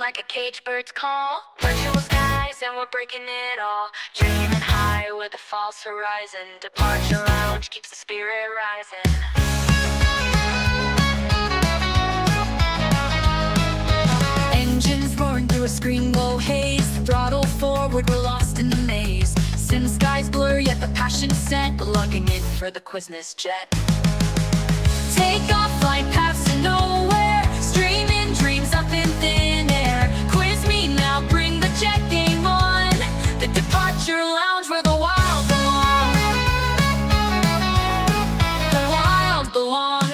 like a caged bird's call. Virtual skies and we're breaking it all. Dreaming high with a false horizon. Departure lounge keeps the spirit rising. Engines roaring through a screen glow haze. Throttle forward, we're lost in the maze. Sim skies blur, yet the passion set. Lugging in for the Quizness jet. Takeoff, flight paths to nowhere. Streaming dreams up in thin air. Quiz me now, bring the jet game on. The departure lounge where the wild belong. The wild belong.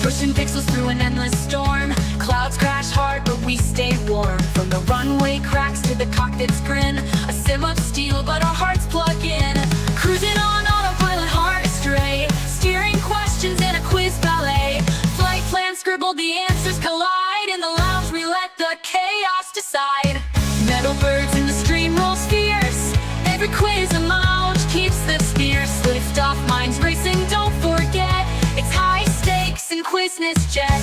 Pushing pixels through an endless storm. Clouds crash hard, but we stay warm. From the runway cracks to the cockpit's grin. A sim of steel, but our hearts plug in. Cruising on autopilot, heart astray. Steering questions in a quiz ballet. Flight plan scribbled, the answers collide. In the lounge we let the chaos decide. Metal birds in the stream rolls fierce. Every quiz a lounge keeps the fierce. Lift off, minds racing, don't forget. It's high stakes in Quizness jet.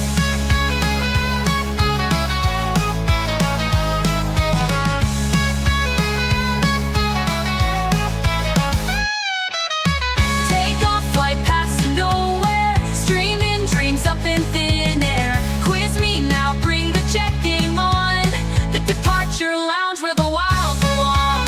Up in thin air. Quiz me now, bring the jet game on. The departure lounge where the wild belong.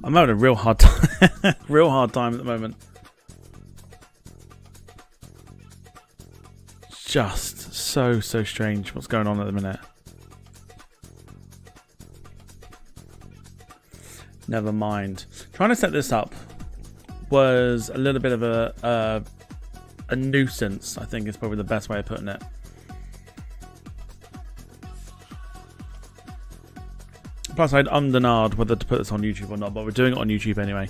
I'm having a real hard time, at the moment. Just so strange what's going on at the minute. Never mind. Trying to set this up was a little bit of a nuisance, I think is probably the best way of putting it. Plus, I'd ummed whether to put this on YouTube or not, but we're doing it on YouTube anyway.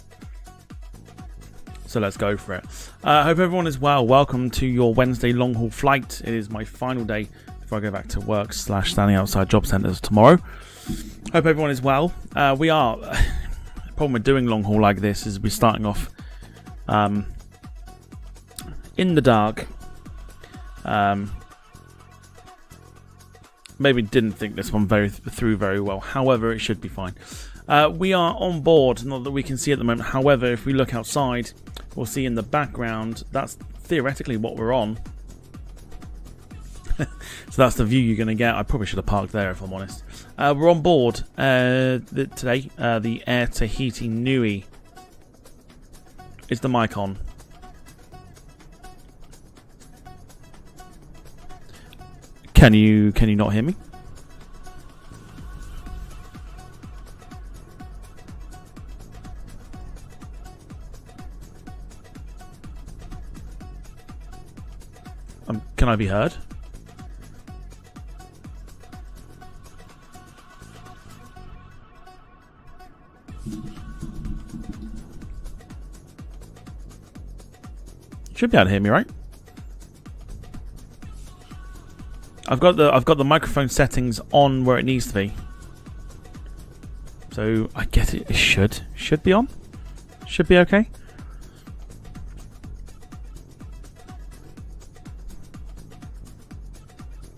So let's go for it. I hope everyone is well. Welcome to your Wednesday long haul flight. It is my final day before I go back to work / standing outside job centres tomorrow. Hope everyone is well. The problem with doing long haul like this is we're starting off in the dark. Maybe didn't think this one through very well. However, it should be fine. We are on board, not that we can see at the moment. However, if we look outside, we'll see in the background, that's theoretically what we're on. So that's the view you're going to get. I probably should have parked there if I'm honest. We're on board today. The Air Tahiti Nui. Is the mic on? Can you not hear me? Can I be heard? Should be able to hear me, right? I've got the microphone settings on where it needs to be, so I guess it should be on. Should be okay.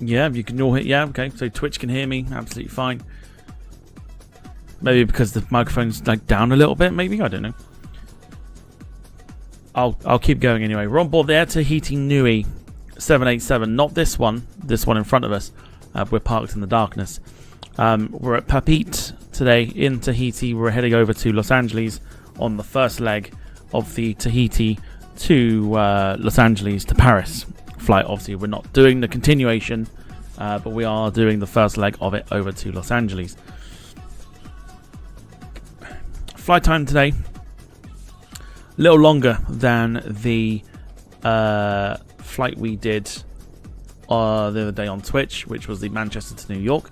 Yeah, you can all hear. Yeah, okay. So Twitch can hear me absolutely fine. Maybe because the microphone's like down a little bit. Maybe, I don't know. I'll keep going anyway. We're on board the Air Tahiti Nui 787, not this one in front of us. We're parked in the darkness. We're at Papeete today in Tahiti. We're heading over to Los Angeles on the first leg of the Tahiti to Los Angeles to Paris flight. Obviously, we're not doing the continuation, but we are doing the first leg of it over to Los Angeles. flight time today, a little longer than the flight we did the other day on Twitch, which was the Manchester to New York.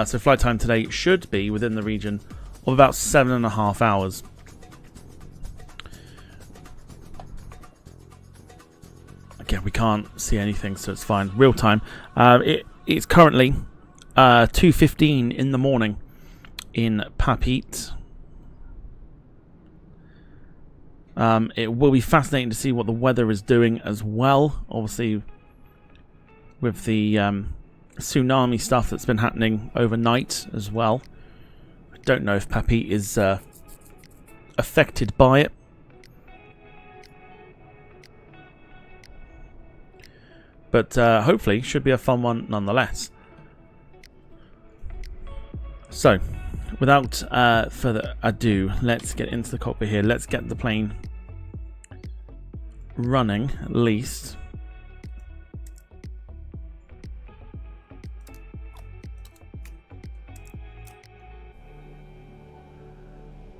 So flight time today should be within the region of about 7.5 hours. Again, we can't see anything, so it's fine. Real time. It's currently 2:15 in the morning in Papeete. It will be fascinating to see what the weather is doing as well. Obviously, with the tsunami stuff that's been happening overnight as well. I don't know if Papeete is affected by it. But hopefully, should be a fun one nonetheless. So, without further ado, let's get into the cockpit here. Let's get the plane running, at least.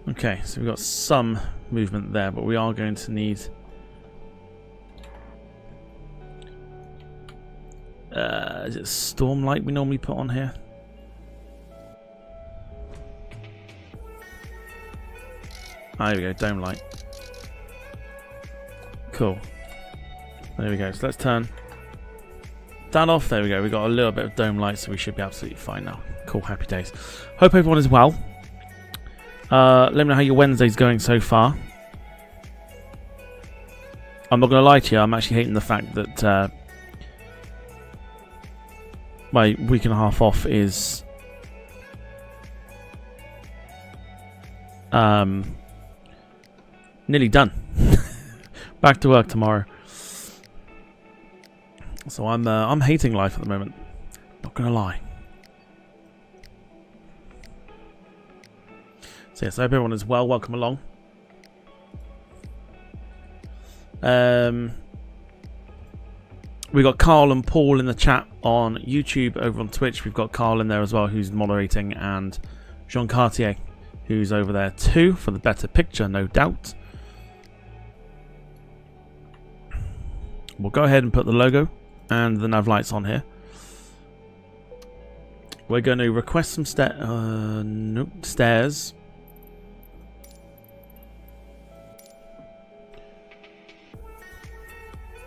Okay, so we've got some movement there, but we are going to need... is it storm light we normally put on here? There we go, dome light. Cool. There we go. So let's turn that off. There we go. We got a little bit of dome light, so we should be absolutely fine now. Cool, happy days. Hope everyone is well. Let me know how your Wednesday's going so far. I'm not going to lie to you, I'm actually hating the fact that my week and a half off is nearly done. Back to work tomorrow. So I'm hating life at the moment. Not gonna lie. So yes, I hope everyone is well. Welcome along. We got Carl and Paul in the chat on YouTube. Over on Twitch, we've got Carl in there as well, who's moderating, and Jean Cartier, who's over there too for the better picture, no doubt. We'll go ahead and put the logo and the nav lights on here. We're going to request some stairs.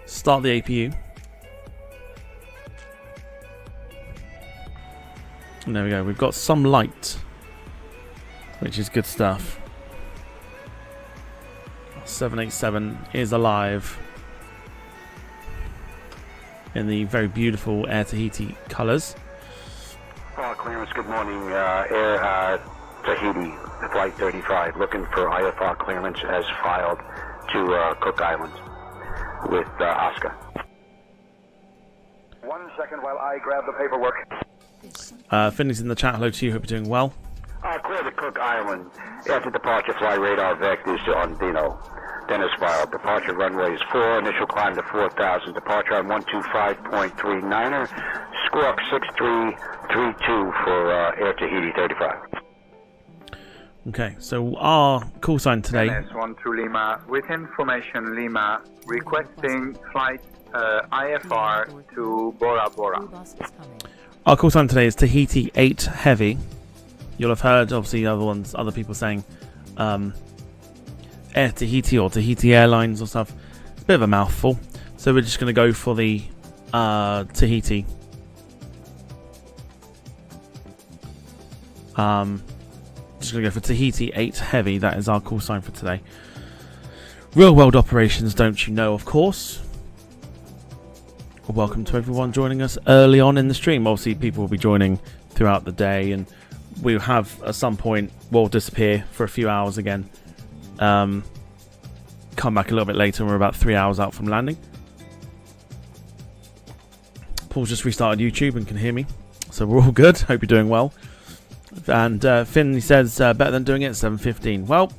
Start the APU. And there we go. We've got some light, which is good stuff. 787 is alive in the very beautiful Air Tahiti colours. Clearance, good morning. Air Tahiti, Flight 35, looking for IFR clearance as filed to Cook Islands with Oscar. 1 second while I grab the paperwork. Finney's in the chat. Hello to you. Hope you're doing well. Clear to Cook Island. After departure, fly radar vectors to Ondino. Dennis filed. Departure runway is 4. Initial climb to 4,000. Departure on 125.39er. Squawk 6332 for Air Tahiti 35. Okay, so our call sign today. NS1 to Lima, with information Lima, requesting flight IFR to Bora Bora. Our call sign today is Tahiti 8 Heavy. You'll have heard, obviously, other people saying Air Tahiti or Tahiti Airlines or stuff. It's a bit of a mouthful. So we're just going to go for the Tahiti. Just going to go for Tahiti 8 Heavy. That is our call sign for today. Real world operations, don't you know, of course. Welcome to everyone joining us early on in the stream. Obviously, people will be joining throughout the day, and we'll have at some point, we'll disappear for a few hours again. Come back a little bit later, and we're about 3 hours out from landing. Paul's just restarted YouTube and can hear me, so we're all good. Hope you're doing well. And Finn, he says, better than doing it at 7:15. Well,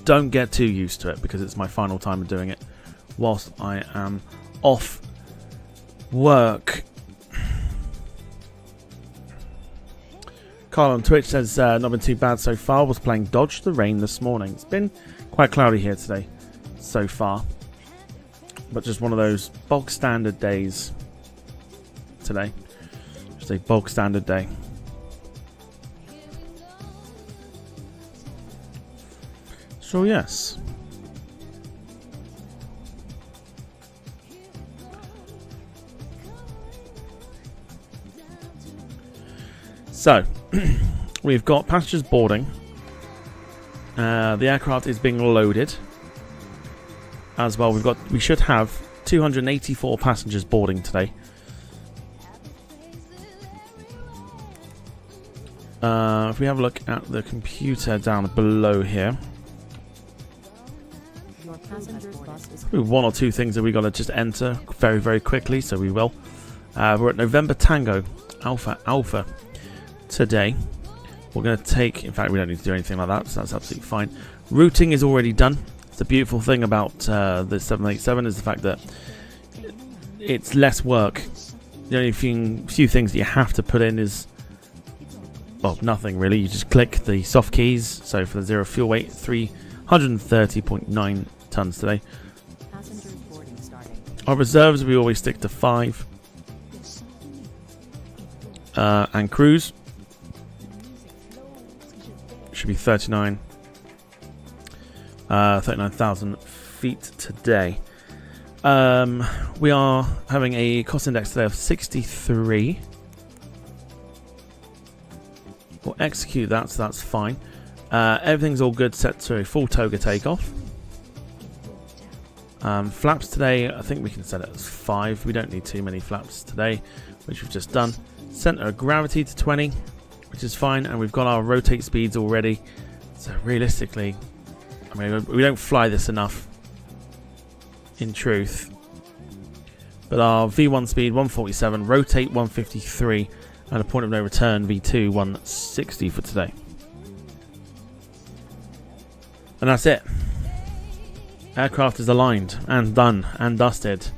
don't get too used to it, because it's my final time of doing it whilst I am off work. Carl on Twitch says, not been too bad so far. Was playing Dodge the Rain this morning. It's been quite cloudy here today so far. But just one of those bog standard days today. Just a bog standard day. So yes. So, we've got passengers boarding. The aircraft is being loaded. As well, we should have 284 passengers boarding today. If we have a look at the computer down below here, one or two things that we got to just enter very, very quickly, so we will. We're at November Tango Alpha today. We're going to take, in fact, we don't need to do anything like that, so that's absolutely fine. Routing is already done. The beautiful thing about the 787 is the fact that it's less work. The only few things that you have to put in is, well, nothing really. You just click the soft keys. So for the zero fuel weight, 330.9 tons today. Our reserves, we always stick to 5. And cruise should be 39,000 feet today. We are having a cost index today of 63. We'll execute that, so that's fine. Everything's all good, set to a full toga takeoff. Flaps today, I think we can set it as 5. We don't need too many flaps today, which we've just done. Center of gravity to 20, which is fine, and we've got our rotate speeds already. So realistically, I mean, we don't fly this enough, in truth. But our V1 speed 147, rotate 153, and a point of no return V2 160 for today. And that's it. Aircraft is aligned and done and dusted.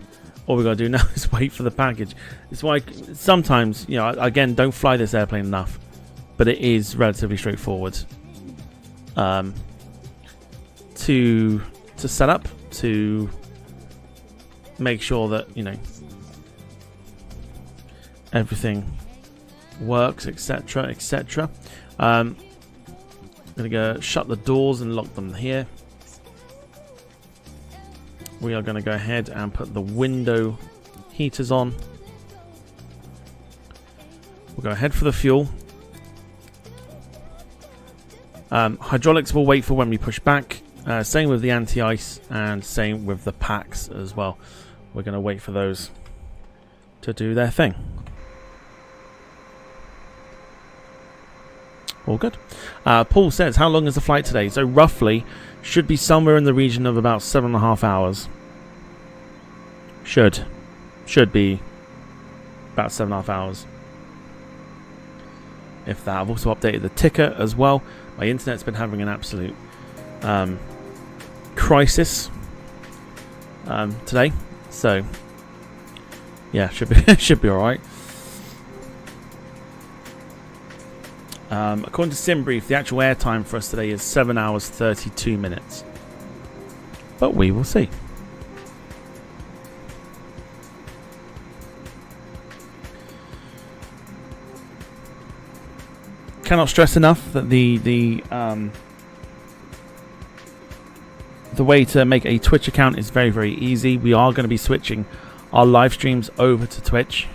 All we got to do now is wait for the package. It's why sometimes, you know, again, don't fly this airplane enough, but it is relatively straightforward to set up, to make sure that, you know, everything works, etc., etc. I'm gonna go shut the doors and lock them here. We are going to go ahead and put the window heaters on. We'll go ahead for the fuel. Hydraulics will wait for when we push back. Same with the anti-ice and same with the packs as well. We're going to wait for those to do their thing. All good. Paul says, how long is the flight today? So roughly should be somewhere in the region of about 7.5 hours. Should be about 7.5 hours. If that. I've also updated the ticker as well. My internet's been having an absolute crisis today. So yeah, should be all right. According to SimBrief, the actual airtime for us today is 7 hours 32 minutes. But we will see. Cannot stress enough that the way to make a Twitch account is very, very easy. We are going to be switching our live streams over to Twitch.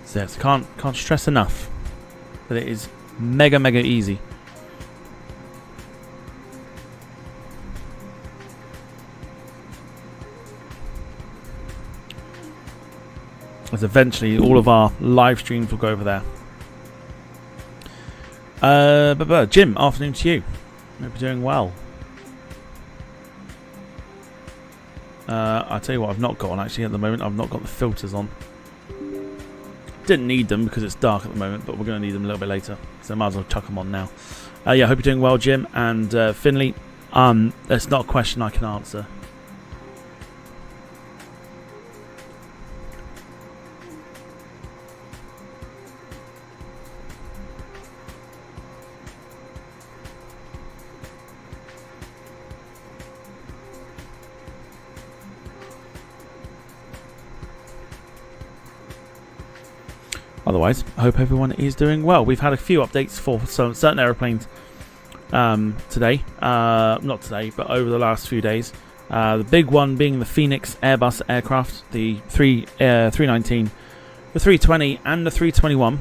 So yes, can't stress enough that it is mega easy. As eventually all of our live streams will go over there. Jim, afternoon to you. Hope you're doing well. I'll tell you what I've not got on actually at the moment. I've not got the filters on. Didn't need them because it's dark at the moment, but we're going to need them a little bit later. So I might as well chuck them on now. Yeah, hope you're doing well, Jim. And Finley, that's not a question I can answer. Otherwise, I hope everyone is doing well. We've had a few updates for some certain aeroplanes today. Not today, but over the last few days. The big one being the Phoenix Airbus aircraft, the 319, the 320 and the 321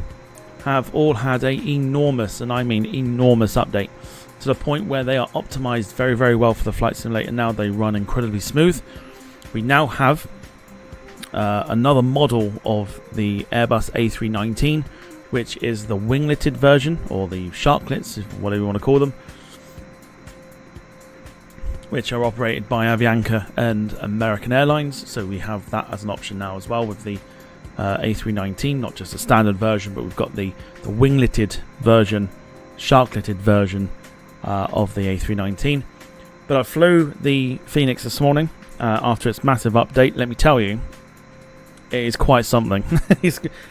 have all had a enormous, and I mean enormous update, to the point where they are optimized very, very well for the flight simulator. Now they run incredibly smooth. We now have another model of the Airbus A319, which is the wingleted version, or the sharklets, whatever you want to call them, which are operated by Avianca and American Airlines. So we have that as an option now as well with the A319, not just a standard version, but we've got the wingleted version, sharkleted version of the A319. But I flew the Phoenix this morning after its massive update. Let me tell you, it is quite something.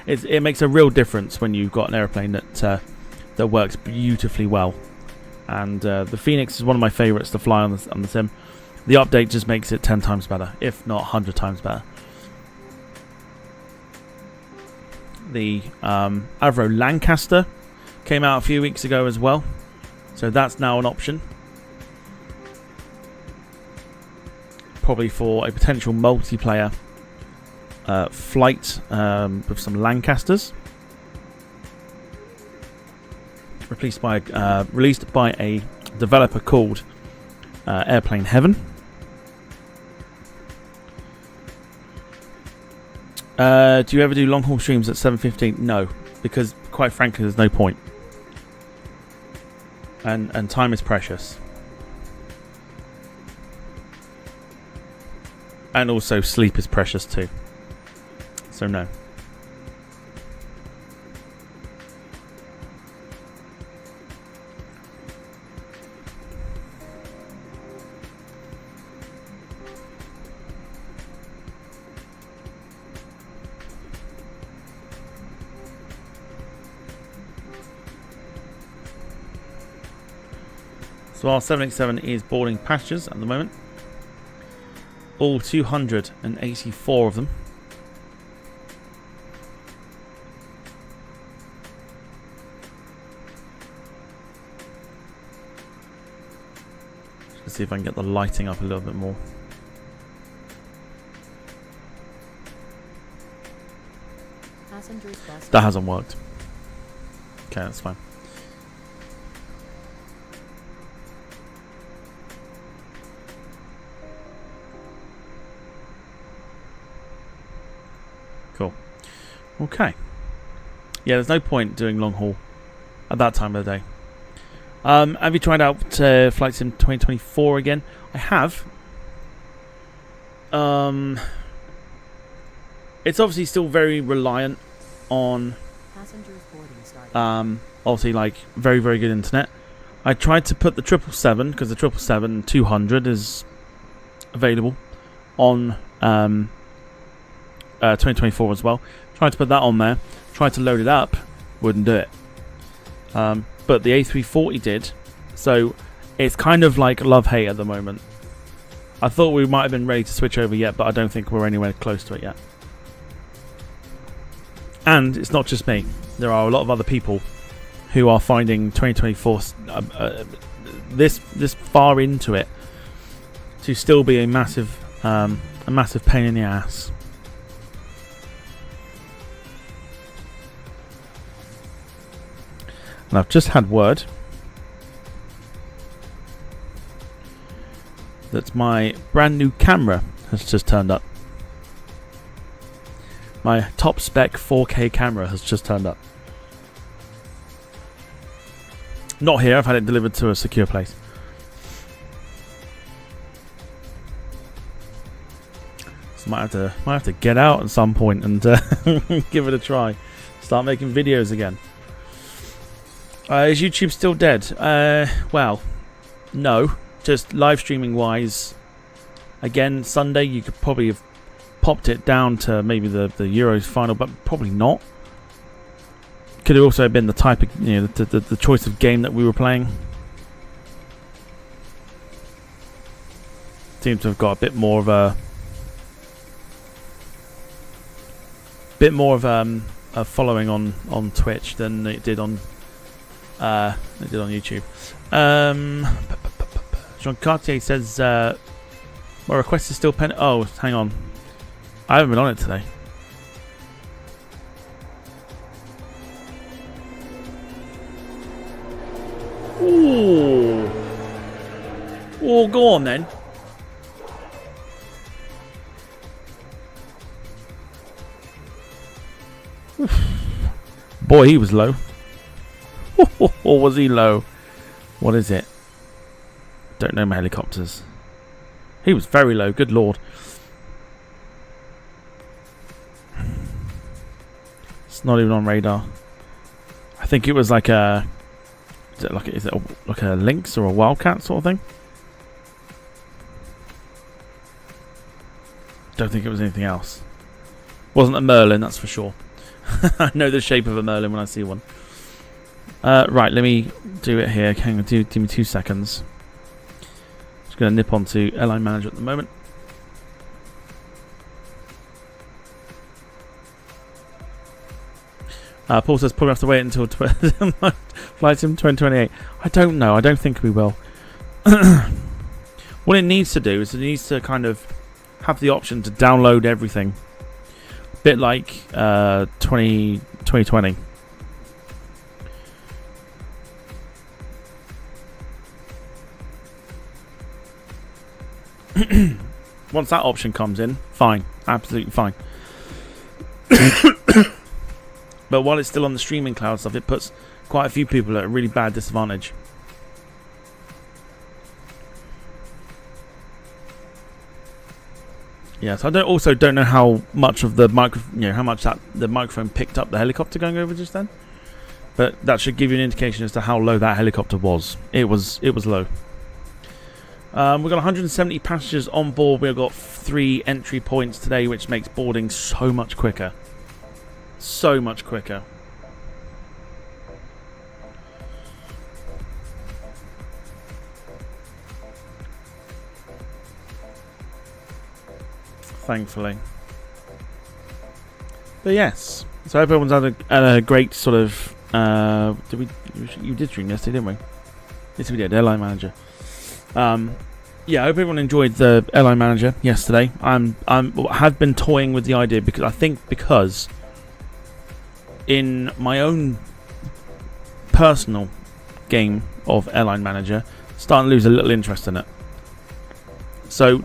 It makes a real difference when you've got an airplane that works beautifully well. And the Phoenix is one of my favourites to fly on the sim. The update just makes it 10 times better, if not 100 times better. The Avro Lancaster came out a few weeks ago as well, so that's now an option. Probably for a potential multiplayer flight with some Lancasters. Released by a developer called Airplane Heaven. Do you ever do long haul streams at 7:15? No, because quite frankly, there's no point. And time is precious. And also sleep is precious too. So no. So our 787 is boarding passengers at the moment. All 284 of them. Let's see if I can get the lighting up a little bit more. That hasn't worked. Okay, that's fine. Cool. Okay. Yeah, there's no point doing long haul at that time of the day. Have you tried out Flight Sim 2024 again? I have. It's obviously still very reliant on obviously like very, very good internet. I tried to put the 777, because the 777-200 is available on 2024 as well. Tried to put that on there. Tried to load it up. Wouldn't do it. But the A340 did. So it's kind of like love-hate at the moment. I thought we might have been ready to switch over yet, but I don't think we're anywhere close to it yet. And it's not just me. There are a lot of other people who are finding 2024 this far into it to still be a massive pain in the ass. And I've just had word that my brand new camera has just turned up. My top spec 4K camera has just turned up. Not here, I've had it delivered to a secure place. Might have to get out at some point and give it a try. Start making videos again. Is YouTube still dead? Well, no. Just live streaming wise. Again, Sunday you could probably have popped it down to maybe the Euros final, but probably not. Could have also been the type of, you know, the choice of game that we were playing. Seems to have got a bit more of a following on Twitch than it did on YouTube. Jean Cartier says my request is still pending. Oh, hang on, I haven't been on it today. Ooh. Oh, go on then. Boy, he was low. Or was he low? What is it? Don't know my helicopters. He was very low, good lord. It's not even on radar. I think it was like a... Is it like a lynx or a wildcat sort of thing? Don't think it was anything else. Wasn't a merlin, that's for sure. I know the shape of a merlin when I see one. Right, let me do it here. Hang on, give me 2 seconds. Just going to nip onto Airline Manager at the moment. Paul says probably have to wait until Flight Sim 2028. I don't know. I don't think we will. What it needs to do is it needs to kind of have the option to download everything. A bit like 2020. Once that option comes in, fine. Absolutely fine. But while it's still on the streaming cloud stuff, it puts quite a few people at a really bad disadvantage. Yes, I also don't know how much of the the microphone picked up the helicopter going over just then, but that should give you an indication as to how low that helicopter was. It was low. We've got 170 passengers on board. We've got 3 entry points today, which makes boarding so much quicker. So much quicker. Thankfully. But yes. So everyone's had a great sort of... You did stream yesterday, didn't we? Yes, we did. Airline Manager. Yeah, I hope everyone enjoyed the Airline Manager yesterday. I have been toying with the idea because in my own personal game of Airline Manager, starting to lose a little interest in it. So,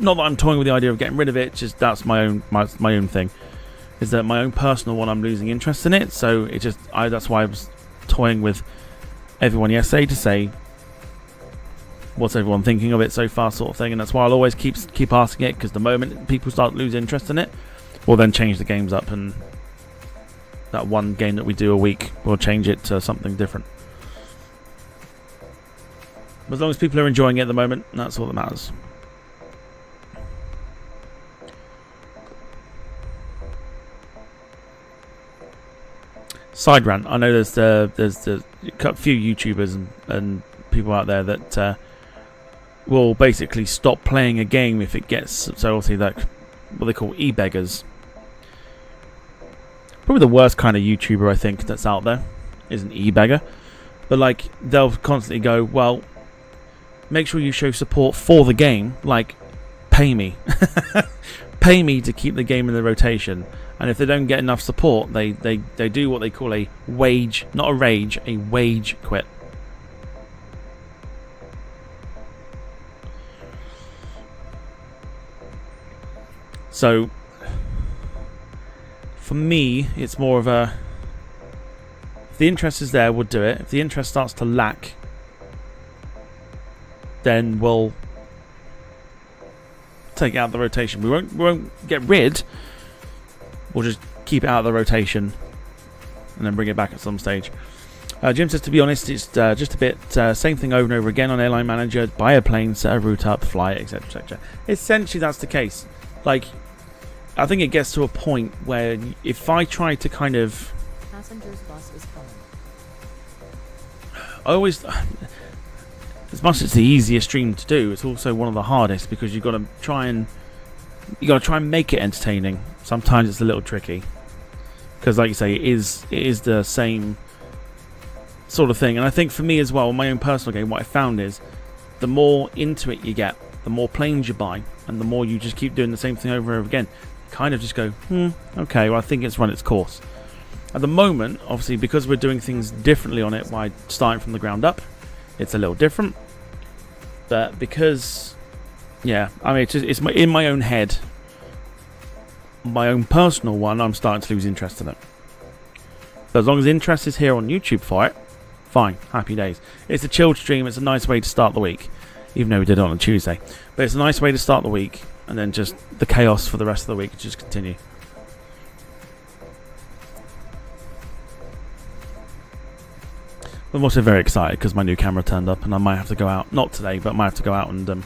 not that I'm toying with the idea of getting rid of it. Just that's my own thing. Is that my own personal one? I'm losing interest in it. So that's why I was toying with everyone yesterday to say, what's everyone thinking of it so far, sort of thing. And that's why I'll always keep asking it, because the moment people start to lose interest in it, we'll then change the games up, and that one game that we do a week, we'll change it to something different. But as long as people are enjoying it at the moment, that's all that matters. Side rant. I know there's a few YouTubers and people out there that will basically stop playing a game if it gets, so obviously like what they call e-beggars. Probably the worst kind of YouTuber I think that's out there is an e-beggar. But like they'll constantly go, well, make sure you show support for the game, like pay me. Pay me to keep the game in the rotation. And if they don't get enough support, they do what they call a wage, not a rage, a wage quit. So, for me, it's more of a, if the interest is there, we'll do it. If the interest starts to lack, then we'll take it out of the rotation. We won't get rid. We'll just keep it out of the rotation and then bring it back at some stage. Jim says, to be honest, it's just a bit same thing over and over again on Airline Manager. Buy a plane, set a route up, fly it, etc, etc. Essentially, that's the case. Like, I think it gets to a point where if I try to kind of... Passengers bus is coming. I always... As much as it's the easiest stream to do, it's also one of the hardest because you've got to try and make it entertaining. Sometimes it's a little tricky because, like you say, it is the same sort of thing. And I think for me as well, in my own personal game, what I found is the more into it you get, the more planes you buy, and the more you just keep doing the same thing over and over again. Kind of just go, okay, well, I think it's run its course. At the moment, obviously, because we're doing things differently on it by starting from the ground up, it's a little different. But because, yeah, I mean, it's in my own head, my own personal one, I'm starting to lose interest in it. So as long as interest is here on YouTube for it, fine, happy days. It's a chilled stream. It's a nice way to start the week, even though we did it on a Tuesday. But it's a nice way to start the week, and then just the chaos for the rest of the week just continue. I'm also very excited because my new camera turned up, and I might have to go out, not today, but I might have to go out and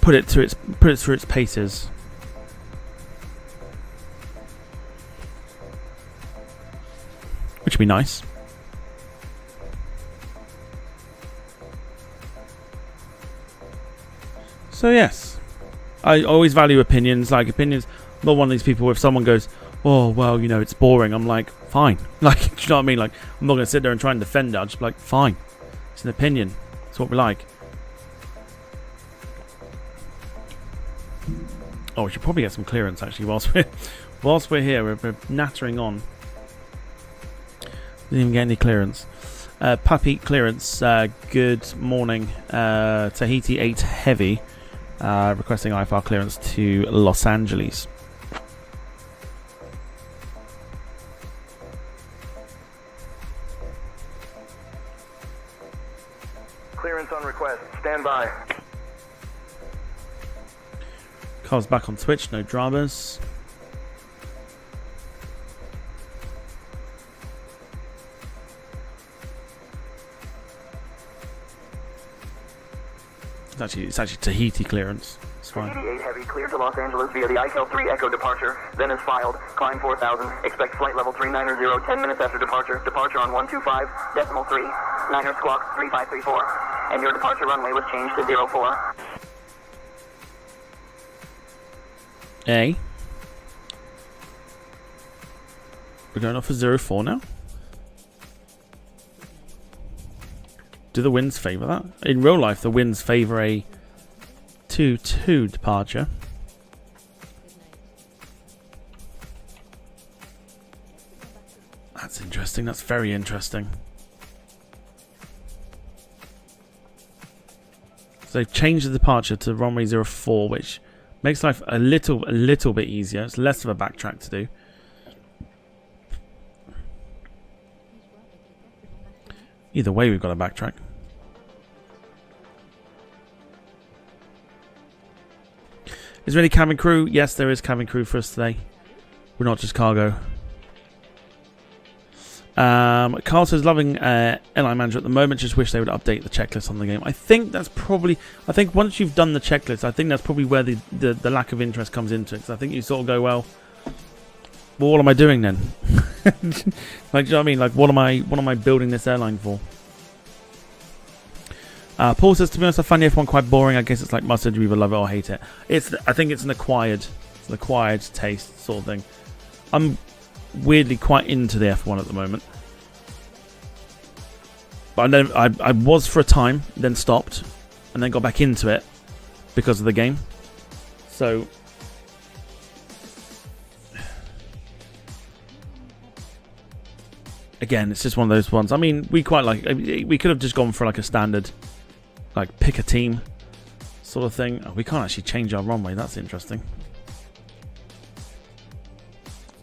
put it through its paces. Which would be nice. So yes, I always value opinions. Like, opinions, I'm not one of these people where if someone goes, oh, well, you know, it's boring, I'm like, fine. Like, do you know what I mean? Like, I'm not going to sit there and try and defend it. I'll just be like, fine. It's an opinion. It's what we like. Oh, we should probably get some clearance, actually, whilst we're here. We're nattering on. Didn't even get any clearance. Papeete clearance, good morning. Tahiti 8 Heavy, requesting IFR clearance to Los Angeles. Clearance on request. Stand by. Carl's back on Twitch, no dramas. It's actually Tahiti clearance. It's fine. Tahiti 8 Heavy cleared to Los Angeles via the ICAL 3 Echo departure, then is filed. Climb 4000. Expect flight level 390, 10 minutes after departure. Departure on 125.3. Niner squawk 3534. And your departure runway was changed to 04. A. We're going off for 04 now. Do the winds favour that? In real life, the winds favour a 2-2 departure. That's interesting. That's very interesting. So they've changed the departure to runway 04, which makes life a little bit easier. It's less of a backtrack to do. Either way, we've got to backtrack. Is there any cabin crew? Yes, there is cabin crew for us today. We're not just cargo. Carl says, loving Airline Manager at the moment. Just wish they would update the checklist on the game. I think that's probably... I think once you've done the checklist, I think that's probably where the lack of interest comes into it. Because I think you sort of go, well, what am I doing then? Like, do you know what I mean? Like, what am I building this airline for? Paul says, to be honest, I find the F1 quite boring. I guess it's like mustard. You either love it or hate it. I think it's an acquired taste sort of thing. I'm weirdly quite into the F1 at the moment. But I was for a time, then stopped, and then got back into it because of the game. So... Again, it's just one of those ones. I mean, we quite like... We could have just gone for like a standard, like pick a team sort of thing. Oh, we can't actually change our runway. That's interesting.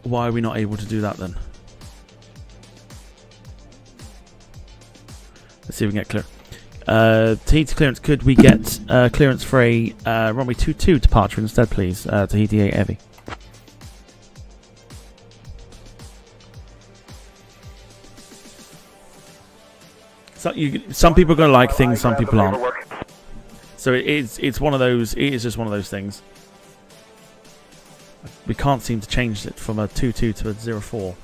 Why are we not able to do that then? Let's see if we can get clear. Tahiti clearance. Could we get clearance for a runway 22 departure instead, please? Tahiti 8 Heavy. So some people are going to like things, some people aren't. So it's one of those. It is just one of those things. We can't seem to change it from a 22 to a 04.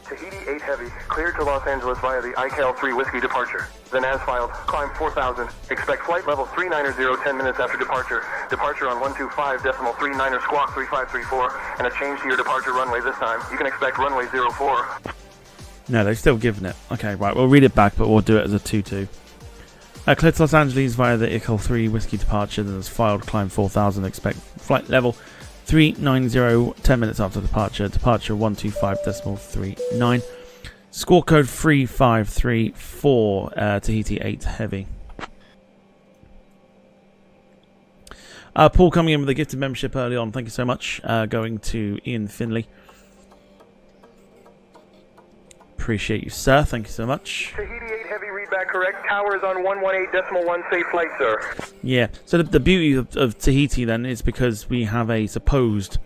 Tahiti 8 Heavy, cleared to Los Angeles via the ICAL-3 Whiskey departure. Then as filed, climb 4,000. Expect flight level 390 10 minutes after departure. Departure on 125.39er squawk 3534, and a change to your departure runway this time. You can expect runway 04. No, they've still given it. Okay, right, we'll read it back, but we'll do it as a 22. Cleared to Los Angeles via the ICAL-3 Whiskey departure. Then as filed, climb 4,000. Expect flight level 390 10 minutes after departure. Departure 125.39. Score code 3534. Tahiti 8 Heavy. Paul coming in with a gifted membership early on. Thank you so much. Going to Ian Finley. Appreciate you, sir. Thank you so much. Tahiti 8 Heavy, read back correct. Tower is on 118.1 safe flight, sir. Yeah, so the beauty of Tahiti then is because we have a supposed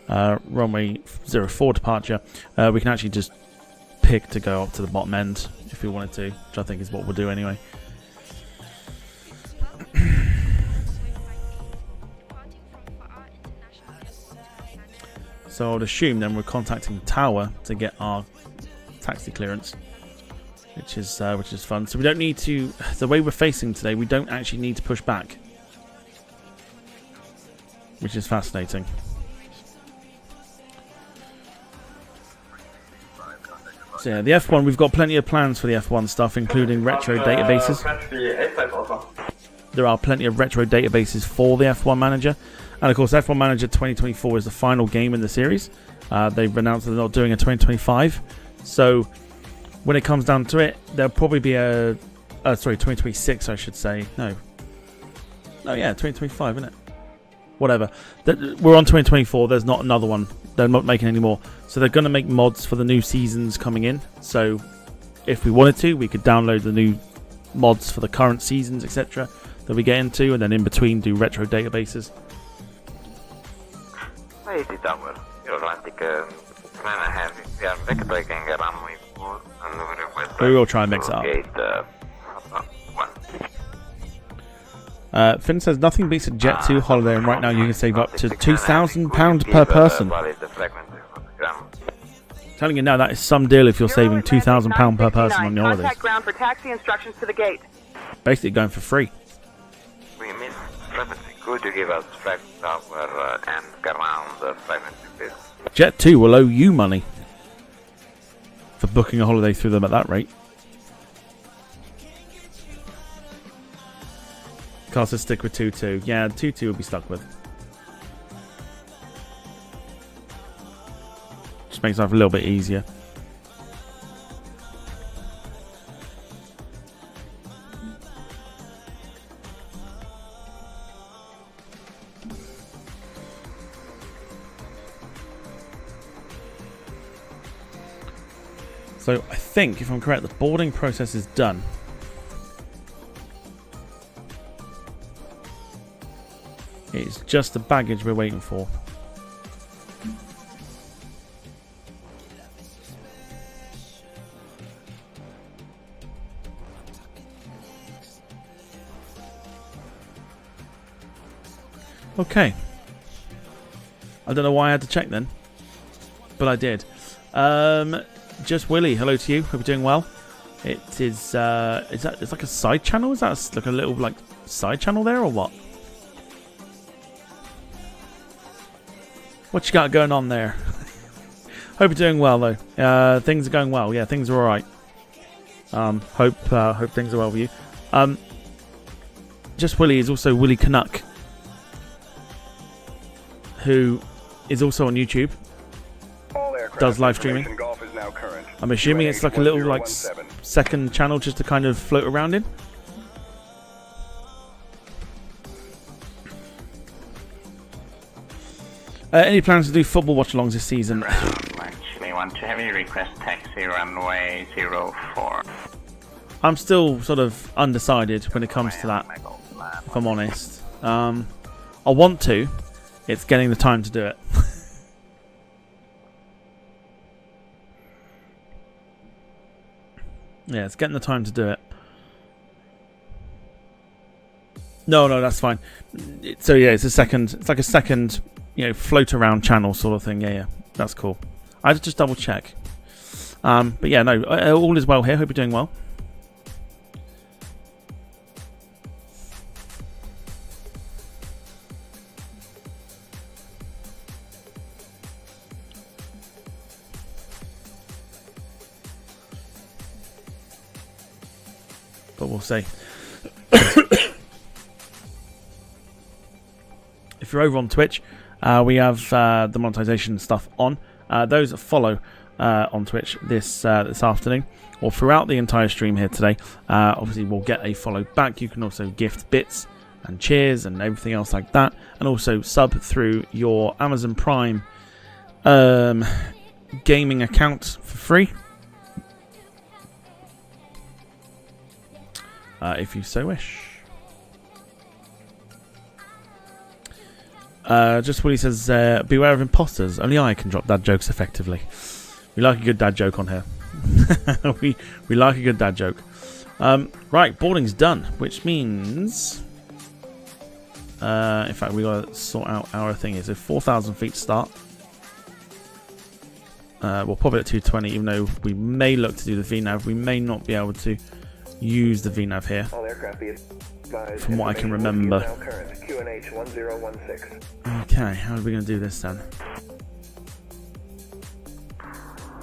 runway 04 departure, we can actually just pick to go up to the bottom end if we wanted to, which I think is what we'll do anyway. So I would assume then we're contacting the tower to get our taxi clearance, which is fun. So we don't need to. The way we're facing today, we don't actually need to push back, which is fascinating. So yeah, the F1, we've got plenty of plans for the F1 stuff, including retro databases. There are plenty of retro databases for the F1 Manager, and of course F1 Manager 2024 is the final game in the series. They've announced that they're not doing a 2025. So when it comes down to it, there'll probably be a 2026, I should say. No, yeah, 2025, isn't it? Whatever. We're on 2024. There's not another one. They're not making any more. So they're going to make mods for the new seasons coming in. So if we wanted to, we could download the new mods for the current seasons, etc. that we get into, and then in between do retro databases. Tahiti Tower, Atlantic 9.5. We are backtracking runway 4 and we request. We will try and mix it up. Gate 1. Finn says nothing beats a Jet 2 holiday, and right now you can save up to £2,000 per person. Telling you now, that is some deal if you're saving £2,000 per person on your holidays. Contact ground for taxi instructions to the gate. Basically going for free. We miss frequency. Could you give us flight tower and ground frequency, please? Jet 2 will owe you money for booking a holiday through them at that rate. Carl says stick with 2-2. Yeah, 2-2 will be stuck with. Just makes life a little bit easier. So I think, if I'm correct, the boarding process is done. It's just the baggage we're waiting for. Okay. I don't know why I had to check then, but I did. Just Willie, hello to you. Hope you're doing well. It is. It's like a side channel. Is that like a little like side channel there or what? What you got going on there? Hope you're doing well though. Things are going well. Yeah, things are all right. Hope things are well with you. Just Willie is also Willie Canuck, who is also on YouTube. Does live streaming. I'm assuming it's like a little like second channel just to kind of float around in. Any plans to do football watch-alongs this season? Actually, want to heavy request taxi runway 04. I'm still sort of undecided when it comes to that, if I'm honest. I want to. It's getting the time to do it. Yeah, it's getting the time to do it. No, that's fine. So yeah, it's like a second, float around channel sort of thing. Yeah, that's cool. I had to just double check. But yeah, no, all is well here. Hope you're doing well. But we'll see. If you're over on Twitch, we have the monetization stuff on. Those that follow on Twitch this afternoon or throughout the entire stream here today, obviously will get a follow back. You can also gift bits and cheers and everything else like that, and also sub through your Amazon Prime gaming account for free. If you so wish. Just what he says, beware of imposters. Only I can drop dad jokes effectively. We like a good dad joke on here. we like a good dad joke. Right, boarding's done, which means... in fact, we got to sort out our thing here. So 4,000 feet start. We'll pop it at 220, even though we may look to do the VNAV. We may not be able to use the VNAV here, from what I can remember. Okay, how are we going to do this then?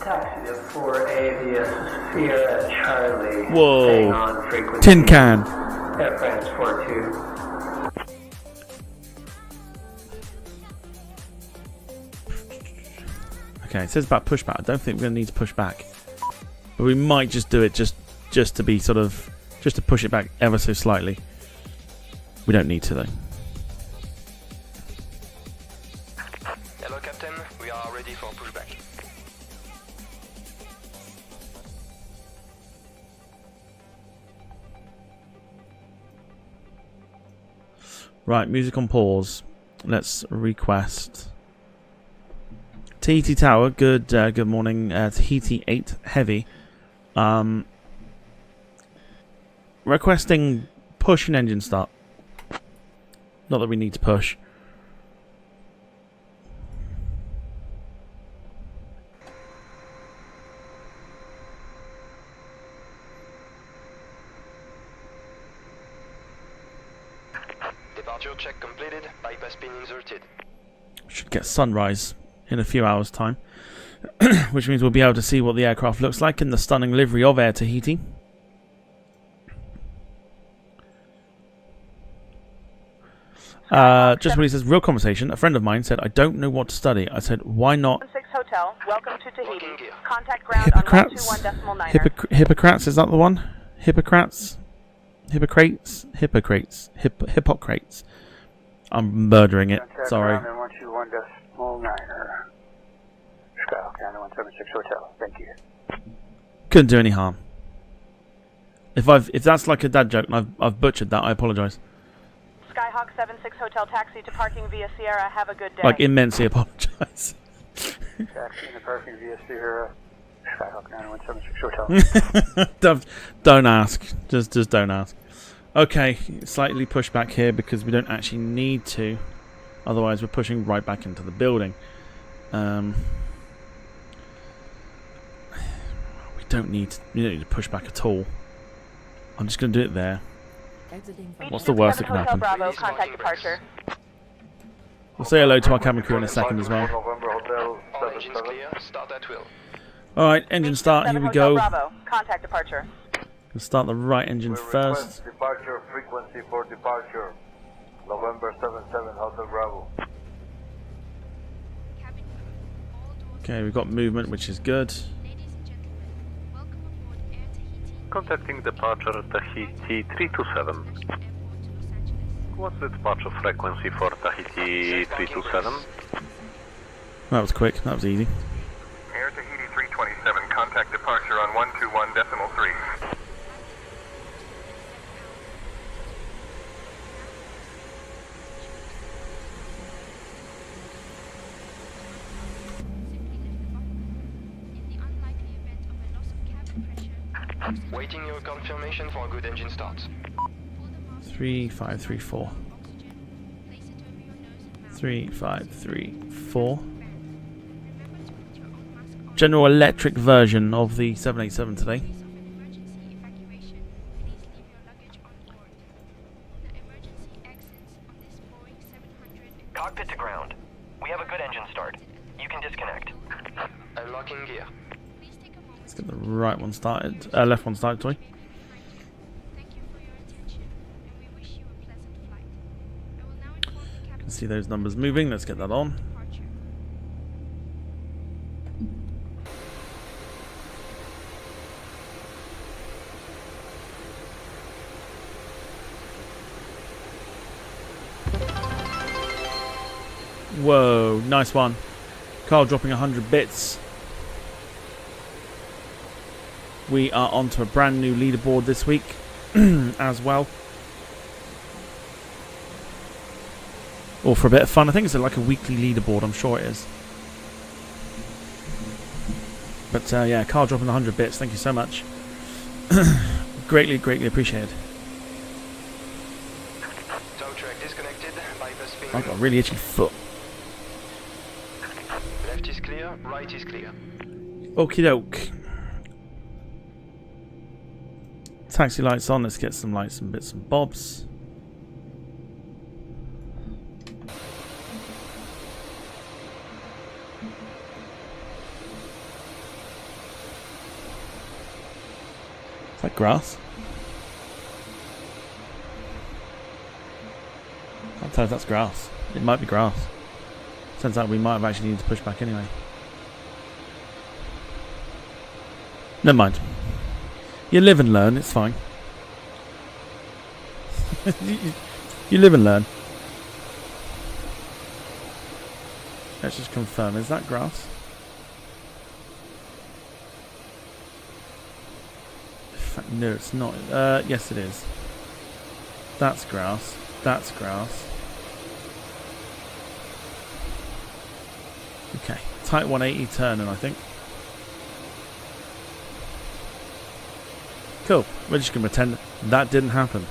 Taxi to 4A via Sierra Charlie. Whoa! Staying on frequency. Tin can! Air France 42. Okay, it says about pushback. I don't think we're going to need to push back, but we might just do it just to be sort of, just to push it back ever so slightly. We don't need to though. Hello Captain, we are ready for pushback. Right, music on pause. Let's request. Tahiti Tower, good morning. Tahiti 8 Heavy. Requesting push and engine start. Not that we need to push. Departure check completed, bypass pin inserted. Should get sunrise in a few hours' time. Which means we'll be able to see what the aircraft looks like in the stunning livery of Air Tahiti. Just when he says real conversation, a friend of mine said, I don't know what to study. I said, why not? 6 Hotel, welcome to Tahiti. Contact ground on 121.9. Hippocrates, is that the one? Hippocrates? Hippocrates? I'm murdering it, sorry. Contact ground on 121.9. Skyhawk 9176 Hotel, thank you. Couldn't do any harm. If that's like a dad joke and I've butchered that, I apologise. Skyhawk 76 Hotel taxi to parking via Sierra. Have a good day. Like immensely apologise. Taxi to parking via Sierra. Skyhawk 9176 Hotel. Don't ask. Just don't ask. Okay, slightly push back here because we don't actually need to. Otherwise, we're pushing right back into the building. We don't need to push back at all. I'm just going to do it there. What's the worst that can happen? Bravo, contact departure. We'll say hello to our cabin crew in a second as well. All engines clear, start at will. Alright, engine start, here we go. Bravo, contact departure. We'll start the right engine first. Departure frequency for departure. November 77 Hotel Bravo. Okay, we've got movement, which is good. Contacting departure Tahiti 327. What's the departure frequency for Tahiti 327? That was quick. That was easy. Air Tahiti 327, contact departure on 121.3. Waiting your confirmation for a good engine start. 3534. 3534. General Electric version of the 787 today. Cockpit to ground. We have a good engine start. You can disconnect. Unlocking gear. Let's get the right one started. Left one started, sorry. Can see those numbers moving. Let's get that on. Whoa, nice one. Carl dropping 100 bits. We are onto a brand new leaderboard this week as well. Or for a bit of fun. I think it's like a weekly leaderboard. I'm sure it is. But yeah, Carl dropping 100 bits. Thank you so much. Greatly, greatly appreciated. Tow track disconnected. Bypass ping. I've got a really itchy foot. Left is clear. Right is clear. Okie doke. Taxi lights on. Let's get some lights and bits and bobs. Is that grass? I can't tell if that's grass. It might be grass. Turns out we might have actually needed to push back anyway. Never mind. You live and learn, it's fine. You live and learn. Let's just confirm, is that grass? In fact, no, it's not. Yes, it is. That's grass. That's grass. Okay, tight 180 turning, I think. Cool. We're just going to pretend that didn't happen.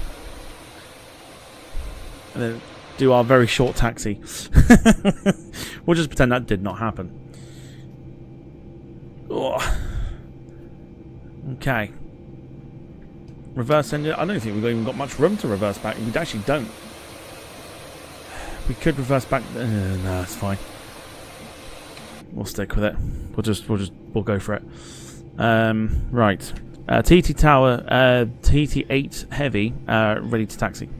And then do our very short taxi. We'll just pretend that did not happen. Oh. Okay. Reverse engine. I don't think we've even got much room to reverse back. We actually don't. We could reverse back. No, it's fine. We'll stick with it. We'll go for it. Right. Tahiti Tower, Tahiti 8 Heavy, ready to taxi.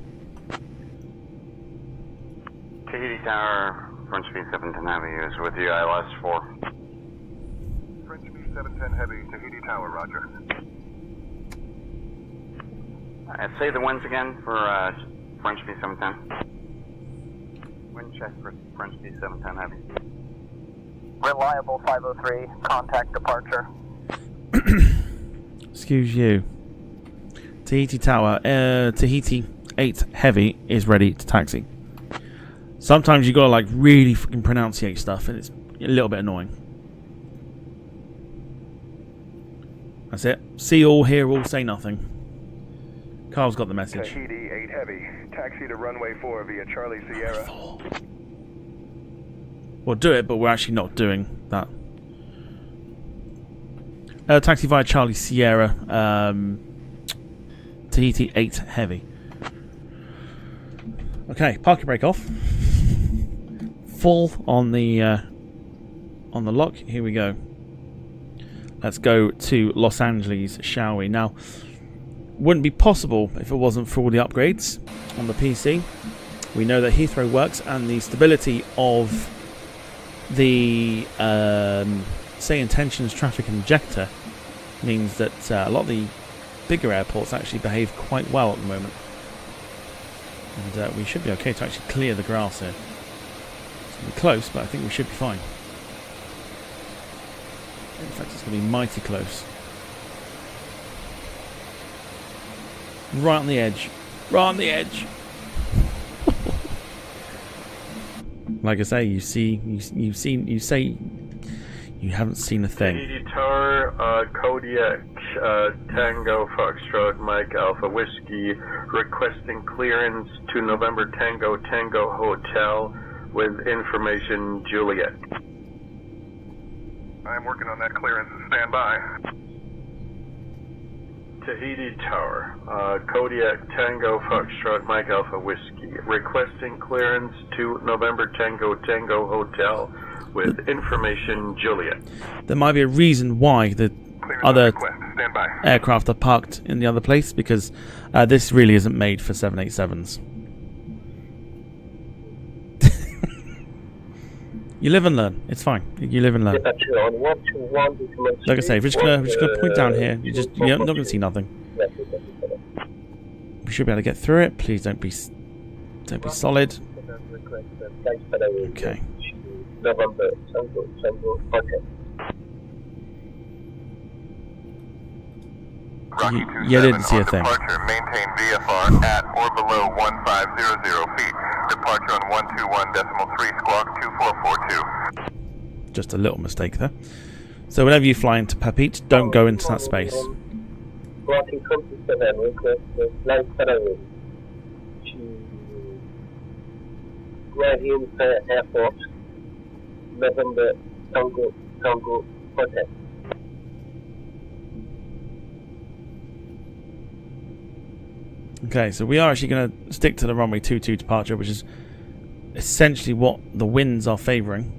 Tahiti Tower, French B710 Heavy is with you, ILS 4. French B710 Heavy, Tahiti Tower, roger. Say the winds again for French B710. Wind check for French B710 Heavy. Reliable 503, contact departure. Excuse you. Tahiti Tower, Tahiti 8 Heavy is ready to taxi. Sometimes you gotta like really fucking pronunciate stuff and it's a little bit annoying. That's it. See all, hear all, say nothing. Carl's got the message. Tahiti 8 Heavy, taxi to runway 4 via Charlie Sierra. We'll do it, but we're actually not doing that. Taxi via Charlie Sierra, Tahiti 8 Heavy. Okay, parking brake off. Full on the lock. Here we go. Let's go to Los Angeles, shall we? Now, wouldn't be possible if it wasn't for all the upgrades on the PC. We know that Heathrow works, and the stability of the say intentions traffic injector means that a lot of the bigger airports actually behave quite well at the moment, and we should be okay to actually clear the grass here. It's going to be close, but I think we should be fine. In fact, it's going to be mighty close. Right on the edge. Right on the edge. Like I say, you say you haven't seen a thing. Tahiti Tower, Kodiak, Tango, Foxtrot, Mike, Alpha, Whiskey, requesting clearance to November Tango, Tango Hotel with information, Juliet. I'm working on that clearance. Stand by. Tahiti Tower, Kodiak, Tango, Foxtrot, Mike, Alpha, Whiskey, requesting clearance to November Tango, Tango Hotel with information, Juliet. There might be a reason why the other aircraft are parked in the other place, because this really isn't made for 787s. You live and learn. It's fine. You live and learn. Like I say, if we're just gonna point down here, you're not gonna see nothing. We should be able to get through it. Please don't be solid. Okay. You didn't see a thing. Departure, maintain VFR at or below 1500 feet. Departure on 121.3, squawk 2442. Just a little mistake there. So whenever you fly into Papeete, don't go into that space. Airport, November Tango Hotel. Okay, so we are actually going to stick to the runway 22 departure, which is essentially what the winds are favouring.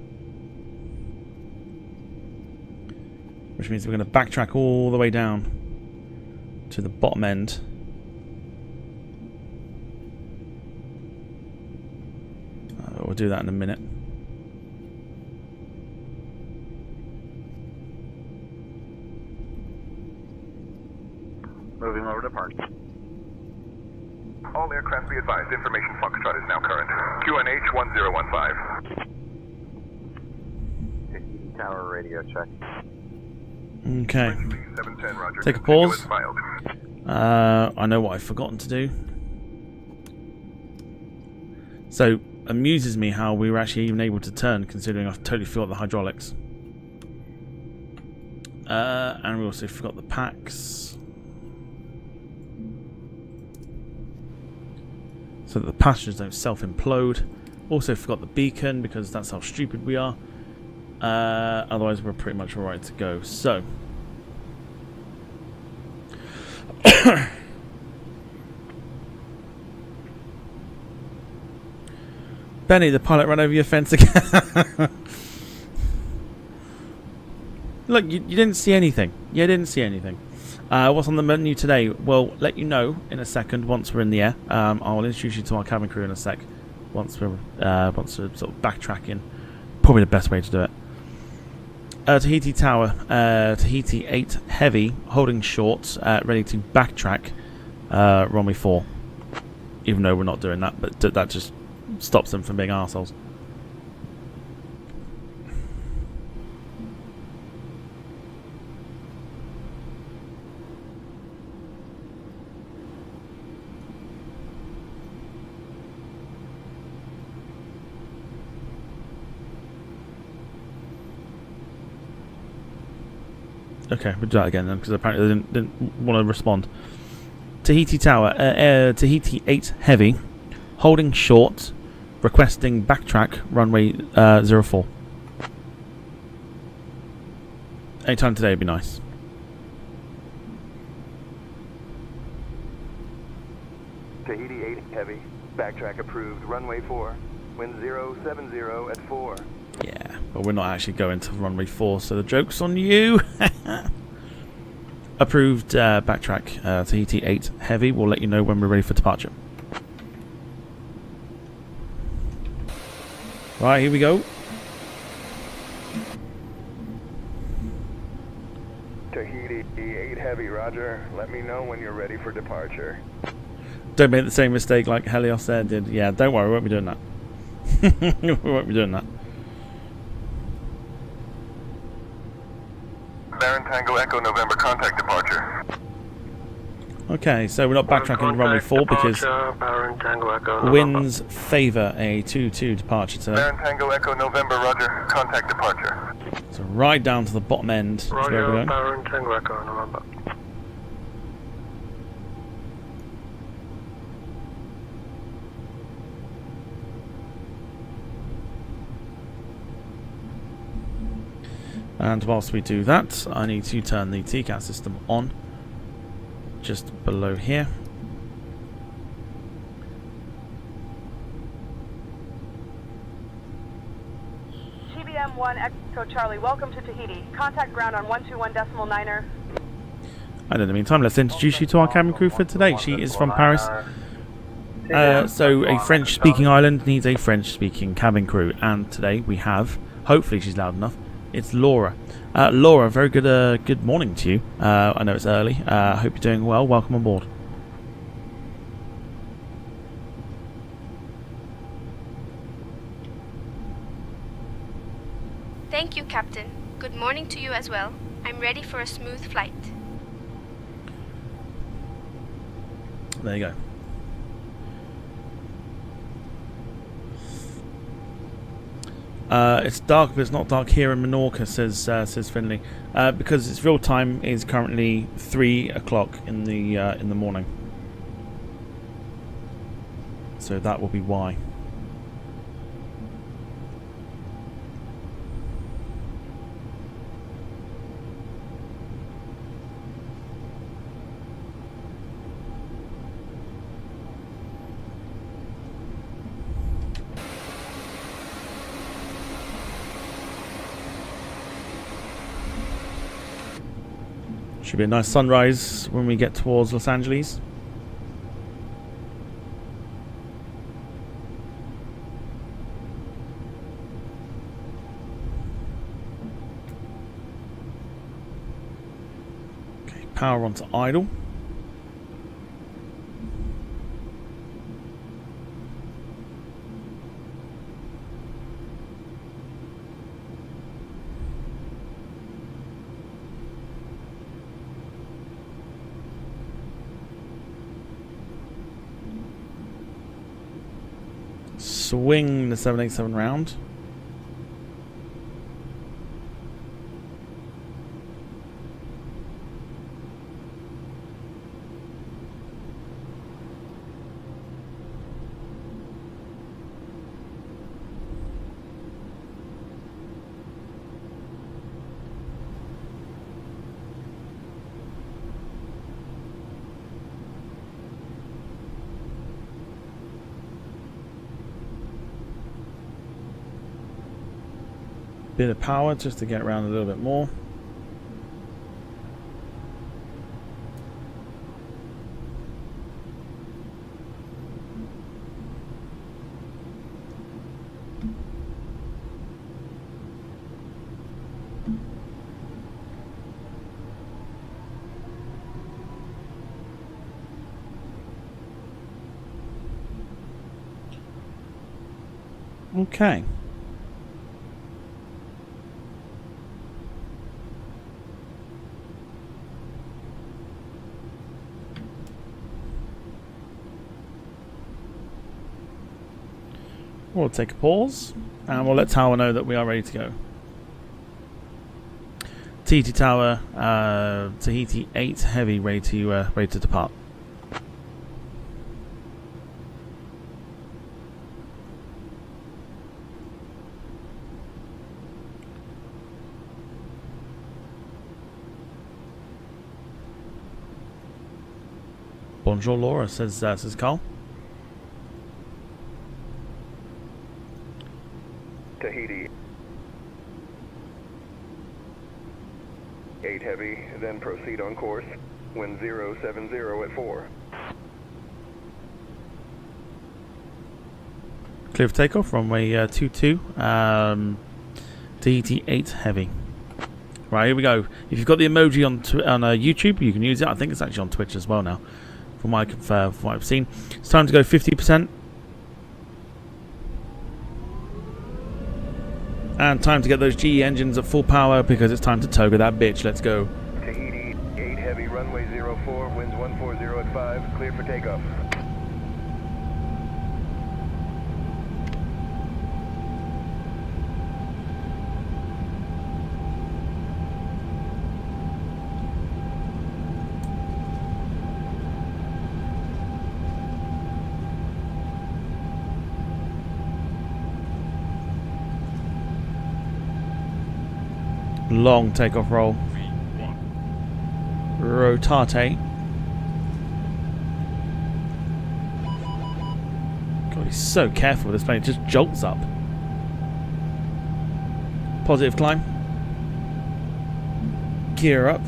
Which means we're going to backtrack all the way down to the bottom end. We'll do that in a minute. Moving over to park. All aircraft be advised, information Foxtrot is now current. QNH 1015. Tahiti Tower radio check. Okay. 710, Roger. Take a pause. I know what I've forgotten to do. So, amuses me how we were actually even able to turn, considering I totally forgot the hydraulics. And we also forgot the packs. So that the passengers don't self-implode. Also forgot the beacon, because that's how stupid we are. Otherwise we're pretty much alright to go. So Benny, the pilot ran over your fence again. Look, you didn't see anything. You didn't see anything. What's on the menu today? We'll let you know in a second once we're in the air. I'll introduce you to our cabin crew in a sec. Once we're sort of backtracking. Probably the best way to do it. Tahiti Tower, Tahiti 8 Heavy, holding short, ready to backtrack runway 4. Even though we're not doing that, but that just stops them from being arseholes. Okay, we'll do that again then, because apparently they didn't want to respond. Tahiti Tower, Tahiti 8 Heavy, holding short, requesting backtrack, runway 04. Anytime today would be nice. Tahiti 8 Heavy, backtrack approved, runway 4, wind 070 at 4. Yeah, but we're not actually going to runway 4, so the joke's on you. Approved backtrack, Tahiti 8 Heavy. We'll let you know when we're ready for departure. Right, here we go. Tahiti 8 Heavy, roger. Let me know when you're ready for departure. Don't make the same mistake like Helios said did. Yeah, don't worry, we won't be doing that. We won't be doing that. Tango Echo November, contact departure. Okay, so we're not backtracking to runway 4 because Baron Tango Echo winds favour a 2-2 departure today. Baron Tango Echo November, roger, contact departure. So right down to the bottom end is where we're going. Baron Tango Echo November. And whilst we do that, I need to turn the TCAS system on just below here. TBM1 Echo Charlie, welcome to Tahiti. Contact ground on 121.9er. And in the meantime, let's introduce you to our cabin crew for today. She is from Paris. So a French-speaking island needs a French-speaking cabin crew. And today we have, hopefully she's loud enough, it's Laura. Laura, very good morning to you. I know it's early. I hope you're doing well. Welcome on board. Thank you, Captain. Good morning to you as well. I'm ready for a smooth flight. There you go. It's dark, but it's not dark here in Menorca, says Finley, because its real time is currently 3 o'clock in the morning. So that will be why. Should be a nice sunrise when we get towards Los Angeles. Okay, power onto idle. Swing the 787 round. Bit of power just to get around a little bit more. Okay. We'll take a pause and we'll let Tower know that we are ready to go. Tahiti Tower, Tahiti 8 Heavy, ready to depart. Bonjour, Laura, says Carl. Tahiti 8 Heavy, then proceed on course. Wind 070 at 4. Clear for takeoff, runway 22, Tahiti 8 Heavy. Right, here we go. If you've got the emoji on YouTube, you can use it. I think it's actually on Twitch as well now, from what I've seen. It's time to go 50%. And time to get those GE engines at full power because it's time to toga that bitch. Let's go. Tahiti 8 Heavy, runway 04, winds 140 at 5, clear for takeoff. Long takeoff roll. Rotate. God, he's so careful with this plane. It just jolts up. Positive climb. Gear up.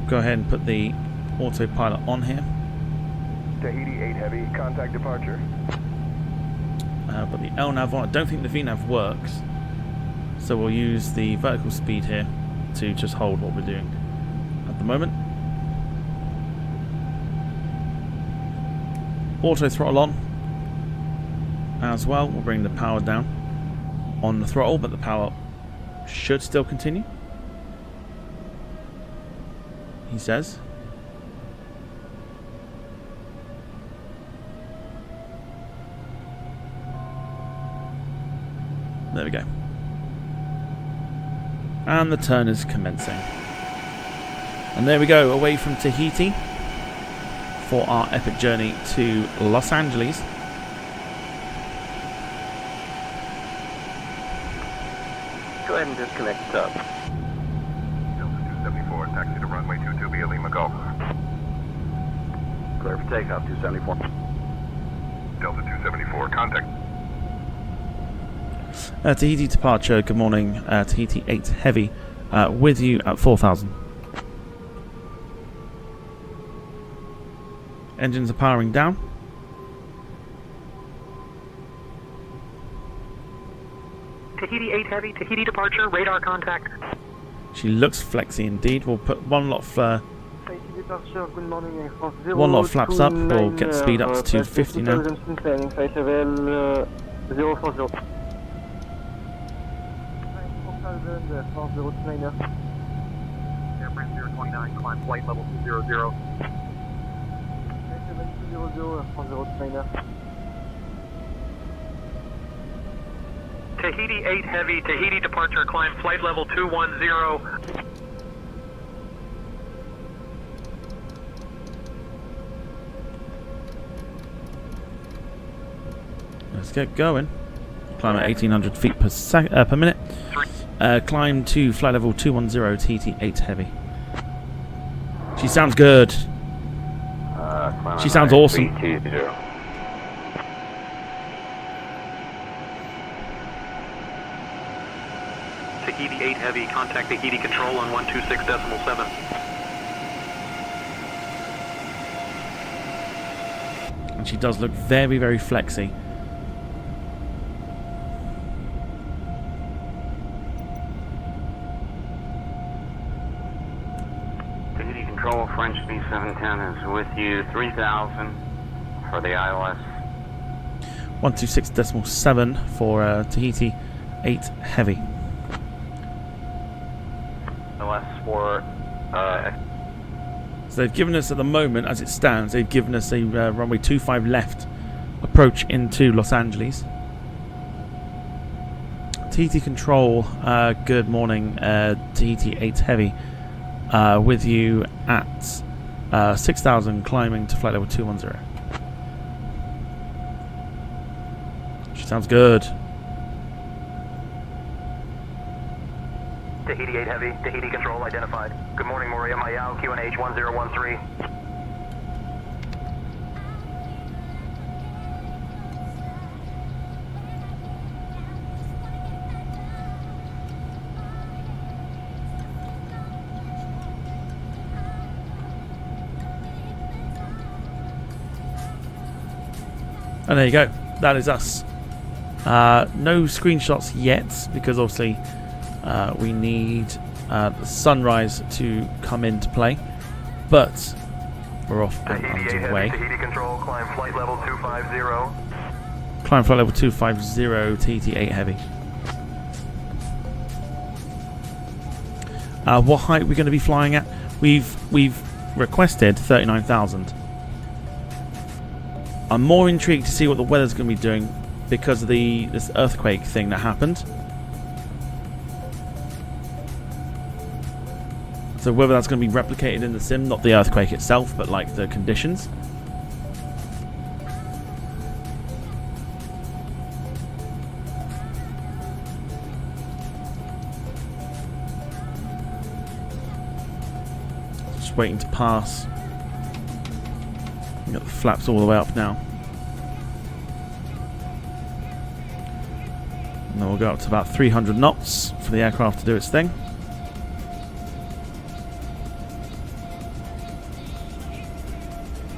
Go ahead and put the autopilot on here. Tahiti 8 Heavy, contact departure. But the LNAV on, I don't think the VNAV works. So we'll use the vertical speed here to just hold what we're doing at the moment. Auto throttle on as well. We'll bring the power down on the throttle, but the power should still continue, he says. There we go. And the turn is commencing. And there we go, away from Tahiti for our epic journey to Los Angeles. Go ahead and disconnect sub. Delta 274, taxi to runway 22 via Lima Golf. Clear for takeoff, 274. Delta 274, contact. Tahiti departure, good morning. Tahiti 8 Heavy with you at 4,000. Engines are powering down. Tahiti 8 Heavy, Tahiti departure, radar contact. She looks flexy indeed. We'll put one lot of flaps up. We'll get the speed up to 250 now. Airframe 029, climb flight level 200. Tahiti 8 Heavy, Tahiti departure, climb flight level 210. Let's get going. Climb at 1,800 feet per minute. Climb to flight level 210, Tahiti 8 Heavy. She sounds good. She sounds awesome. Tahiti 8 Heavy, contact Tahiti control on 126.7. And she does look very, very flexy. Tahiti control, French B710 is with you, 3,000 for the ILS. 126.7 for Tahiti 8 Heavy. For so they've given us, at the moment as it stands, they've given us a runway 25 left approach into Los Angeles. Tahiti control, good morning. Tahiti 8 Heavy with you at 6,000, climbing to flight level 210. She sounds good. Tahiti 8 Heavy, Tahiti control identified. Good morning, Moria Mayao, QNH 1013. And there you go. That is us. No screenshots yet, because obviously we need the sunrise to come into play, but we're off and Tahiti 8 underway. Heavy, Tahiti Control, climb flight level 250. Climb flight level 250, Tahiti 8 Heavy. What height are we going to be flying at? We've requested 39,000. I'm more intrigued to see what the weather's going to be doing because of this earthquake thing that happened. So whether that's going to be replicated in the sim, not the earthquake itself, but like the conditions. Just waiting to pass. We've got the flaps all the way up now. And then we'll go up to about 300 knots for the aircraft to do its thing.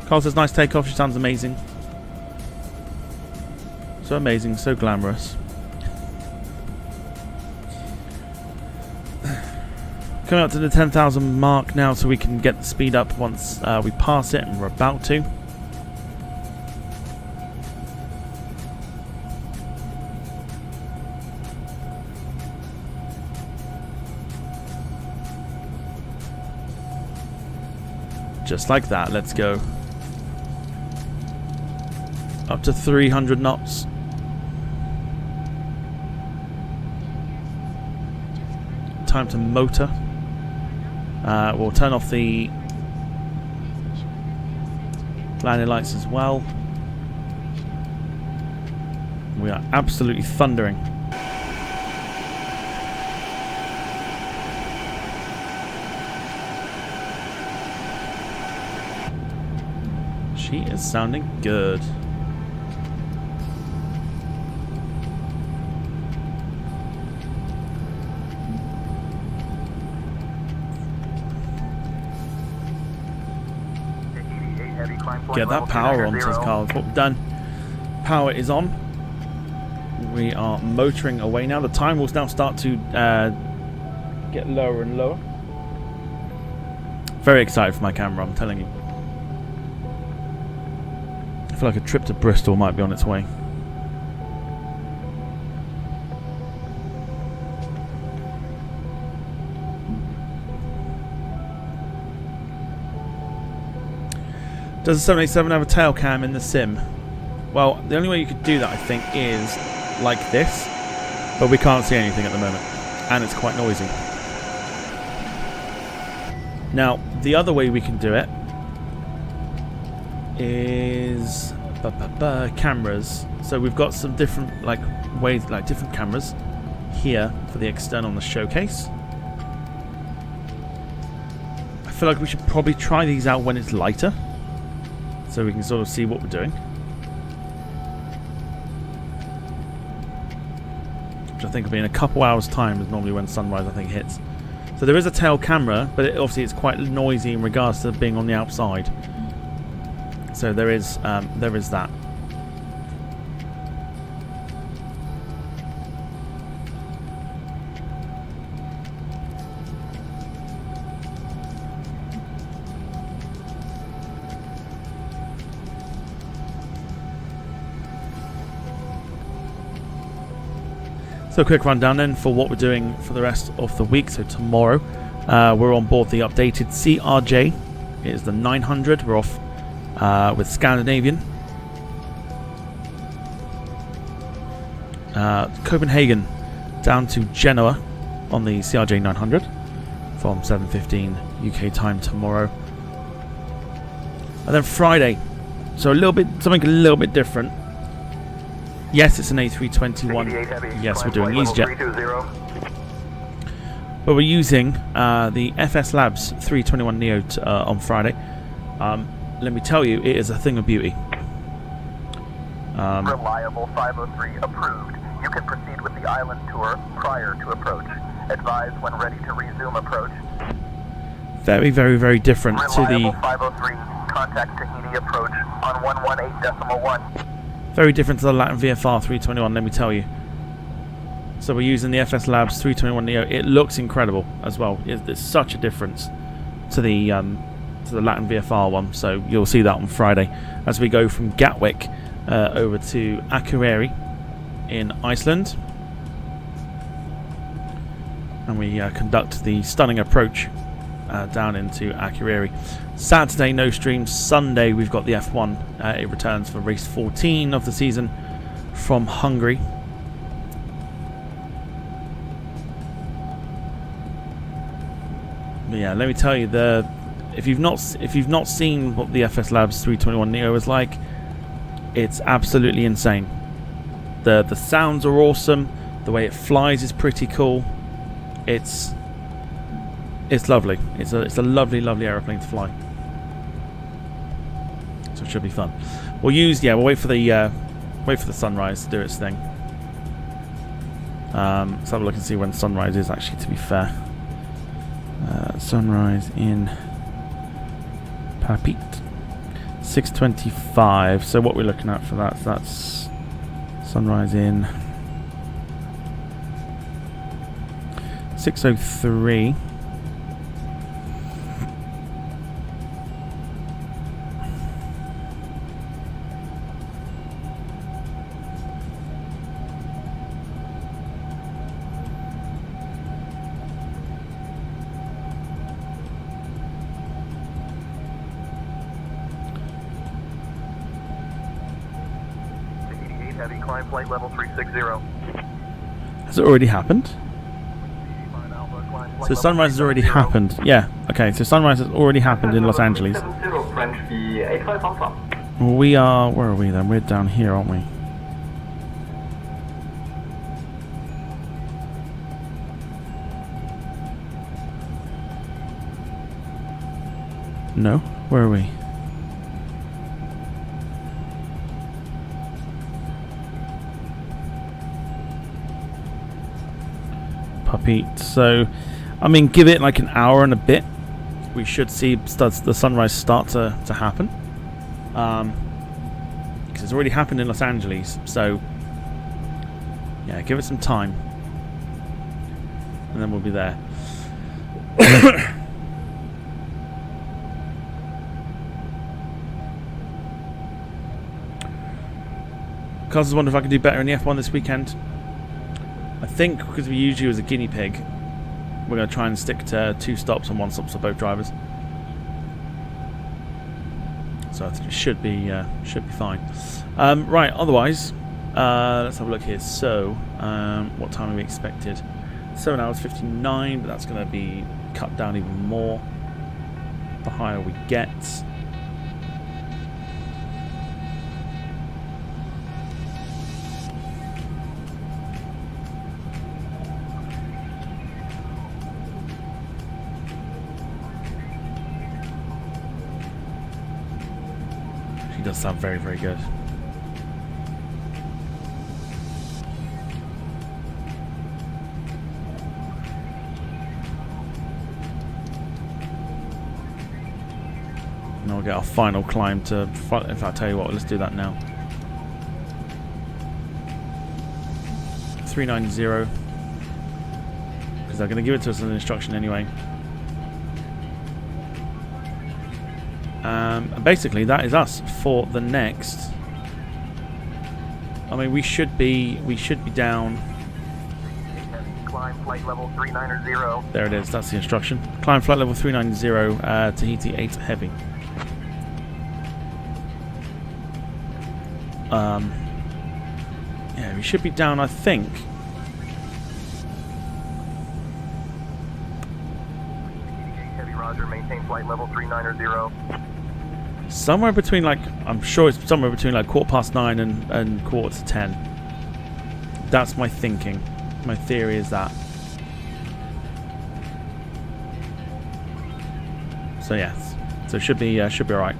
Carl says, nice takeoff, she sounds amazing. So amazing, so glamorous. Coming up to the 10,000 mark now so we can get the speed up once we pass it, and we're about to. Just like that, let's go. Up to 300 knots. Time to motor. We'll turn off the landing lights as well. We are absolutely thundering. She is sounding good. Get that power on, says Carl. That's what we've done. Power is on. We are motoring away now. The time will now start to get lower and lower. Very excited for my camera, I'm telling you. I feel like a trip to Bristol might be on its way. Does the 787 have a tail cam in the sim? Well, the only way you could do that, I think, is like this. But we can't see anything at the moment. And it's quite noisy. Now, the other way we can do it is cameras. So we've got some different ways, different cameras here for the external and the showcase. I feel like we should probably try these out when it's lighter, so we can sort of see what we're doing. Which I think will be in a couple hours' time, is normally when sunrise I think hits. So there is a tail camera, but obviously it's quite noisy in regards to being on the outside. So there is that. So a quick rundown then for what we're doing for the rest of the week. So tomorrow we're on board the updated CRJ. It is the 900. We're off with Scandinavian. Copenhagen down to Genoa on the CRJ 900 from 7:15 UK time tomorrow. And then Friday, so something a little bit different. Yes, it's an A321. Yes, we're doing EasyJet. But we're using the FS Labs 321 Neo on Friday. Let me tell you, it is a thing of beauty. Reliable 503 approved. You can proceed with the island tour prior to approach. Advise when ready to resume approach. Very, very, very different to the... 503, contact Tahiti approach on 118.1. Very different to the Latin VFR 321, let me tell you. So we're using the FS Labs 321 Neo. It looks incredible as well. There's such a difference to the Latin VFR one. So you'll see that on Friday as we go from Gatwick over to Akureyri in Iceland, and we conduct the stunning approach down into Akureyri. Saturday no stream. Sunday we've got the F1. It returns for race 14 of the season from Hungary. But yeah, let me tell you, if you've not seen what the FS Labs 321 Neo is like, it's absolutely insane. The sounds are awesome. The way it flies is pretty cool. It's lovely. It's a lovely aeroplane to fly. So it should be fun. We'll wait for the sunrise to do its thing. Let's have a look and see when sunrise is actually, to be fair. Sunrise in Papeete, 6:25. So what we're looking at for that? So that's sunrise in 6:03. Heavy, climb flight level 360. Has it already happened? So sunrise has already happened. Yeah, okay, so sunrise has already happened in Los Angeles. We are, where are we then? We're down here, aren't we? No, where are we? Papeete. So, I mean, give it like an hour and a bit. We should see the sunrise start to happen. Because it's already happened in Los Angeles. So, yeah, give it some time. And then we'll be there. Carlos was wondering if I could do better in the F1 this weekend. I think because we use you as a guinea pig, we're going to try and stick to 2 stops and 1 stop for both drivers. So I think it should be fine. Right, otherwise, let's have a look here. So, what time are we expected? 7 hours 59, but that's going to be cut down even more the higher we get. She does sound very, very good. And we'll get our final climb to... In fact, I'll tell you what, let's do that now. 390. Because they're going to give it to us as an instruction anyway. And basically that is us for the next. I mean, we should be down. Climb flight level 390. There it is. That's the instruction. Climb flight level 390. Tahiti 8 heavy. Yeah, we should be down, I think. Heavy Roger, maintain flight level 390. Somewhere between, like, I'm sure it's somewhere between like 9:15 and 9:45. That's my thinking. My theory is that. So yes, so it should be alright.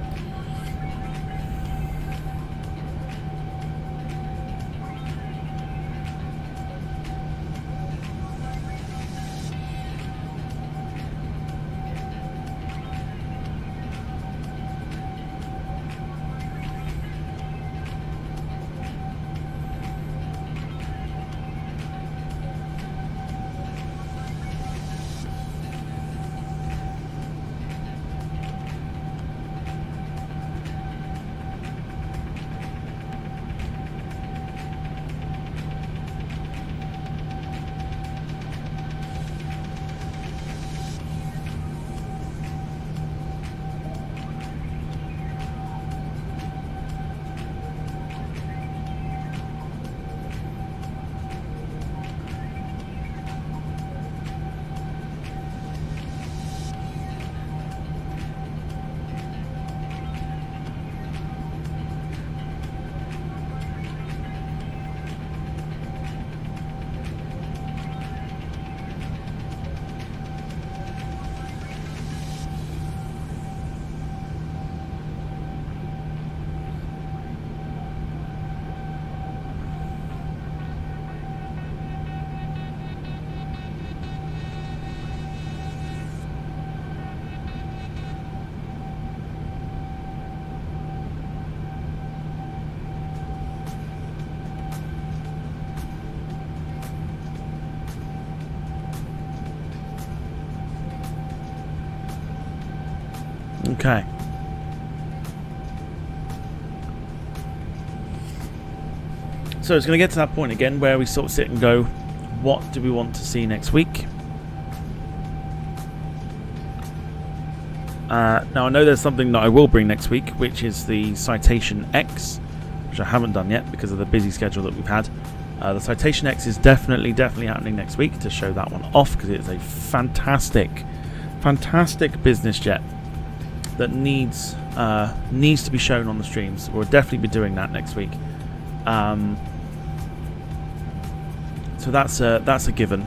Okay. So it's going to get to that point again where we sort of sit and go, what do we want to see next week? Now I know there's something that I will bring next week, which is the Citation X, which I haven't done yet because of the busy schedule that we've had. The Citation X is definitely happening next week to show that one off, because it's a fantastic business jet that needs to be shown on the streams. We'll definitely be doing that next week. So that's a given.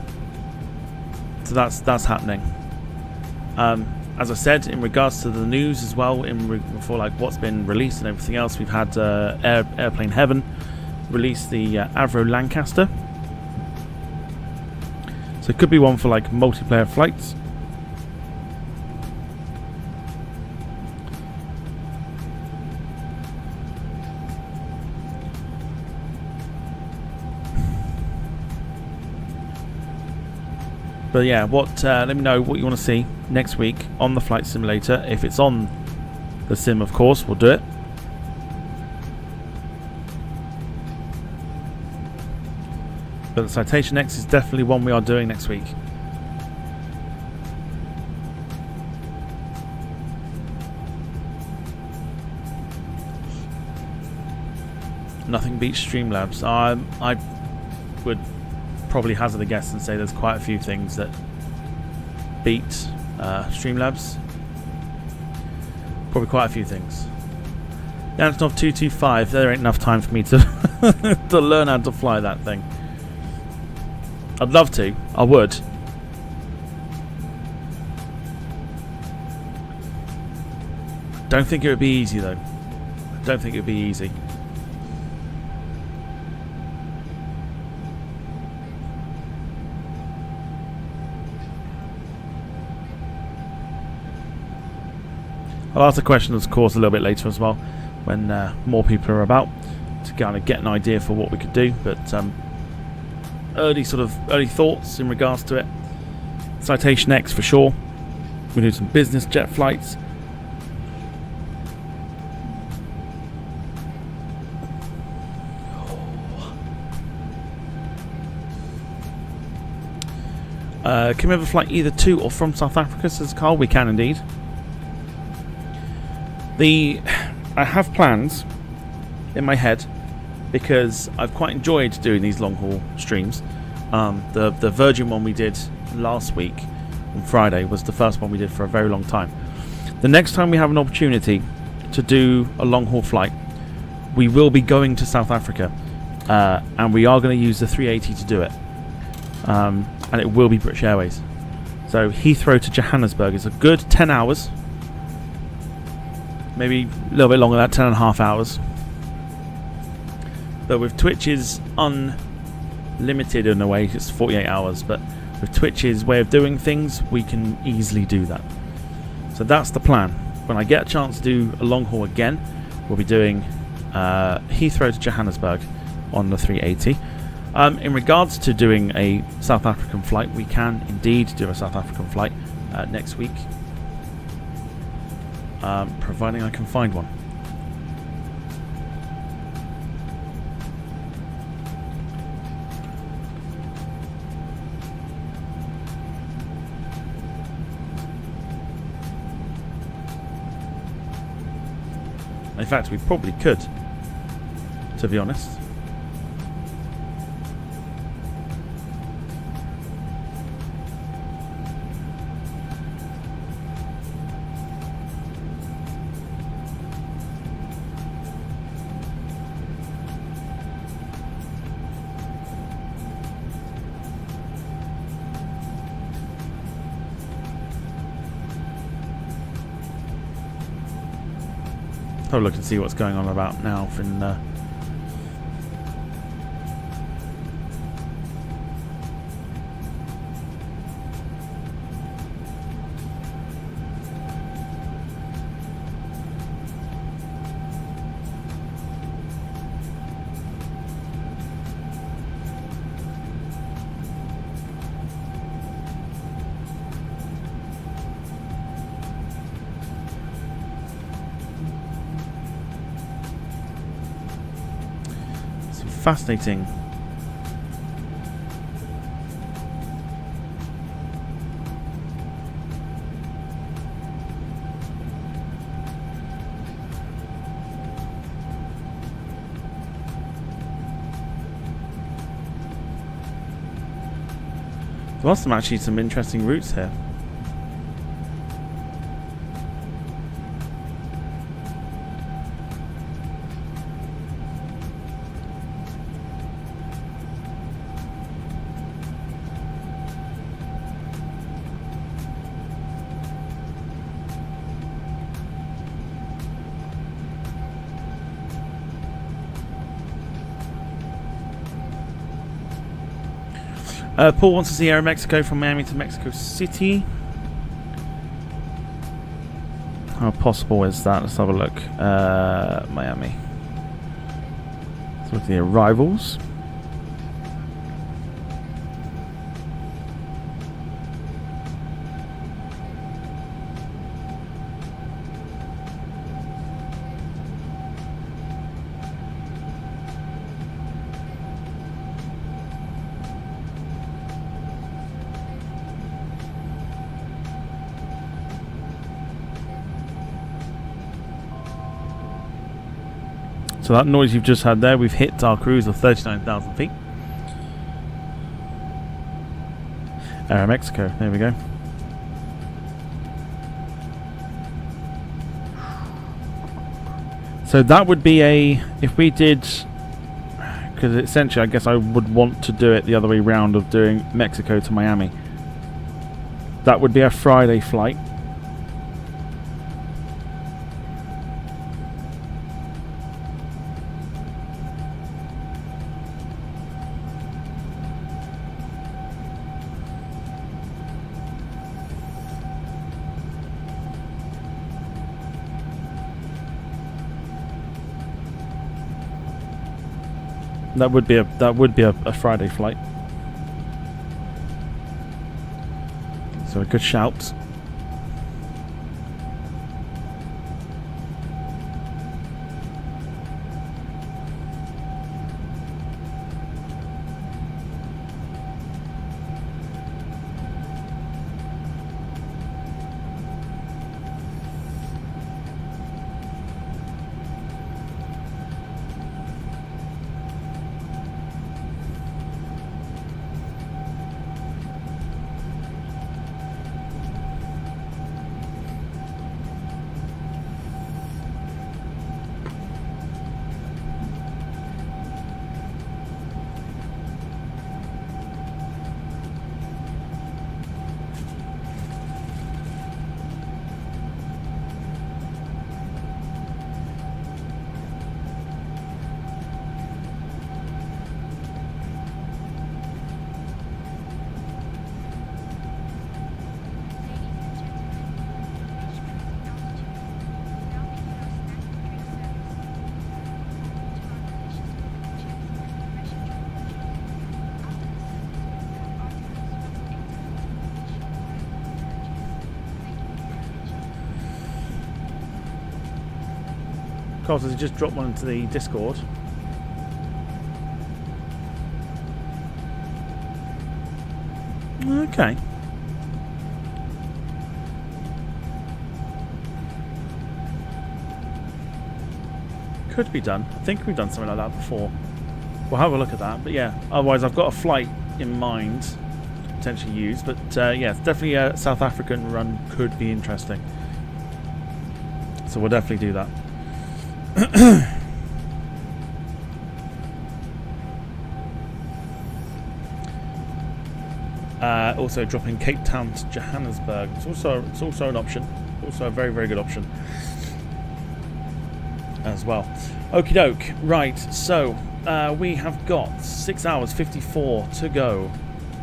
So that's happening. As I said, in regards to the news as well, for like what's been released and everything else, we've had Airplane Heaven release the Avro Lancaster. So it could be one for like multiplayer flights. But yeah, let me know what you want to see next week on the flight simulator. If it's on the sim, of course, we'll do it. But the Citation X is definitely one we are doing next week. Nothing beats Streamlabs. I would probably hazard a guess and say there's quite a few things that beat Streamlabs. Probably quite a few things. The Antonov 225, there ain't enough time for me to to learn how to fly that thing. I'd love to. I would. Don't think it would be easy though. Don't think it would be easy. I'll ask the question, of course, a little bit later as well, when more people are about, to kind of get an idea for what we could do. But early thoughts in regards to it. Citation X for sure. We'll do some business jet flights. Can we ever fly either to or from South Africa, says Carl? We can indeed. I have plans in my head because I've quite enjoyed doing these long haul streams. The Virgin one we did last week on Friday was the first one we did for a very long time. The next time we have an opportunity to do a long haul flight, we will be going to South Africa, and we are going to use the 380 to do it, and it will be British Airways. So Heathrow to Johannesburg is a good 10 hours. Maybe a little bit longer than that, 10.5 hours. But with Twitch's unlimited in a way, it's 48 hours. But with Twitch's way of doing things, we can easily do that. So that's the plan. When I get a chance to do a long haul again, we'll be doing Heathrow to Johannesburg on the 380. In regards to doing a South African flight, we can indeed do a South African flight next week. Providing I can find one. In fact, we probably could, to be honest. Have a look and see what's going on about now in Fascinating. There are actually some interesting routes here. Paul wants to see Air Mexico from Miami to Mexico City. How possible is that? Let's have a look. Miami. Let's look at the arrivals. So that noise you've just had there, we've hit our cruise of 39,000 feet. Air Mexico, there we go. So that would be a, if we did, because essentially I guess I would want to do it the other way round of doing Mexico to Miami. That would be a Friday flight. That would be a Friday flight. So a good shout. Carlos has just dropped one into the Discord. Okay. Could be done. I think we've done something like that before. We'll have a look at that. But yeah, otherwise I've got a flight in mind to potentially use. But yeah, definitely a South African run could be interesting. So we'll definitely do that. Also dropping Cape Town to Johannesburg. It's also an option. Also a very, very good option as well. Okie doke. Right, so we have got 6 hours 54 to go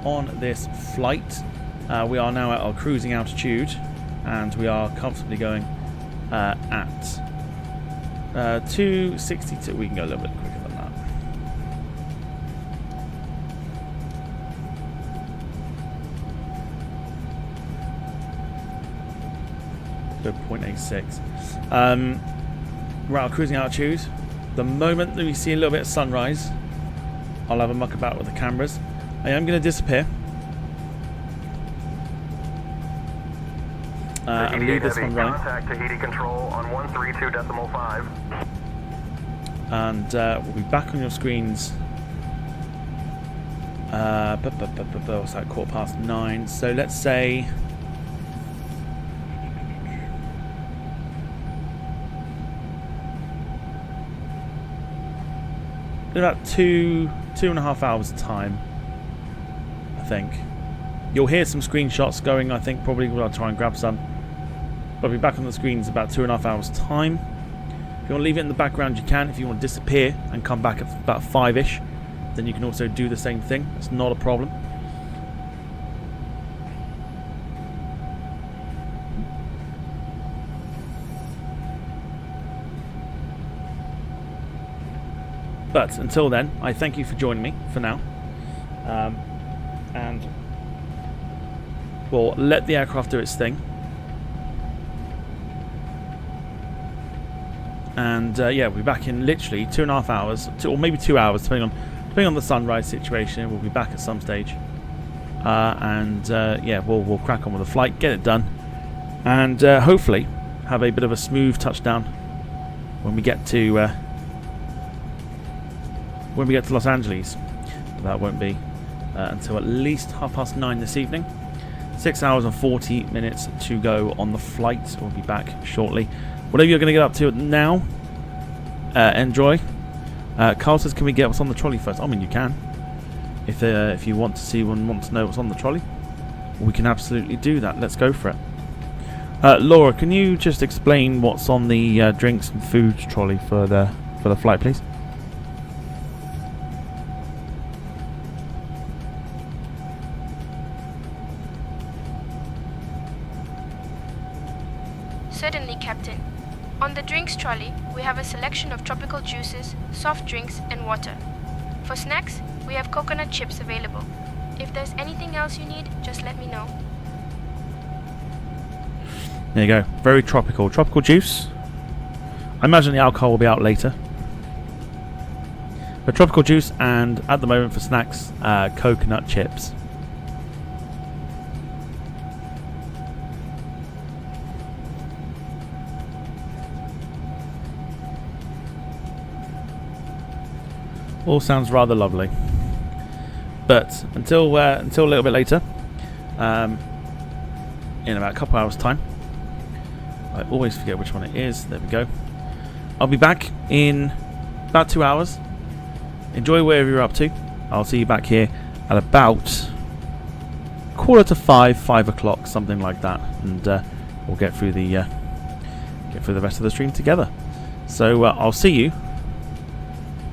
on this flight. We are now at our cruising altitude, and we are comfortably going at 262. We can go a little bit quicker than that. Go 0.86. We're at our cruising altitude. The moment that we see a little bit of sunrise, I'll have a muck about with the cameras. I am going to disappear. And leave this one running. Contact Tahiti Control on 132.5. And we'll be back on your screens. What's that? 9:15. So let's say in about 2.5 hours time, I think. You'll hear some screenshots going. I think probably I'll try and grab some. But I'll be back on the screens about 2.5 hours time. If you want to leave it in the background, you can. If you want to disappear and come back at about 5ish, then you can also do the same thing. It's not a problem. But until then, I thank you for joining me for now. And we'll let the aircraft do its thing. And yeah, we'll be back in literally 2.5 hours, or maybe 2 hours, depending on the sunrise situation. We'll be back at some stage. Yeah, we'll crack on with the flight, get it done, and hopefully have a bit of a smooth touchdown when we get to Los Angeles. But that won't be until at least 9:30 this evening. 6 hours and 40 minutes to go on the flight. We'll be back shortly. Whatever you're going to get up to now, enjoy. Carl says, can we get what's on the trolley first? I mean, you can. If you want to see and want to know what's on the trolley, we can absolutely do that. Let's go for it. Laura, can you just explain what's on the drinks and food trolley for the flight, please? Certainly, Captain. On the drinks trolley, we have a selection of tropical juices, soft drinks, and water. For snacks, we have coconut chips available. If there's anything else you need, just let me know. There you go. Very tropical. Tropical juice. I imagine the alcohol will be out later. But tropical juice, and at the moment for snacks, coconut chips. All sounds rather lovely. But until a little bit later, in about a couple hours time, I always forget which one it is. There we go. I'll be back in about 2 hours. Enjoy wherever you're up to. I'll see you back here at about 4:45, 5 o'clock, something like that, and we'll get through the rest of the stream together. So I'll see you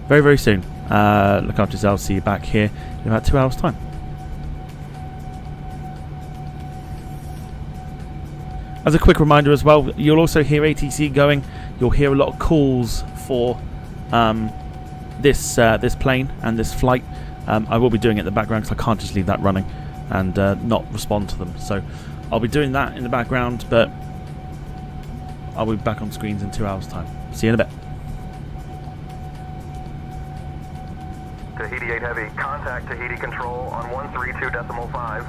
very, very soon. Look after yourselves. See you back here in about 2 hours time. As a quick reminder as well, you'll also hear ATC going. You'll hear a lot of calls for this plane and this flight. I will be doing it in the background because I can't just leave that running and not respond to them. So I'll be doing that in the background, but I'll be back on screens in 2 hours time. See you in a bit. Tahiti 8 Heavy, contact Tahiti Control on 132.5.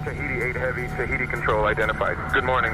Tahiti 8 Heavy, Tahiti Control identified. Good morning.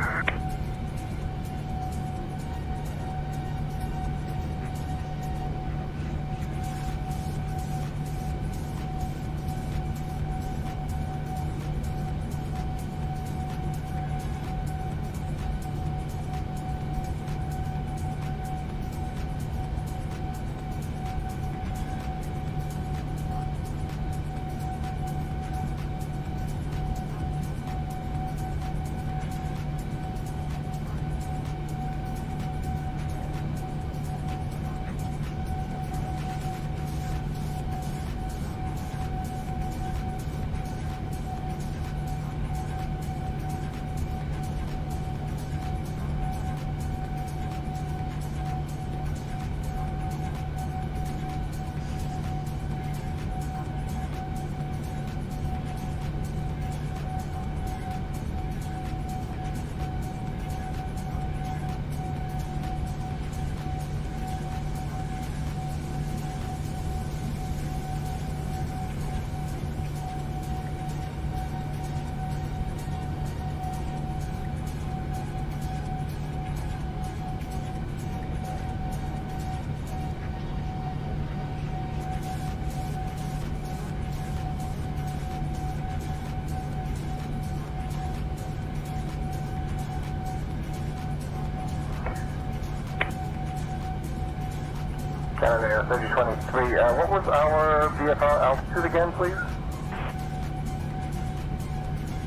Canada Air 3023. What was our VFR altitude again, please?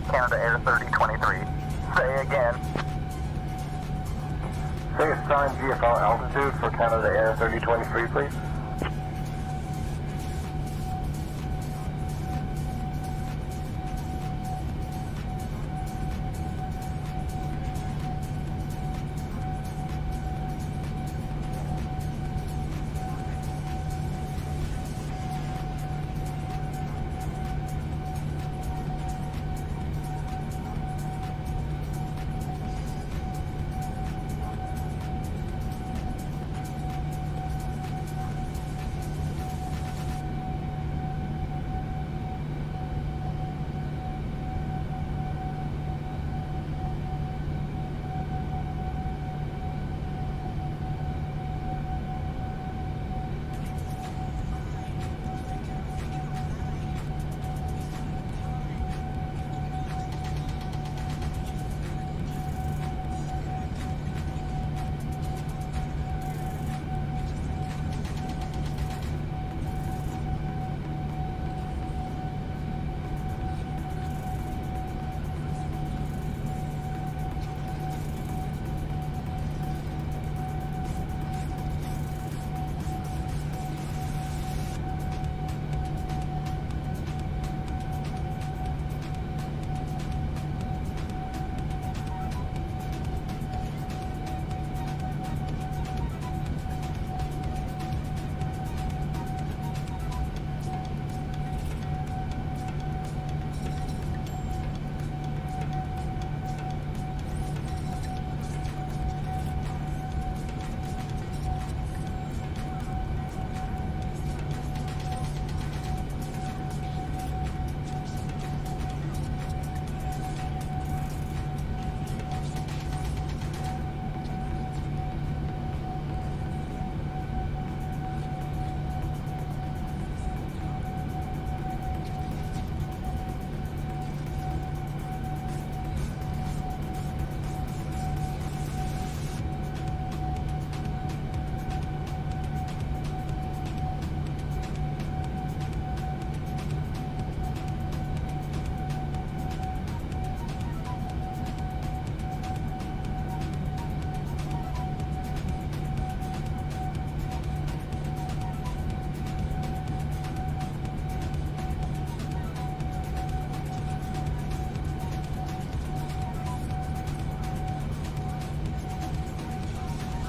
Canada Air 3023. Say again. Say assign VFR altitude for Canada Air 3023, please.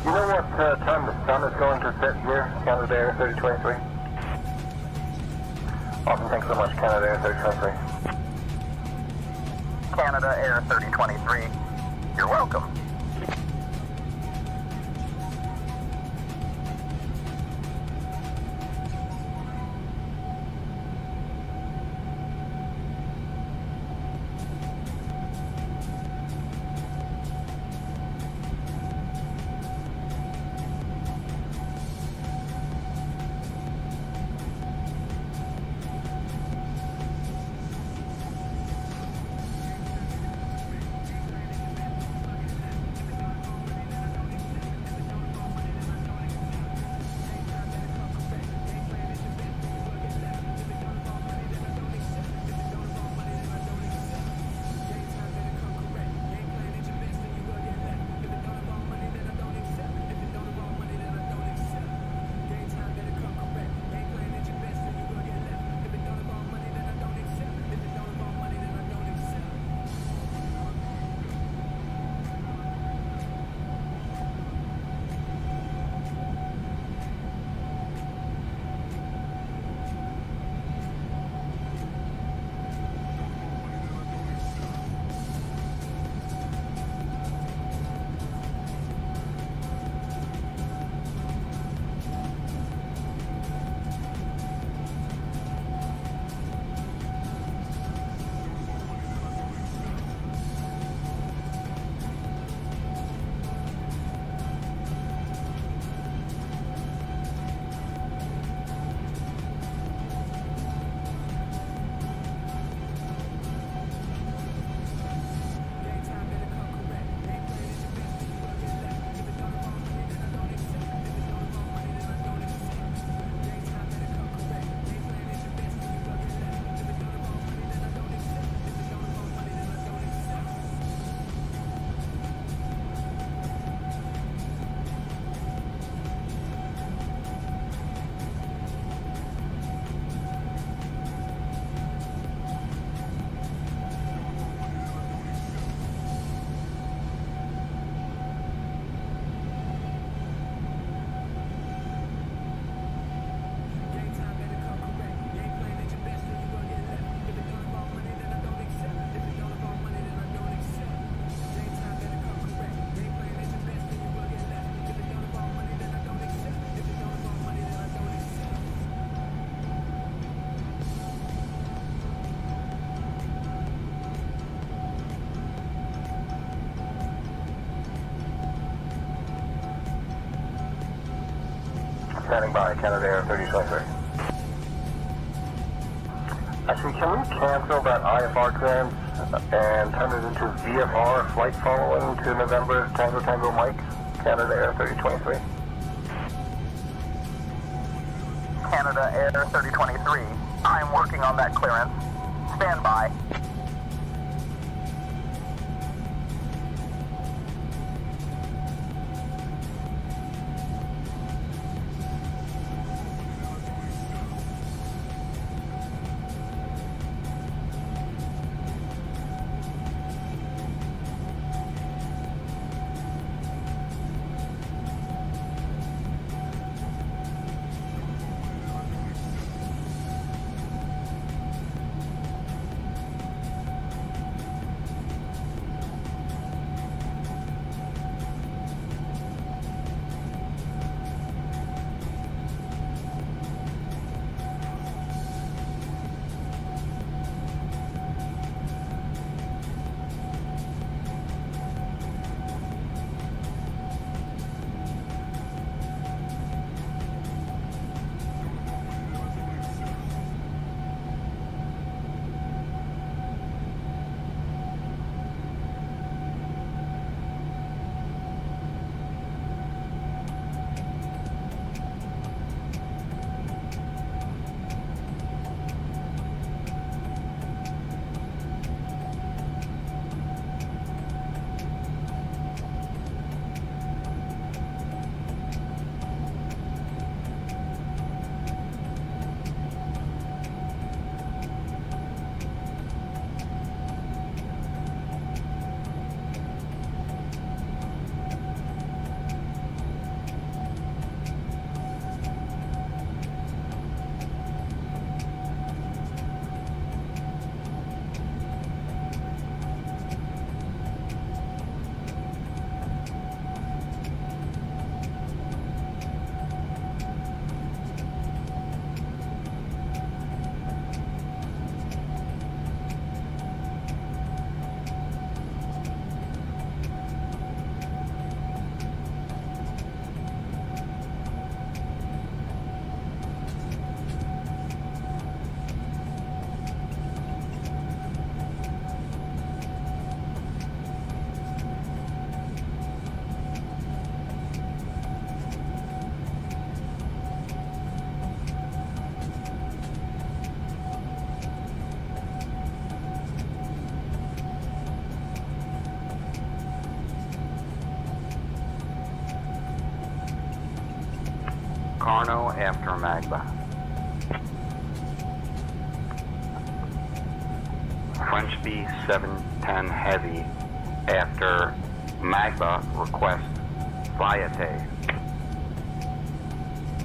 You know what time the sun is going to set here, Canada Air 3023? Awesome, thanks so much, Canada Air 3023. Canada Air 3023. You're welcome. standing by, Canada Air 3023. Actually, can we cancel that IFR clearance and turn it into VFR flight following to November Tango Mike, Canada Air 3023? Canada Air 3023. I am working on that clearance. Stand by. Carno after Magba. French B-710 Heavy after Magba request Viate.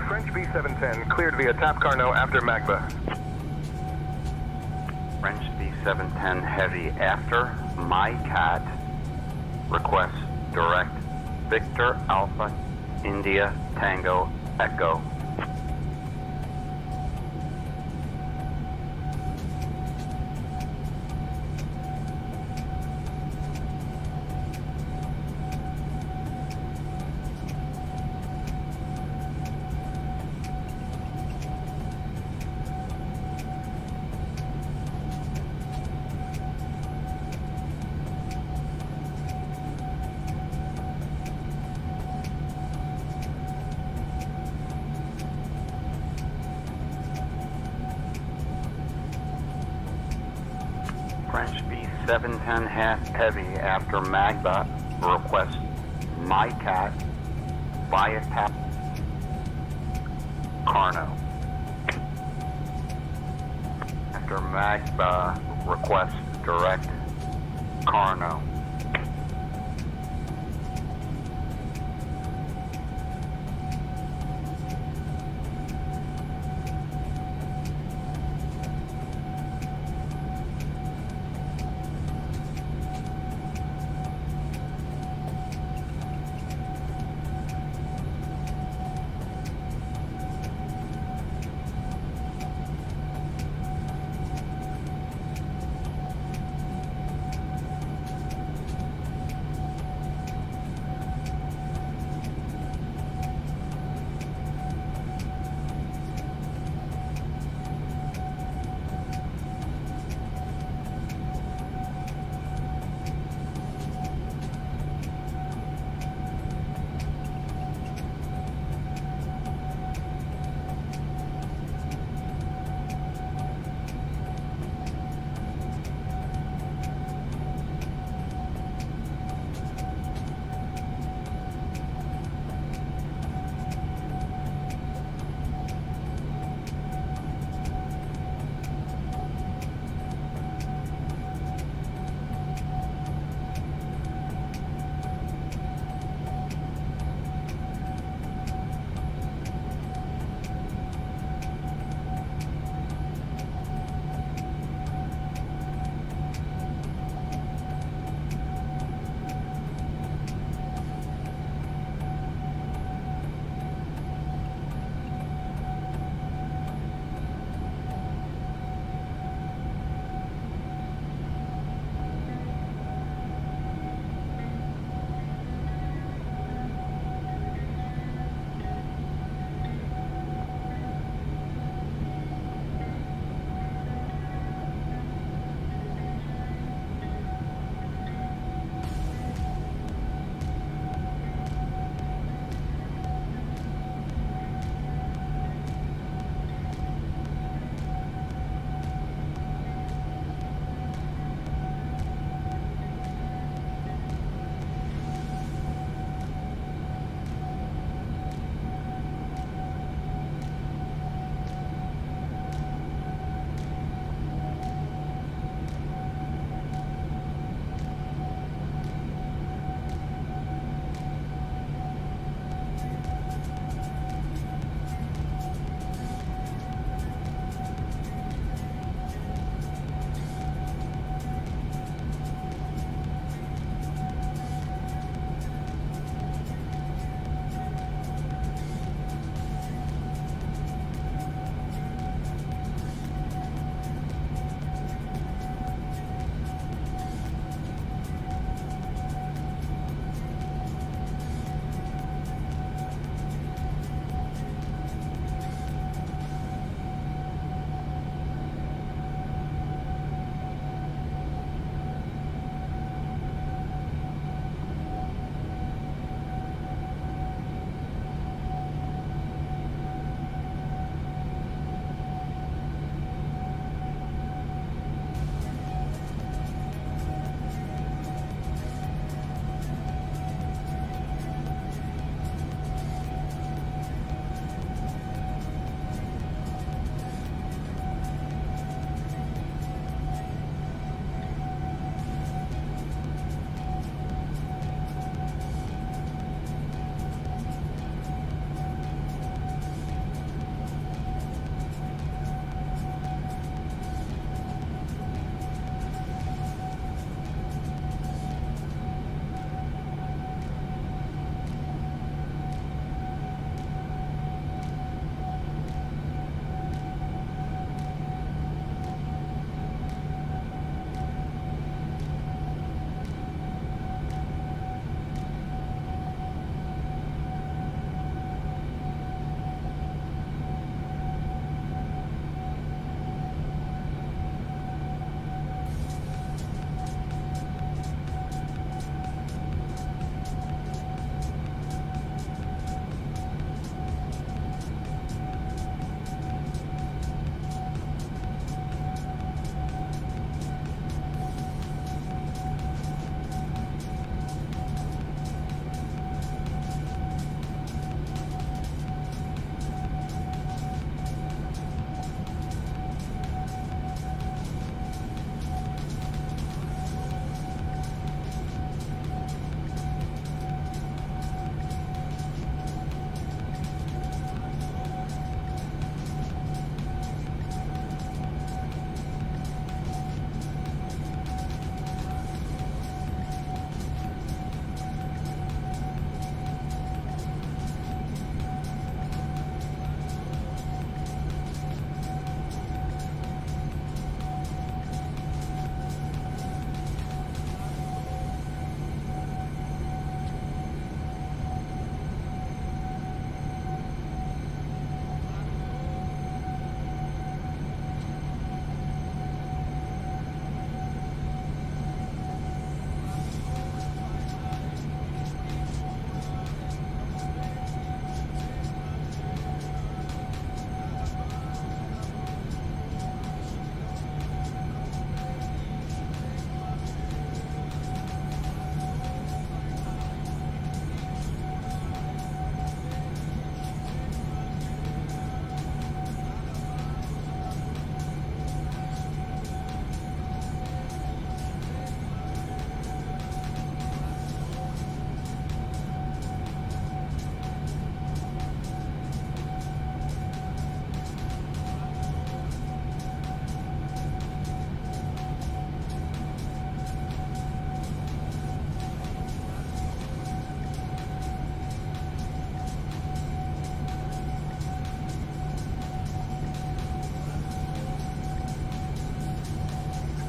French B-710 cleared via Tap Carno after Magba. French B-710 Heavy after My Cat request direct Victor Alpha India Tango Echo. French B-710 Heavy after Magba request My Cat via Tap Carno. After Magba request direct Carno.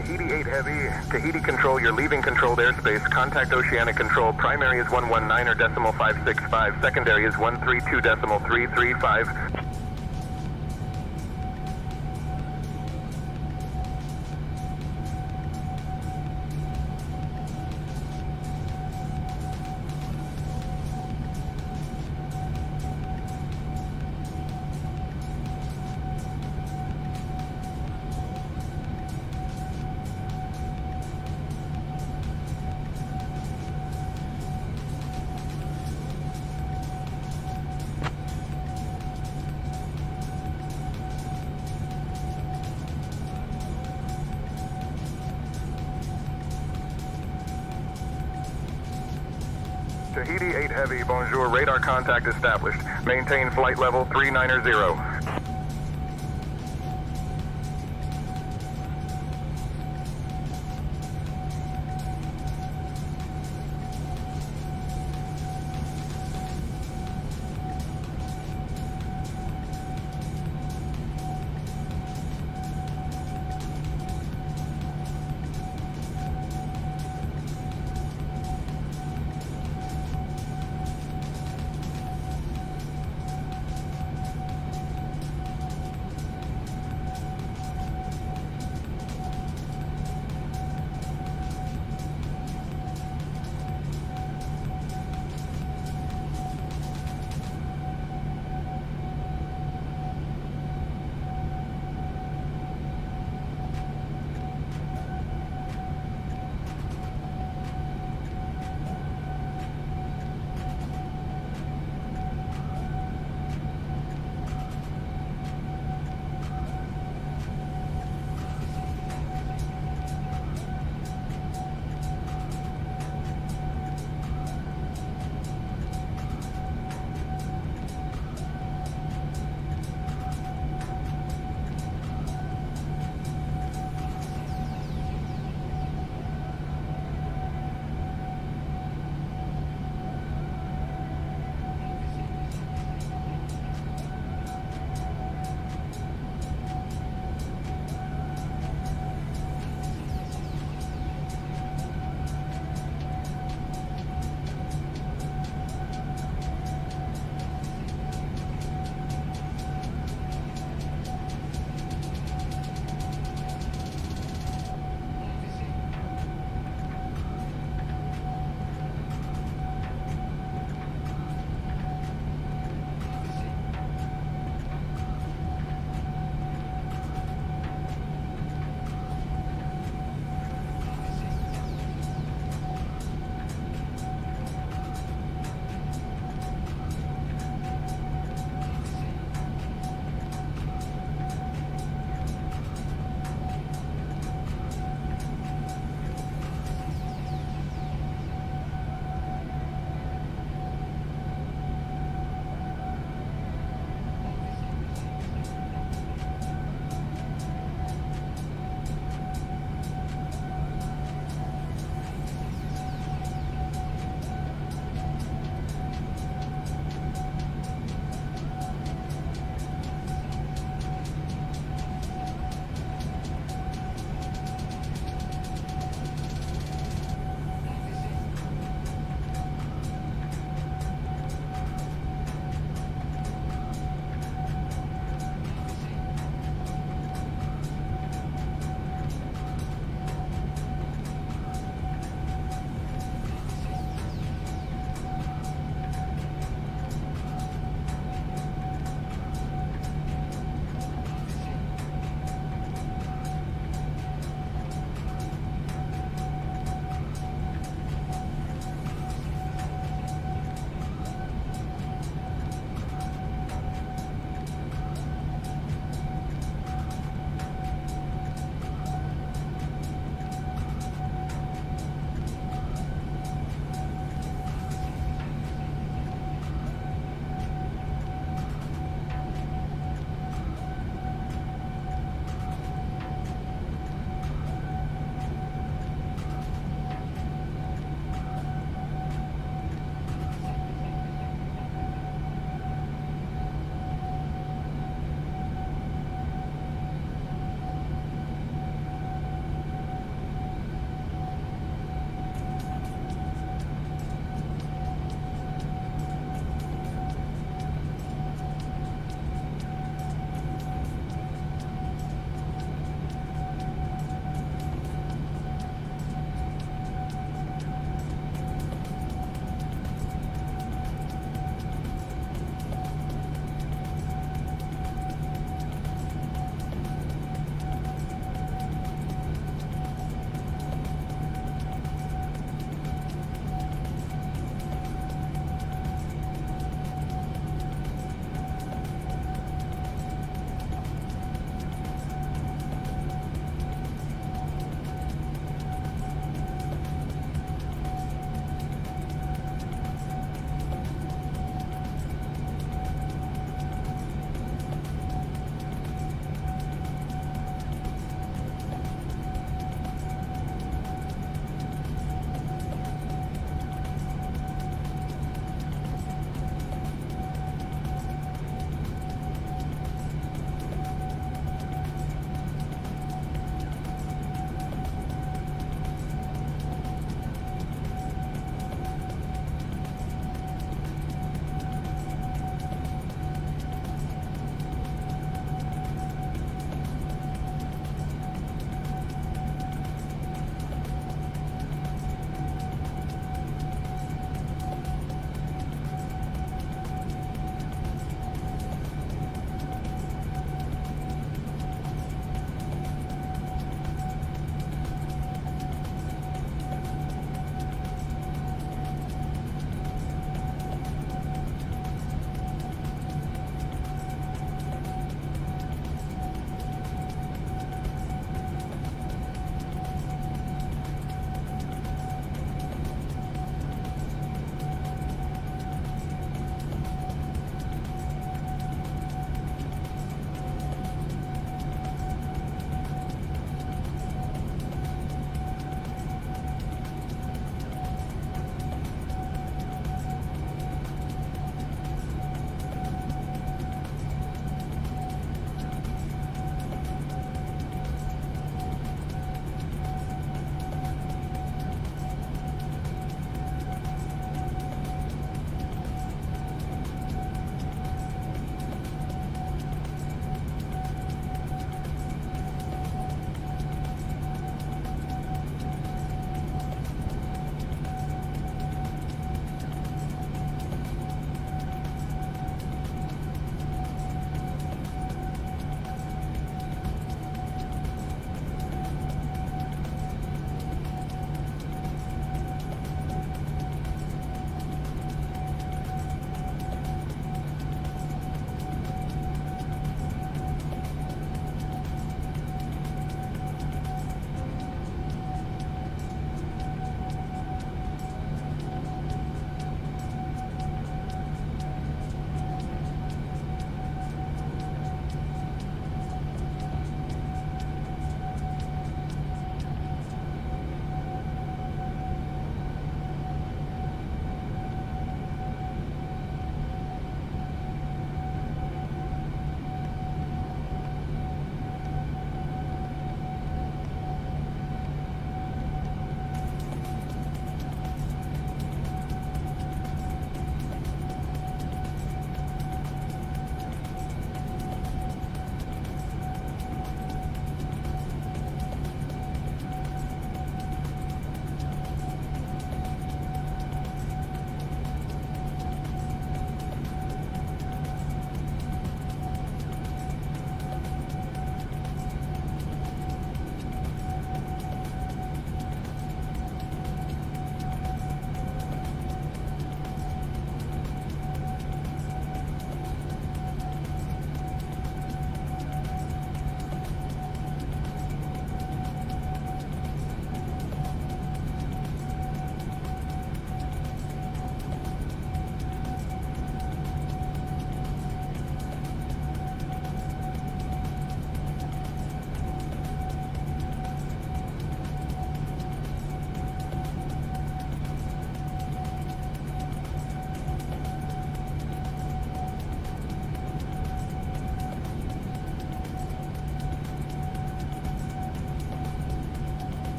Tahiti 8 Heavy, Tahiti Control, you're leaving controlled airspace. Contact Oceanic Control. Primary is 119.565. Secondary is 132.335. Tahiti 8 Heavy, bonjour, radar contact established. Maintain flight level 390.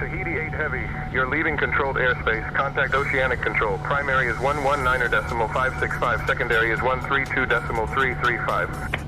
Tahiti 8 Heavy, you're leaving controlled airspace. Contact Oceanic Control. Primary is 119.565. Secondary is 132.335.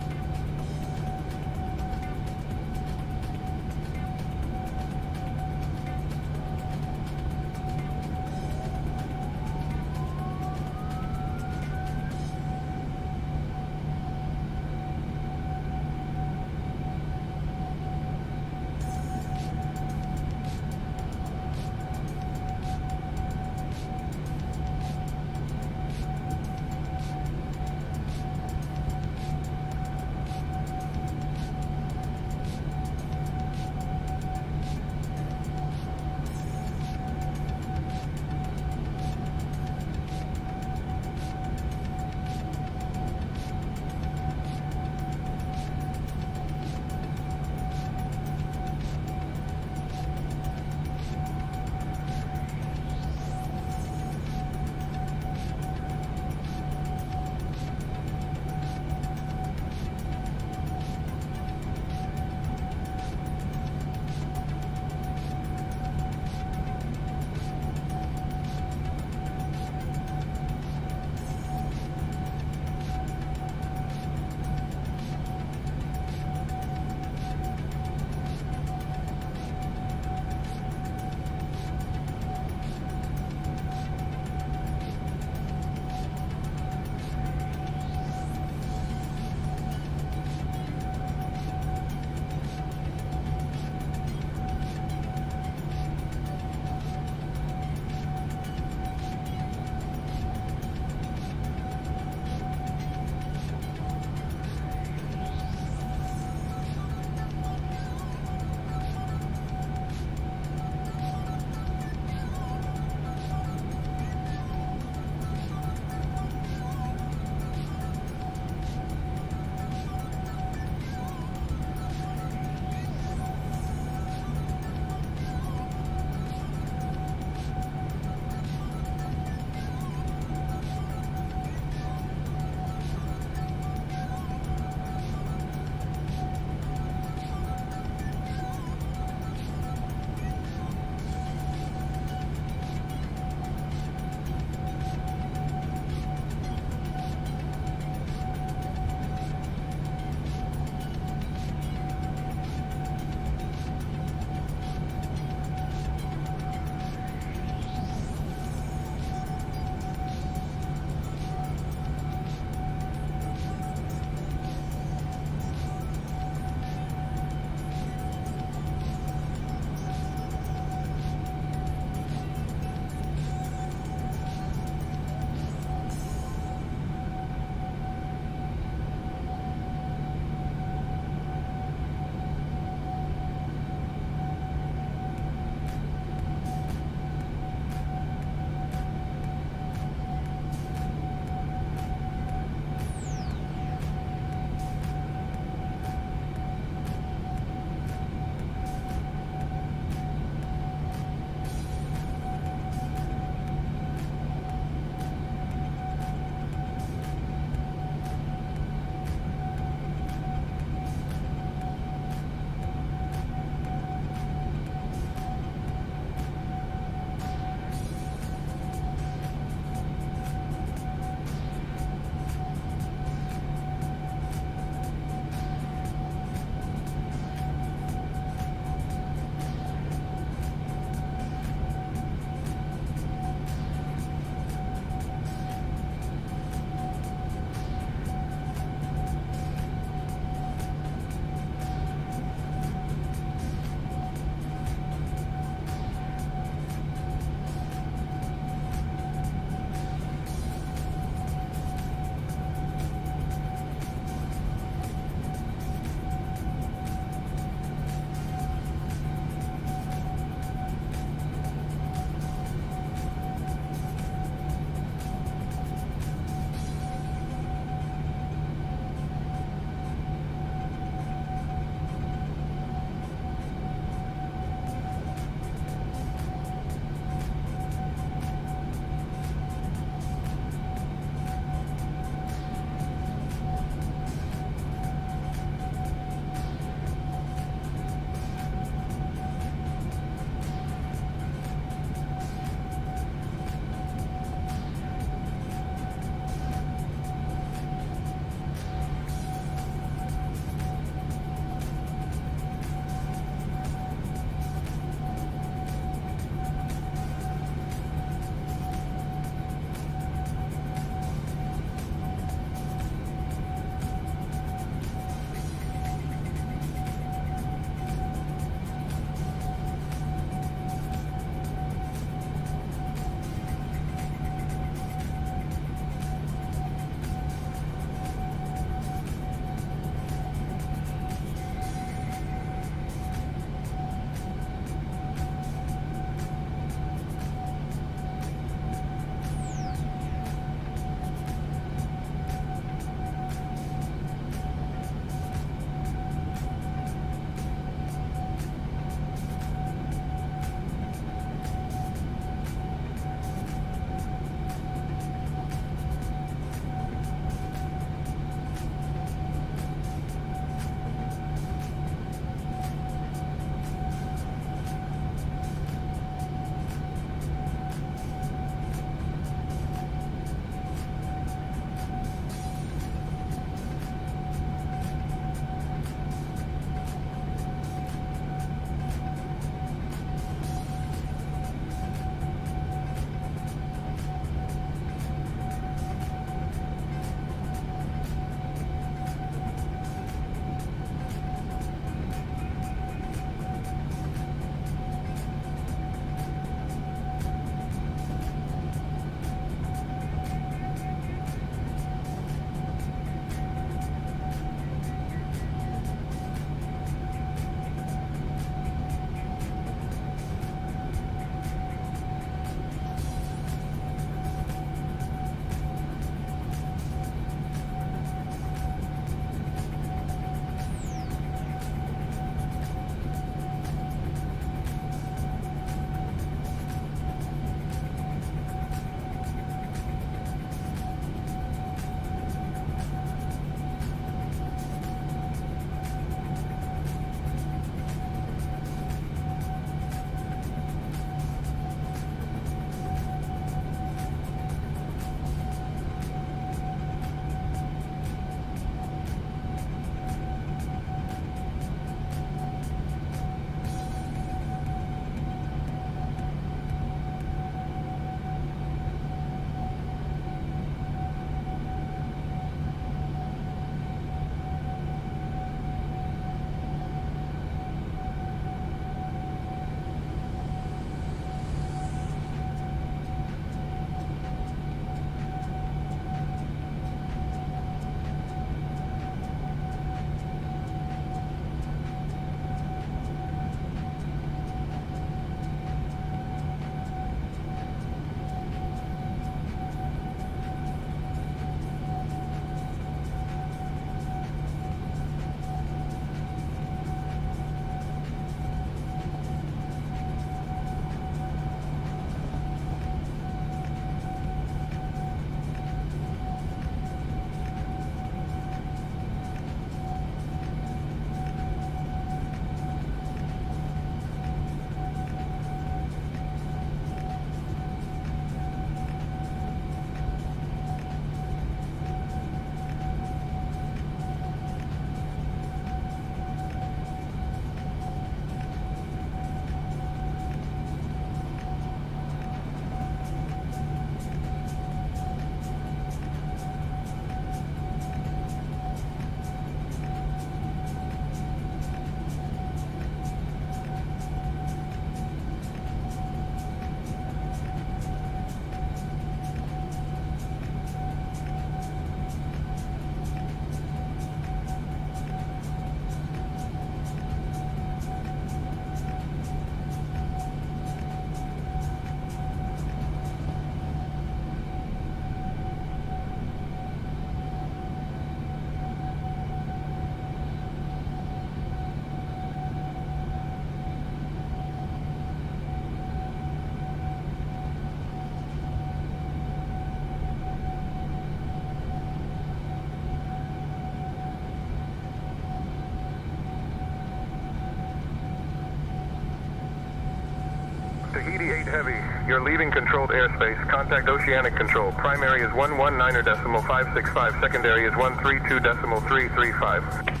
Tahiti 8 Heavy, you're leaving controlled airspace. Contact Oceanic Control. Primary is 119.565. Secondary is 132.335.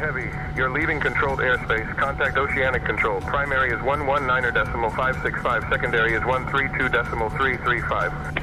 Heavy, you're leaving controlled airspace. Contact Oceanic Control. Primary is 119.565. Secondary is 132.335.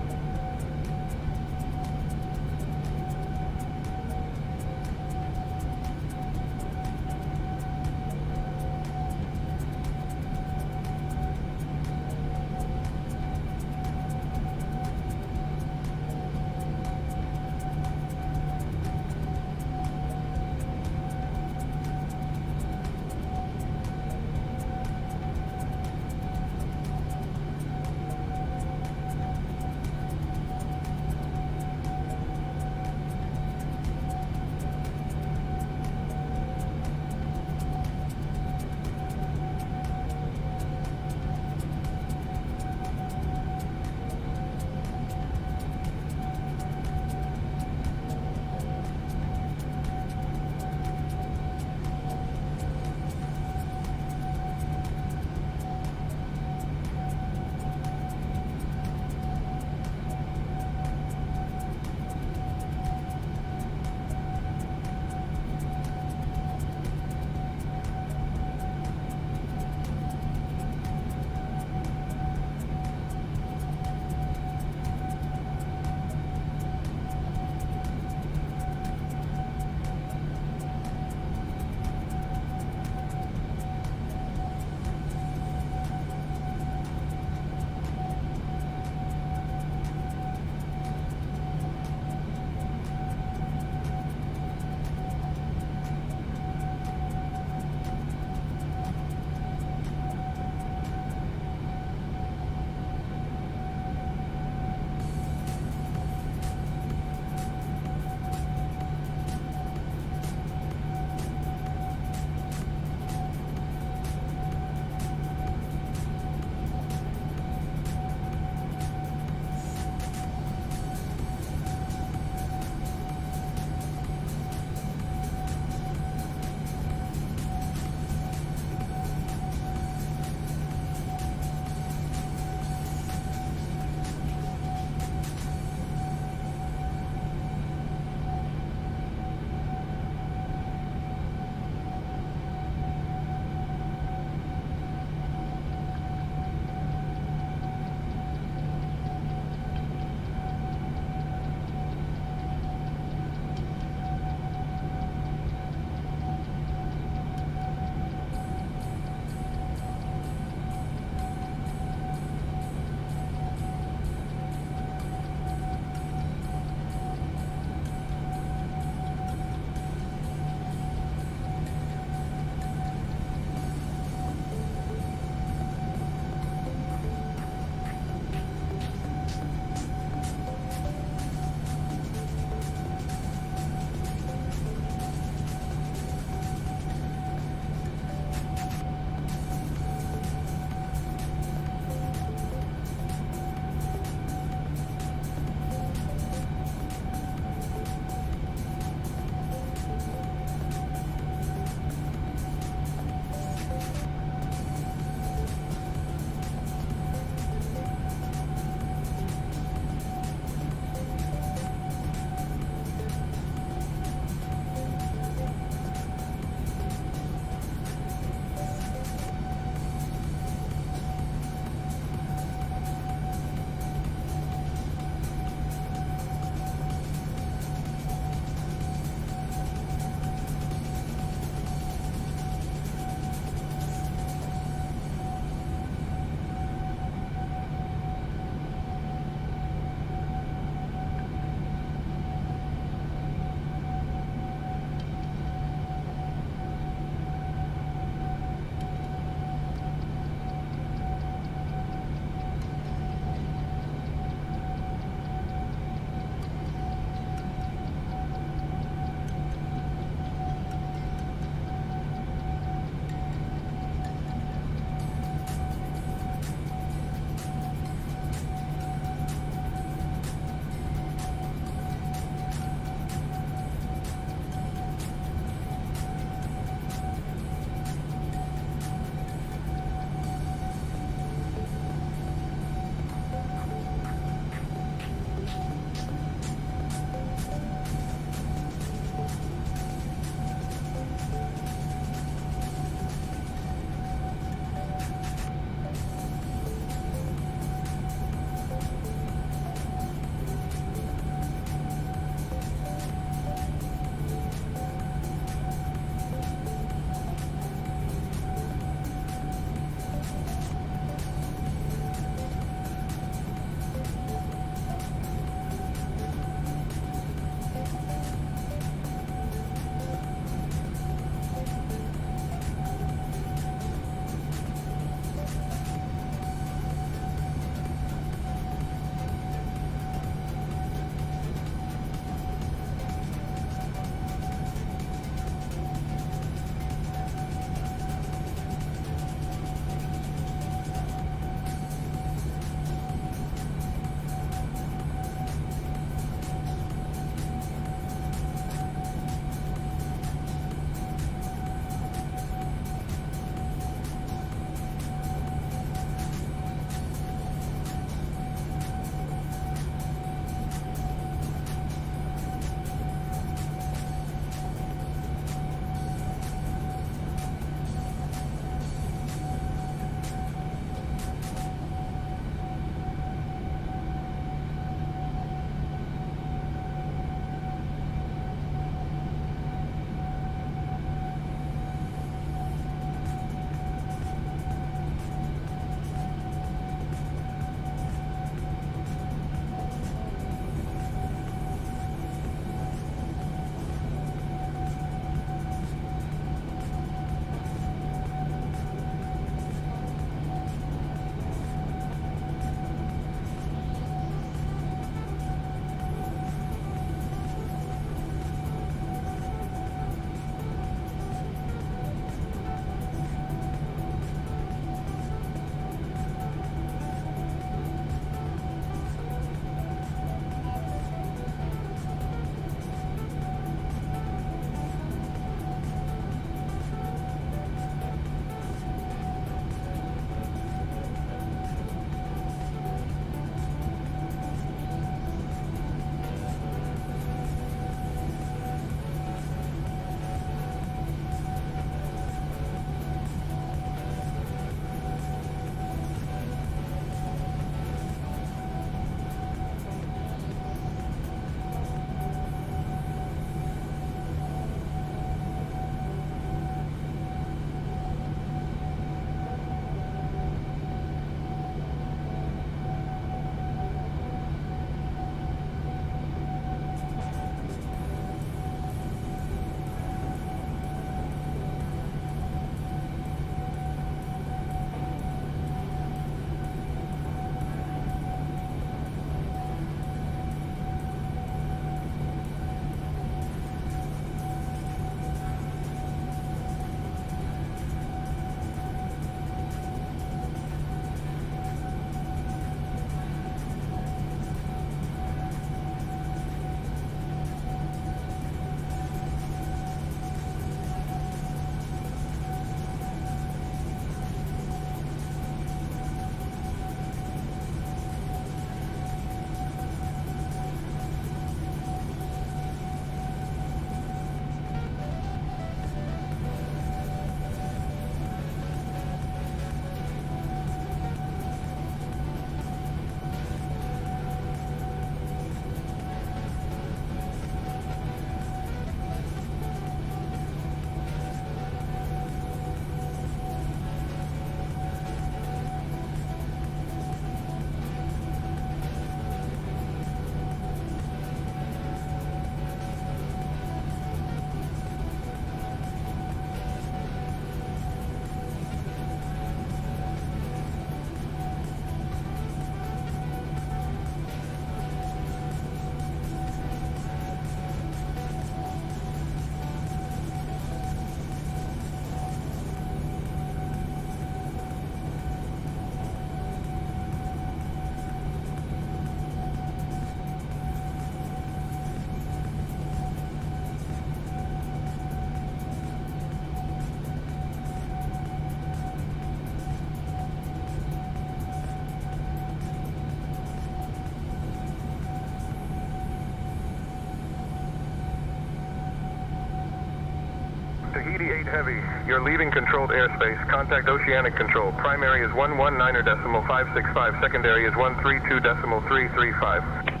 Tahiti 8 Heavy, you're leaving controlled airspace. Contact Oceanic Control. Primary is 119.565. Secondary is 132.335.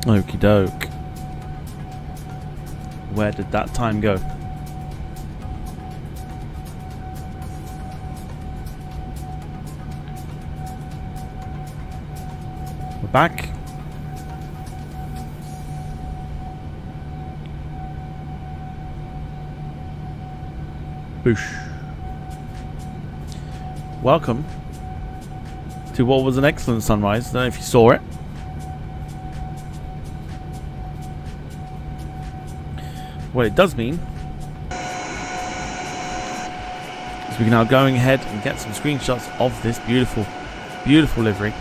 Okie doke. Where did that time go? We're back. Boosh. Welcome to what was an excellent sunrise. I don't know if you saw it. What it does mean is we can now go ahead and get some screenshots of this beautiful, beautiful livery.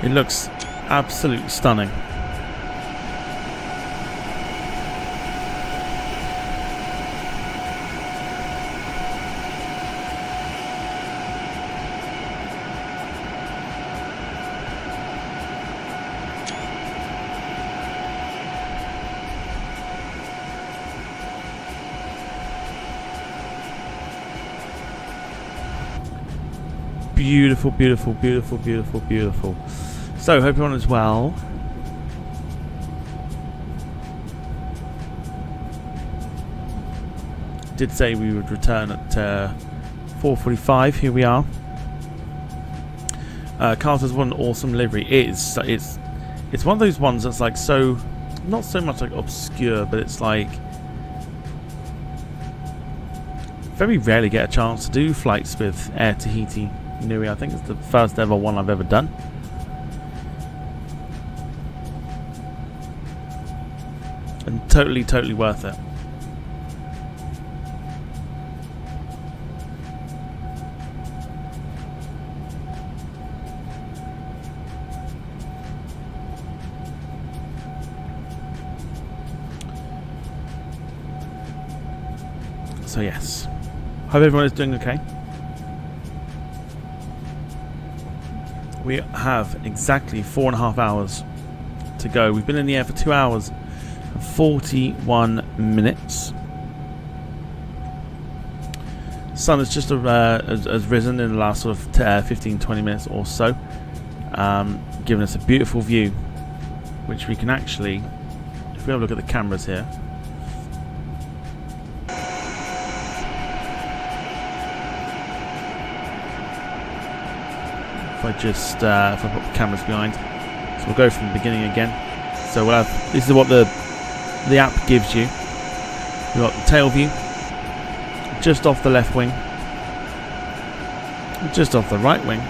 It looks absolutely stunning. Beautiful, beautiful, beautiful, beautiful, beautiful. So, hope everyone is well. Did say we would return at 4:45. Here we are. Carter's what an awesome livery. It's one of those ones that's like so, not so much like obscure, but it's like very rarely get a chance to do flights with Air Tahiti Nui. I think it's the first ever one I've ever done. And totally worth it. So yes, hope everyone is doing okay. We have exactly 4.5 hours to go. We've been in the air for 2 hours and 41 minutes. Sun has just has risen in the last sort of 15-20 minutes or so, giving us a beautiful view, which we can actually, if we have a look at the cameras here, if I put the cameras behind, so we'll go from the beginning again. So we'll have, this is what the app gives you. We've got the tail view, just off the left wing, just off the right wing,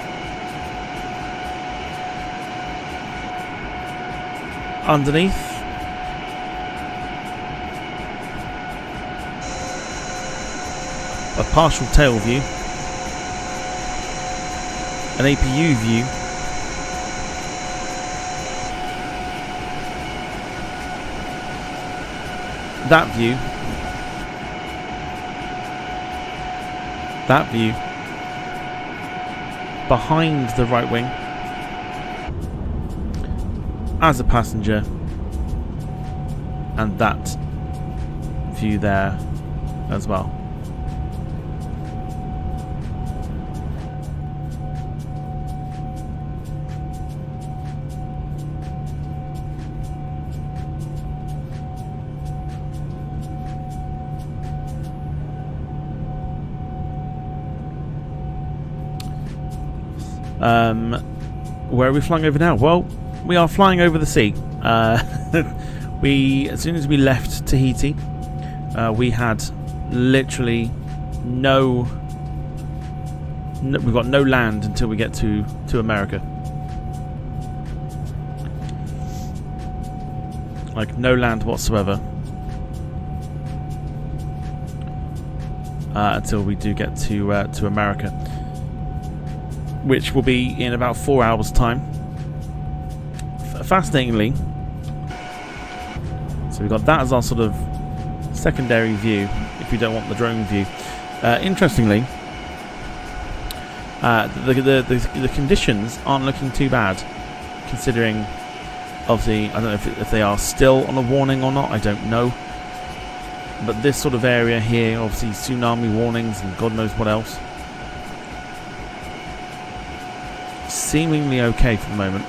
underneath, a partial tail view, an APU view, that view, behind the right wing as a passenger, and that view there as well. Where are we flying over now? Well, we are flying over the sea. As soon as we left Tahiti, we had literally we've got no land until we get to America. Like no land whatsoever until we do get to America, which will be in about 4 hours' time. Fascinatingly, so we've got that as our sort of secondary view if we don't want the drone view. Interestingly, The conditions aren't looking too bad, considering, obviously, I don't know if they are still on a warning or not, I don't know. But this sort of area here, obviously tsunami warnings and God knows what else. Seemingly okay for the moment.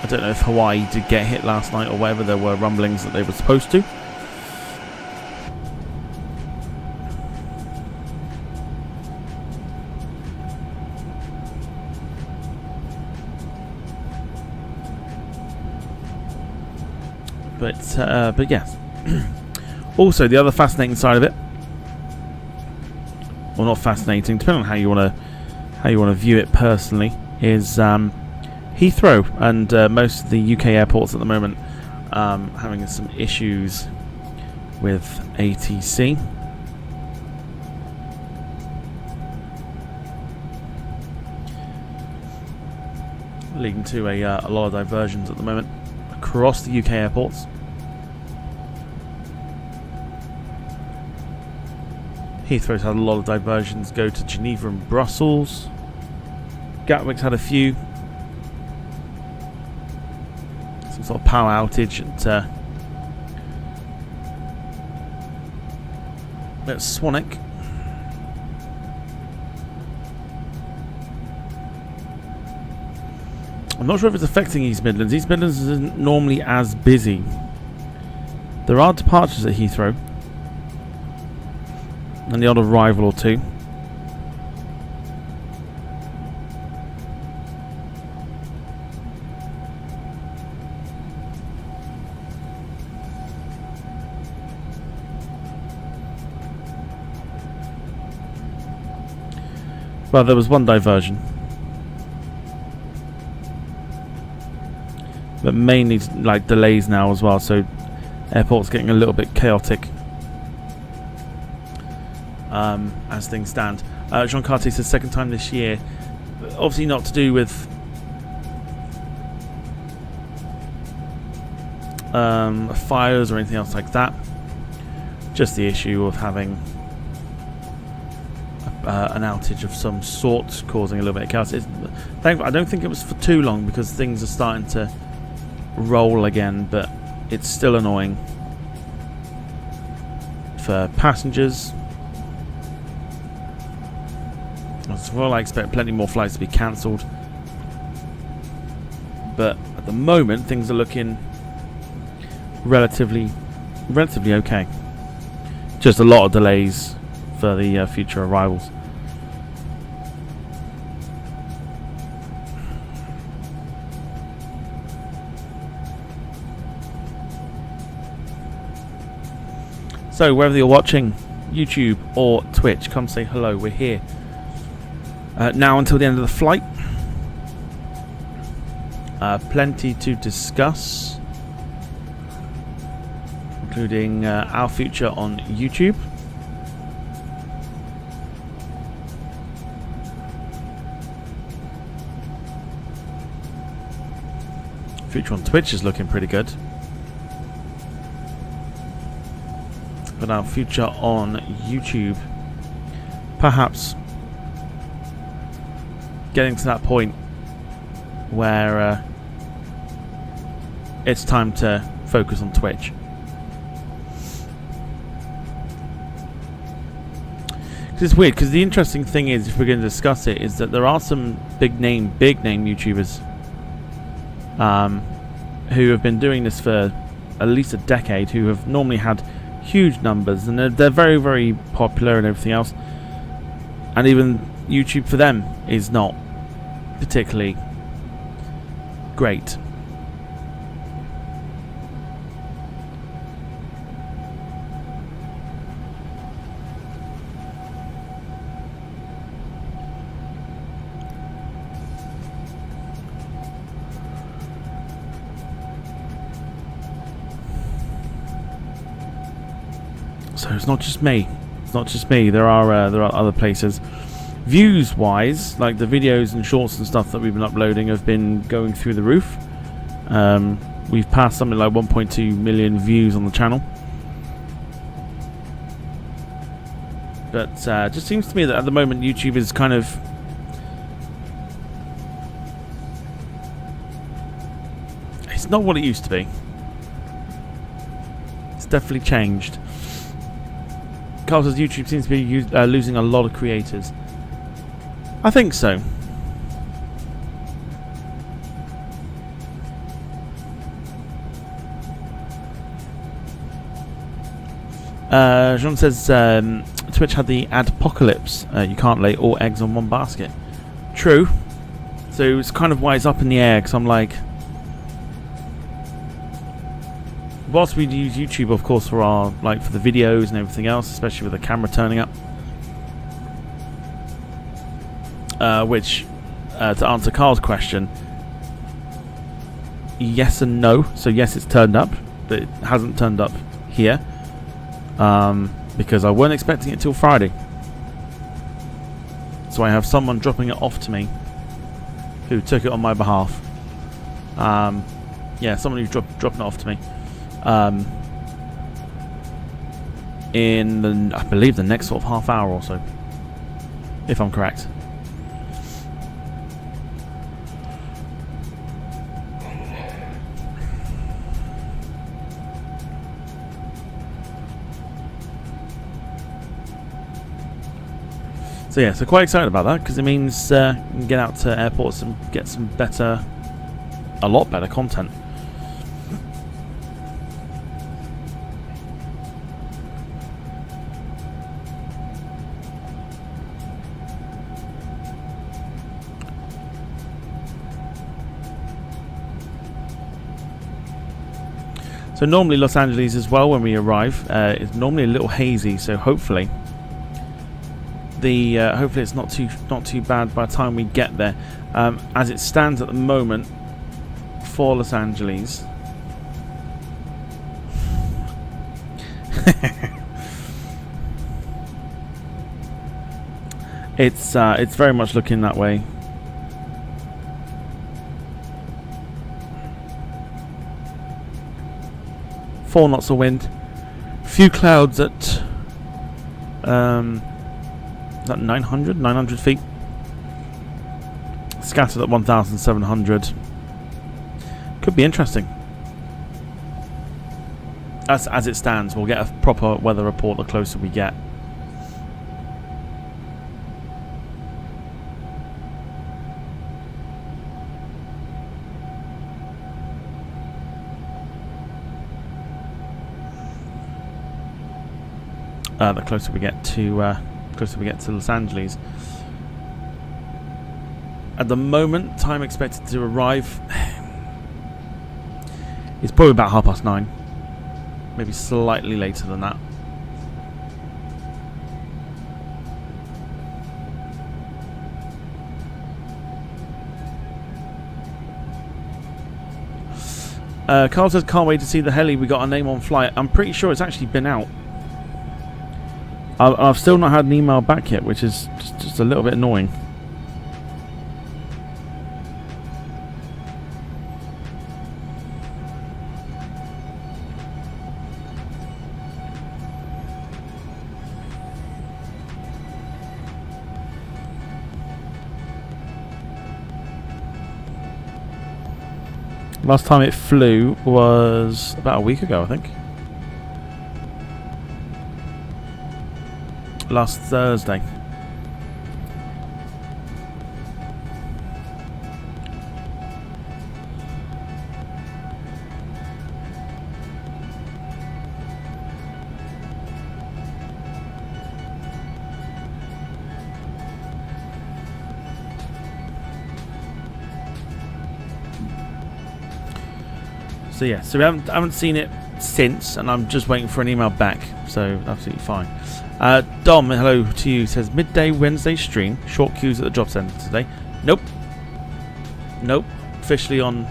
I don't know if Hawaii did get hit last night or whether there were rumblings that they were supposed to. But yes. Also, the other fascinating side of it, well, not fascinating, depending on how you want to view it personally, is Heathrow and most of the UK airports at the moment having some issues with ATC. Leading to a lot of diversions at the moment across the UK airports. Heathrow's had a lot of diversions go to Geneva and Brussels. Gatwick's had a few. Some sort of power outage at Swanwick. I'm not sure if it's affecting East Midlands. East Midlands isn't normally as busy. There are departures at Heathrow. And the odd arrival or two. Well, there was one diversion. But mainly like delays now as well, so airport's getting a little bit chaotic. As things stand. Jean Cartier says second time this year. Obviously not to do with fires or anything else like that. Just the issue of having an outage of some sort causing a little bit of chaos. I don't think it was for too long because things are starting to roll again, but it's still annoying for passengers. As well, I expect plenty more flights to be cancelled, but at the moment things are looking relatively okay. Just a lot of delays for the future arrivals. So whether you're watching YouTube or Twitch, come say hello. We're here now until the end of the flight. Plenty to discuss, including our future on YouTube. Future on Twitch is looking pretty good. But our future on YouTube, perhaps getting to that point where it's time to focus on Twitch. It's weird because the interesting thing is, if we're going to discuss it, is that there are some big name YouTubers who have been doing this for at least a decade, who have normally had huge numbers, and they're very, very popular and everything else, and even YouTube for them is not particularly great. So it's not just me. It's not just me. There are other places. Views wise, like the videos and shorts and stuff that we've been uploading have been going through the roof. We've passed something like 1.2 million views on the channel. But it just seems to me that at the moment YouTube is kind of... It's not what it used to be. It's definitely changed. Carl says YouTube seems to be losing a lot of creators. I think so. Jean says Twitch had the adpocalypse. You can't lay all eggs on one basket. True. So it's kind of why it's up in the air, because I'm like, whilst we use YouTube, of course, for our for the videos and everything else, especially with the camera turning up, which to answer Carl's question, yes and no. So yes, it's turned up, but it hasn't turned up here. Because I weren't expecting it till Friday. So I have someone dropping it off to me who took it on my behalf. Yeah, someone who's dropping it off to me. In the, I believe, the next sort of half hour or so, if I'm correct. So yeah, so quite excited about that, because it means you can get out to airports and get some better, a lot better content. So normally Los Angeles as well, when we arrive, is normally a little hazy, so hopefully hopefully it's not too bad by the time we get there. As it stands at the moment for Los Angeles, it's very much looking that way. Four knots of wind, few clouds at 900 feet, scattered at 1,700. Could be interesting. As it stands, we'll get a proper weather report the closer we get. The closer we get to Los Angeles. At the moment, time expected to arrive is probably about 9:30, maybe slightly later than that. Carl says, can't wait to see the heli. We got a name on flight. I'm pretty sure it's actually been out. I've still not had an email back yet, which is just a little bit annoying. Last time it flew was about a week ago, I think. Last Thursday. So yeah, so we haven't seen it since, and I'm just waiting for an email back, so absolutely fine. Dom, hello to you, says midday Wednesday stream, short queues at the job centre today. Nope, officially on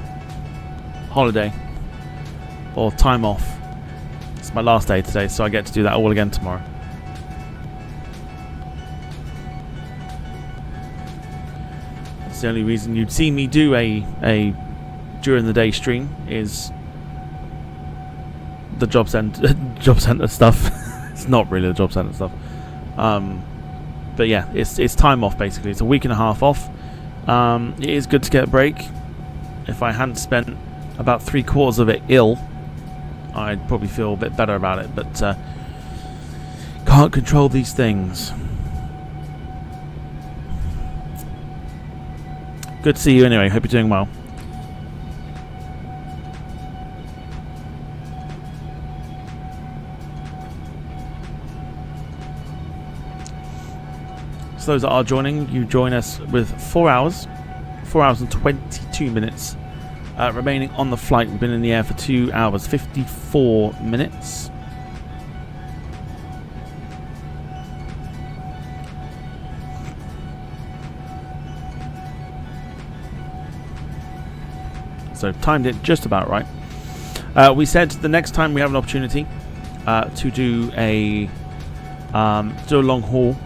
holiday or time off. It's my last day today, so I get to do that all again tomorrow. That's the only reason you'd see me do a during the day stream, is the job centre stuff. It's not really the job centre stuff. But yeah, it's time off basically. It's a week and a half off. It is good to get a break. If I hadn't spent about 3/4 of it ill, I'd probably feel a bit better about it. But can't control these things. Good to see you anyway. Hope you're doing well. So those that are joining, you join us with 4 hours and 22 minutes remaining on the flight. We've been in the air for 2 hours 54 minutes. So timed it just about right. We said the next time we have an opportunity to do a long haul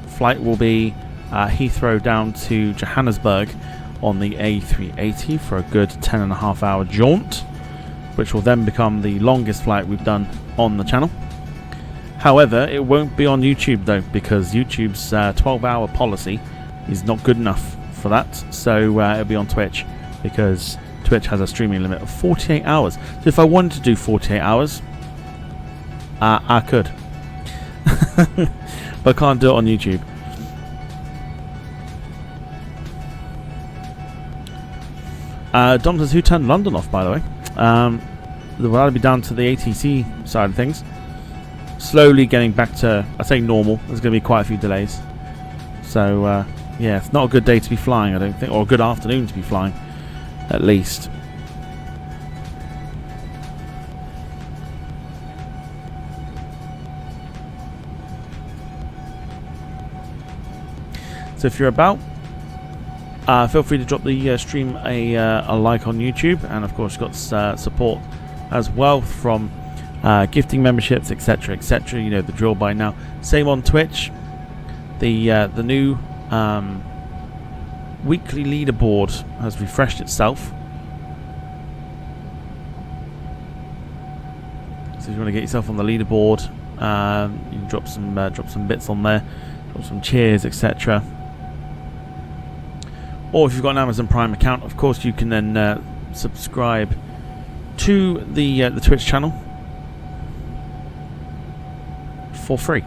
flight will be Heathrow down to Johannesburg on the A380 for a good 10.5 hour jaunt, which will then become the longest flight we've done on the channel. However, it won't be on YouTube though, because YouTube's 12-hour policy is not good enough for that. So it'll be on Twitch, because Twitch has a streaming limit of 48 hours. So if I wanted to do 48 hours, I could. But I can't do it on YouTube. Dom says, who turned London off, by the way? Will either be down to the ATC side of things. Slowly getting back to, I say normal. There's going to be quite a few delays. So, yeah, it's not a good day to be flying, I don't think. Or a good afternoon to be flying, at least. So if you're about, feel free to drop the stream a like on YouTube, and of course you've got support as well from gifting memberships, etc., etc. You know the drill by now. Same on Twitch. The new weekly leaderboard has refreshed itself. So if you want to get yourself on the leaderboard, you can drop some bits on there, drop some cheers, etc. Or if you've got an Amazon Prime account, of course you can then subscribe to the Twitch channel for free.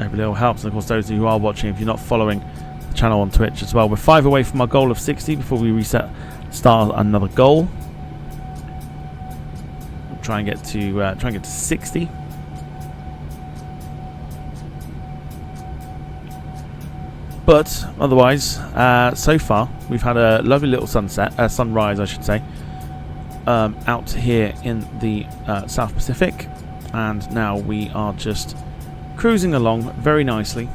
Every little helps, and of course those of you who are watching, if you're not following the channel on Twitch as well. We're 5 away from our goal of 60 before we start another goal. Try and get to 60. But otherwise, so far we've had a lovely little sunrise, I should say, out here in the South Pacific, and now we are just cruising along very nicely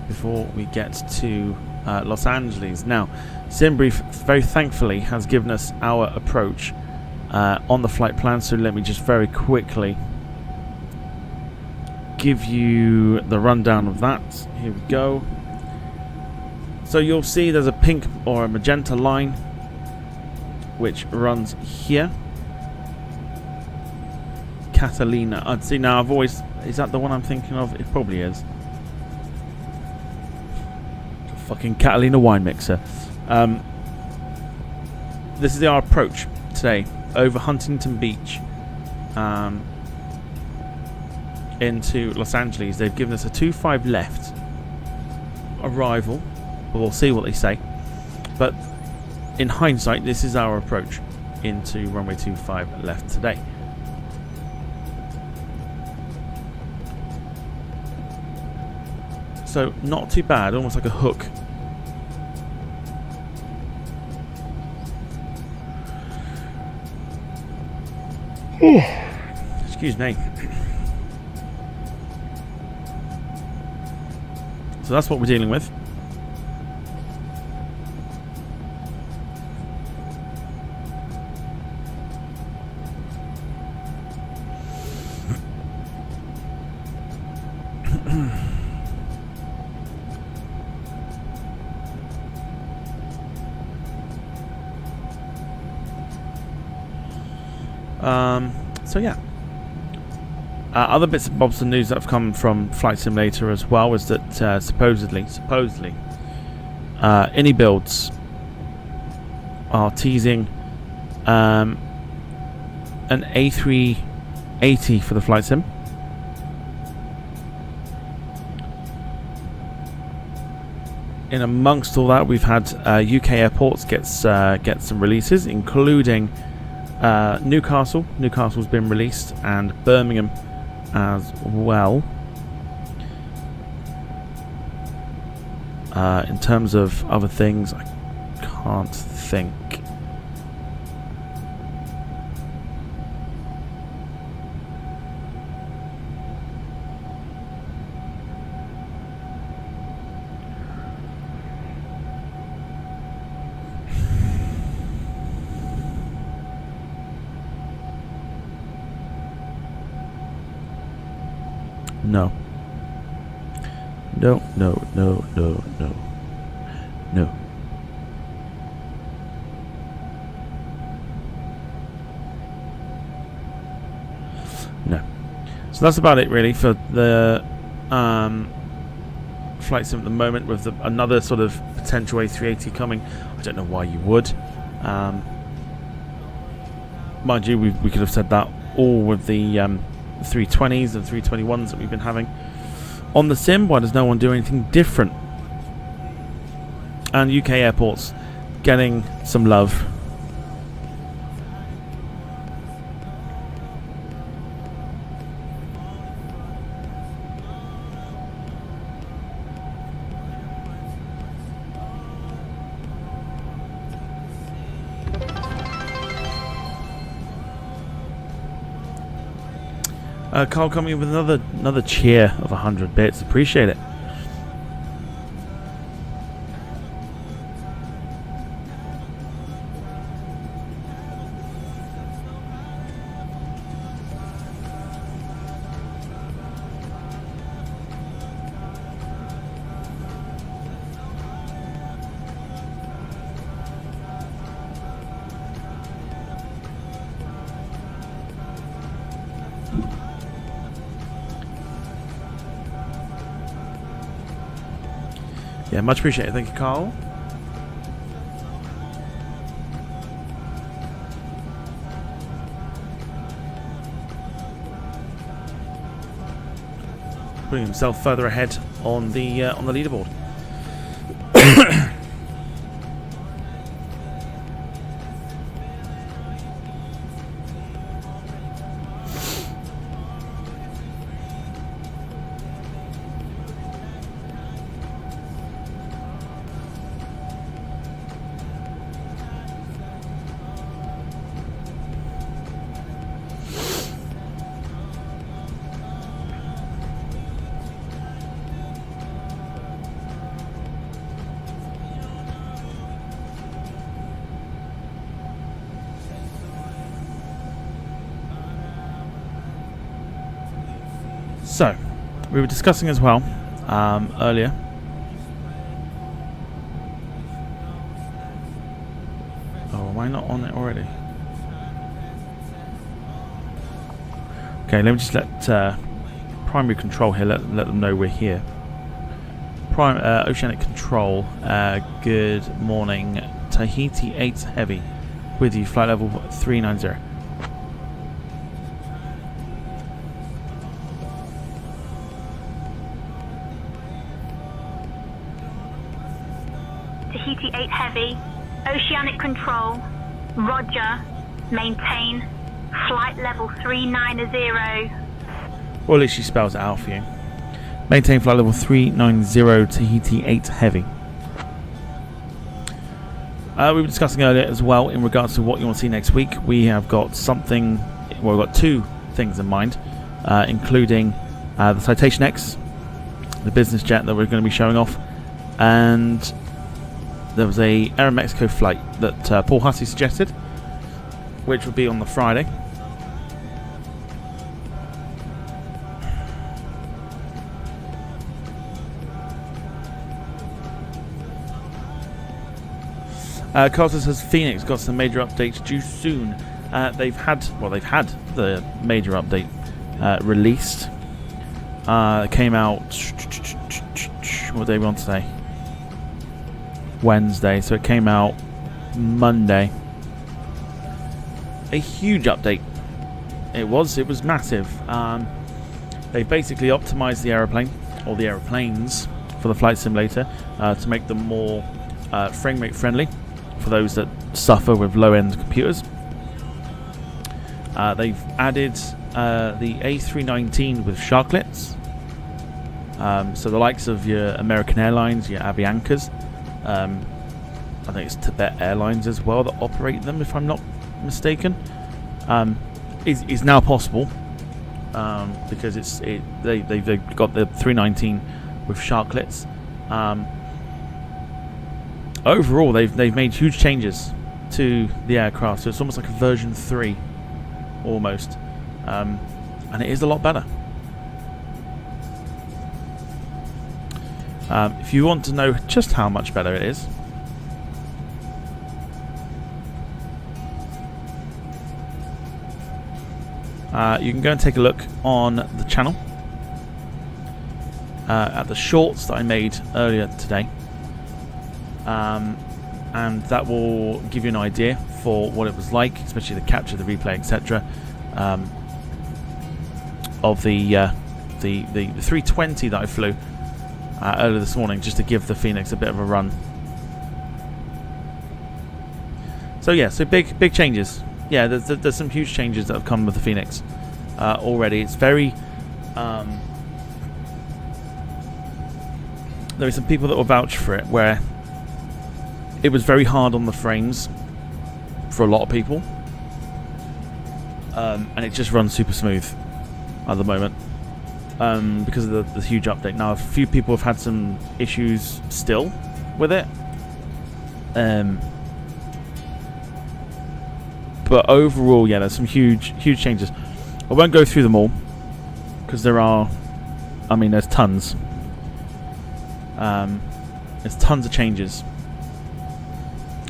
before we get to Los Angeles. Now, Simbrief very thankfully has given us our approach on the flight plan, so let me just very quickly give you the rundown of that. Here we go. So you'll see there's a pink or a magenta line which runs here. Catalina. I'd see now. I've always, is that the one I'm thinking of? It probably is. Fucking Catalina wine mixer. This is our approach today over Huntington Beach into Los Angeles. They've given us a 25 left arrival, but we'll see what they say. But in hindsight, this is our approach into runway 25 left today. So not too bad, almost like a hook. Excuse me. So that's what we're dealing with. So yeah. Other bits and bobs of news that have come from Flight Simulator as well is that supposedly, Any Builds are teasing an A380 for the Flight Sim. In amongst all that, we've had UK airports get some releases, including Newcastle. Newcastle's been released, and Birmingham as well. In terms of other things, I can't think. No. No. So that's about it really for the Flight Sim at the moment, with another sort of potential A380 coming. I don't know why you would. Mind you, we could have said that all with the 320s and 321s that we've been having on the sim. Why does no one do anything different? And UK airports getting some love. Carl coming in with another cheer of 100 bits. Appreciate it. Yeah, much appreciated. Thank you, Carl. Putting himself further ahead on the leaderboard. So, we were discussing as well earlier. Oh, am I not on it already? Okay, let me just let primary control here let them know we're here. Oceanic Control, good morning. Tahiti 8 Heavy with you, flight level 390. Tahiti 8 Heavy, Oceanic Control, Roger, maintain, flight level 390. Or at least she spells it out for you. Maintain flight level 390, Tahiti 8 Heavy. We were discussing earlier as well in regards to what you want to see next week. We have got something, well, we've got two things in mind, including the Citation X, the business jet that we're going to be showing off, and there was a Aeromexico flight that Paul Hussey suggested, which would be on the Friday. Carter says Phoenix got some major updates due soon. they've had the major update released. It came out, what day are we on today? Wednesday, so it came out Monday. A huge update. It was massive. They basically optimized the aeroplane, or the aeroplanes, for the flight simulator to make them more frame rate friendly for those that suffer with low-end computers. They've added the A319 with sharklets. So the likes of your American Airlines, your Aviancas, I think it's Tibet Airlines as well that operate them, if I'm not mistaken, is now possible because they've got the 319 with sharklets. Overall, they've made huge changes to the aircraft, so it's almost like a version 3, almost, and it is a lot better. If you want to know just how much better it is, you can go and take a look on the channel at the shorts that I made earlier today, and that will give you an idea for what it was like, especially the capture, the replay, etc. Of the 320 that I flew earlier this morning, just to give the Phoenix a bit of a run. So yeah, so big changes. Yeah, there's some huge changes that have come with the Phoenix already. It's very there are some people that will vouch for it, where it was very hard on the frames for a lot of people, and it just runs super smooth at the moment. Because of the huge update. Now, a few people have had some issues still with it, but overall, yeah, there's some huge changes. I won't go through them all because there's tons. There's tons of changes,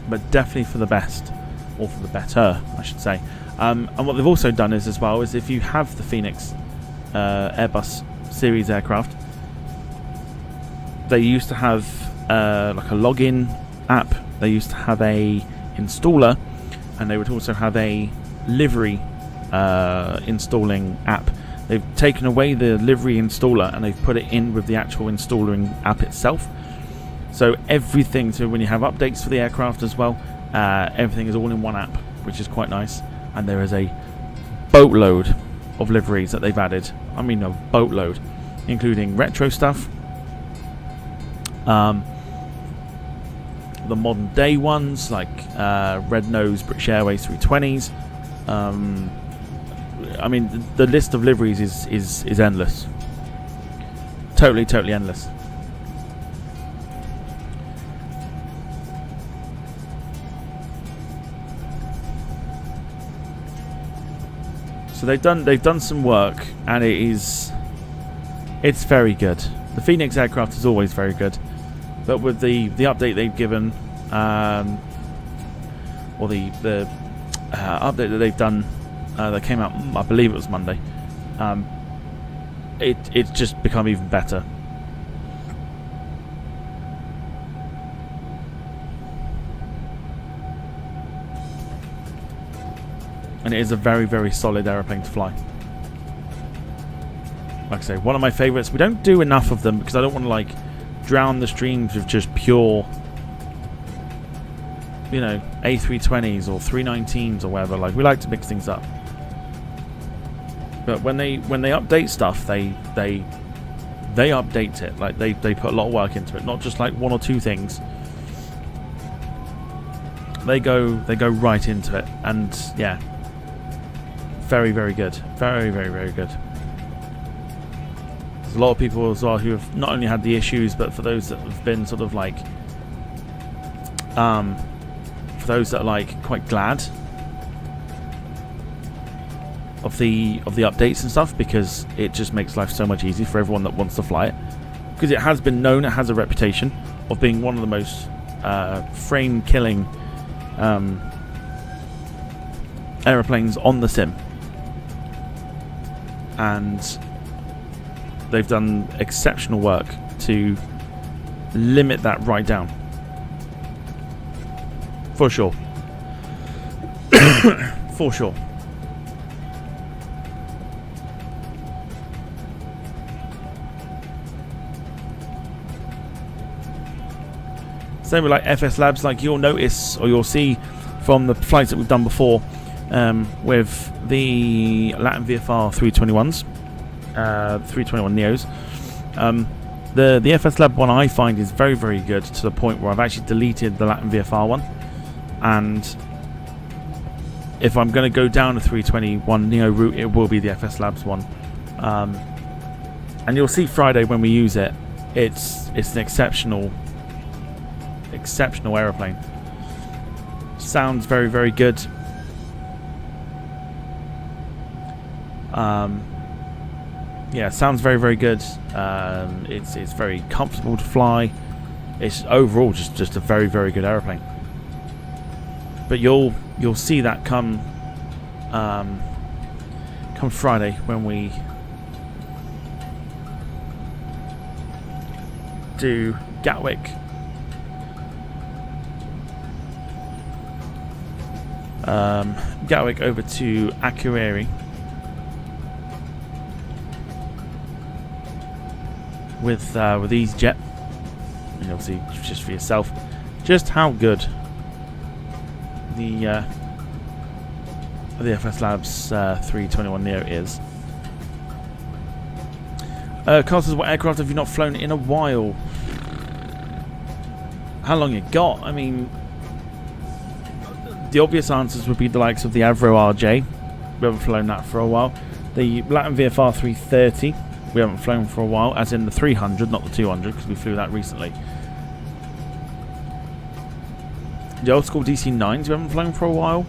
but definitely for the best, or for the better, I should say. And what they've also done is, as well, is if you have the Phoenix Airbus series aircraft, they used to have like a login app, they used to have a installer, and they would also have a livery installing app. They've taken away the livery installer and they've put it in with the actual installing app itself. So everything, so when you have updates for the aircraft as well, everything is all in one app, which is quite nice. And there is a boatload of liveries that they've added. I mean, a boatload, including retro stuff, the modern day ones like red nose British Airways 320s. I mean, the list of liveries is endless. Totally endless. So they've done some work, and it's very good. The Phoenix aircraft is always very good, but with the update they've given, or the update that they've done that came out, I believe it was Monday, it's just become even better. And it is a very solid aeroplane to fly. Like I say, one of my favourites. We don't do enough of them because I don't want to like drown the streams with just pure, you know, A320s or 319s or whatever. Like, we like to mix things up. But when they update stuff, they update it. Like they put a lot of work into it, not just like one or two things. They go right into it, and yeah, very good, very good. There's a lot of people as well who have not only had the issues, but for those that have been sort of like, for those that are like quite glad of the updates and stuff, because it just makes life so much easier for everyone that wants to fly it. Because it has been known, it has a reputation of being one of the most frame killing aeroplanes on the sim, and they've done exceptional work to limit that right down, for sure. For sure. Same with like FS Labs, like you'll notice or you'll see from the flights that we've done before with the Latin VFR 321s, 321 Neos. The FS Lab one I find is very, very good, to the point where I've actually deleted the Latin VFR one, and if I'm going to go down the 321 Neo route, it will be the FS Labs one. And you'll see Friday when we use it, it's an exceptional aeroplane. Sounds very, very good. Yeah, sounds very, very good. It's very comfortable to fly. It's overall just a very, very good aeroplane. But you'll see that come Friday when we do Gatwick. Gatwick over to Akureyri with EasyJet, and you'll see just for yourself just how good the FS Labs 321 Neo is. Carl says, what aircraft have you not flown in a while? How long you got? I mean, the obvious answers would be the likes of the Avro RJ. We haven't flown that for a while. The Latin VFR 330. We haven't flown for a while, as in the 300, not the 200, because we flew that recently. The old school DC-9s we haven't flown for a while.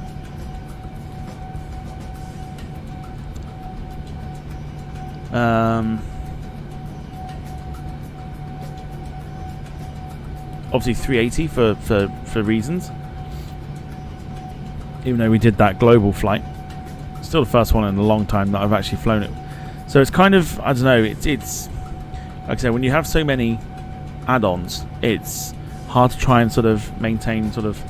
Obviously 380 for reasons. Even though we did that global flight, still the first one in a long time that I've actually flown it. So it's kind of, I don't know, it's like I said, when you have so many add-ons, it's hard to try and sort of maintain sort of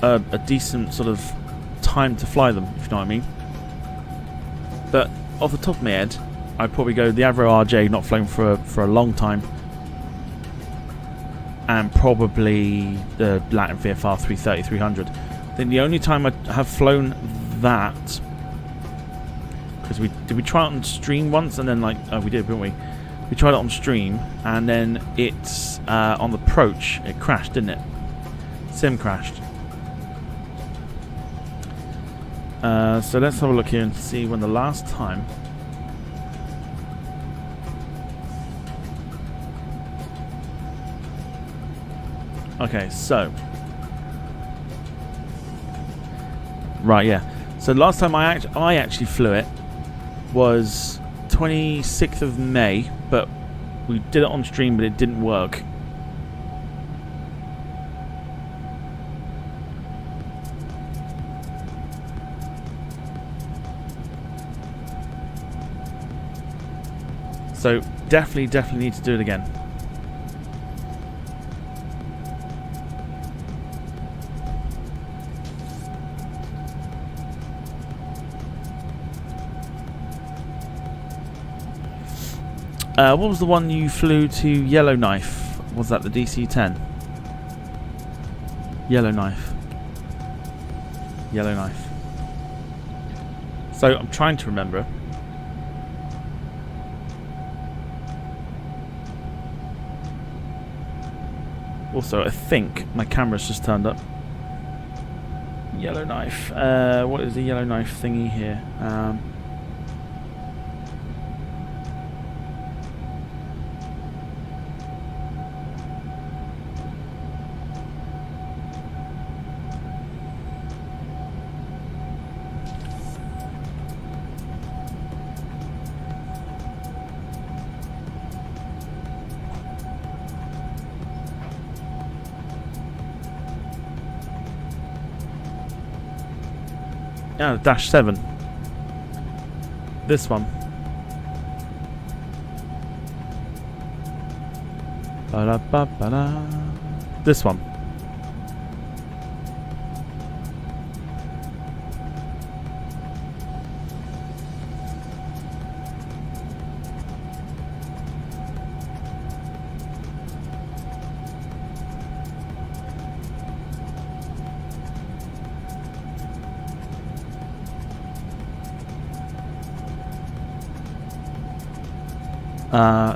a decent sort of time to fly them, if you know what I mean. But off the top of my head, I'd probably go the Avro RJ, not flown for a long time, and probably the Latin VFR 330, 300. I think the only time I have flown that, because did we try it on stream once, and then we did, didn't we? We tried it on stream, and then it's on the approach, it crashed, didn't it? Sim crashed. So let's have a look here and see when the last time. Okay, so right, yeah. So the last time I actually flew it was 26th of May, but we did it on stream, but it didn't work. So definitely need to do it again. What was the one you flew to Yellowknife? Was that the DC-10? Yellowknife. So I'm trying to remember. Also, I think my camera's just turned up. Yellowknife. What is the Yellowknife thingy here? Yeah, dash 7. This one. Ba-da-ba-ba-da. This one.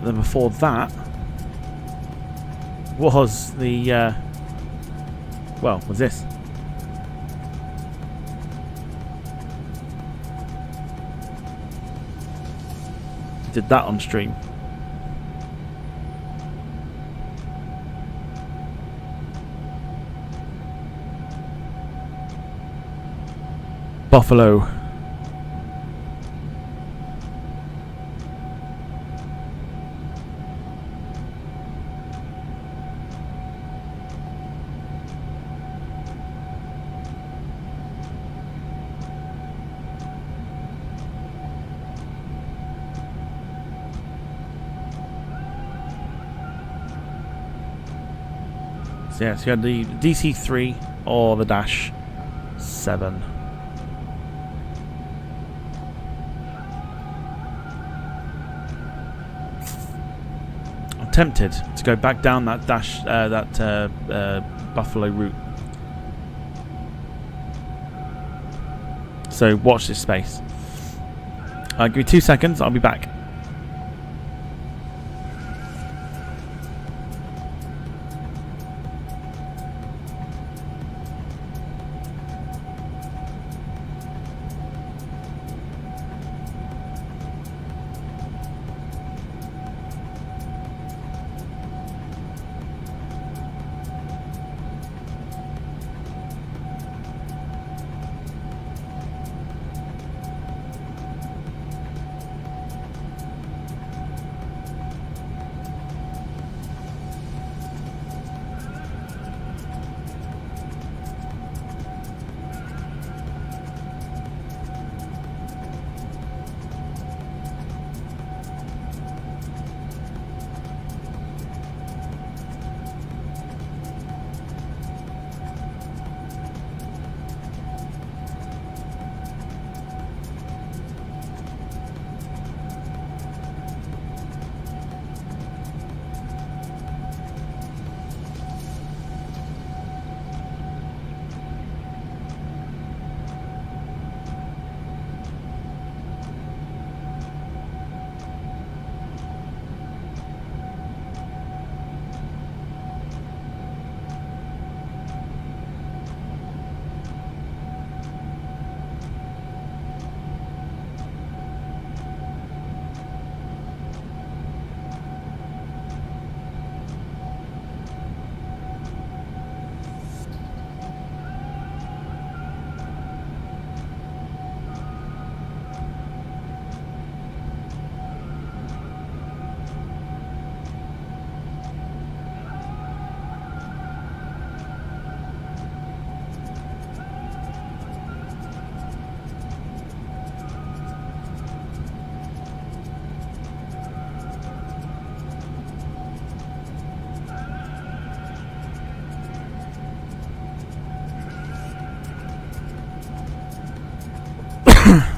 Then before that was the well, was this? Did that on stream. Buffalo. Yeah, so you had the DC-3 or the Dash 7. I'm tempted to go back down that Buffalo route. So watch this space. Give me 2 seconds, I'll be back.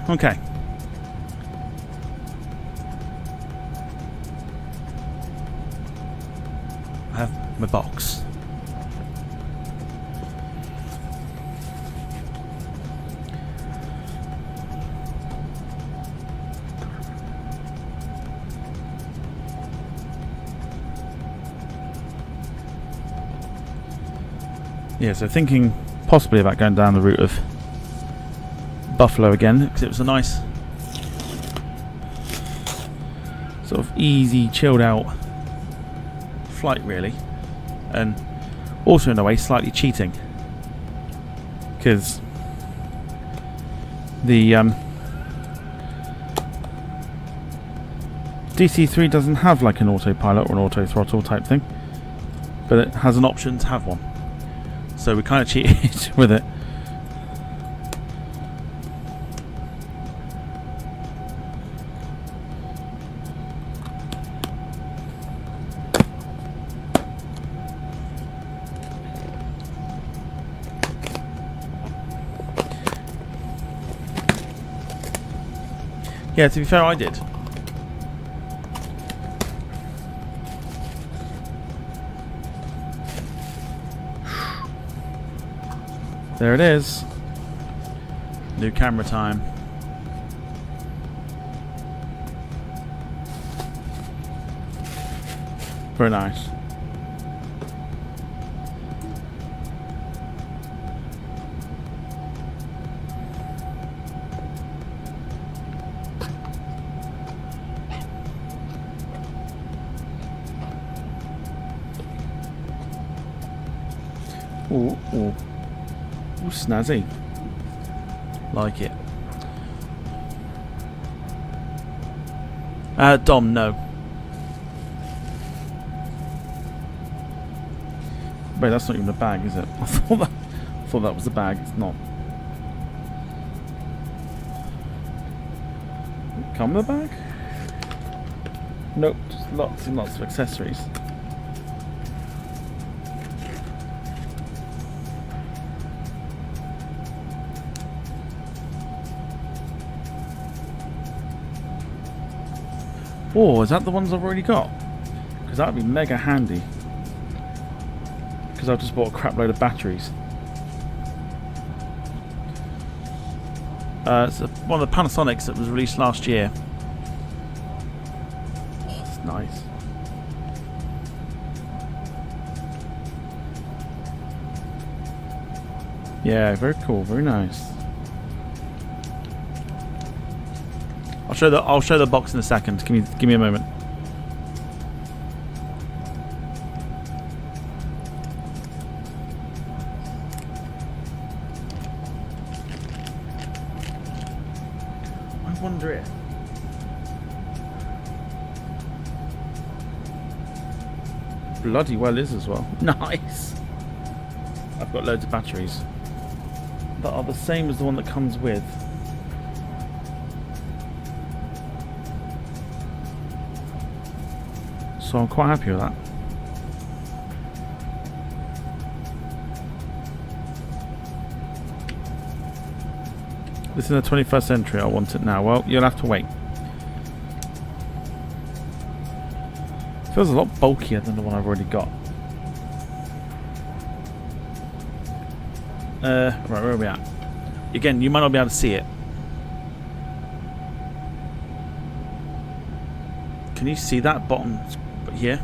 Okay. I have my box. Yeah, so thinking possibly about going down the route of Buffalo again, because it was a nice sort of easy, chilled out flight really, and also in a way slightly cheating because the DC-3 doesn't have like an autopilot or an auto throttle type thing, but it has an option to have one, so we kind of cheated with it. Yeah, to be fair, I did. There it is. New camera time. Very nice. Ooh, ooh. Ooh, snazzy. Like it. Dom, no. Wait, that's not even a bag, is it? I thought that was the bag. It's not. Come with a bag? Nope, just lots and lots of accessories. Oh, is that the ones I've already got? Because that would be mega handy. Because I've just bought a crap load of batteries. It's one of the Panasonics that was released last year. Oh, that's nice. Yeah, very cool, very nice. I'll show the box in a second. Give me a moment. I wonder if bloody well is as well. Nice. I've got loads of batteries that are the same as the one that comes with. So I'm quite happy with that. This is the 21st century. I want it now. Well, you'll have to wait. Feels a lot bulkier than the one I've already got. Right, where are we at? Again, you might not be able to see it. Can you see that bottom here?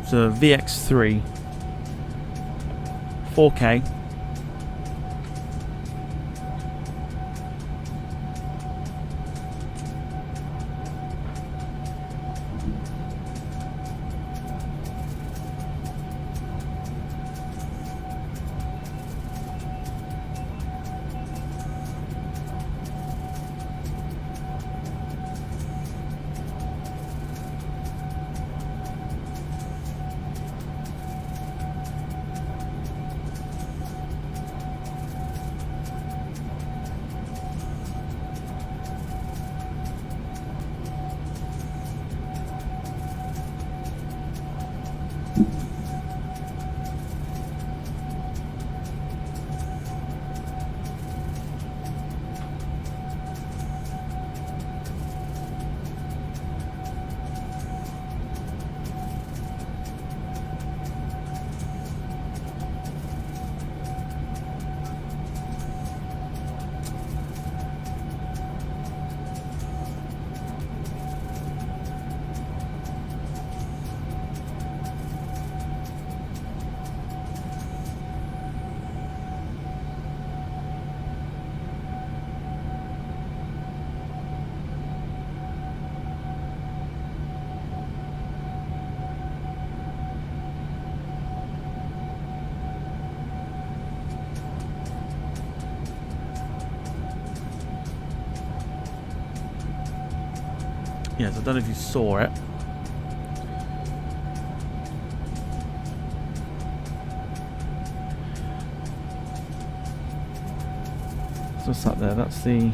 So VX3 4K. Yes, I don't know if you saw it. So what's that there? That's the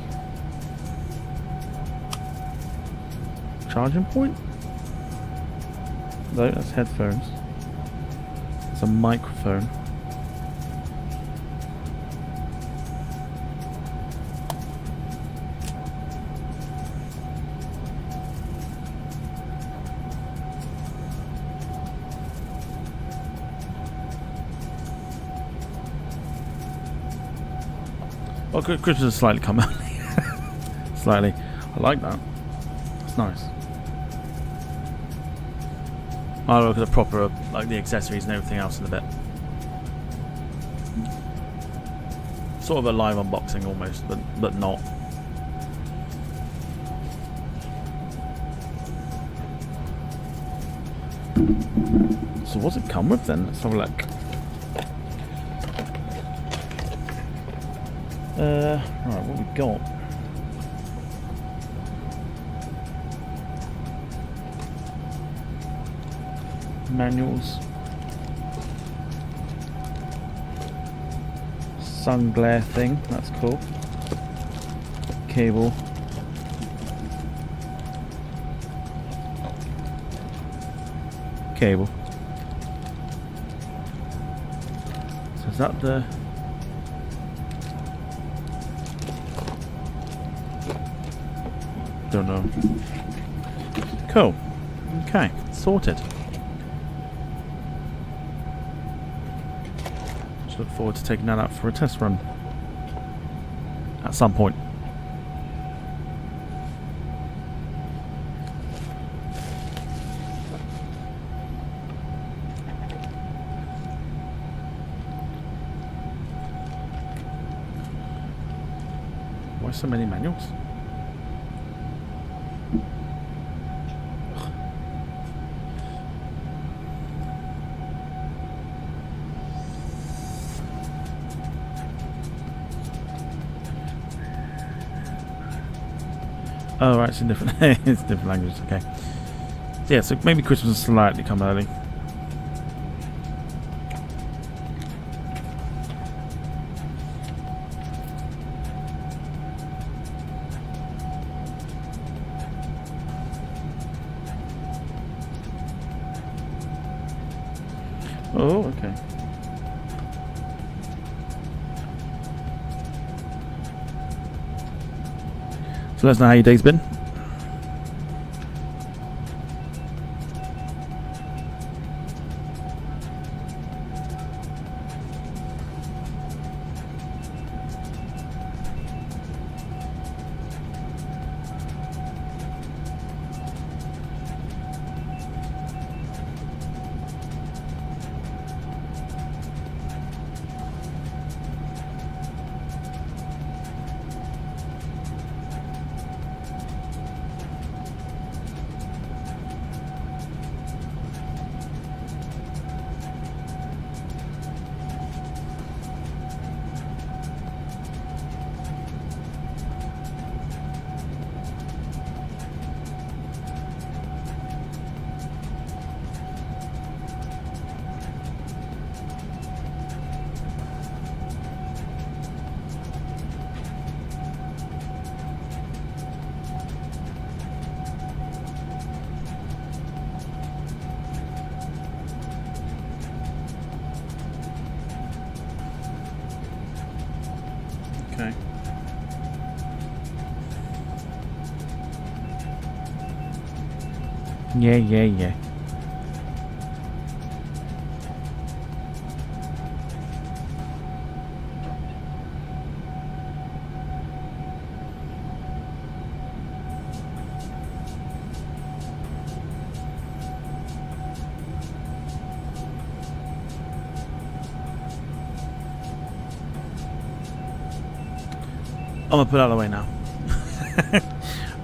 charging point? No, that's headphones. It's a microphone. Well, Christmas has slightly come early. Slightly. I like that. It's nice. I'll look at the proper, like the accessories and everything else in a bit. Sort of a live unboxing almost, but not. So what's it come with then? Let's have a look. Right, what we got? Manuals. Sun glare thing, that's cool. Cable. Cable. So is that the... Don't know. Cool. Okay, sorted. Just look forward to taking that out for a test run at some point. Why so many manuals? Oh right, it's in different it's different languages, okay. So yeah, so maybe Christmas will slightly come early. Oh, okay. So let us know how your day's been. Okay. Yeah. I'm gonna put that away now.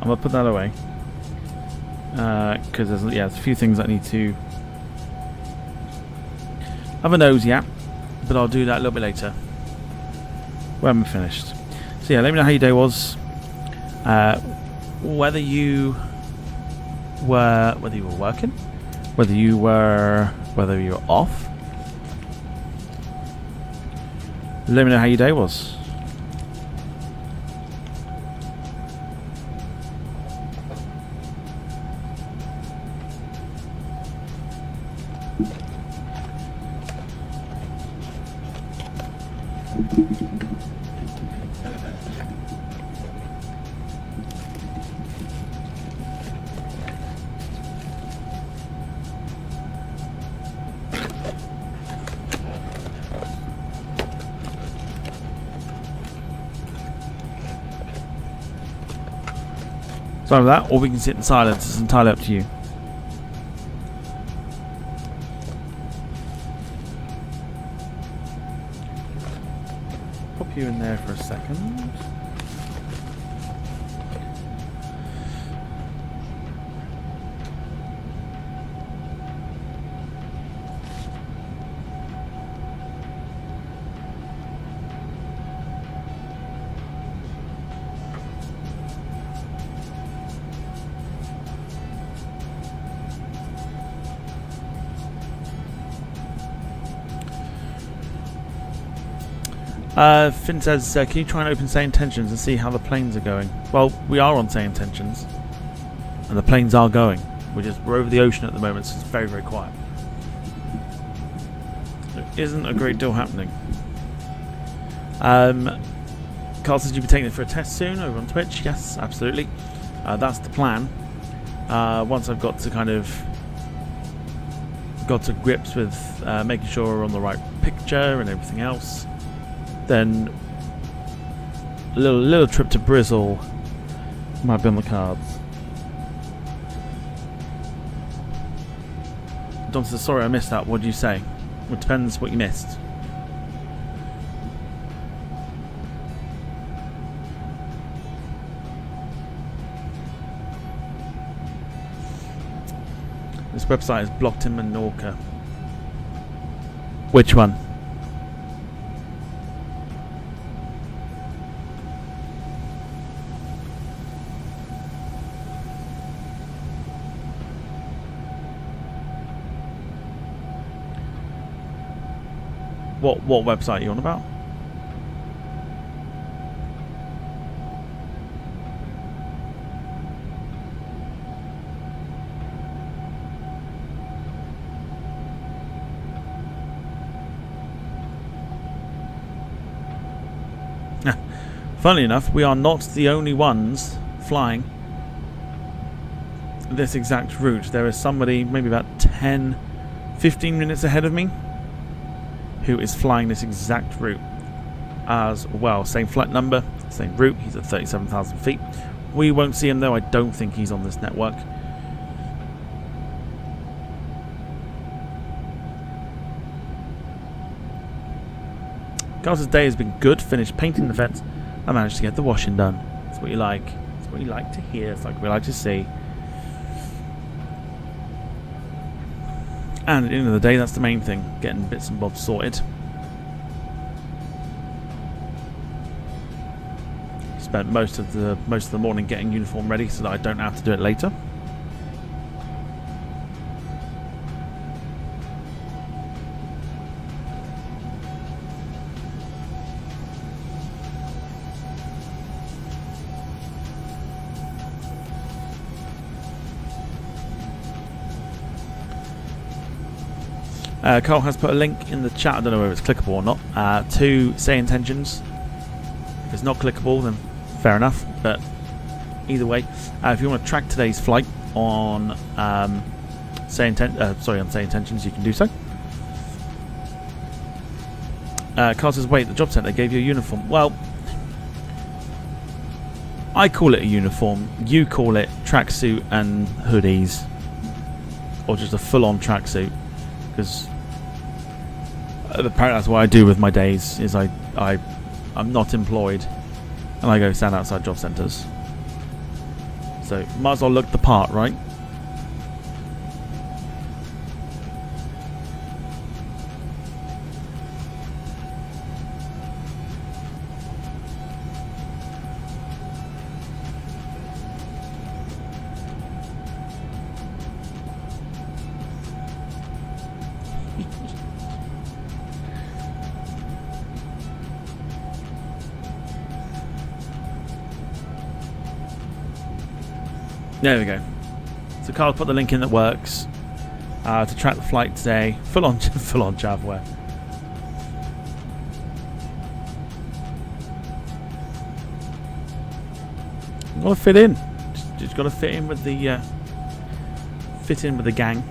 I'm gonna put that away because there's a few things I need to have a nose at, but I'll do that a little bit later when I'm finished. So yeah, let me know how your day was. Whether you were working, whether you were off. Let me know how your day was. Sorry for that, or we can sit in silence. It's entirely up to you. Pop you in there for a second. Finn says, can you try and open Say Intentions and see how the planes are going? Well, we are on Say Intentions, and the planes are going. We're over the ocean at the moment, so it's very, very quiet. There isn't a great deal happening. Carl says you'll be taking it for a test soon over on Twitch. Yes, absolutely. That's the plan. Once I've got to grips with making sure we're on the right picture and everything else, then a little trip to Brizzle might be on the cards. Don says, sorry I missed that. What did you say? Well, it depends what you missed. This website is blocked in Menorca. Which one? What website are you on about? Funnily enough, we are not the only ones flying this exact route. There is somebody maybe about 10-15 minutes ahead of me who is flying this exact route as well. Same flight number, same route. He's at 37,000 feet. We won't see him though. I don't think he's on this network. Carl's day has been good. Finished painting the fence. I managed to get the washing done. That's what you like. That's what you like to hear. It's like we like to see. And at the end of the day, that's the main thing, getting bits and bobs sorted. Spent most of the morning getting uniform ready so that I don't have to do it later. Carl has put a link in the chat, I don't know whether it's clickable or not, to Say Intentions. If it's not clickable, then fair enough, but either way, if you want to track today's flight on Say Intentions, you can do so. Carl says, wait, the job centre gave you a uniform. Well, I call it a uniform, you call it tracksuit and hoodies, or just a full-on tracksuit, because apparently that's what I do with my days, is I'm not employed and I go stand outside job centres. So might as well look the part, right? There we go. So Carl put the link in that works to track the flight today. Full on Javware. Got to fit in. Just got to fit in with the gang.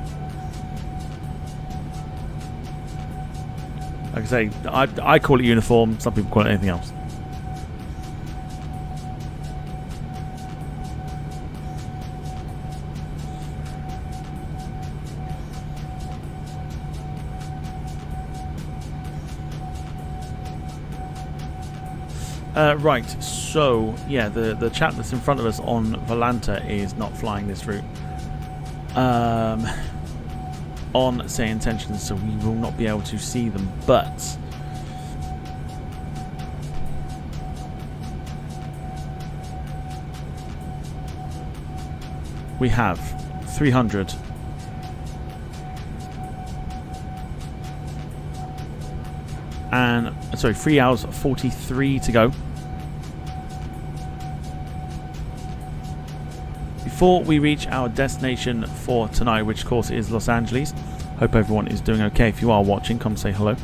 Like I say, I call it uniform. Some people call it anything else. Right, so yeah, the chap that's in front of us on Volanta is not flying this route on say intentions, so we will not be able to see them, but we have 300 and 3 hours 43 to go before we reach our destination for tonight, which of course is Los Angeles. Hope everyone is doing okay. If you are watching, come say hello.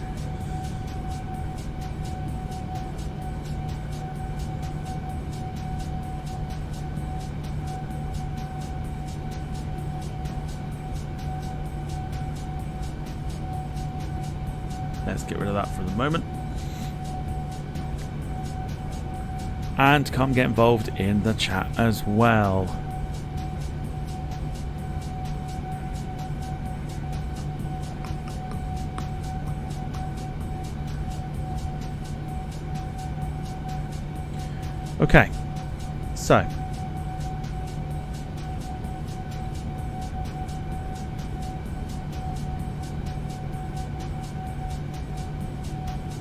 Let's get rid of that for the moment. And come get involved in the chat as well. Okay, so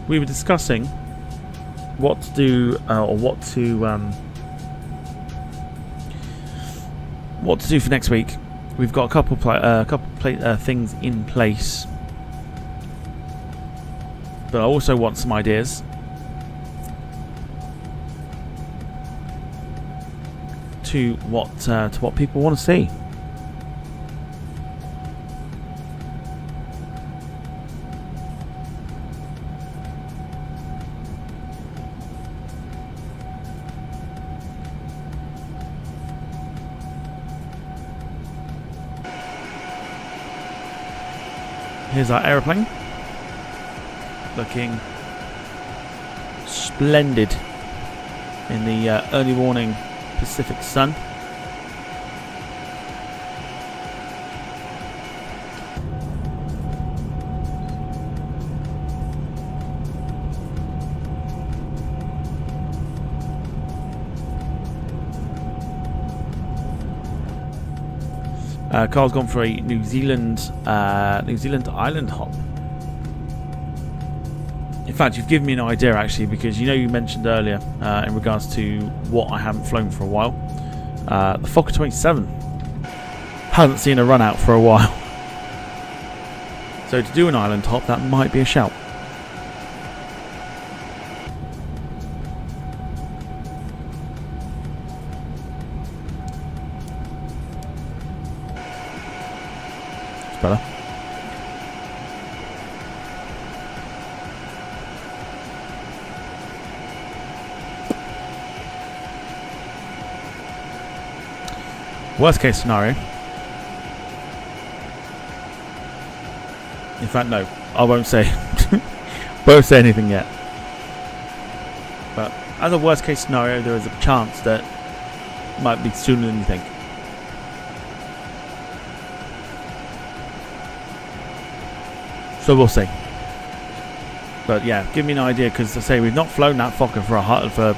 we were discussing what to do or what to do for next week. We've got a couple things in place, but I also want some ideas to what people want to see. Here's our aeroplane, looking splendid in the early morning Pacific sun. Carl's gone for a New Zealand island hop. In fact, you've given me an idea actually, because you mentioned earlier in regards to what I haven't flown for a while. The Fokker 27 hasn't seen a run out for a while, so to do an island hop, that might be a shout. It's better. Worst case scenario. In fact, no, I won't say. Won't say anything yet. But as a worst case scenario, there is a chance that it might be sooner than you think. So we'll see. But yeah, give me an idea, because I say we've not flown that Fokker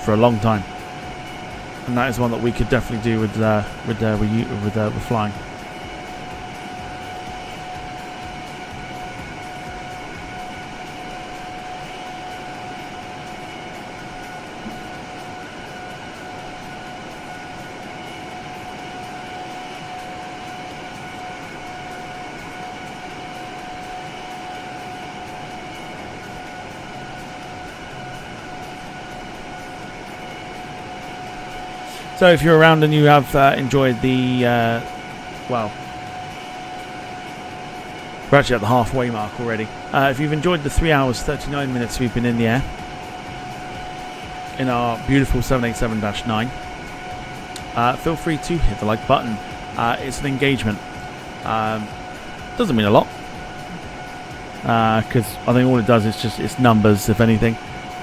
for a long time. And that is one that we could definitely do with flying. So if you're around and you have enjoyed the, well, we're actually at the halfway mark already. If you've enjoyed the 3 hours 39 minutes we've been in the air in our beautiful 787-9, feel free to hit the like button. It's an engagement. Doesn't mean a lot, because I think all it does is it's numbers, if anything.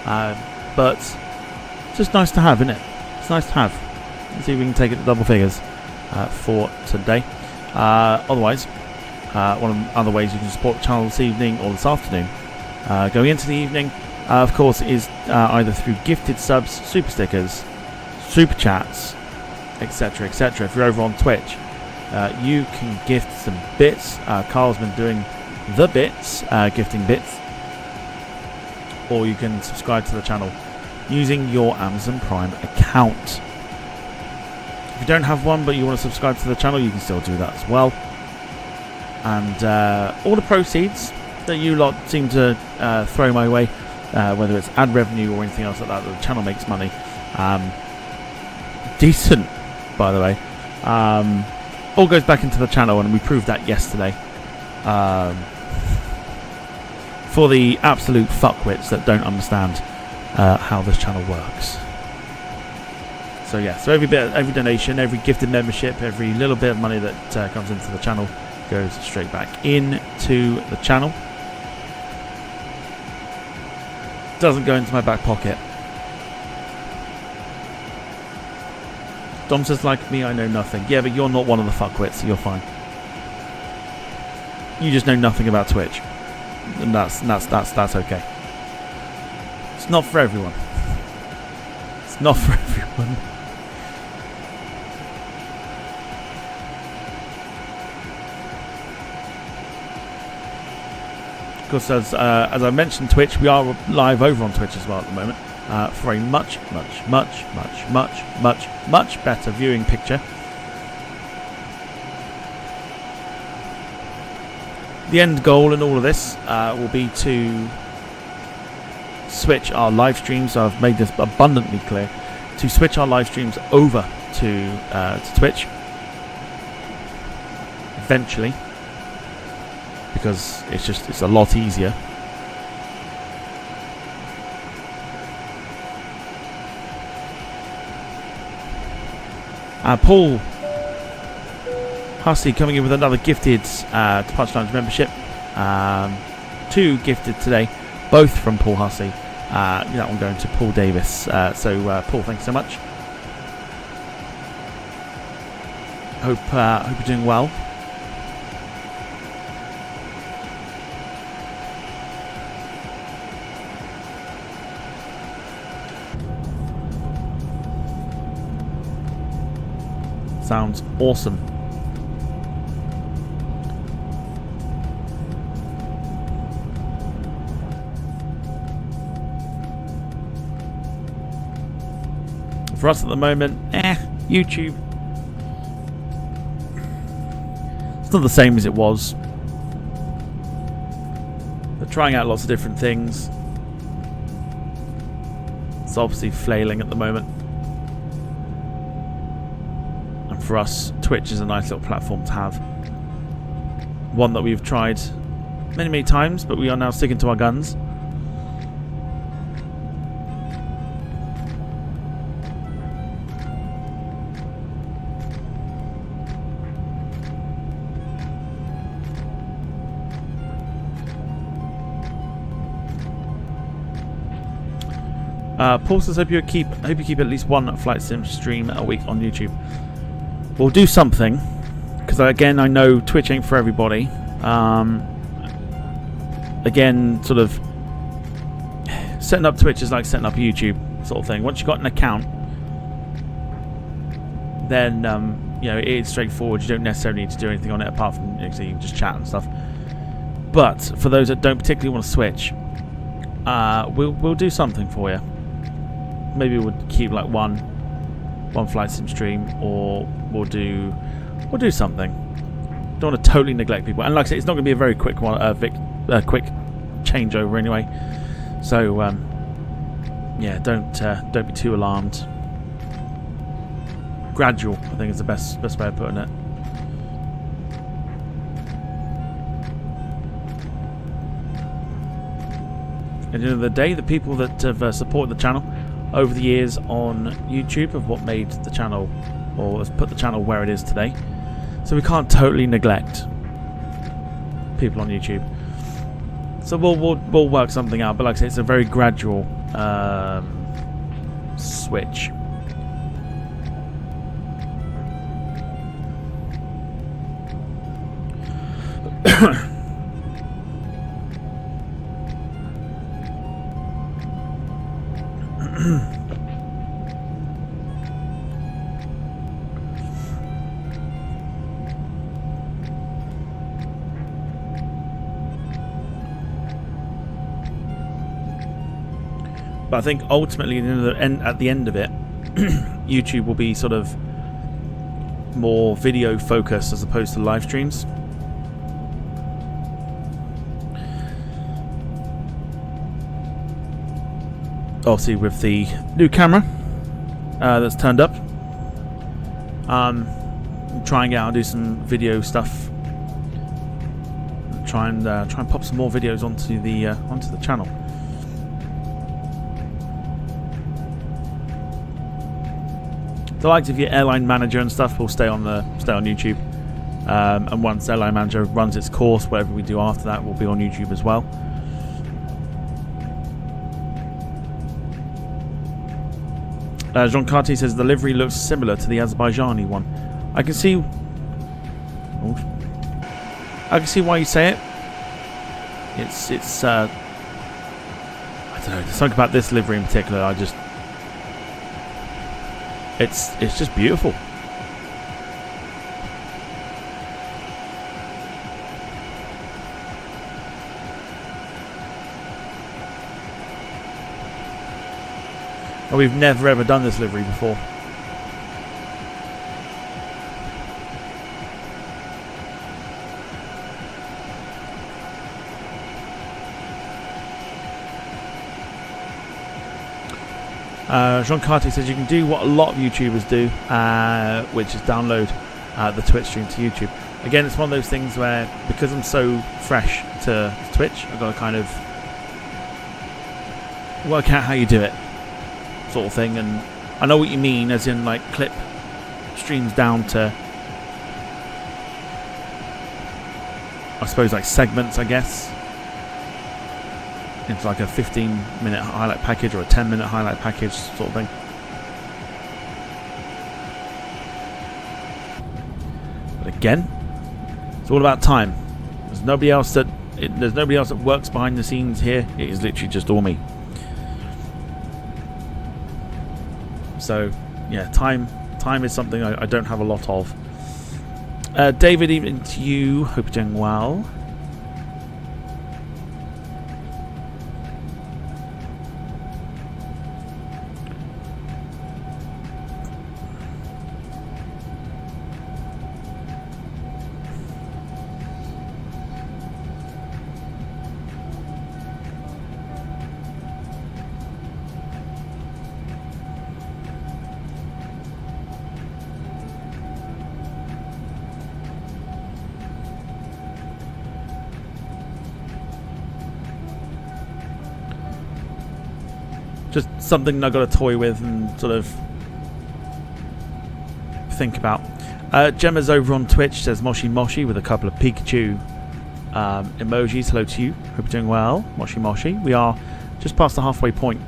But it's just nice to have, isn't it? It's nice to have. Let's see if we can take it to double figures for today. Otherwise, one of the other ways you can support the channel this evening or this afternoon, going into the evening, of course, is either through gifted subs, super stickers, super chats, etc., etc. If you're over on Twitch, you can gift some bits. Carl's been doing the bits, gifting bits, or you can subscribe to the channel using your Amazon Prime account. If you don't have one but you want to subscribe to the channel, you can still do that as well. And all the proceeds that you lot seem to throw my way, whether it's ad revenue or anything else like that, the channel makes money. Decent, by the way. All goes back into the channel, and we proved that yesterday. For the absolute fuckwits that don't understand how this channel works. So yeah, so every donation, every gifted membership, every little bit of money that comes into the channel goes straight back into the channel. Doesn't go into my back pocket. Dom says, like me, I know nothing. Yeah, but you're not one of the fuckwits, so you're fine. You just know nothing about Twitch, and that's okay. It's not for everyone. It's not for everyone. Of course, as I mentioned, Twitch, we are live over on Twitch as well at the moment, for a much better viewing picture. The end goal in all of this will be to switch our live streams. So I've made this abundantly clear, to switch our live streams over to Twitch eventually, because it's a lot easier. Paul Hussey coming in with another gifted Departure Lounge membership. 2 gifted today, both from Paul Hussey. That one going to Paul Davis. So Paul, thanks so much. Hope you're doing well. Sounds awesome. For us at the moment, YouTube. It's not the same as it was. They're trying out lots of different things. It's obviously flailing at the moment. And for us, Twitch is a nice little platform to have. One that we've tried many times, but we are now sticking to our guns. Paul says, hope you keep at least one flight sim stream a week on YouTube. We'll do something, because again, I know Twitch ain't for everybody. Again, sort of setting up Twitch is like setting up a YouTube sort of thing. Once you've got an account, then you know, it's straightforward. You don't necessarily need to do anything on it apart from, you can just chat and stuff. But for those that don't particularly want to switch, we'll do something for you. Maybe we'll keep like one flight sim stream, or we'll do something. Don't want to totally neglect people, and like I said, it's not going to be a very quick one, quick changeover anyway. So yeah, don't be too alarmed. Gradual, I think, is the best way of putting it. At the end of the day, the people that have supported the channel over the years on YouTube have what made the channel or has put the channel where it is today. So we can't totally neglect people on YouTube. So we'll work something out. But like I say, it's a very gradual switch. But I think ultimately at the end of it, YouTube will be sort of more video focused as opposed to live streams. Obviously with the new camera that's turned up, trying out and do some video stuff. Try and pop some more videos onto the channel. The likes of your airline manager and stuff will stay on YouTube, and once airline manager runs its course, whatever we do after that will be on YouTube as well. Jean Cartier says the livery looks similar to the Azerbaijani one. I can see why you say it. It's I don't know. There's something about this livery in particular. It's just beautiful. And we've never ever done this livery before. Jean Cartier says you can do what a lot of YouTubers do, which is download the Twitch stream to YouTube. Again, it's one of those things where, because I'm so fresh to Twitch, I've got to kind of work out how you do it, sort of thing. And I know what you mean, as in like clip streams down to, I suppose, like segments, I guess. It's like a 15-minute highlight package or a 10-minute highlight package sort of thing. But again, it's all about time. There's nobody else that works behind the scenes here. It is literally just all me. So yeah, time is something I don't have a lot of. David, even to you, hope you're doing well. Just something I've got to toy with and sort of think about. Gemma's over on Twitch, says Moshi Moshi with a couple of Pikachu emojis. Hello to you. Hope you're doing well, Moshi Moshi. We are just past the halfway point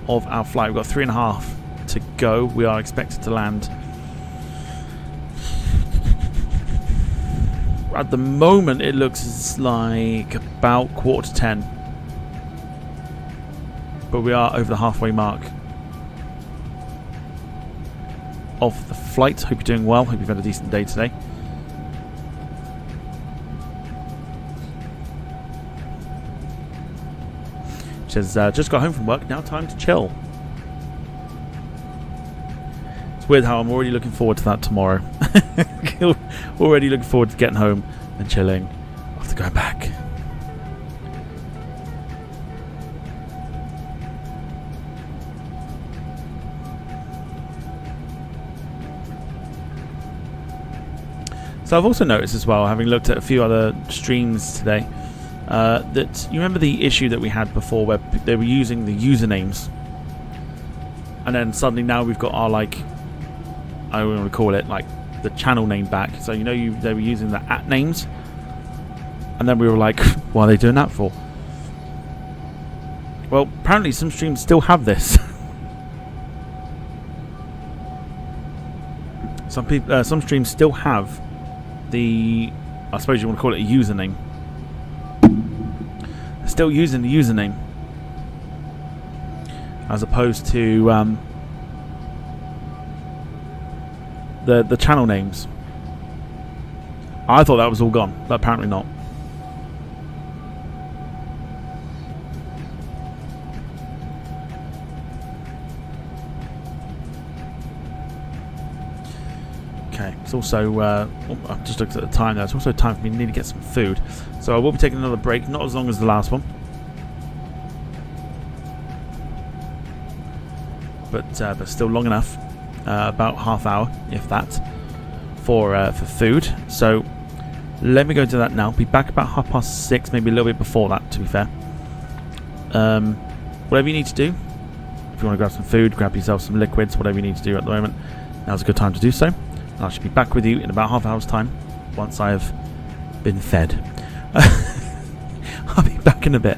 of our flight. We've got 3.5 to go. We are expected to land. At the moment, it looks like about 9:45. But we are over the halfway mark of the flight. Hope you're doing well. Hope you've had a decent day today. She says, just got home from work. Now time to chill. It's weird how I'm already looking forward to that tomorrow. Already looking forward to getting home and chilling after going back. So I've also noticed as well, having looked at a few other streams today, that you remember the issue that we had before where they were using the usernames, and then suddenly now we've got our like I want to call it, like the channel name back. So you know they were using the @ names, and then we were like, what are they doing that for? Well, apparently some streams still have this. Some streams still have the, I suppose you want to call it a username. They're still using the username as opposed to the channel names. I thought that was all gone, but apparently not. Okay, it's also, I've just looked at the time now, it's also time for me to need to get some food. So I will be taking another break, not as long as the last one. But still long enough, about half hour, if that, for food. So let me go do that now. Be back about 6:30, maybe a little bit before that, to be fair. Whatever you need to do, if you want to grab some food, grab yourself some liquids, whatever you need to do at the moment, now's a good time to do so. And I should be back with you in about half hour's time once I have been fed. I'll be back in a bit.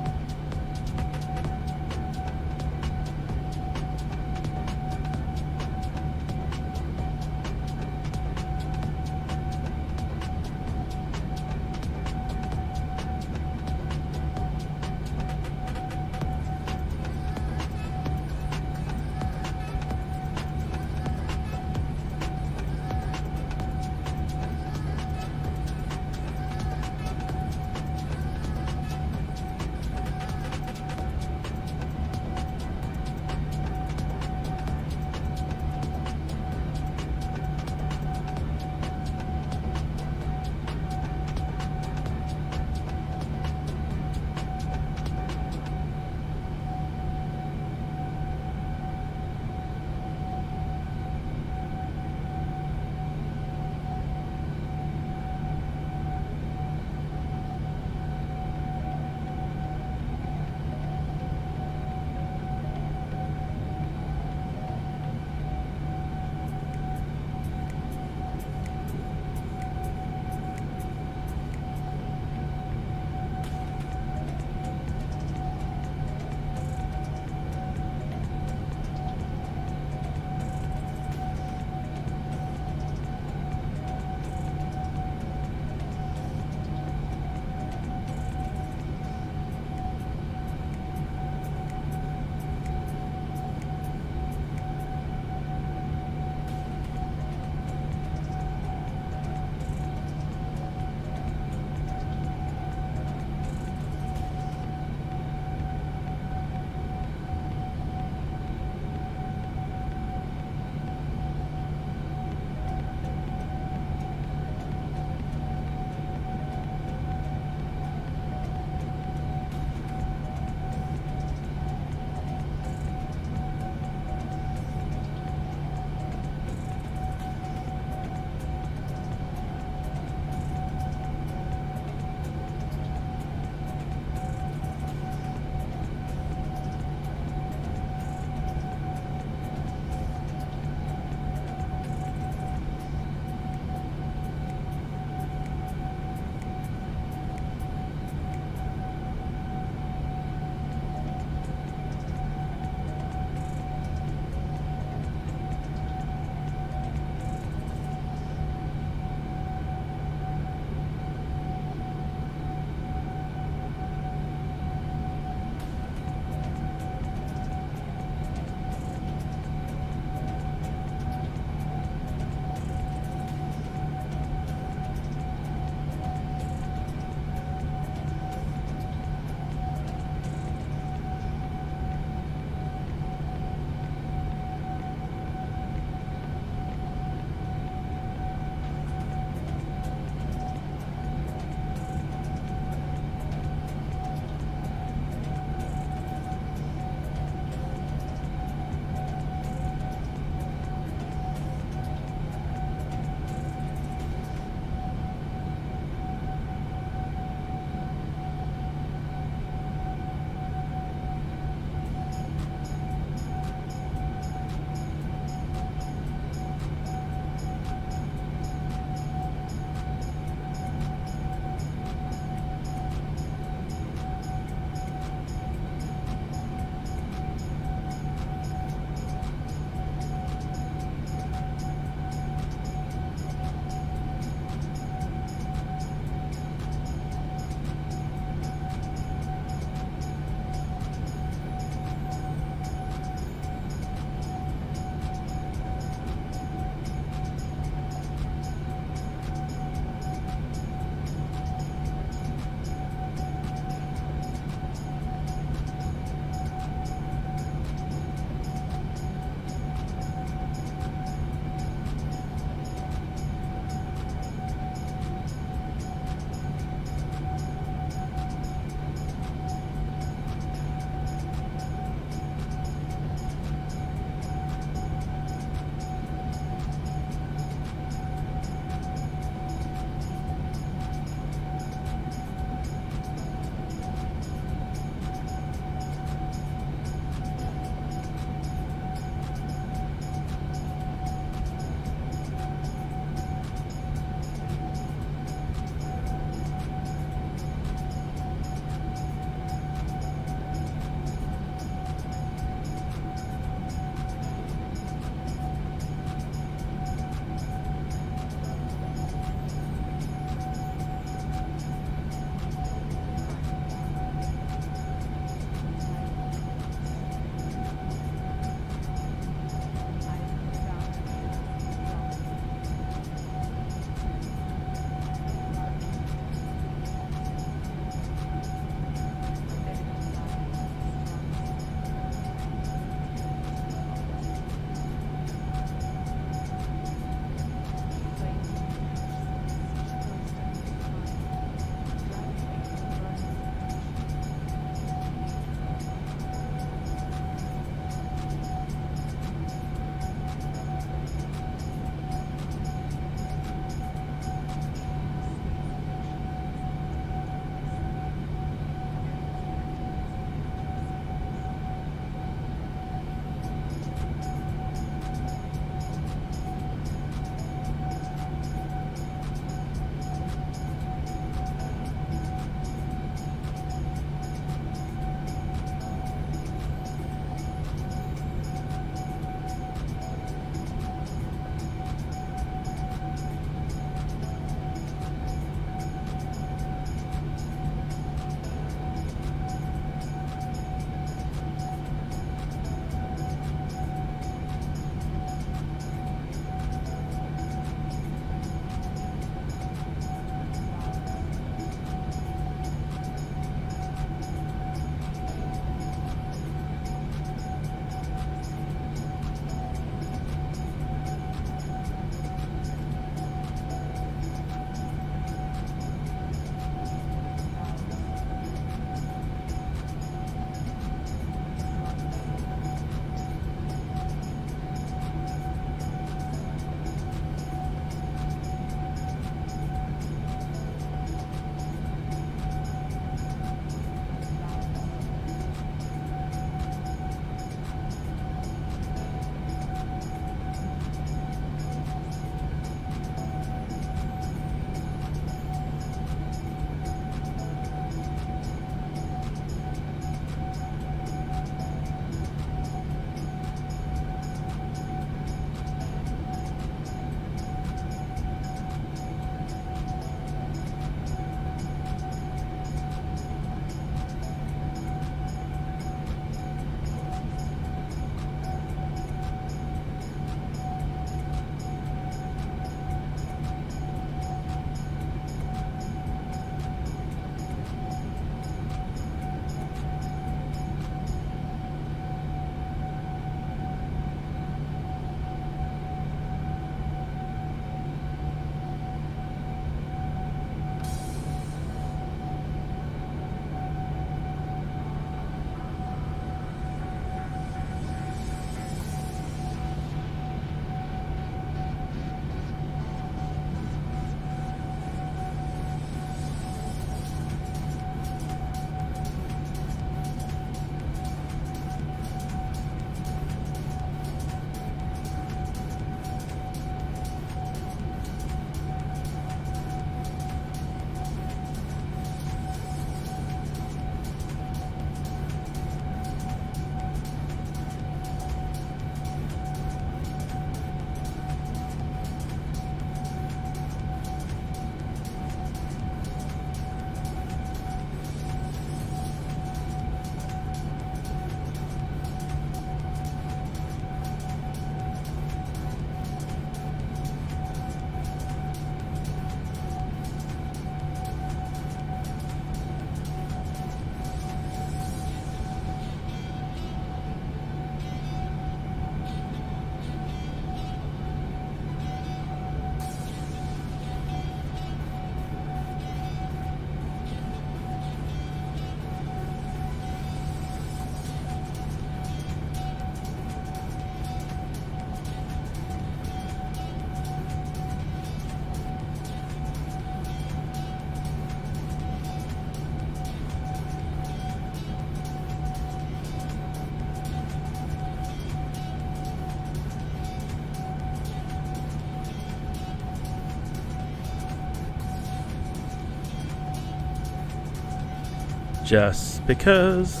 Just because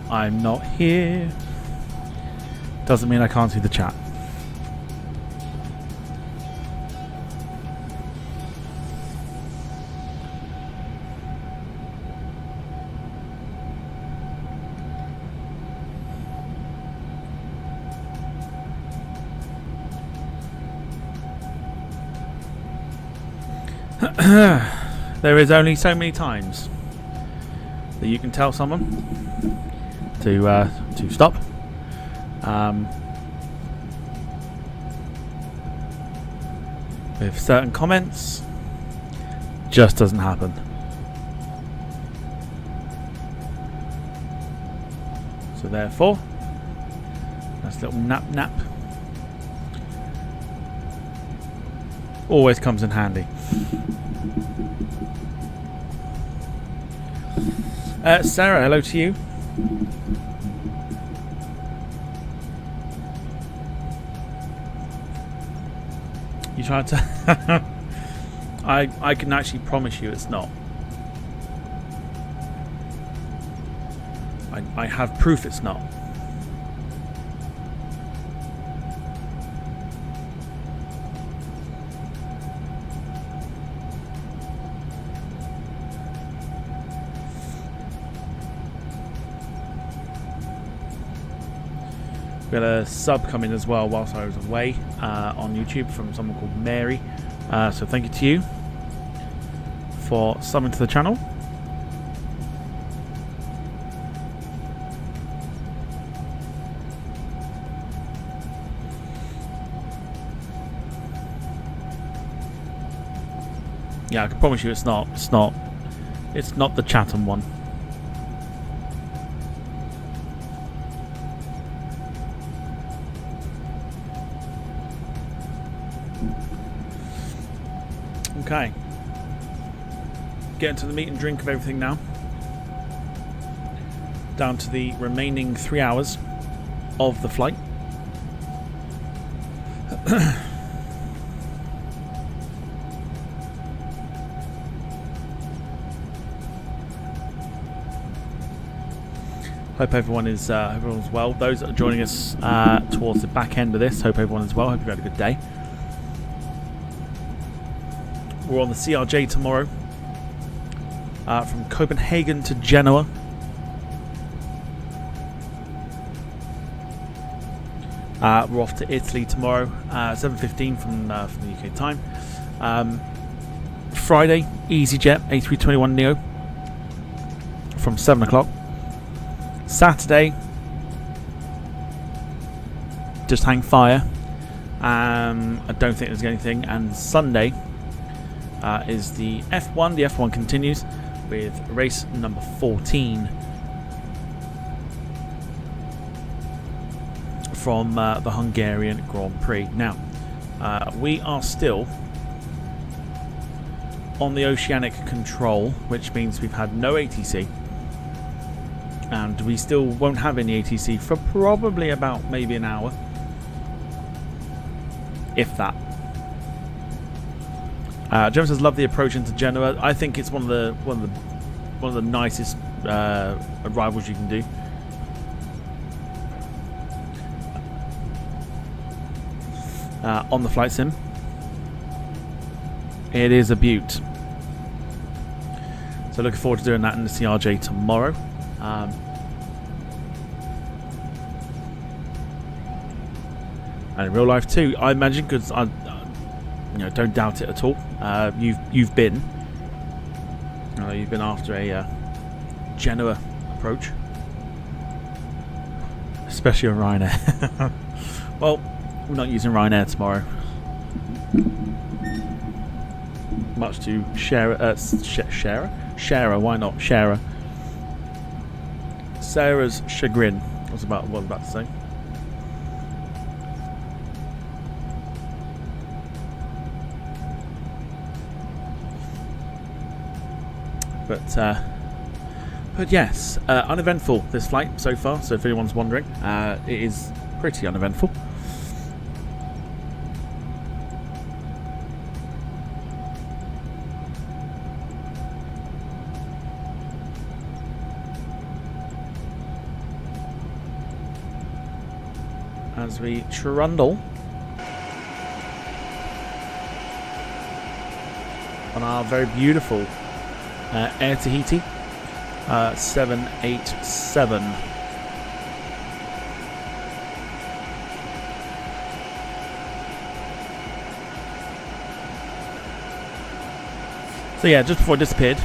I'm not here doesn't mean I can't see the chat. There is only so many times that you can tell someone to stop. With certain comments, just doesn't happen. So therefore, that's a little nap always comes in handy. Sarah, hello to you. You tried to... I can actually promise you it's not. I have proof it's not. We had a sub come in as well whilst I was away on YouTube from someone called Mary. So thank you to you for subbing to the channel. Yeah, I can promise you it's not the Chatham one. Okay. Getting to the meat and drink of everything now. Down to the remaining 3 hours of the flight. Hope everyone's well. Those that are joining us towards the back end of this, hope everyone is well. Hope you've had a good day. We're on the CRJ tomorrow, from Copenhagen to Genoa. We're off to Italy tomorrow, 7:15 from the UK time. Friday, EasyJet A321neo from 7 o'clock. Saturday, just hang fire. I don't think there's anything. And Sunday is the F1. The F1 continues with race number 14 from the Hungarian Grand Prix. Now, we are still on the oceanic control, which means we've had no ATC. And we still won't have any ATC for probably about maybe an hour, if that. James says, "Love the approach into Genoa. I think it's one of the nicest arrivals you can do." On the flight sim, it is a beaut. So looking forward to doing that in the CRJ tomorrow. And in real life too, I imagine, because I don't doubt it at all. You've been after a Genoa approach, especially on Ryanair. Well, we're not using Ryanair tomorrow, much to Shara, why not Shara? Sarah's chagrin. What was I about to say? But yes, uneventful this flight so far. So if anyone's wondering, it is pretty uneventful. as we trundle on our very beautiful Air Tahiti 787. So yeah, just before I disappeared,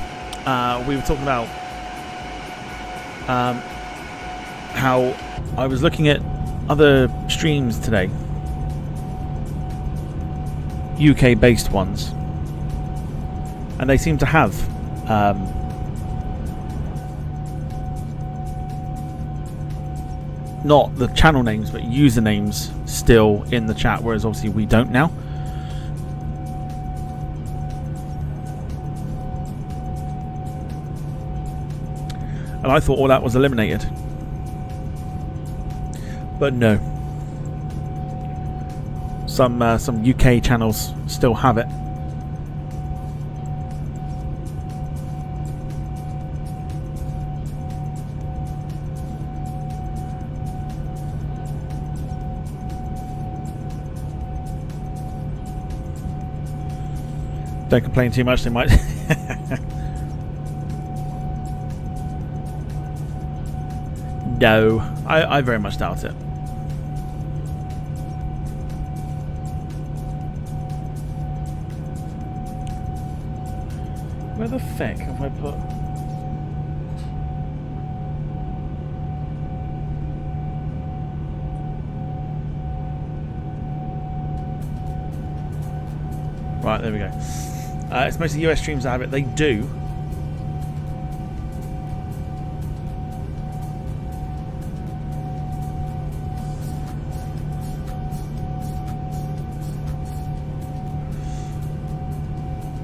we were talking about how I was looking at other streams today, UK based ones, and they seem to have not the channel names but usernames still in the chat, whereas obviously we don't now. And I thought all that was eliminated. But no. Some UK channels still have it. Don't complain too much, they might. No, I very much doubt it. Where the feck have I put? Right, there we go. It's mostly US streams that have it. They do.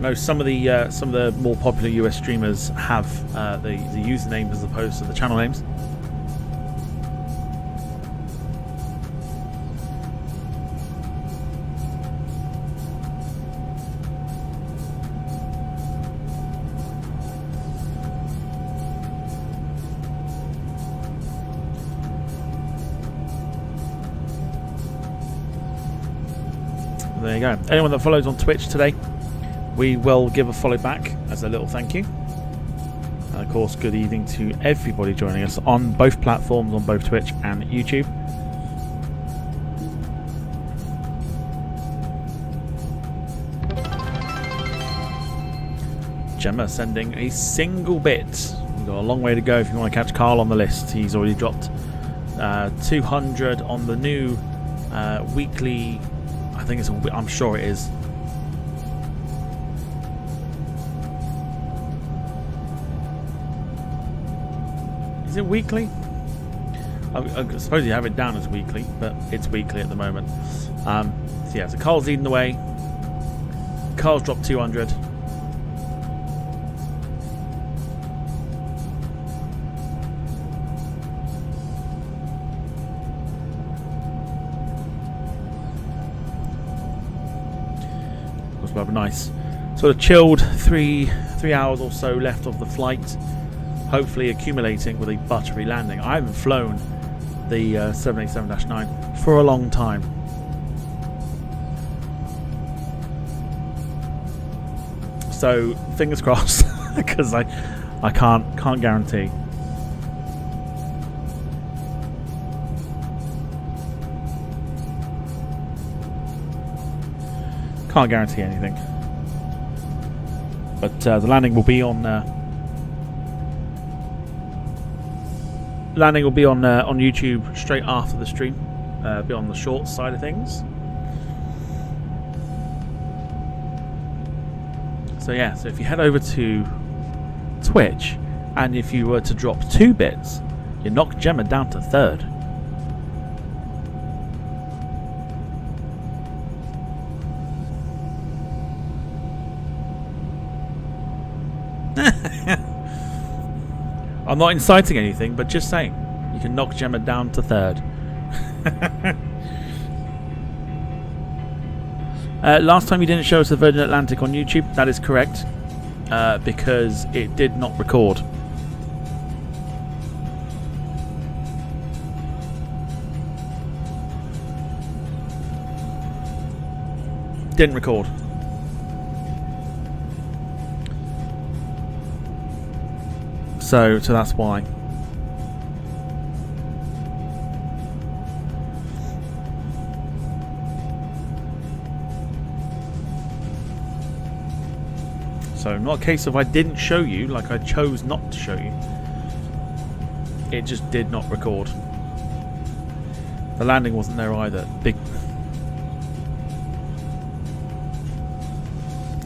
No, some of the more popular US streamers have the usernames as opposed to the channel names. There you go. Anyone that follows on Twitch today, we will give a follow back as a little thank you. And of course, good evening to everybody joining us on both platforms, on both Twitch and YouTube. Gemma sending a single bit. We've got a long way to go if you want to catch Carl on the list. He's already dropped 200 on the new weekly. I think it's. I'm sure it is. Is it weekly? I suppose you have it down as weekly, but it's weekly at the moment. So yeah, so Carl's leading the way. Carl's dropped 200. We'll have a nice sort of chilled three hours or so left of the flight, hopefully accumulating with a buttery landing. I haven't flown the 787-9 for a long time. So fingers crossed, because I can't guarantee. Can't guarantee anything, but the landing will be on on YouTube straight after the stream. Be on the short side of things. So yeah, so if you head over to Twitch, and if you were to drop 2 bits, you knock Gemma down to 3rd. I'm not inciting anything, but just saying, you can knock Gemma down to 3rd. Last time you didn't show us the Virgin Atlantic on YouTube. That is correct, because it did not record. Didn't record. So that's why. So not a case of I didn't show you, like I chose not to show you. It just did not record. The landing wasn't there either. Big.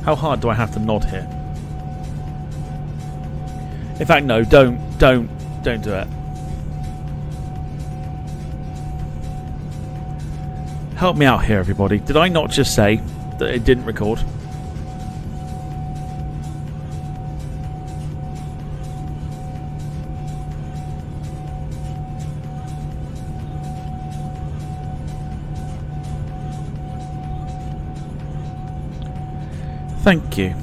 How hard do I have to nod here? In fact, no, don't do it. Help me out here, everybody. Did I not just say that it didn't record? Thank you.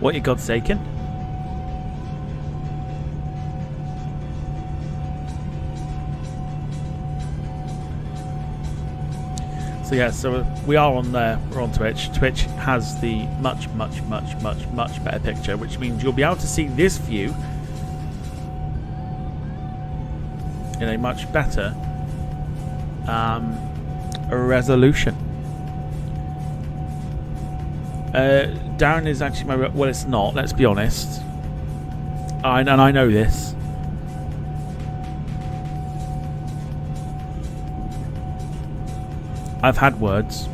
What you got taken? So yeah, so we are on there. We're on Twitch. Twitch has the much better picture, which means you'll be able to see this view in a much better resolution. Darren is actually my... Well, it's not, let's be honest. And I know this. I've had words.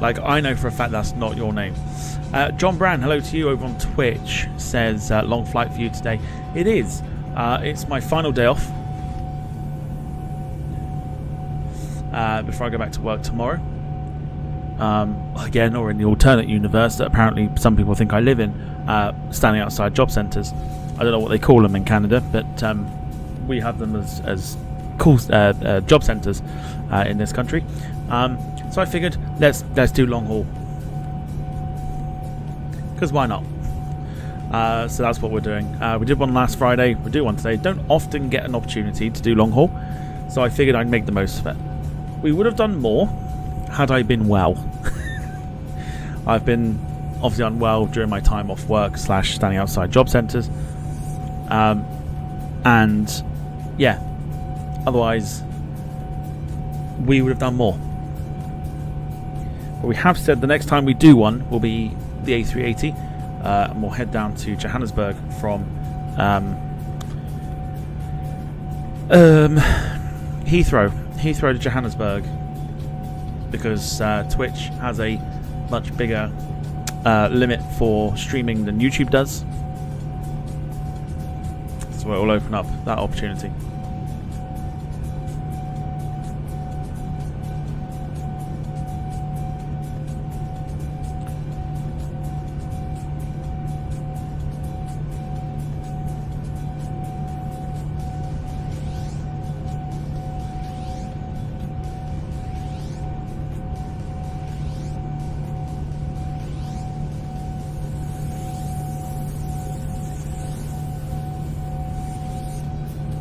Like, I know for a fact that's not your name. John Brown, hello to you over on Twitch, says long flight for you today. It is. It's my final day off before I go back to work tomorrow. Again, or in the alternate universe that apparently some people think I live in, standing outside job centres. I don't know what they call them in Canada, but we have them as cool job centres in this country. So I figured let's do long haul, because why not? So that's what we're doing. We did one last Friday. We do one today. Don't often get an opportunity to do long haul, so I figured I'd make the most of it. We would have done more had I been well. I've been obviously unwell during my time off work / standing outside job centres, and yeah, otherwise we would have done more. But we have said the next time we do one will be the A380, and we'll head down to Johannesburg from Heathrow to Johannesburg, because Twitch has a much bigger limit for streaming than YouTube does, so it will open up that opportunity.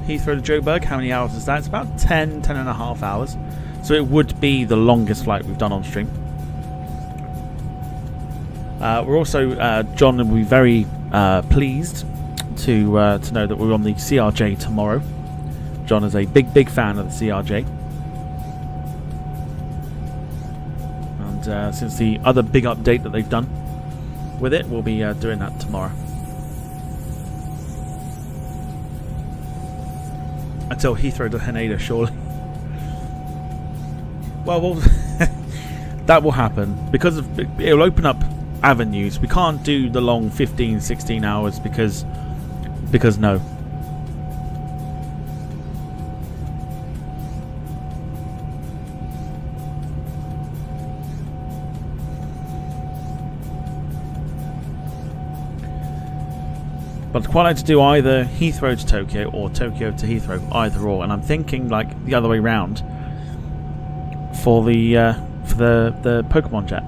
Heathrow to Joburg, how many hours is that? It's about 10 and a half hours. So it would be the longest flight we've done on stream. We're also John will be very pleased to know that we're on the CRJ tomorrow. John is a big fan of the CRJ, and since the other big update that they've done with it, we'll be doing that tomorrow. Until Heathrow to Haneda, surely. Well, that will happen because it'll open up avenues. We can't do the long 15-16 hours because no. But I'd quite like to do either Heathrow to Tokyo or Tokyo to Heathrow, either or. And I'm thinking like the other way round for the Pokemon jet.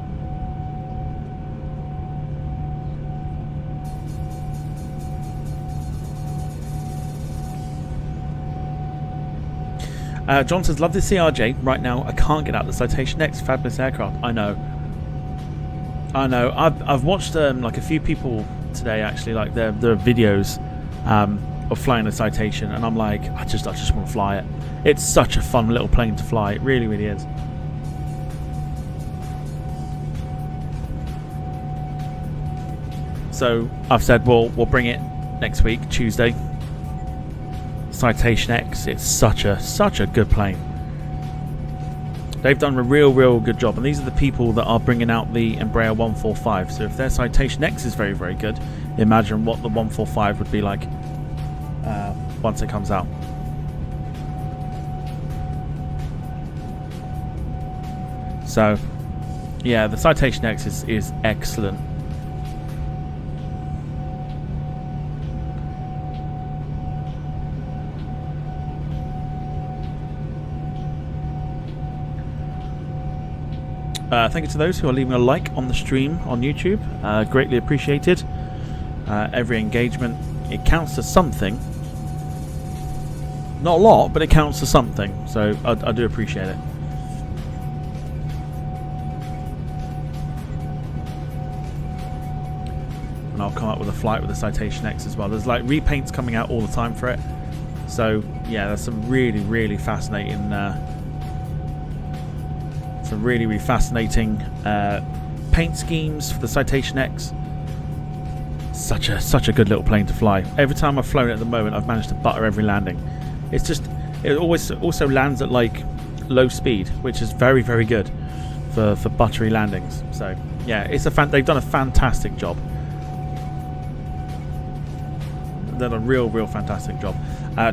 John says, love the CRJ. Right now, I can't get out the Citation X. Fabulous aircraft. I know. I've watched like a few people today, actually, like their videos of flying a Citation, and I'm like, I just want to fly it. It's such a fun little plane to fly. It really, really is. So I've said, well, we'll bring it next week, Tuesday. Citation X. It's such a good plane. They've done a real good job, and these are the people that are bringing out the Embraer 145. So if their Citation X is very good, imagine what the 145 would be like once it comes out. So yeah, the Citation X is excellent. Thank you to those who are leaving a like on the stream on YouTube. Greatly appreciated. Every engagement, it counts to something. Not a lot, but it counts to something. So I do appreciate it. And I'll come up with a flight with the Citation X as well. There's like repaints coming out all the time for it. So yeah, there's some really fascinating paint schemes for the Citation X. Such a good little plane to fly. Every time I've flown it at the moment, I've managed to butter every landing. It's just, it always also lands at like low speed, which is very good for buttery landings. So yeah, it's they've done a fantastic job. They've done a real fantastic job.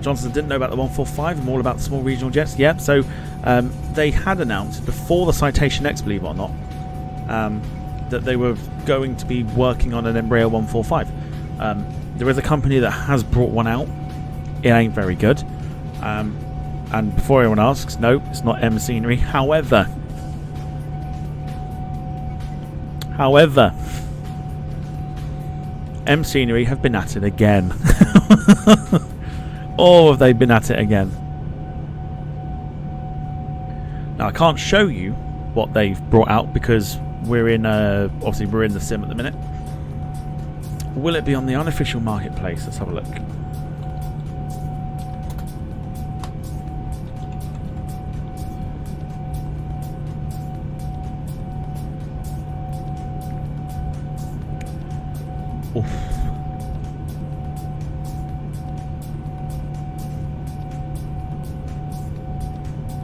Johnson didn't know about the 145. I'm all about the small regional jets. Yep. So they had announced before the Citation X, believe it or not, that they were going to be working on an Embraer 145. There is a company that has brought one out. It ain't very good. And before anyone asks, no, it's not M Scenery. However, M Scenery have been at it again. Or have they been at it again? Now I can't show you what they've brought out because we're in obviously we're in the sim at the minute. Will it be on the unofficial marketplace? Let's have a look. Oof.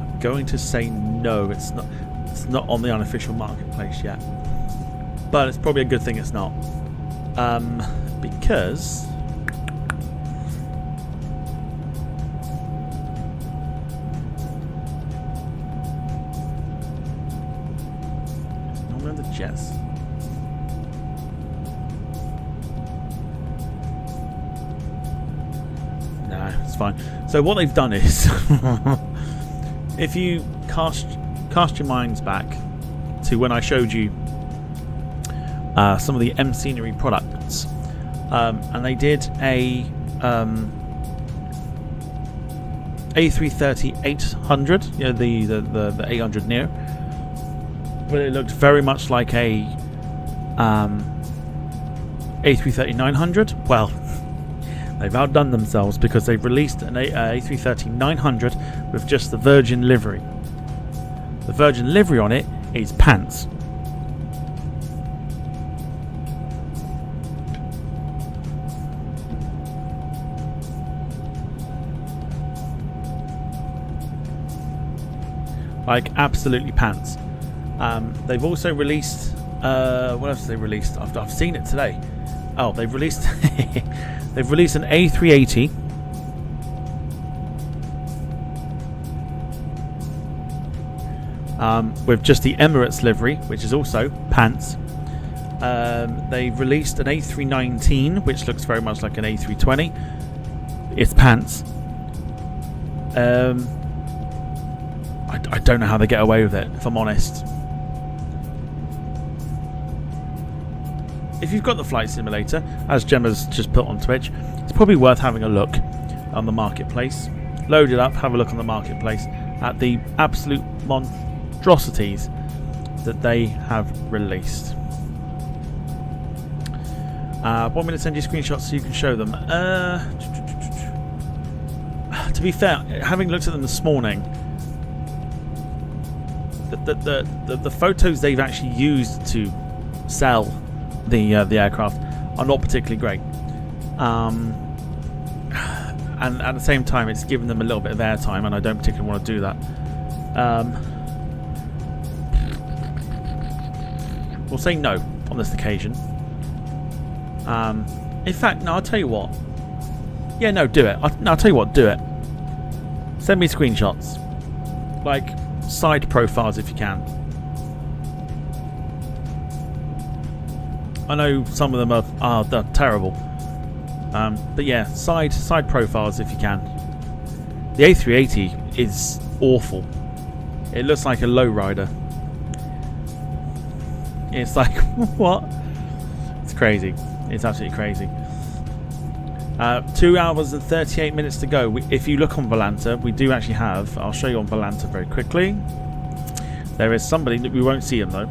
I'm going to say no, it's not on the unofficial marketplace yet. But it's probably a good thing it's not. Because normally the jets. No, it's fine. So what they've done is if you cast your minds back to when I showed you some of the M Scenery products, and they did a A330-800, you know, the 800 Neo, where it looked very much like a A330-900, well, they've outdone themselves because they've released an A330-900 with just the Virgin livery. The Virgin livery on it is pants. Like, absolutely pants. They've also released... what else have they released? I've seen it today. Oh, they've released... they've released an A380. With just the Emirates livery, which is also pants. They've released an A319, which looks very much like an A320. It's pants. I don't know how they get away with it, if I'm honest. If you've got the flight simulator, as Gemma's just put on Twitch, it's probably worth having a look on the marketplace. Load it up, have a look on the marketplace at the absolute monstrosities that they have released. Want me to send you screenshots so you can show them? To be fair, having looked at them this morning, the photos they've actually used to sell the aircraft are not particularly great, and at the same time it's given them a little bit of airtime, and I don't particularly want to do that. We'll say no on this occasion. In fact, no, I'll tell you what. Yeah, no, do it. I'll tell you what, do it. Send me screenshots, like side profiles if you can. I know some of them are they're terrible, but yeah, side profiles if you can. The A380 is awful. It looks like a lowrider. It's like what? It's crazy. It's absolutely crazy. 2 hours and 38 minutes to go. If you look on Volanta, we do actually have... I'll show you on Volanta very quickly. There is somebody... We won't see him, though.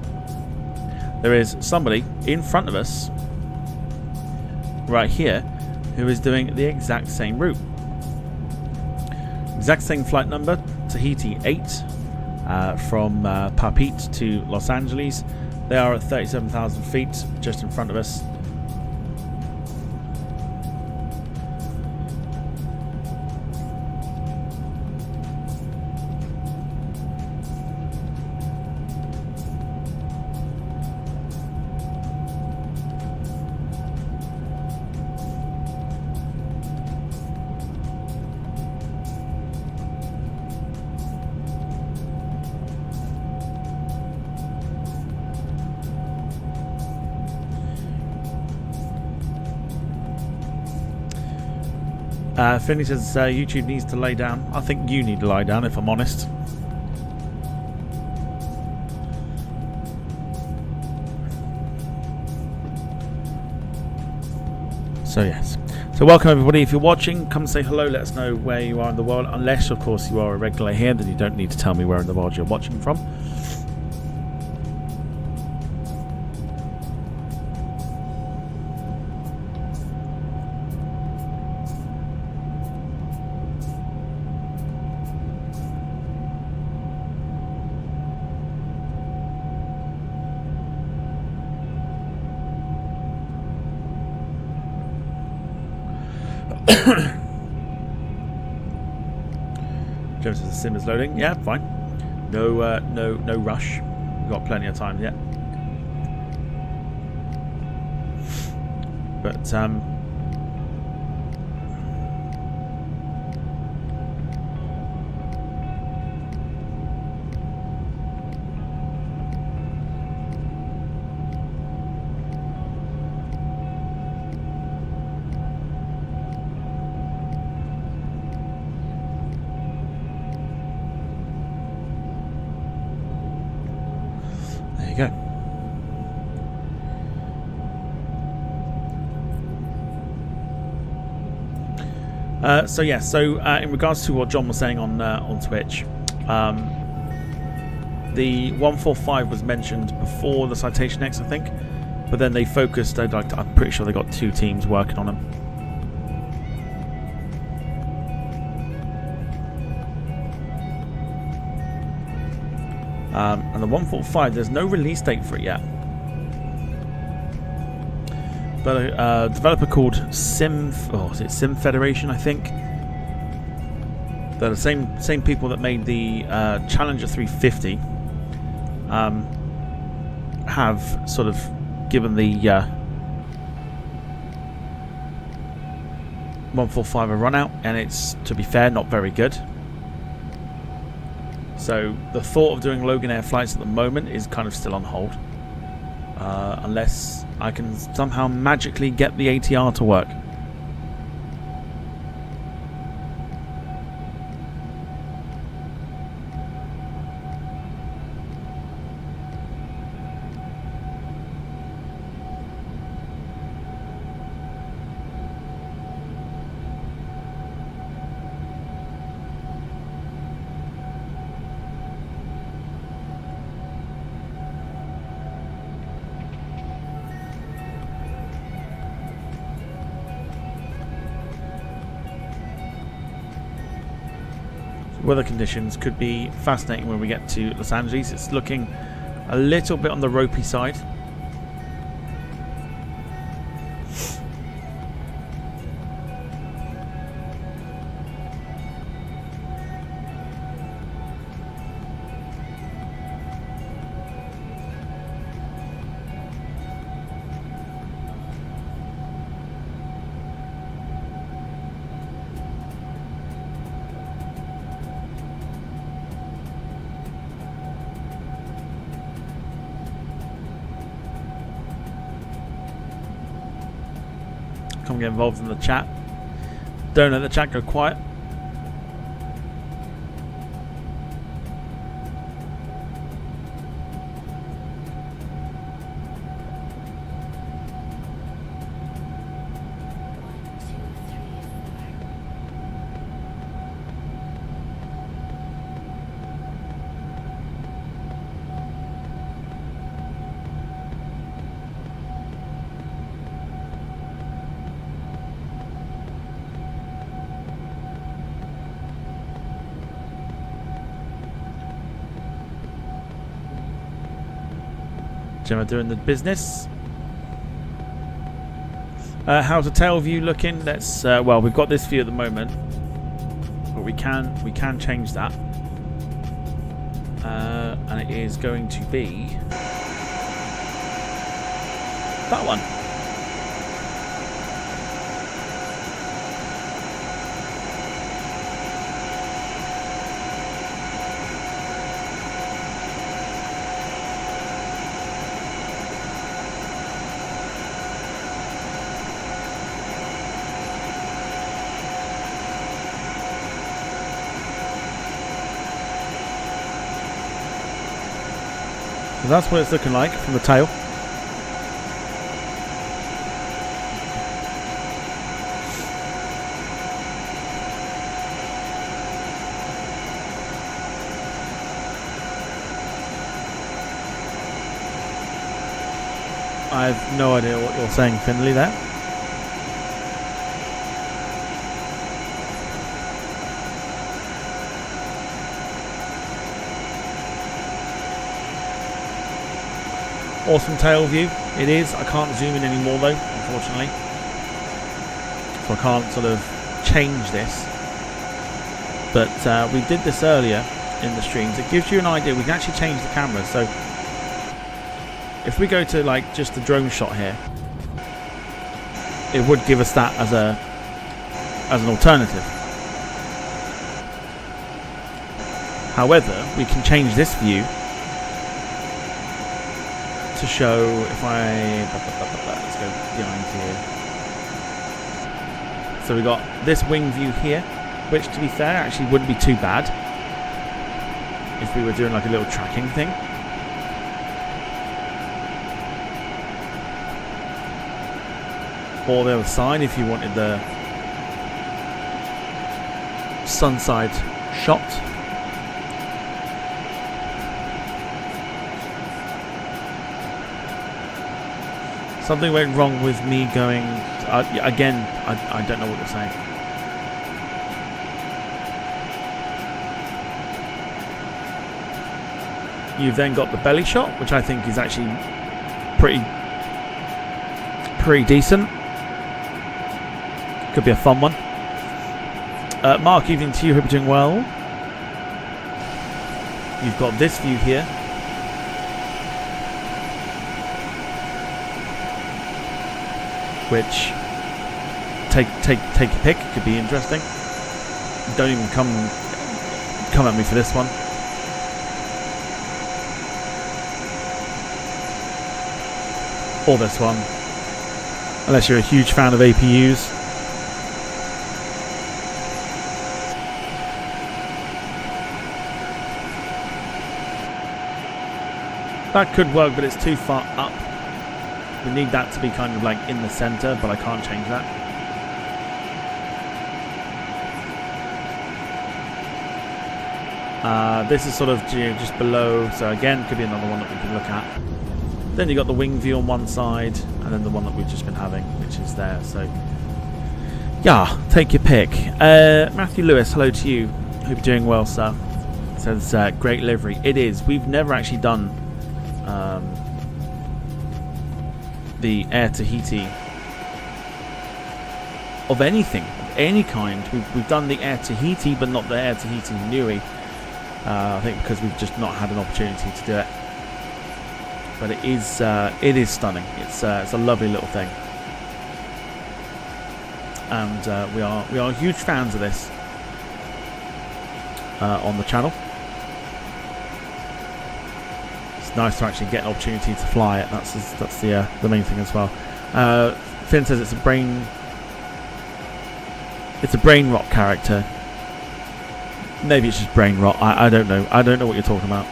There is somebody in front of us, right here, who is doing the exact same route. Exact same flight number, Tahiti 8, from Papeete to Los Angeles. They are at 37,000 feet, just in front of us. Finley says YouTube needs to lay down. I think you need to lie down, if I'm honest. So yes. So welcome everybody. If you're watching, come say hello. Let us know where you are in the world. Unless, of course, you are a regular here, then you don't need to tell me where in the world you're watching from. James says the sim is loading. Yeah, fine. No rush. We've got plenty of time yet. But go. So yeah, in regards to what John was saying on Twitch, the 145 was mentioned before the Citation X, I think. But then they focused. I'm pretty sure they got 2 teams working on them. And the 145, there's no release date for it yet. But a developer called Sim Federation, I think. They're the same people that made the Challenger 350. Have sort of given the 145 a run out, and it's, to be fair, not very good. So the thought of doing Logan Air flights at the moment is kind of still on hold, unless I can somehow magically get the ATR to work. Weather conditions could be fascinating when we get to Los Angeles. It's looking a little bit on the ropey side. Come get involved in the chat. Don't let the chat go quiet. Gemma doing the business. How's the tail view looking? Let's well, we've got this view at the moment, but we can change that, and it is going to be that one. So that's what it's looking like from the tail. I have no idea what you're saying, Finley, there. Awesome tail view. It is. I can't zoom in anymore though, unfortunately. So I can't sort of change this. But we did this earlier in the streams. It gives you an idea. We can actually change the camera. So if we go to like just the drone shot here, it would give us that as an alternative. However, we can change this view to show, if I let's go behind here. So we got this wing view here, which to be fair actually wouldn't be too bad if we were doing like a little tracking thing. Or the other side if you wanted the sunside shot. Something went wrong with me going... again, I don't know what you're saying. You've then got the belly shot, which I think is actually pretty decent. Could be a fun one. Mark, evening to you. Hope you're doing well. You've got this view here. Which take your pick. Could be interesting. Don't even come at me for this one. Or this one, unless you're a huge fan of APUs. That could work, but it's too far up. We need that to be kind of like in the center, but I can't change that. This is sort of just below, so again, could be another one that we can look at. Then you got the wing view on one side, and then the one that we've just been having, which is there. So, yeah, take your pick. Matthew Lewis, hello to you. Hope you're doing well, sir. Says great livery. It is. We've never actually done the Air Tahiti of anything, of any kind. We've done the Air Tahiti, but not the Air Tahiti Nui. I think because we've just not had an opportunity to do it. But it is stunning. It's a lovely little thing, and we are huge fans of this on the channel. It's nice to actually get an opportunity to fly it. That's the main thing as well. Finn says it's a brain rot character. Maybe it's just brain rot. I don't know. I don't know what you're talking about.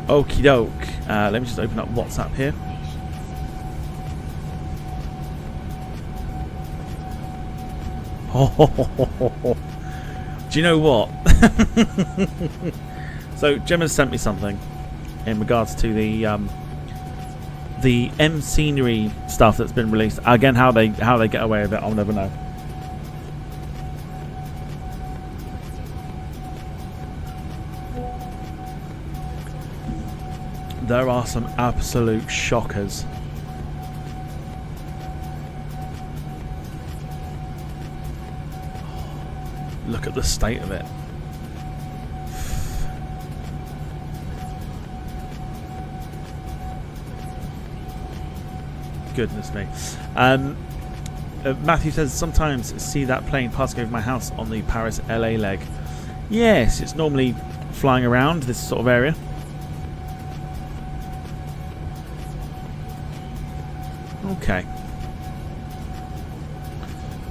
Okie doke. Let me just open up WhatsApp here. Oh, do you know what? So Gemma sent me something in regards to the M scenery stuff that's been released. Again, how they get away with it, I'll never know. There are some absolute shockers. Look at the state of it. Goodness me. Matthew says, sometimes see that plane passing over my house on the Paris-LA leg. Yes, it's normally flying around this sort of area. Okay.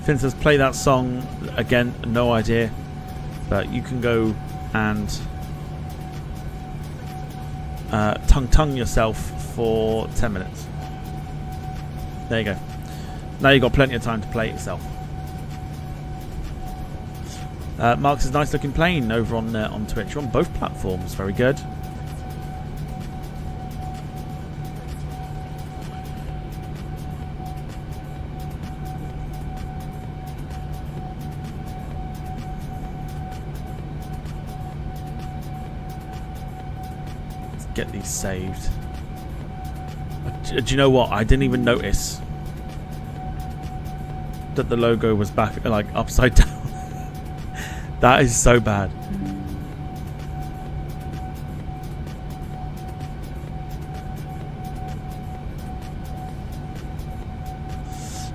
Finn says, play that song. Again, no idea. But you can go and tongue yourself for 10 minutes. There you go. Now you've got plenty of time to play it yourself. Mark says, nice looking plane over on Twitch. You're on both platforms. Very good. Get these saved. Do you know what? I didn't even notice that the logo was back, like, upside down. That is so bad.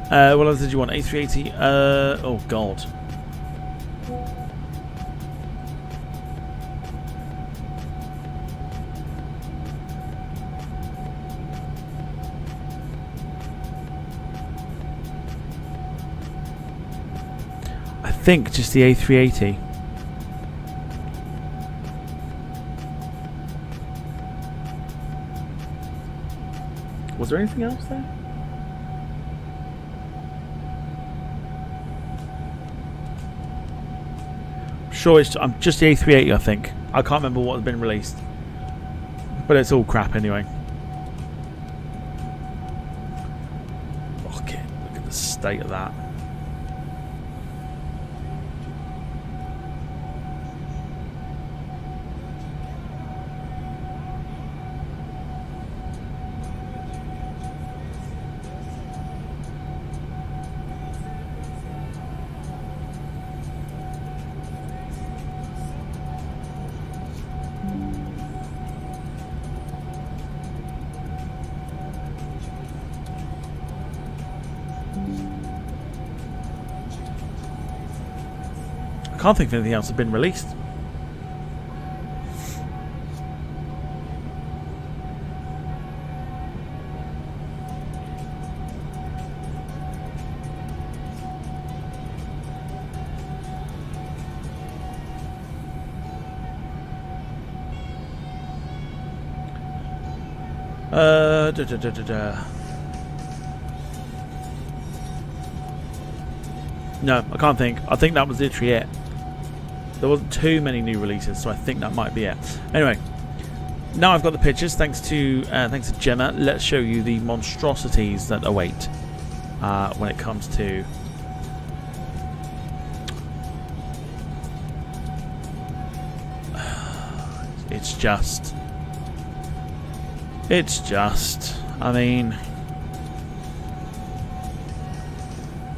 What else did you want? A380? Oh god. I think just the A380. Was there anything else there? sure I'm just the A380, I think. I can't remember what has been released. But it's all crap anyway. Look at the state of that. I can't think of anything else that's been released. No, I can't think. I think that was literally it. There wasn't too many new releases, so I think that might be it. Anyway, now I've got the pictures. Thanks to Gemma. Let's show you the monstrosities that await when it comes to it's just. I mean,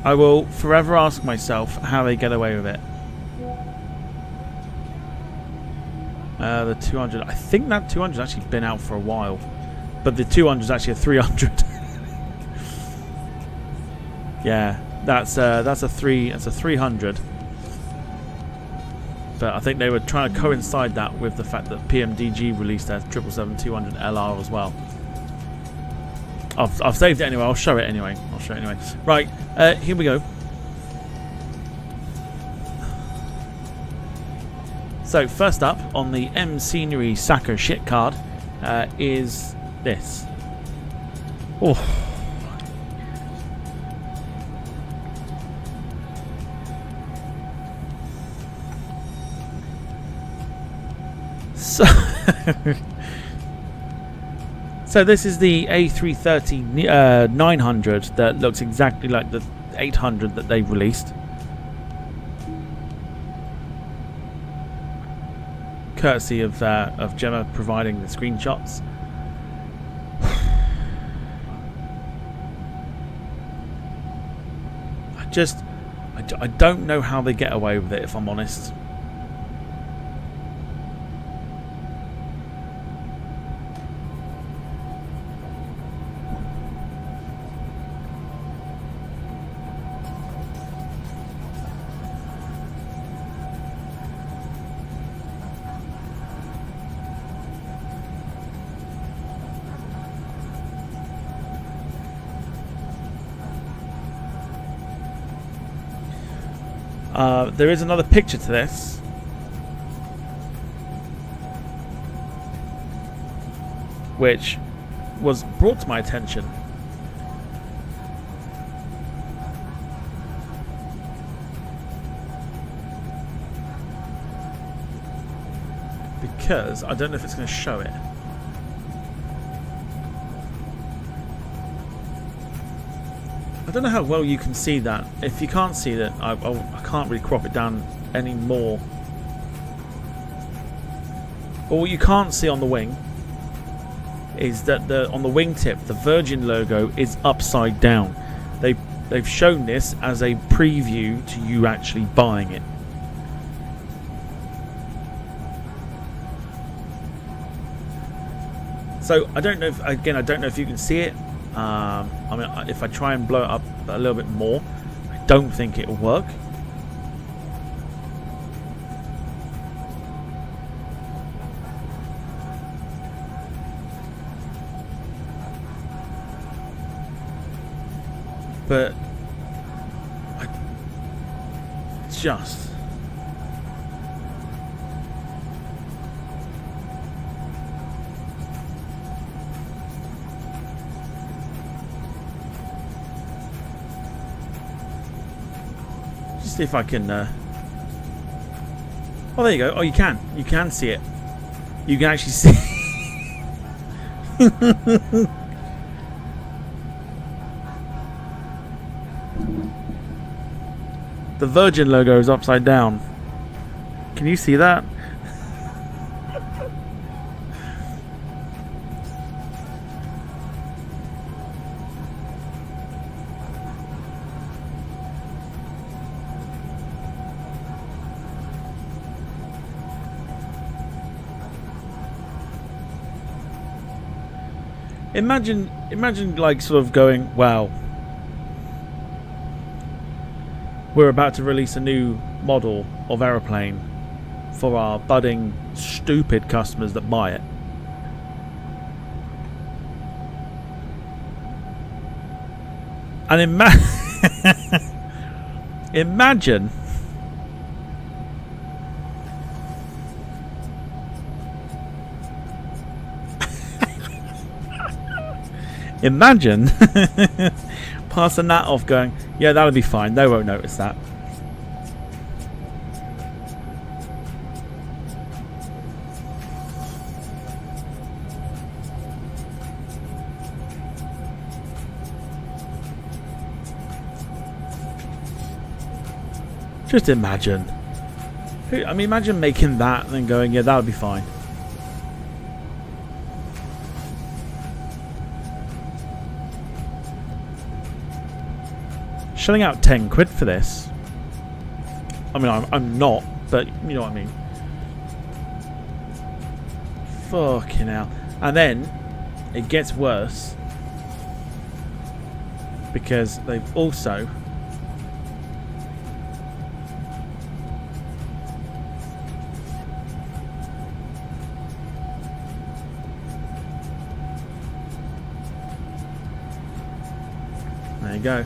I will forever ask myself how they get away with it. The 200, I think that 200 has actually been out for a while, but the 200 is actually a 300. Yeah, that's a 300. But I think they were trying to coincide that with the fact that PMDG released their 777-200 LR as well. I've saved it anyway. I'll show it anyway. Right, here we go. So first up on the M Scenery Sacker shit card is this. Oh. So this is the A330 900 that looks exactly like the 800 that they've released. Courtesy of Gemma providing the screenshots. I don't know how they get away with it, if I'm honest. There is another picture to this. Which was brought to my attention. Because I don't know if it's going to show it. I don't know how well you can see that. If you can't see that, I can't really crop it down anymore. But what you can't see on the wing is that on the wingtip, the Virgin logo is upside down. They've shown this as a preview to you actually buying it. So I don't know if, again, I don't know if you can see it. I mean, if I try and blow it up a little bit more, I don't think it'll work. But I just see if I can Oh, there you go. Oh, you can. You can see it. You can actually see. The Virgin logo is upside down. Can you see that? Imagine like sort of going, wow, we're about to release a new model of aeroplane for our budding stupid customers that buy it. And imagine imagine passing that off going, yeah, that'll be fine, they won't notice that. Just imagine. I mean, imagine making that and then going, yeah, that'll be fine. Shelling out 10 quid for this. I mean, I'm not, but you know what I mean. Fucking hell. And then it gets worse because they've also there you go.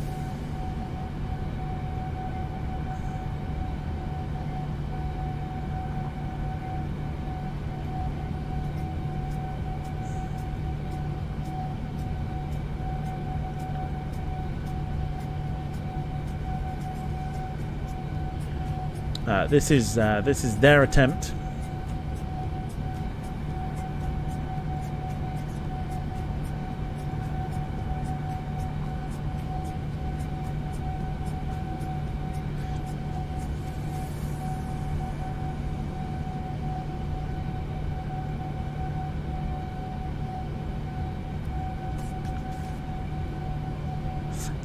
This is their attempt .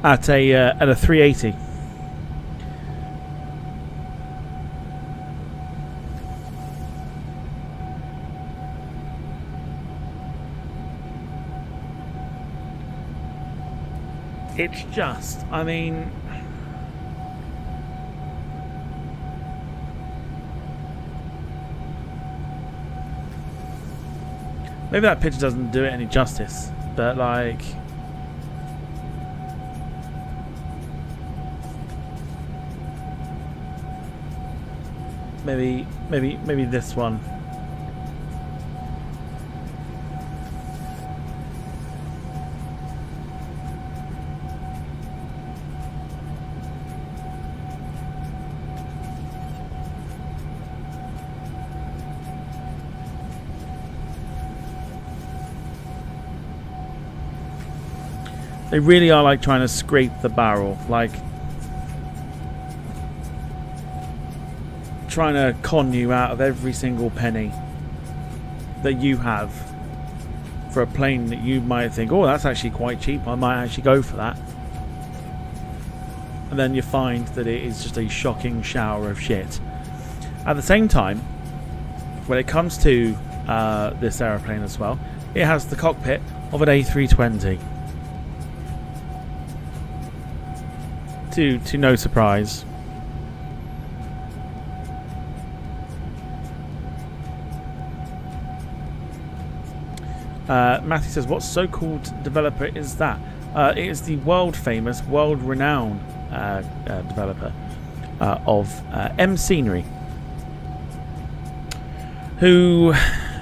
At a 380. It's just, I mean, maybe that picture doesn't do it any justice, but like, maybe this one. They really are like trying to scrape the barrel, like trying to con you out of every single penny that you have for a plane that you might think, oh, that's actually quite cheap, I might actually go for that. And then you find that it is just a shocking shower of shit. At the same time, when it comes to this aeroplane as well, it has the cockpit of an A320. To no surprise. Matthew says, what so-called developer is that? It is the world-famous, world-renowned developer of M Scenery, who,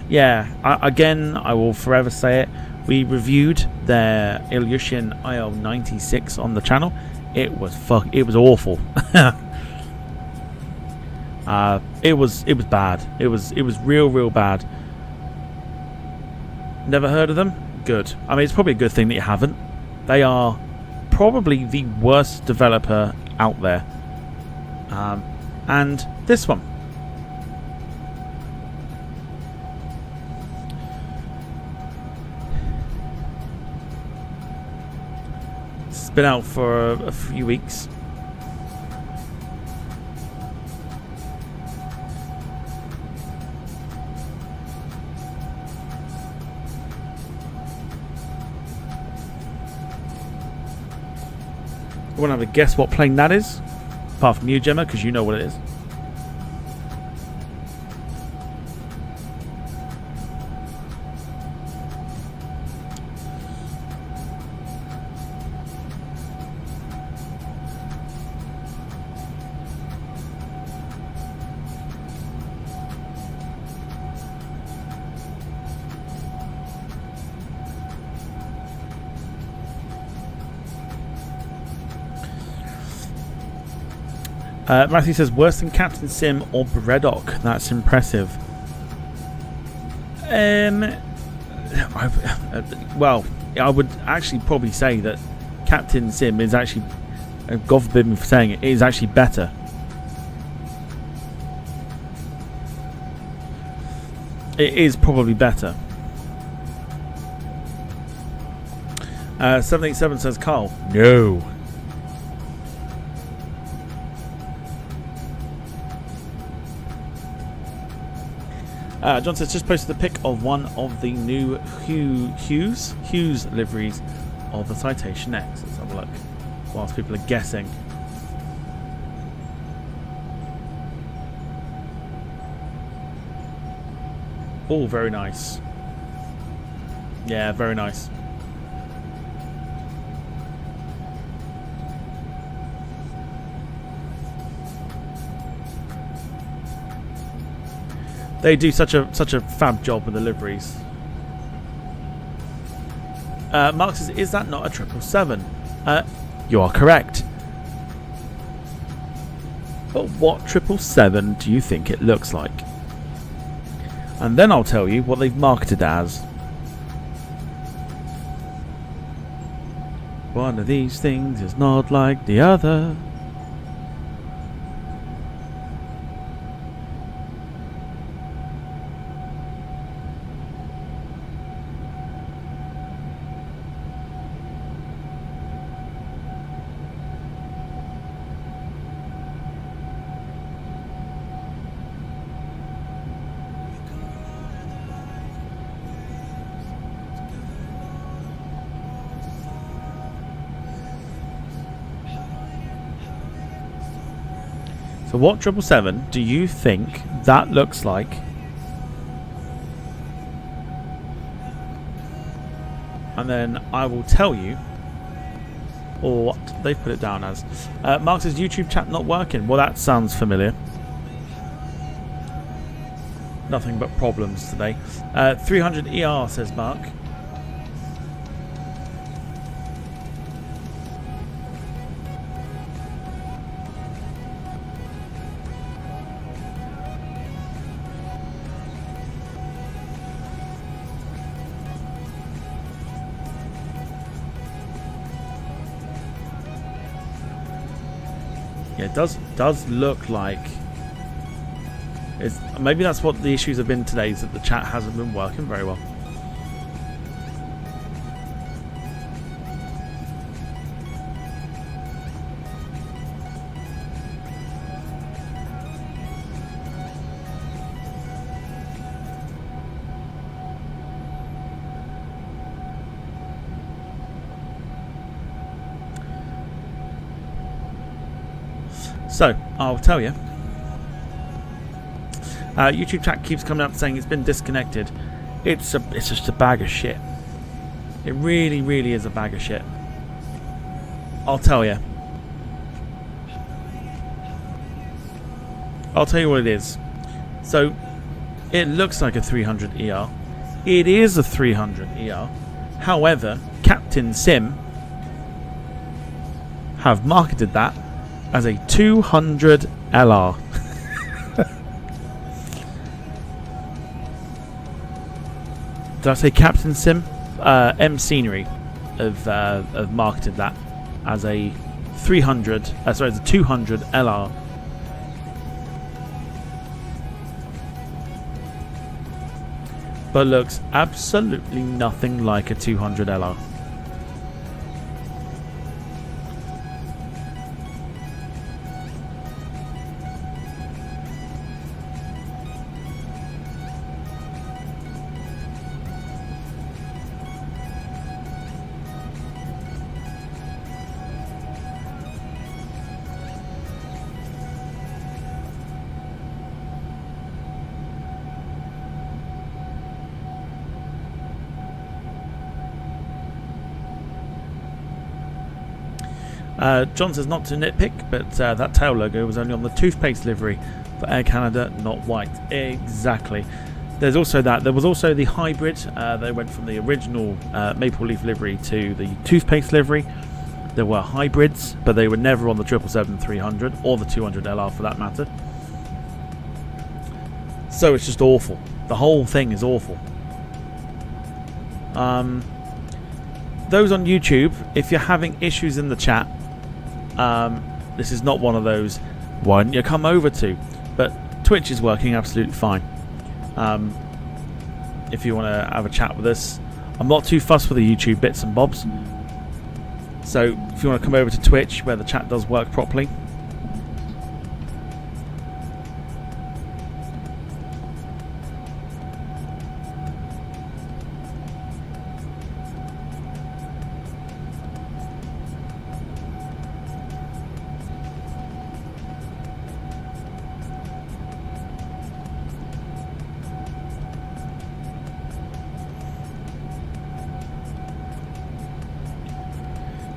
yeah, again, I will forever say it, we reviewed their Ilyushin IL-96 on the channel. It was awful. It was bad. It was real bad. Never heard of them? Good. I mean, it's probably a good thing that you haven't. They are probably the worst developer out there. And this one. It's been out for a few weeks. I want to have a guess what plane that is, apart from you, Gemma, because you know what it is. Matthew says, worse than Captain Sim or Bredok. That's impressive. Well, I would actually probably say that Captain Sim is actually, God forbid me for saying it, is actually better. It is probably better. 787 says, Carl, no. John says, just posted a pic of one of the new Hughes liveries of the Citation X. Let's have a look whilst people are guessing. Oh, very nice. Yeah, very nice. They do such a fab job with the liveries. Mark says, is that not a 777? You are correct. But what 777 do you think it looks like? And then I'll tell you what they've marketed as. One of these things is not like the other. So what 777 do you think that looks like? And then I will tell you, or what they've put it down as. Mark says, YouTube chat not working. Well, that sounds familiar. Nothing but problems today. 300 ER, says Mark. Yeah, it does look like it's, maybe that's what the issues have been today, is that the chat hasn't been working very well. So, I'll tell you. YouTube chat keeps coming up saying it's been disconnected. It's just a bag of shit. It really is a bag of shit. I'll tell you. I'll tell you what it is. So, it looks like a 300 ER. It is a 300 ER. However, Captain Sim have marketed that as a 200 LR. did I say Captain Sim? M Scenery have marketed that as a 300. Sorry, it's a 200 LR. But looks absolutely nothing like a 200 LR. John says not to nitpick, but that tail logo was only on the toothpaste livery for Air Canada, not white. Exactly. There's also that. There was also the hybrid. They went from the original maple leaf livery to the toothpaste livery. There were hybrids, but they were never on the 777-300 or the 200 LR for that matter. So it's just awful. The whole thing is awful. Those on YouTube, if you're having issues in the chat, this is not one of those, why didn't you come over to? But Twitch is working absolutely fine. If you want to have a chat with us, I'm not too fussed with the YouTube bits and bobs. So if you want to come over to Twitch where the chat does work properly.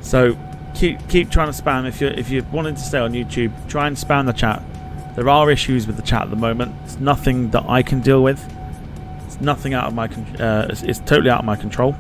So keep trying to spam if you're wanting to stay on YouTube. Try and spam the chat. There are issues with the chat at the moment. It's nothing that I can deal with. It's nothing out of my it's totally out of my control.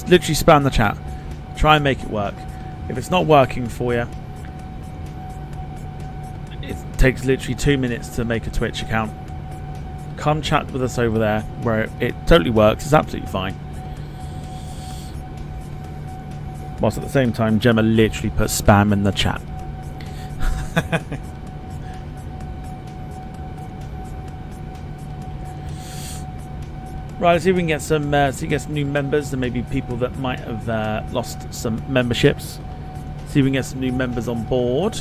Literally spam the chat. Try and make it work. If it's not working for you, it takes literally 2 minutes to make a Twitch account. Come chat with us over there where it totally works. It's absolutely fine. Whilst at the same time, Gemma literally put spam in the chat. Right, let's see if we can get some new members. There may be people that might have lost some memberships. See if we can get some new members on board.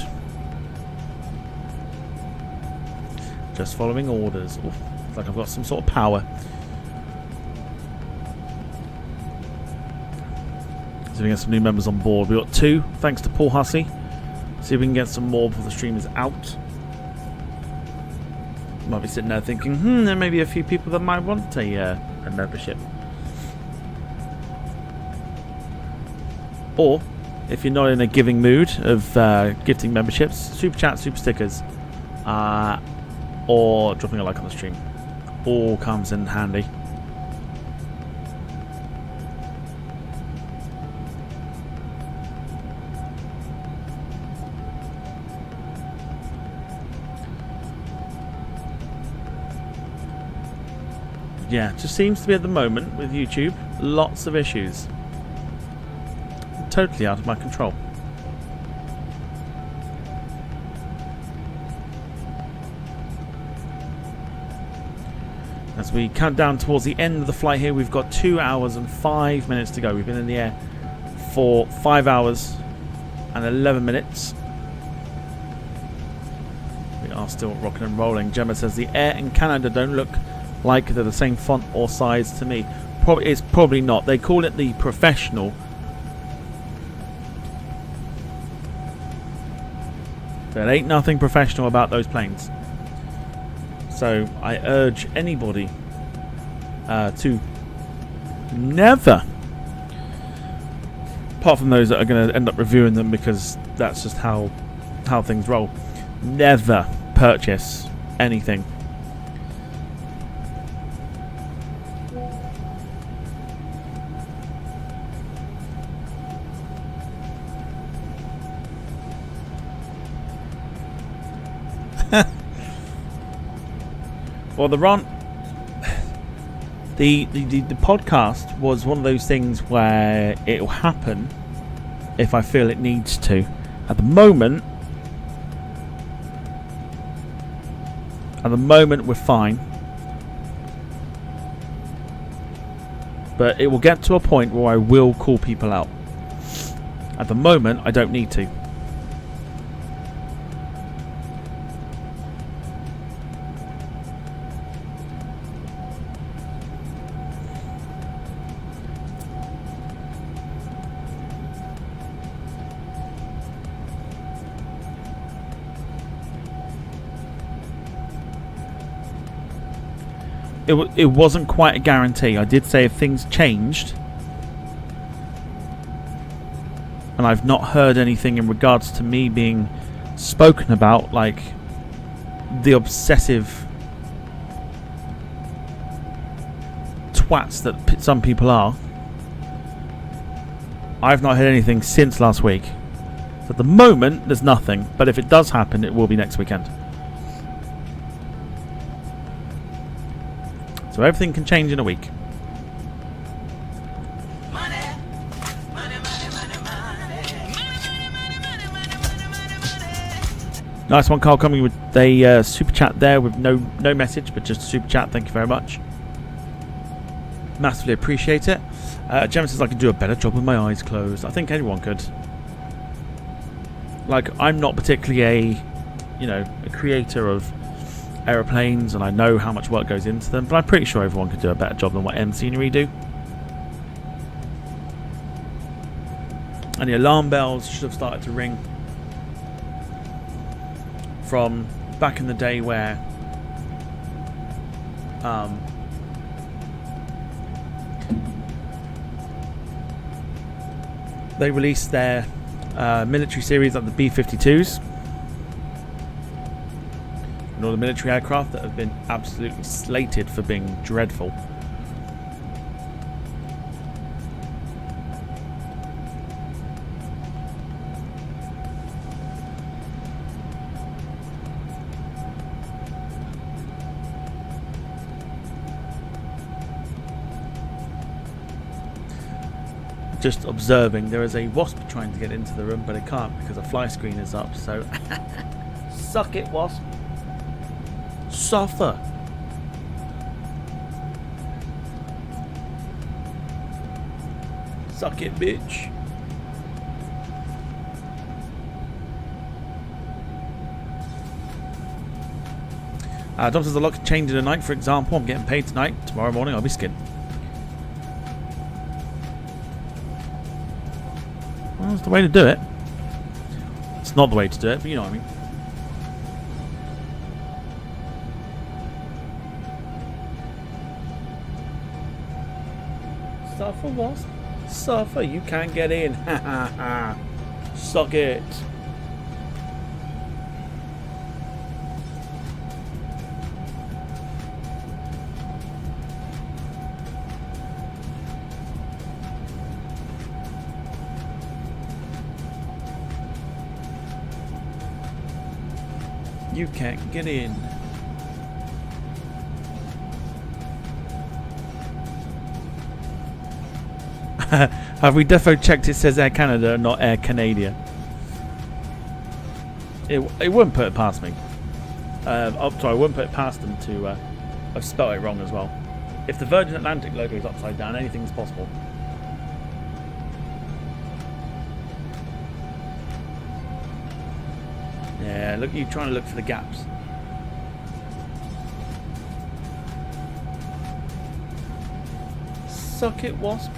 Just following orders. Oof, looks like I've got some sort of power. See if we can get some new members on board. We've got 2, thanks to Paul Hussey. See if we can get some more before the stream is out. Might be sitting there thinking, there may be a few people that might want a membership. Or, if you're not in a giving mood of gifting memberships, super chat, super stickers, or dropping a like on the stream, all comes in handy. Yeah, just seems to be at the moment with YouTube, lots of issues. Totally out of my control. As we count down towards the end of the flight here, we've got 2 hours and 5 minutes to go. We've been in the air for 5 hours and 11 minutes. We are still rocking and rolling. Gemma says the air in Canada don't look like they're the same font or size to me. It's probably not. They call it the professional. There ain't nothing professional about those planes. So I urge anybody to never, apart from those that are going to end up reviewing them because that's just how things roll, never purchase anything. Well, the podcast was one of those things where it will happen if I feel it needs to. At the moment we're fine, but it will get to a point where I will call people out. At the moment, I don't need to. It wasn't quite a guarantee. I did say if things changed, and I've not heard anything in regards to me being spoken about, like the obsessive twats that some people are. I've not heard anything since last week. So at the moment, there's nothing. But if it does happen, it will be next weekend. So everything can change in a week. Nice one, Carl, coming with a super chat there with no message, but just a super chat. Thank you very much. Massively appreciate it. Gemma says I could do a better job with my eyes closed. I think anyone could. Like, I'm not particularly a creator of aeroplanes, and I know how much work goes into them, but I'm pretty sure everyone could do a better job than what M Scenery do. And the alarm bells should have started to ring from back in the day where they released their military series like the B-52s and all the military aircraft that have been absolutely slated for being dreadful. Just observing, there is a wasp trying to get into the room, but it can't because the fly screen is up, so suck it, wasp. Suffer. Suck it, bitch. Dom says a lot can change in the night. For example, I'm getting paid tonight. Tomorrow morning I'll be skinned. Well, that's the way to do it. It's not the way to do it, but you know what I mean. Suffer, wasp. Suffer, you can't get in. Ha ha ha. Suck it. You can't get in. Have we defo checked? It says Air Canada, not Air Canada. It wouldn't put it past me. I wouldn't put it past them to have spelled it wrong as well. If the Virgin Atlantic logo is upside down, anything's possible. Yeah, look, you're trying to look for the gaps. Suck it, wasp.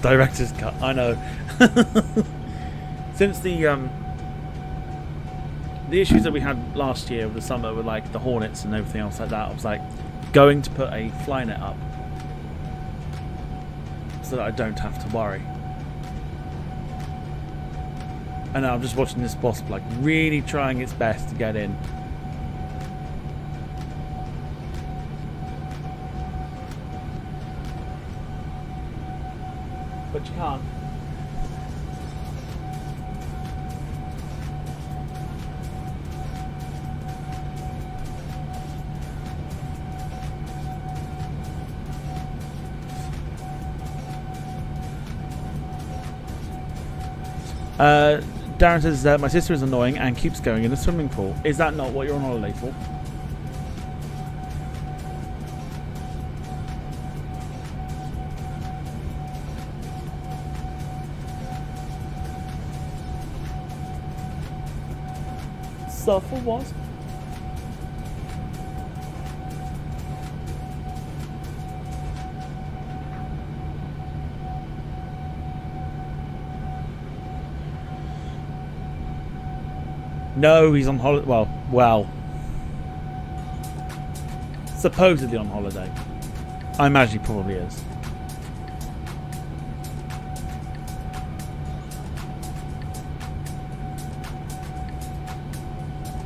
Director's cut. I know. Since the issues that we had last year with the summer with like the Hornets and everything else like that, I was like going to put a Flynet up so that I don't have to worry. And now I'm just watching this Wasp like really trying its best to get in. But you can't. Darren says my sister is annoying and keeps going in the swimming pool. Is that not what you're on holiday for? Suffer Wasp? No, he's on holiday. Well, supposedly on holiday. I imagine he probably is.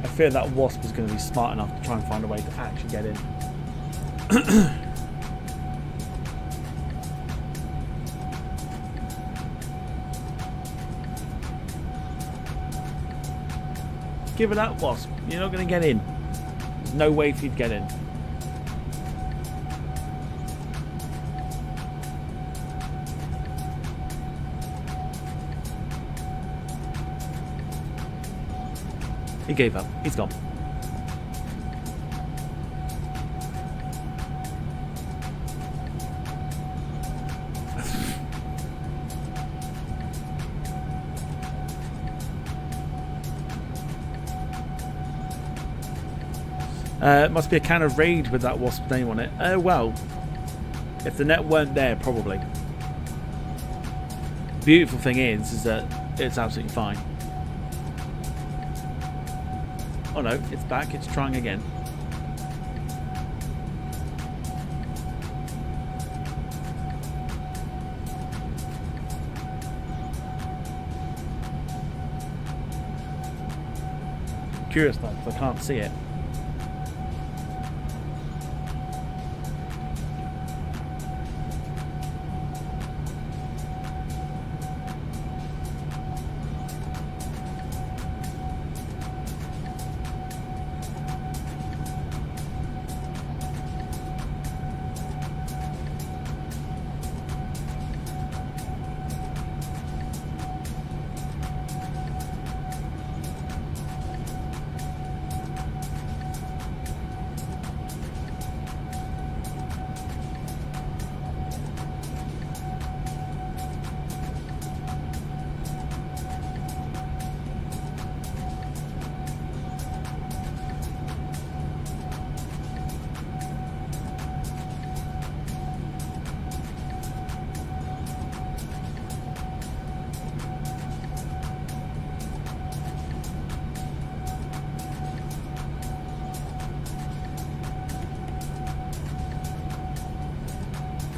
I fear that Wasp is going to be smart enough to try and find a way to actually get in. Give it that, Wasp. You're not going to get in. There's no way for you to get in. He gave up. He's gone. Must be a can of Raid with that Wasp name on it. Well, if the net weren't there, probably. Beautiful thing is that it's absolutely fine. Oh no, it's back. It's trying again. Curious though, because I can't see it.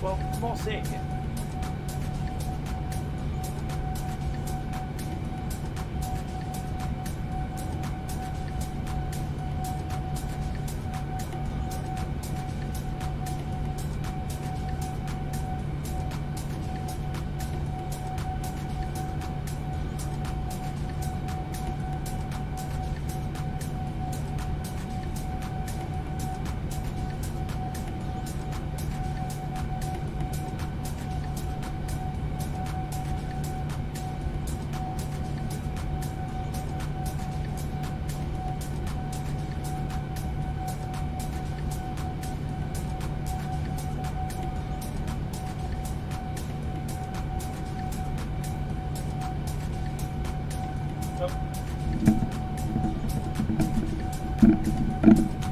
Well, what's it?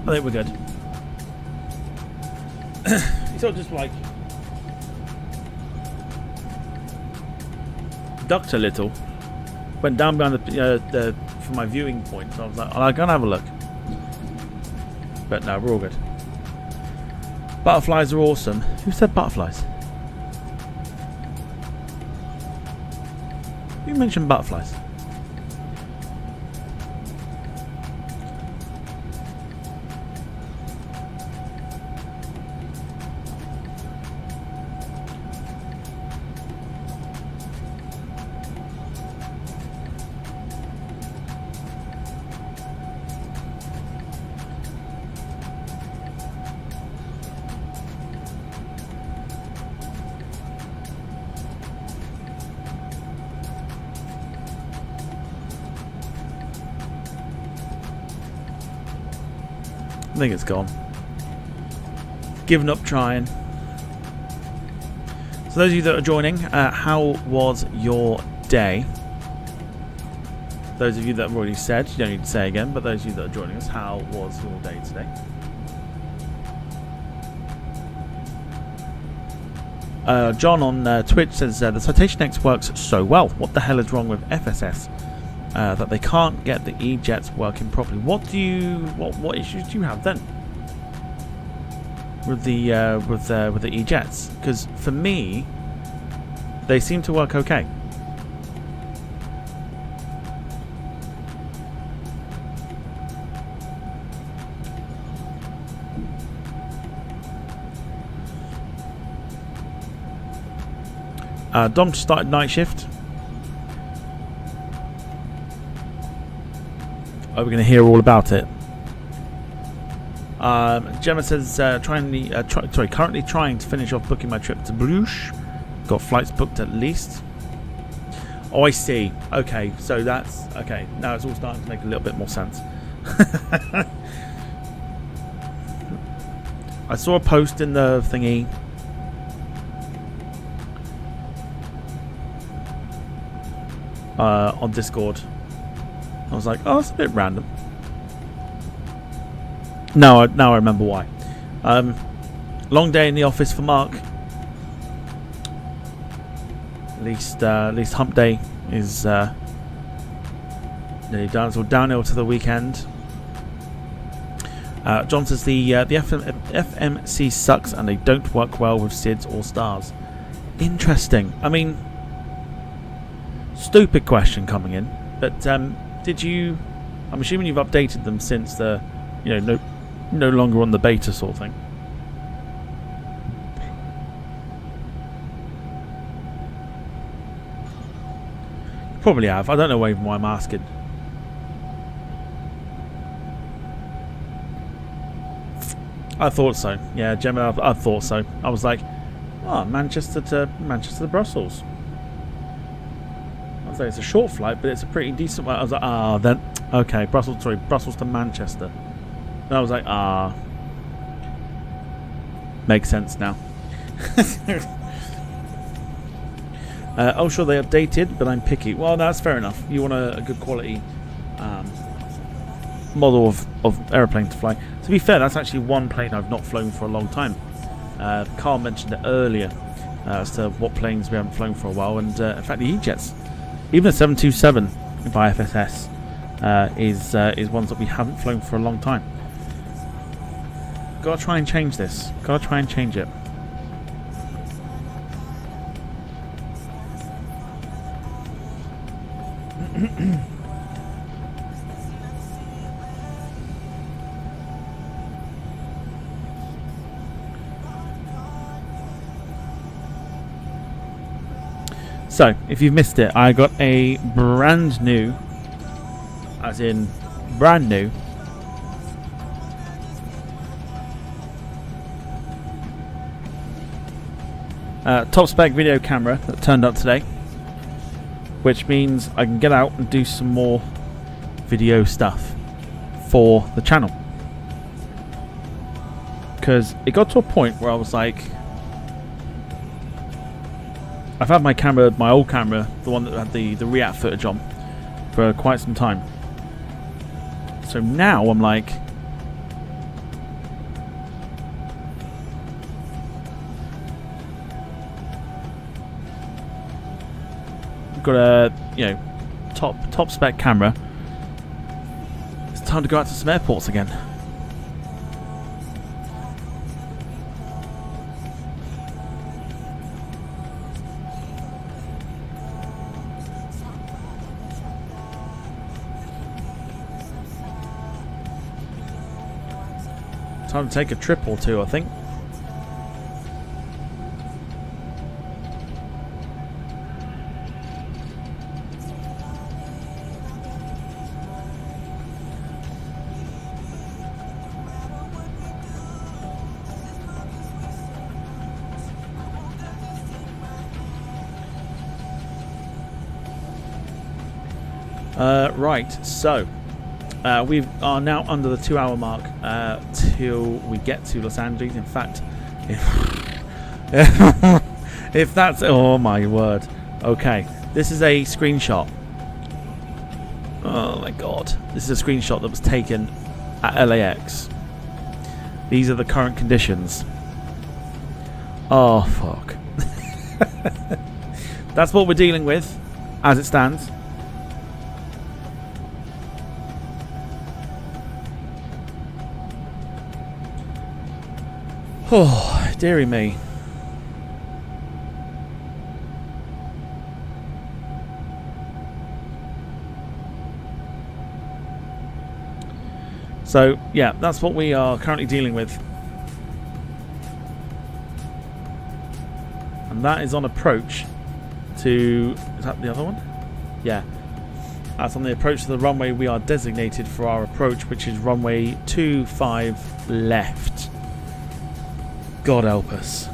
I think we're good. It's not just like ducked a little. Went down behind the from my viewing point. So I was like, I'll go and have a look. But no, we're all good. Butterflies are awesome. Who said butterflies? Who mentioned butterflies? I think it's gone. Given up trying. So those of you that are joining, how was your day? Those of you that have already said, you don't need to say again, but those of you that are joining us, how was your day today? John on Twitch says, the Citation X works so well. What the hell is wrong with FSS? That they can't get the E-jets working properly. What issues do you have then with the E-jets? Because for me, they seem to work okay. Dom started night shift. We're going to hear all about it. Gemma says, currently trying to finish off booking my trip to Bruges. Got flights booked at least. Oh, I see. Okay, so that's okay. Now it's all starting to make a little bit more sense. I saw a post in the thingy. On Discord. I was like, oh, it's a bit random. Now I remember why. Long day in the office for Mark. At least hump day is nearly done. So downhill to the weekend. John says the FMC sucks and they don't work well with SIDS or stars. Interesting. I mean, stupid question coming in, but did you? I'm assuming you've updated them since the, no longer on the beta sort of thing. Probably have. I don't know even why I'm asking. I thought so. Yeah, Gemma, I thought so. I was like, oh, Manchester to Brussels. I was like, it's a short flight, but it's a pretty decent one. I was like, then okay, Brussels to Manchester. And I was like, makes sense now. Oh, sure, they updated, but I'm picky. Well, that's fair enough. You want a good quality model of aeroplane to fly. To be fair, that's actually one plane I've not flown for a long time. Carl mentioned it earlier as to what planes we haven't flown for a while, and in fact, the E-jets, even the 727 by FSS, is ones that we haven't flown for a long time. Gotta try and change this. Gotta try and change it. So, if you've missed it, I got a brand new, as in brand new, top spec video camera that turned up today, which means I can get out and do some more video stuff for the channel. Because it got to a point where I was like, I've had my camera, my old camera, the one that had the React footage on, for quite some time. So now I'm like, got a top spec camera. It's time to go out to some airports again. Time to take a trip or two, I think. Right, so we are now under the 2 hour mark till we get to Los Angeles. In fact, if that's, oh my word. Okay, this is a screenshot. Oh my god, this is a screenshot that was taken at LAX. These are the current conditions. Oh fuck. That's what we're dealing with as it stands. Oh, dearie me. So, yeah, that's what we are currently dealing with. And that is on approach to... Is that the other one? Yeah. That's on the approach to the runway we are designated for our approach, which is runway 25 left. God help us.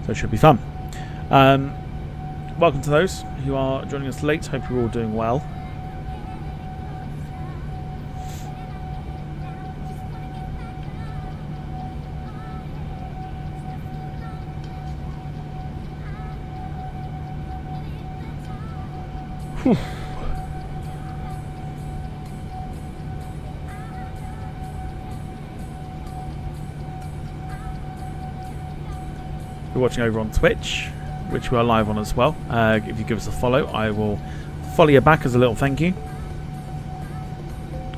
So it should be fun. Welcome to those who are joining us late. Hope you're all doing well. Whew. You're watching over on Twitch, which we are live on as well. If you give us a follow, I will follow you back as a little thank you.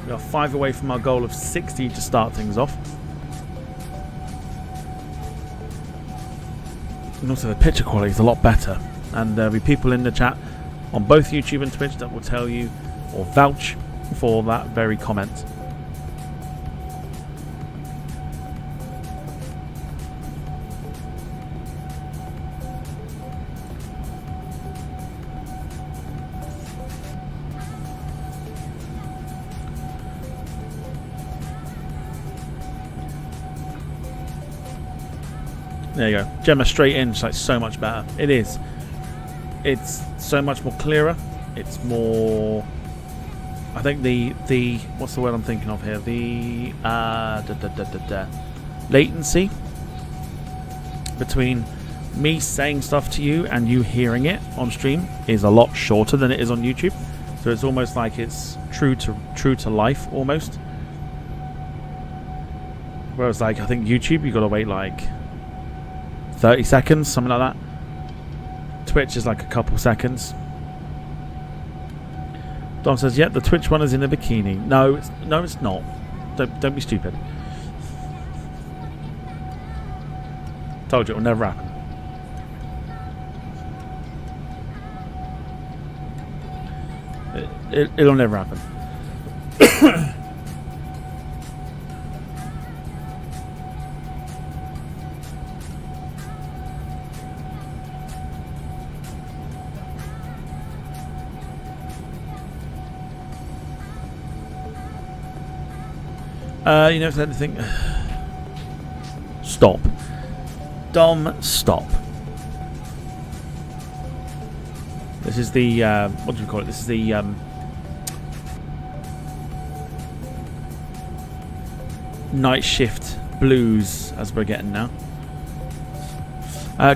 We are 5 away from our goal of 60 to start things off. And also the picture quality is a lot better. And there'll be people in the chat on both YouTube and Twitch that will tell you or vouch for that very comment. There you go. Gemma straight in, just like so much better. It is. It's so much more clearer. It's more... I think the what's the word I'm thinking of here? The latency between me saying stuff to you and you hearing it on stream is a lot shorter than it is on YouTube. So it's almost like it's true to life almost. Whereas like I think YouTube you got to wait like 30 seconds, something like that. Twitch is like a couple seconds. Don says, "Yep, the Twitch one is in a bikini." No, it's not. Don't be stupid. Told you it will never happen. It'll never happen. You know if there's anything... Stop. Dom, stop. This is the... what do you call it? This is the... night shift blues, as we're getting now.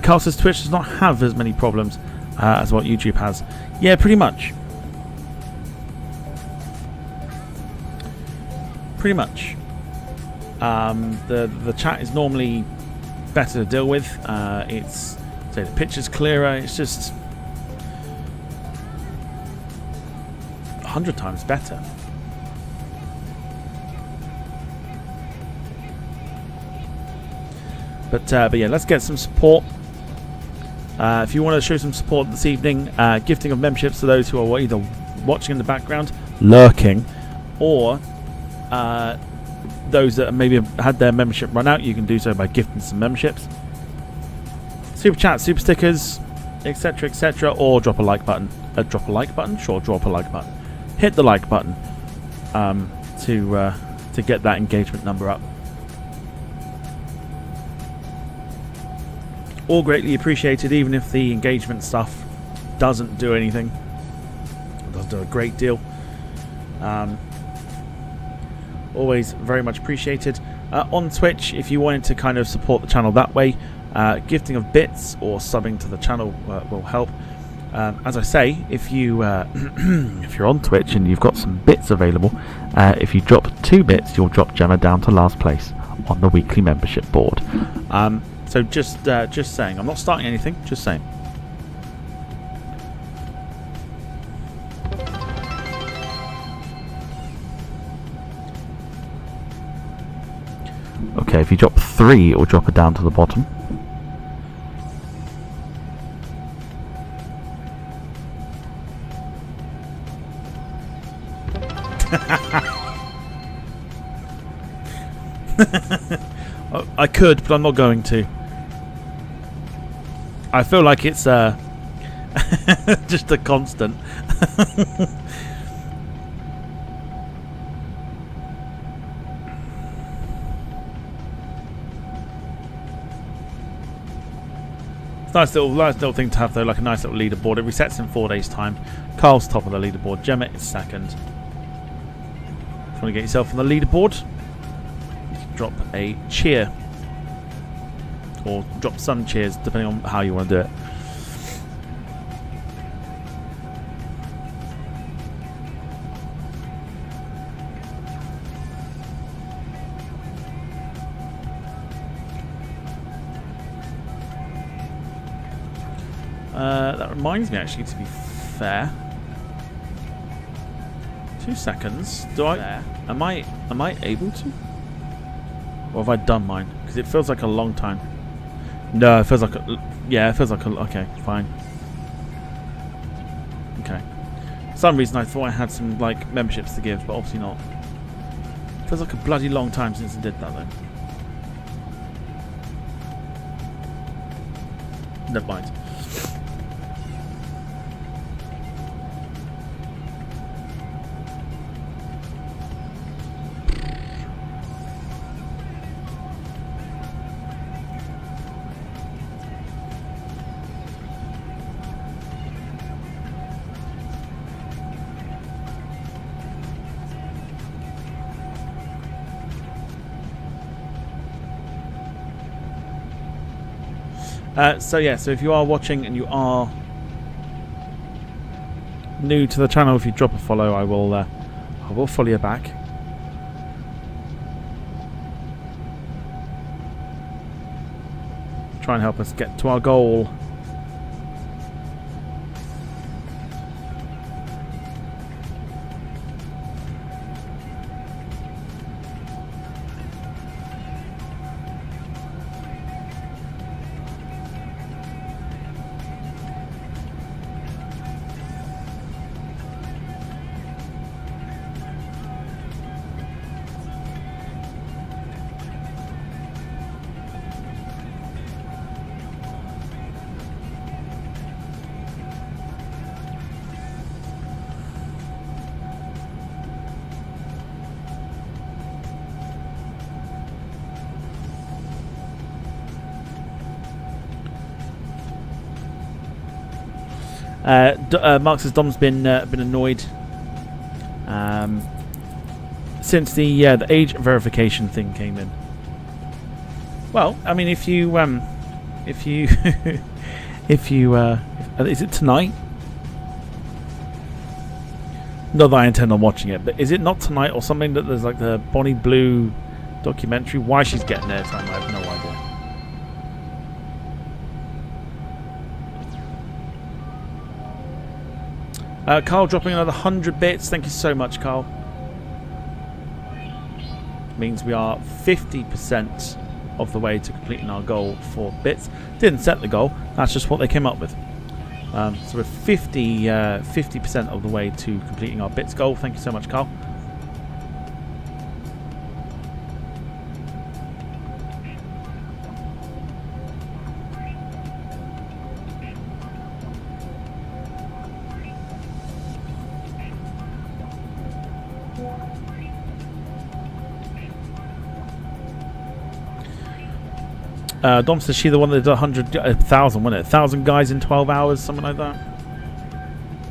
Carl says Twitch does not have as many problems. as what YouTube has. Yeah, pretty much. Pretty much. The chat is normally better to deal with. It's say the picture's clearer. It's just 100 times better. But yeah, let's get some support. If you want to show some support this evening, gifting of memberships to those who are either watching in the background, lurking, or those that maybe have had their membership run out, you can do so by gifting some memberships. Super chat, super stickers, etc., etc., or drop a like button. Drop a like button? Sure, drop a like button. Hit the like button to get that engagement number up. All greatly appreciated, even if the engagement stuff doesn't do anything. It does do a great deal. Always very much appreciated. On Twitch, if you wanted to kind of support the channel that way, gifting of bits or subbing to the channel will help. As I say, if you if you're on Twitch and you've got some bits available, if you drop 2 bits, you'll drop Gemma down to last place on the weekly membership board. So just saying, I'm not starting anything, just saying. Okay, if you drop 3, it will drop it down to the bottom. I could, but I'm not going to. I feel like it's just a constant. Nice little thing to have though, like a nice little leaderboard. It resets in 4 days' time. Carl's top of the leaderboard. Gemma is second. If you want to get yourself on the leaderboard, you can drop a cheer. Or drop some cheers, depending on how you want to do it. That reminds me, actually, to be fair. 2 seconds. Do I? Am I able to? Or have I done mine? Because it feels like a long time. No, it feels like yeah, it feels like okay, fine. Okay. For some reason I thought I had some like memberships to give, but obviously not. It feels like a bloody long time since I did that though. Never mind. So yeah, so if you are watching and you are new to the channel, if you drop a follow, I will follow you back. Try and help us get to our goal. Mark says Dom's been annoyed since the age verification thing came in. Well, I mean, if you If you, is it tonight? Not that I intend on watching it, but is it not tonight or something that there's like the Bonnie Blue documentary? Why she's getting airtime, I have no idea. Carl dropping another 100 bits. Thank you so much, Carl. Means we are 50% of the way to completing our goal for bits. Didn't set the goal. That's just what they came up with. So we're 50% of the way to completing our bits goal. Thank you so much, Carl. Dom says she the one that did 1,000, wasn't it? 1,000 guys in 12 hours, something like that.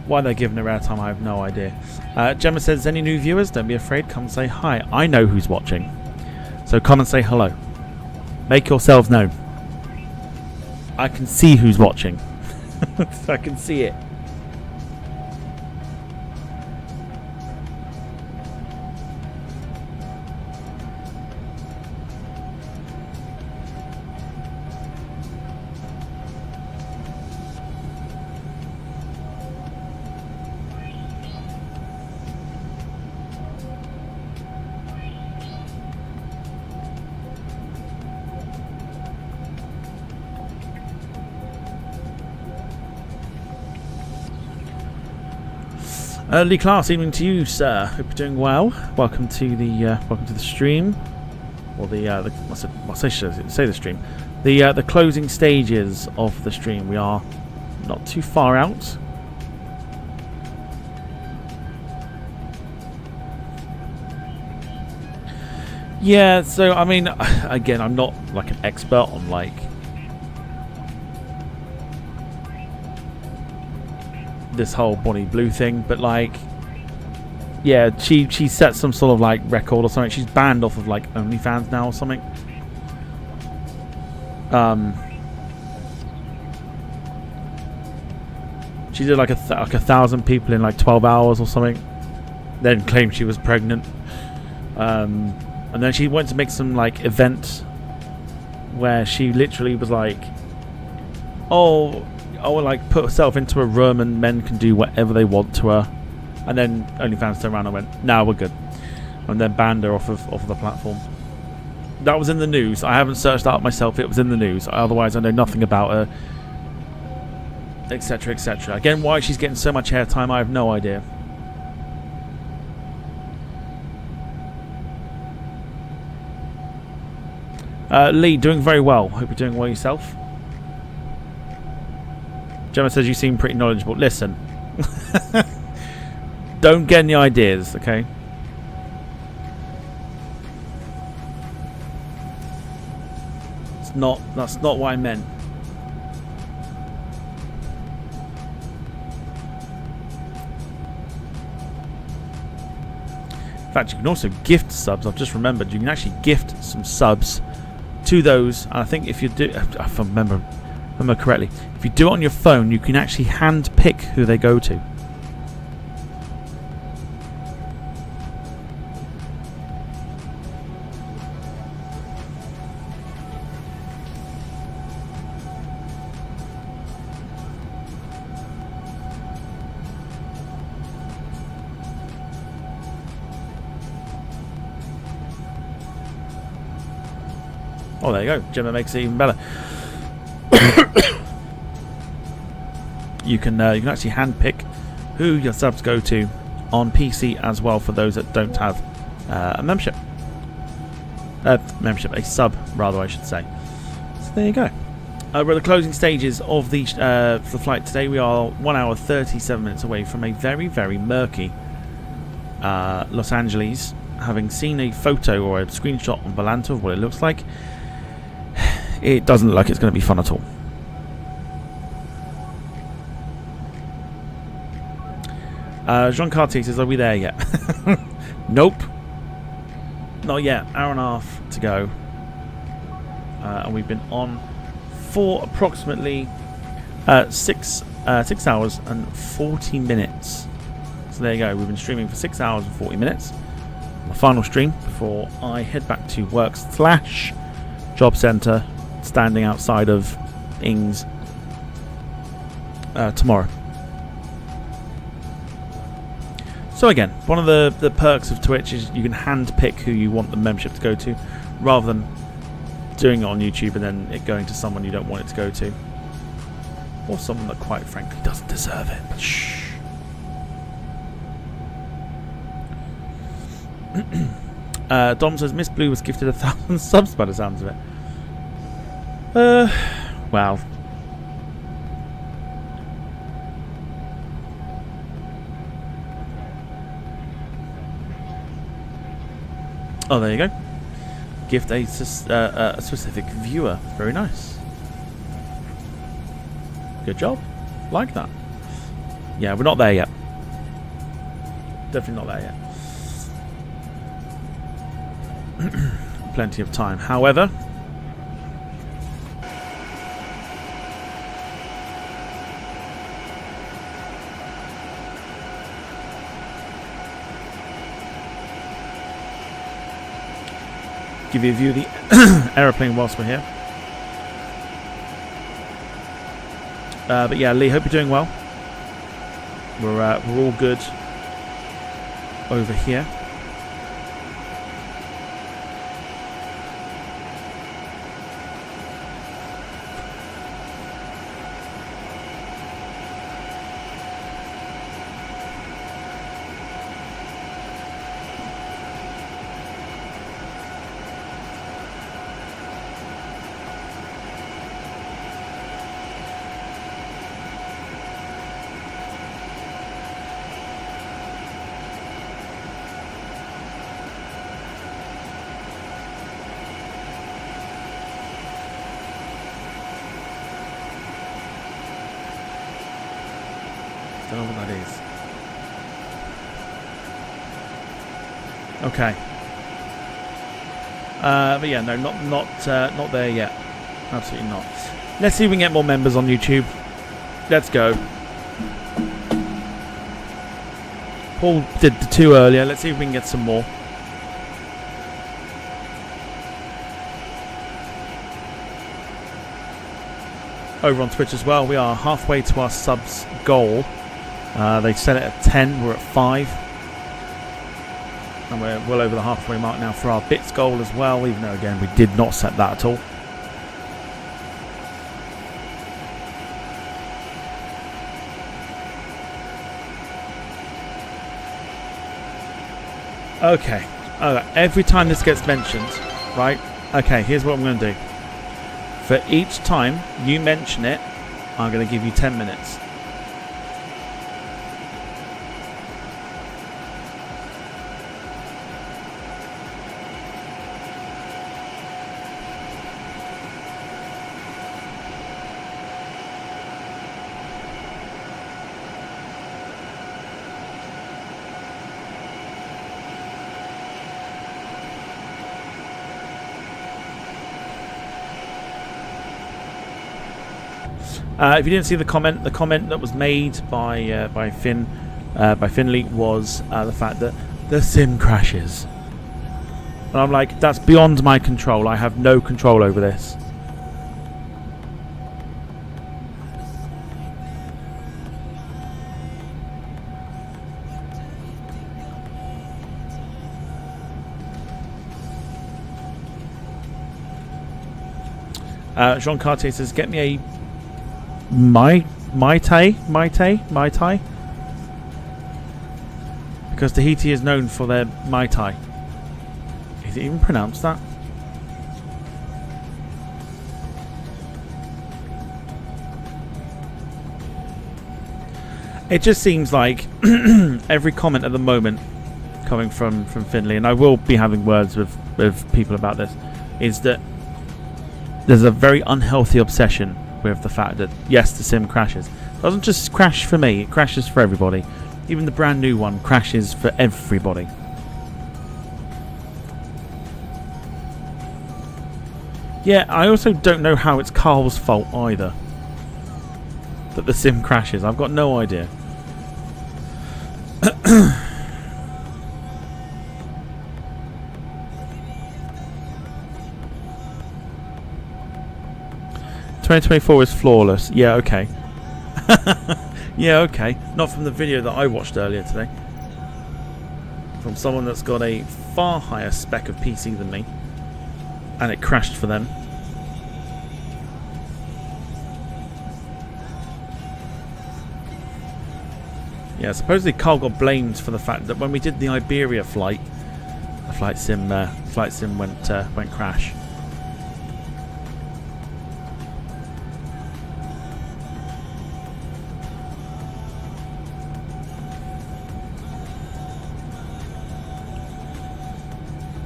Why they're giving her airtime, I have no idea. Gemma says, any new viewers? Don't be afraid, come say hi. I know who's watching, so come and say hello. Make yourselves known. I can see who's watching. I can see it. Early class evening to you, sir. Hope you're doing well. Welcome to the stream, or I should say the stream. The closing stages of the stream. We are not too far out. Yeah. So I mean, again, I'm not like an expert on like this whole Bonnie Blue thing, but like, yeah, she set some sort of like record or something. She's banned off of like OnlyFans now or something. She did like a 1,000 people in like 12 hours or something, then claimed she was pregnant, and then she went to make some like event where she literally was like, like put herself into a room and men can do whatever they want to her, and then OnlyFans turned around and went, "Nah, we're good," and then banned her off of the platform. That was in the news. I haven't searched that up myself. It was in the news. Otherwise, I know nothing about her, etc., etc. Again, why she's getting so much airtime, I have no idea. Lee, doing very well. Hope you're doing well yourself. Gemma says you seem pretty knowledgeable. Listen, don't get any ideas, okay? That's not what I meant. In fact, you can also gift subs. I've just remembered you can actually gift some subs to those. And I think if you do, if I remember correctly, if you do it on your phone, you can actually hand pick who they go to. Oh, there you go. Gemma makes it even better. You can actually handpick who your subs go to on PC as well, for those that don't have a membership. A sub, rather, I should say. So there you go. We're at the closing stages of the flight today. We are 1 hour 37 minutes away from a very, very murky Los Angeles. Having seen a photo or a screenshot on Balanta of what it looks like, it doesn't look like it's going to be fun at all. Jean Cartier says, are we there yet? Nope. Not yet. Hour and a half to go. And we've been on for approximately 6 hours and 40 minutes. So there you go. We've been streaming for 6 hours and 40 minutes. My final stream before I head back to work / job centre, standing outside of Ings tomorrow. So again, one of the perks of Twitch is you can hand pick who you want the membership to go to, rather than doing it on YouTube and then it going to someone you don't want it to go to, or someone that quite frankly doesn't deserve it. But shh. Dom says Miss Blue was gifted 1,000 subs by the sounds of it. Wow. Oh, there you go. Gift a specific viewer. Very nice. Good job. Like that. Yeah, we're not there yet. Definitely not there yet. Plenty of time. However, give you a view of the aeroplane whilst we're here. But yeah, Lee, hope you're doing well. We're all good over here. Don't know what that is. Okay. But yeah, no, not there yet. Absolutely not. Let's see if we can get more members on YouTube. Let's go. Paul did the 2 earlier. Let's see if we can get some more. Over on Twitch as well, we are halfway to our subs goal. They set it at 10, we're at 5. And we're well over the halfway mark now for our bits goal as well, even though again we did not set that at all. Okay. Every time this gets mentioned, right? Okay, here's what I'm going to do. For each time you mention it, I'm going to give you 10 minutes. If you didn't see the comment that was made by Finley was the fact that the sim crashes, and I'm like, that's beyond my control. I have no control over this. Jean Cartier says, get me a Mai Tai? Because Tahiti is known for their Mai Tai. Is it even pronounced that? It just seems like every comment at the moment coming from Finley, and I will be having words with people about this, is that there's a very unhealthy obsession with the fact that, yes, the sim crashes. It doesn't just crash for me, it crashes for everybody. Even the brand new one crashes for everybody. Yeah, I also don't know how it's Carl's fault either. that the sim crashes. I've got no idea. "2024 is flawless." Yeah, okay. Yeah, okay. Not from the video that I watched earlier today. From someone that's got a far higher spec of PC than me, and it crashed for them. Yeah, supposedly Carl got blamed for the fact that when we did the Iberia flight, the flight sim went crash.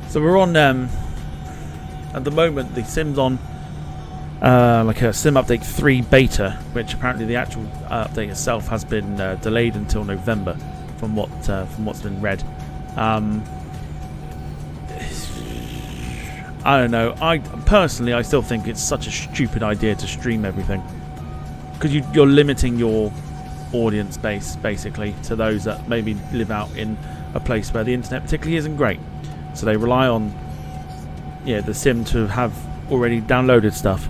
So we're on at the moment the sim's on like a sim update 3 beta, which apparently the actual update itself has been delayed until November, from what's been read. I don't know. I personally still think it's such a stupid idea to stream everything, because you're limiting your audience base basically to those that maybe live out in a place where the internet particularly isn't great. So they rely on the sim to have already downloaded stuff.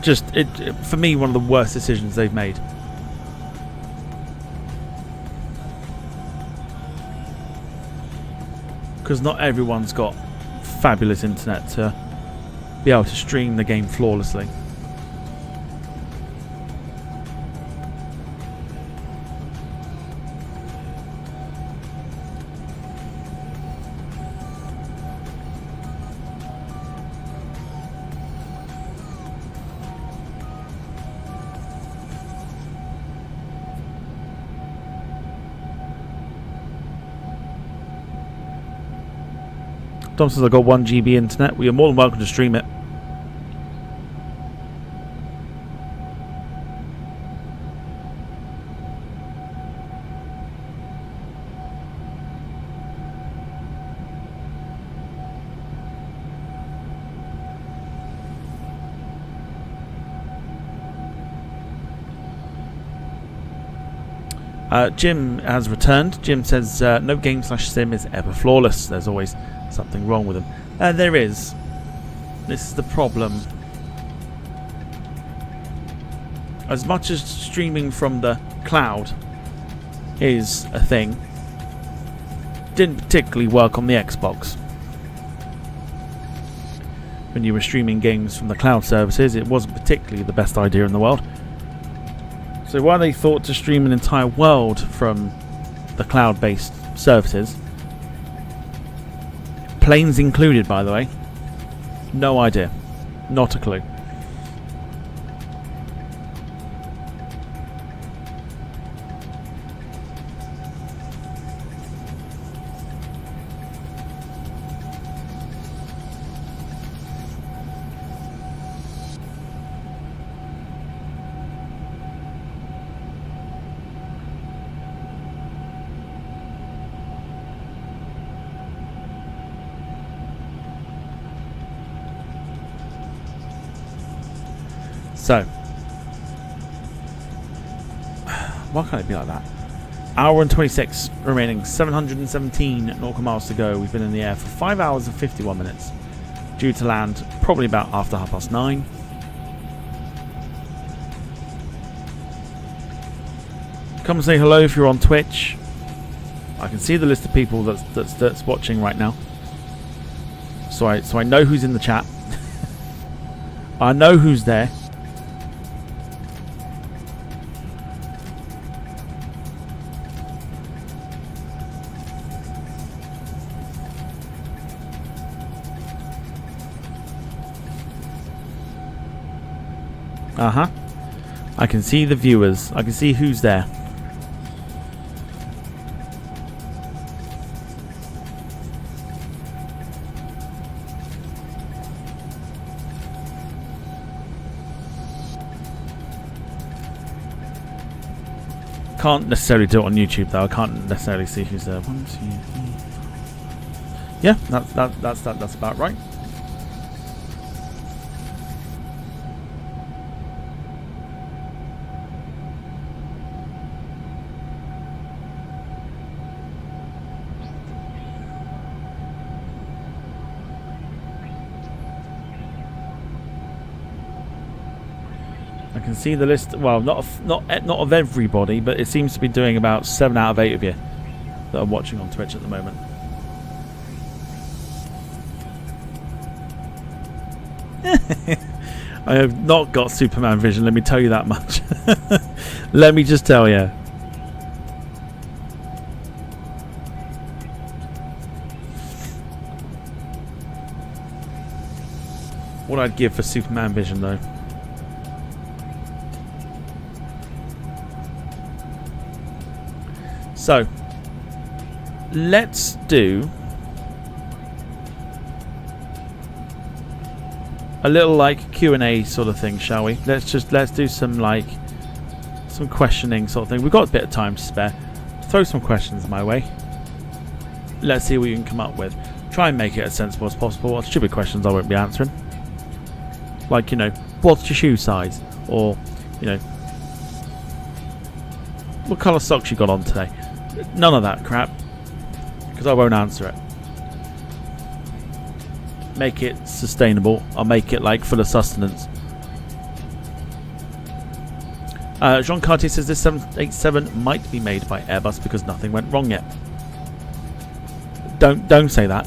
Just for me, one of the worst decisions they've made. Because not everyone's got fabulous internet to be able to stream the game flawlessly. Tom says, "I got 1 GB internet." Well, you're more than welcome to stream it. Jim has returned. Jim says, "No game/sim is ever flawless. There's always something wrong with them." There is. This is the problem. As much as streaming from the cloud is a thing, didn't particularly work on the Xbox. When you were streaming games from the cloud services, it wasn't particularly the best idea in the world. So why they thought to stream an entire world from the cloud-based services, planes included by the way, no idea. Not a clue. So, why can't it be like that? Hour and 26 remaining, 717 nautical miles to go. We've been in the air for 5 hours and 51 minutes. Due to land probably about after 9:30. Come say hello if you're on Twitch. I can see the list of people that's watching right now. So I know who's in the chat. I know who's there. I can see the viewers. I can see who's there. Can't necessarily do it on YouTube though. I can't necessarily see who's there. 1, 2, 3. Yeah, that's about right. I can see the list. Well, not of everybody, but it seems to be doing about 7 out of 8 of you that are watching on Twitch at the moment. I have not got Superman vision. Let me tell you that much. Let me just tell you. What I'd give for Superman vision, though. So, let's do a little like Q&A sort of thing, shall we? Let's do some questioning sort of thing. We've got a bit of time to spare. Throw some questions my way. Let's see what you can come up with. Try and make it as sensible as possible. What stupid questions I won't be answering. Like, you know, what's your shoe size? Or, you know, what colour socks you got on today? None of that crap, because I won't answer it. Make it sustainable. I'll make it like full of sustenance. Jean Cartier says this 787 might be made by Airbus because nothing went wrong yet. Don't say that.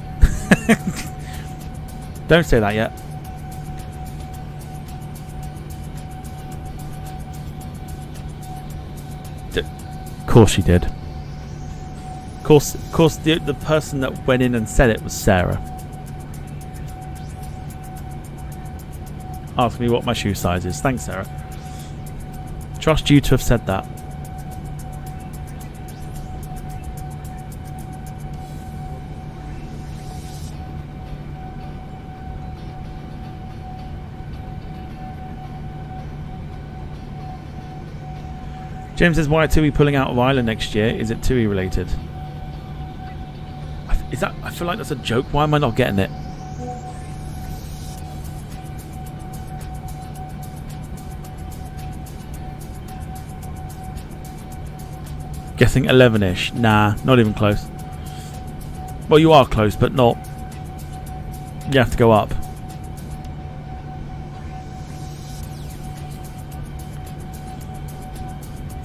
Don't say that yet. Of course she did. Of course, the person that went in and said it was Sarah. Ask me what my shoe size is. Thanks, Sarah. Trust you to have said that. James says, why are TUI pulling out of Ireland next year? Is it TUI related? I feel like that's a joke. Why am I not getting it? Guessing 11-ish. Nah, not even close. Well, you are close, but not. You have to go up.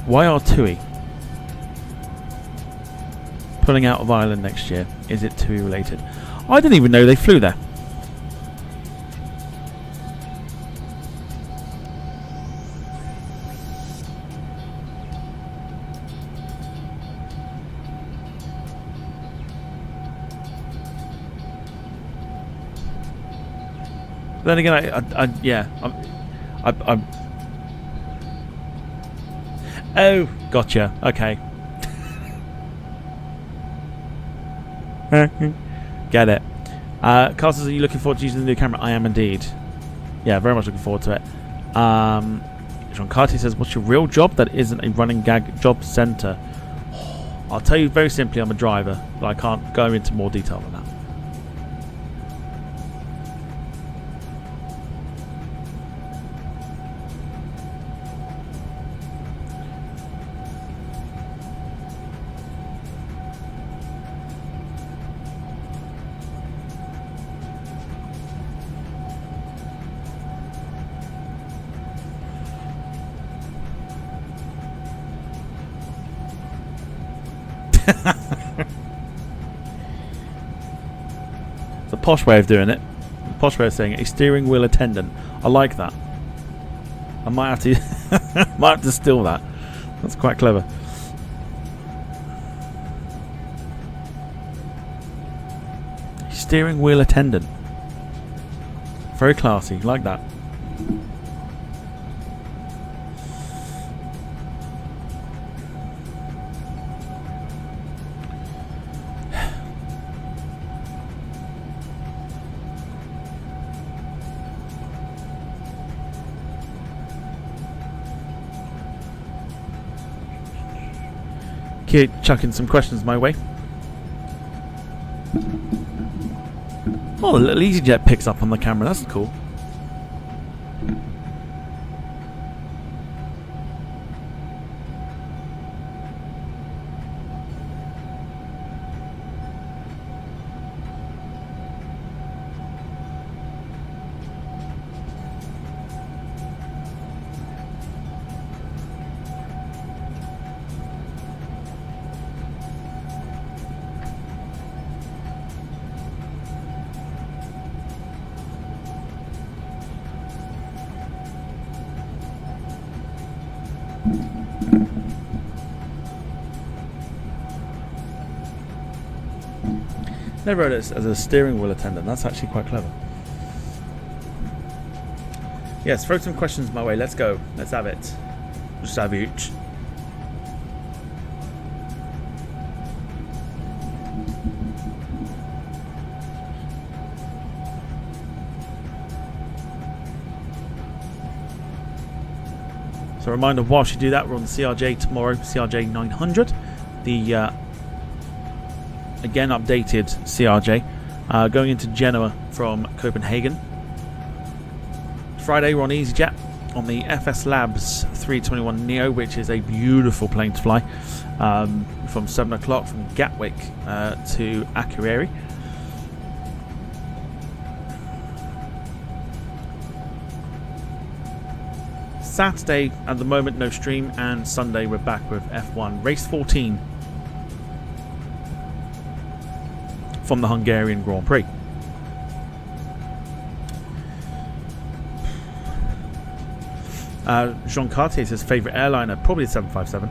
Why are TUI pulling out of Ireland next year? Is it TUI related? I didn't even know they flew there. Then again, yeah, I'm. Oh, gotcha. Okay. Get it. Carl says, are you looking forward to using the new camera? I am indeed. Yeah, very much looking forward to it. Jean Cartier says, what's your real job that isn't a running gag job centre? I'll tell you very simply, I'm a driver, but I can't go into more detail than that. It's a posh way of doing it. A posh way of saying it. A steering wheel attendant. I like that. I might have to might have to steal that. That's quite clever. Steering wheel attendant. Very classy. Like that. keep chucking some questions my way. Oh, the little EasyJet picks up on the camera. That's cool. Never heard it as a steering wheel attendant. That's actually quite clever. Yes, throw some questions my way. Let's go. Let's have it. Just have it. So a reminder, whilst you do that, we're on the CRJ tomorrow, CRJ 900. The again updated CRJ, going into Genoa from Copenhagen. Friday we're on EasyJet on the FS Labs 321 Neo, which is a beautiful plane to fly, from 7 o'clock from Gatwick to Akureyri. Saturday at the moment no stream, and Sunday we're back with F1 Race 14 from the Hungarian Grand Prix. Jean Cartier says favourite airliner, probably the 757.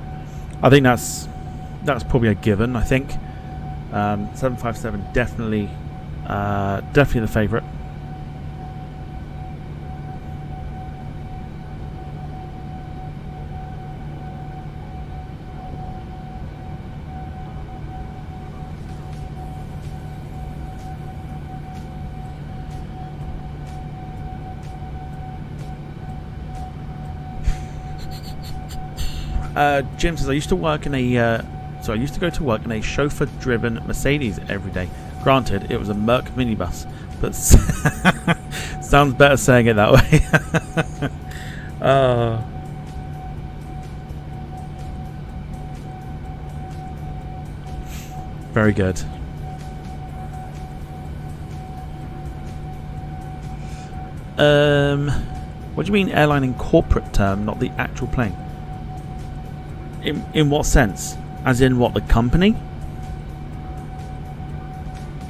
I think that's probably a given. I think 757 definitely the favourite. Jim says I used to work in a I used to go to work in a chauffeur-driven Mercedes every day. Granted, it was a Merc minibus, but sounds better saying it that way. Very good. What do you mean airline in corporate term, not the actual plane? In what sense? As in what, the company?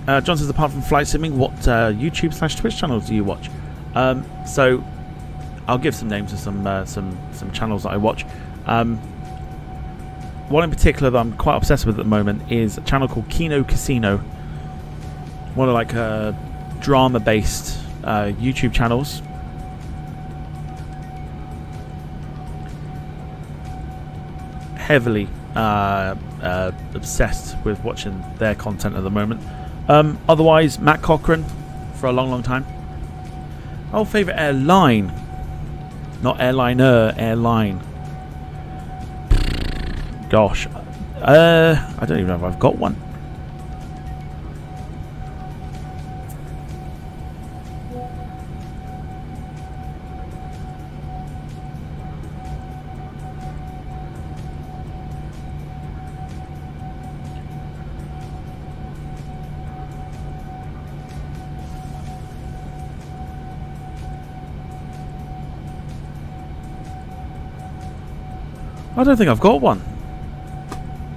John says apart from flight simming, what YouTube/Twitch channels do you watch? So I'll give some names of some channels that I watch. One in particular that I'm quite obsessed with at the moment is a channel called Kino Casino. One of like drama-based YouTube channels. Heavily obsessed with watching their content at the moment. Otherwise, Matt Cochran for a long time. Oh, favourite airline, not airliner, airline. Gosh, I don't even know if I've got one. I don't think I've got one.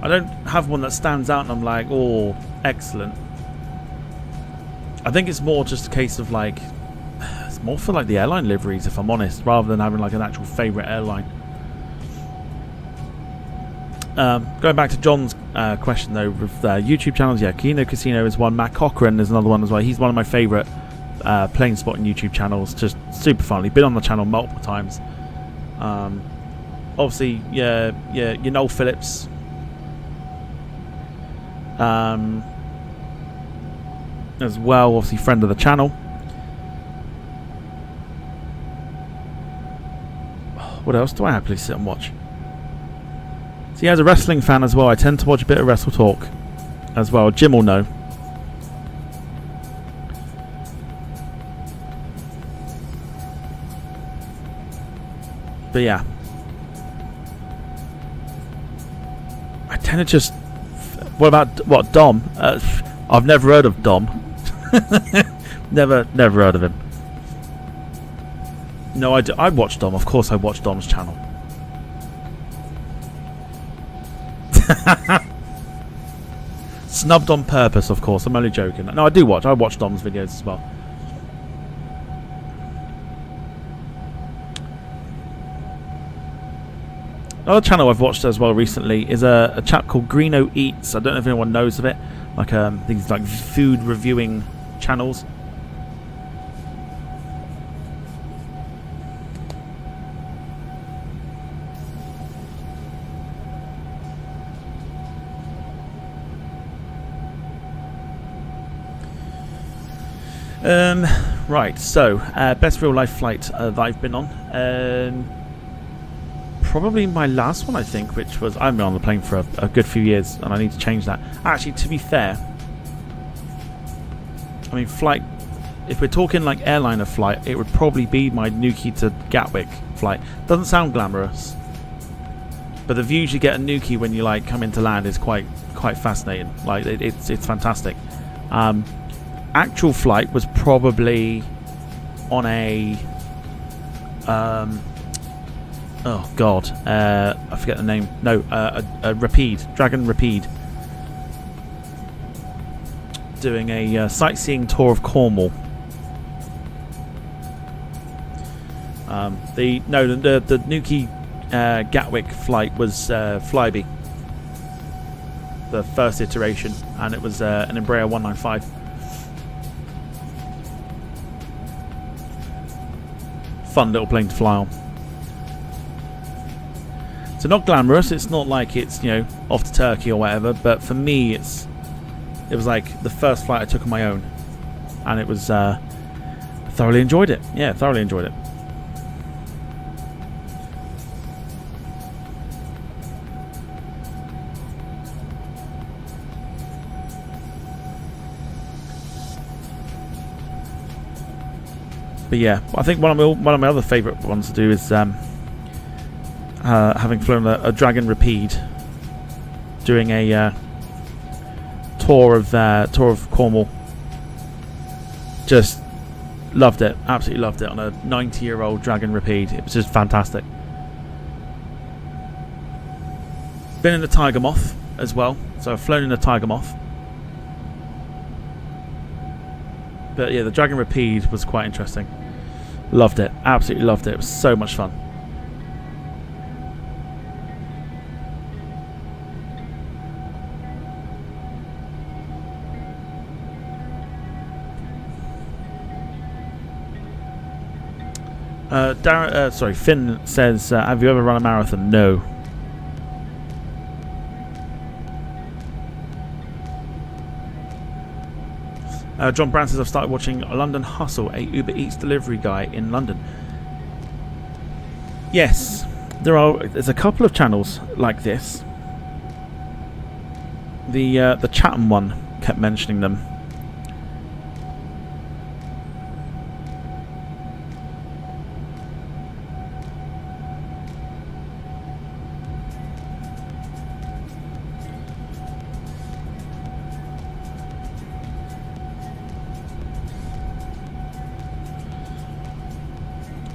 I don't have one that stands out and I'm like, oh, excellent. I think it's more just a case of like, it's more for like the airline liveries, if I'm honest, rather than having like an actual favourite airline. Going back to John's question though, with YouTube channels, yeah, Kino Casino is one. Matt Cochran is another one as well. He's one of my favourite plane spotting YouTube channels. Just super funny. Been on the channel multiple times. Obviously, yeah, you know Phillips. As well, obviously friend of the channel. What else do I happily sit and watch? See, as a wrestling fan as well, I tend to watch a bit of Wrestle Talk as well. Jim will know. But yeah, I tend to just. What about Dom? I've never heard of Dom. never heard of him. No, I watch Dom. Of course, I watch Dom's channel. Snubbed on purpose, of course. I'm only joking. No, I do watch. I watch Dom's videos as well. Another channel I've watched as well recently is a chap called Greeno Eats. I don't know if anyone knows of it. Like these like food reviewing channels. Right, so best real life flight that I've been on. Probably my last one, I think, which was... I've been on the plane for a good few years, and I need to change that. Actually, to be fair, I mean, flight... If we're talking like airliner flight, it would probably be my Nuki to Gatwick flight. Doesn't sound glamorous, but the views you get at Nuki when you like come into land is quite fascinating. Like it's fantastic. Actual flight was probably on a... oh god, I forget the name. No, a Rapide, Dragon Rapide, doing a sightseeing tour of Cornwall. The Nuki Gatwick flight was Flybe, the first iteration, and it was an Embraer 195. Fun little plane to fly on. So not glamorous, it's not like it's, you know, off to Turkey or whatever, but for me it was like the first flight I took on my own, and it was thoroughly enjoyed it. Yeah, thoroughly enjoyed it. But yeah, I think one of my other favourite ones to do is having flown a Dragon Rapide, doing a tour of Cornwall. Just loved it, absolutely loved it on a 90-year-old Dragon Rapide. It was just fantastic. Been in the Tiger Moth as well, so I've flown in the Tiger Moth. But yeah, the Dragon Rapide was quite interesting. Loved it, absolutely loved it. It was so much fun. Finn says, have you ever run a marathon? No. John Brown says, I've started watching London Hustle, a Uber Eats delivery guy in London. Yes, there's a couple of channels like this. The Chatham one kept mentioning them.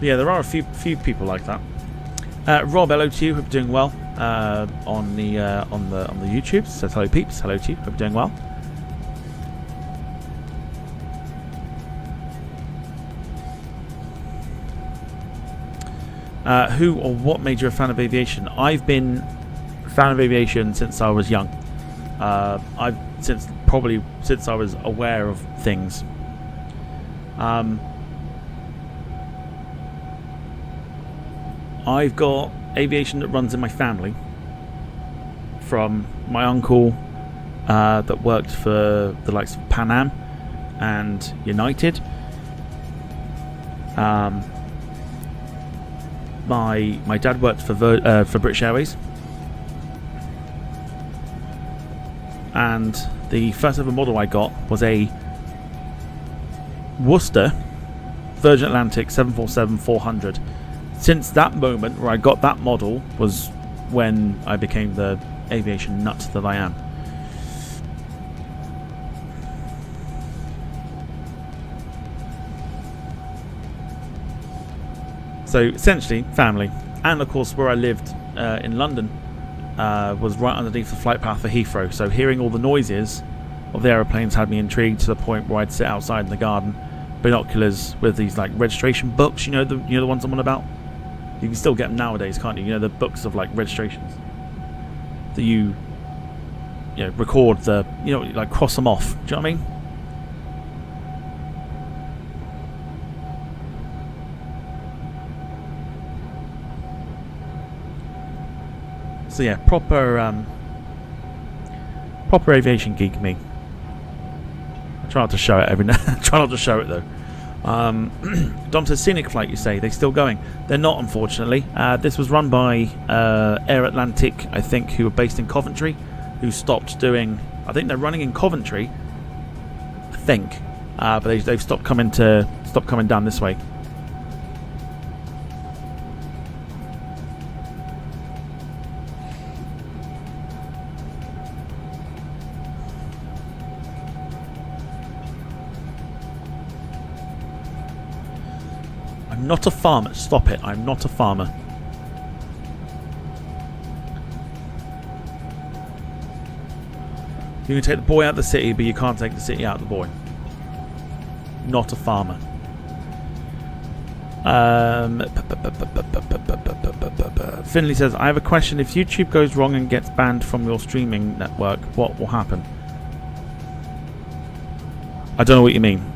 Yeah, there are a few people like that. Rob, hello to you. Hope you're doing well on the YouTube. Says hello, peeps. Hello to you. Hope you're doing well. Who or what made you a fan of aviation? I've been a fan of aviation since I was young. Since I was aware of things. I've got aviation that runs in my family, from my uncle that worked for the likes of Pan Am and United. My dad worked for British Airways, and the first ever model I got was a Worcester Virgin Atlantic 747-400. Since that moment where I got that model was when I became the aviation nut that I am. So essentially family, and of course where I lived in London was right underneath the flight path for Heathrow, so hearing all the noises of the aeroplanes had me intrigued to the point where I'd sit outside in the garden, binoculars with these like registration books, you know the ones I'm on about. You can still get them nowadays, can't you? You know, the books of like registrations that you know, record the, you know, like cross them off. Do you know what I mean? So yeah, proper aviation geek me. I try not to show it every now. Try not to show it though. Dom says scenic flight. You say they're still going? They're not, unfortunately. This was run by Air Atlantic, I think, who are based in Coventry, who stopped doing. I think they're running in Coventry. I think, but they've stopped coming down this way. I'm not a farmer. Stop it. I'm not a farmer. You can take the boy out of the city, but you can't take the city out of the boy. Not a farmer. Finley says, I have a question. If YouTube goes wrong and gets banned from your streaming network, what will happen? I don't know what you mean.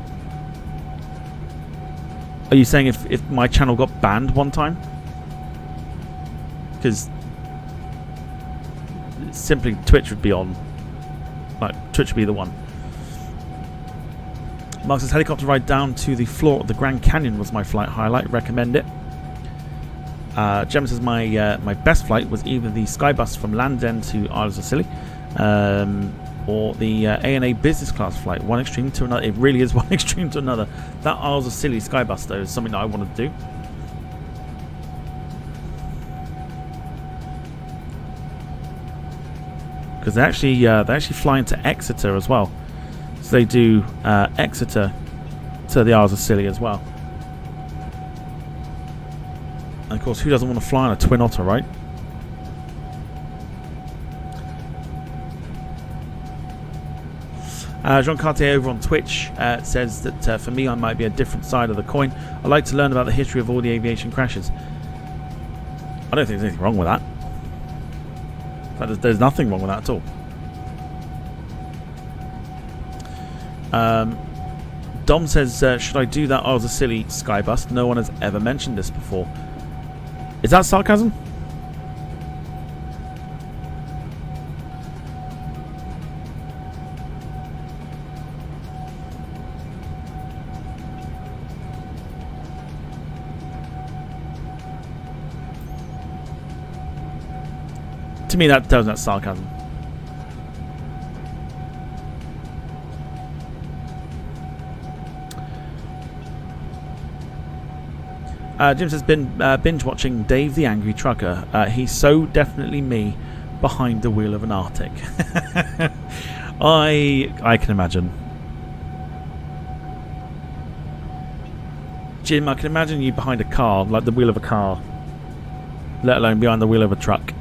Are you saying if my channel got banned one time? Because simply Twitch would be on. Like, Twitch would be the one. Mark says, helicopter ride down to the floor of the Grand Canyon was my flight highlight. Recommend it. Gemma says, my best flight was either the Skybus from Land's End to Isles of Scilly, or the ANA business class flight. One extreme to another. It really is one extreme to another. That Isles of Scilly Skybus, though, is something that I wanted to do. Because they actually fly into Exeter as well. So they do Exeter to the Isles of Scilly as well. And of course, who doesn't want to fly on a Twin Otter, right? Jean Cartier over on Twitch says that for me I might be a different side of the coin. I like to learn about the history of all the aviation crashes. I don't think there's anything wrong with that. In fact, there's nothing wrong with that at all. Dom says, should I do that Isles of Scilly Skybus? No one has ever mentioned this before. Is that sarcasm? To me, that tells that's sarcasm. Jim says, been binge watching Dave the Angry Trucker. He's so definitely me behind the wheel of an Arctic. I can imagine. Jim, I can imagine you behind a car, like the wheel of a car, let alone behind the wheel of a truck.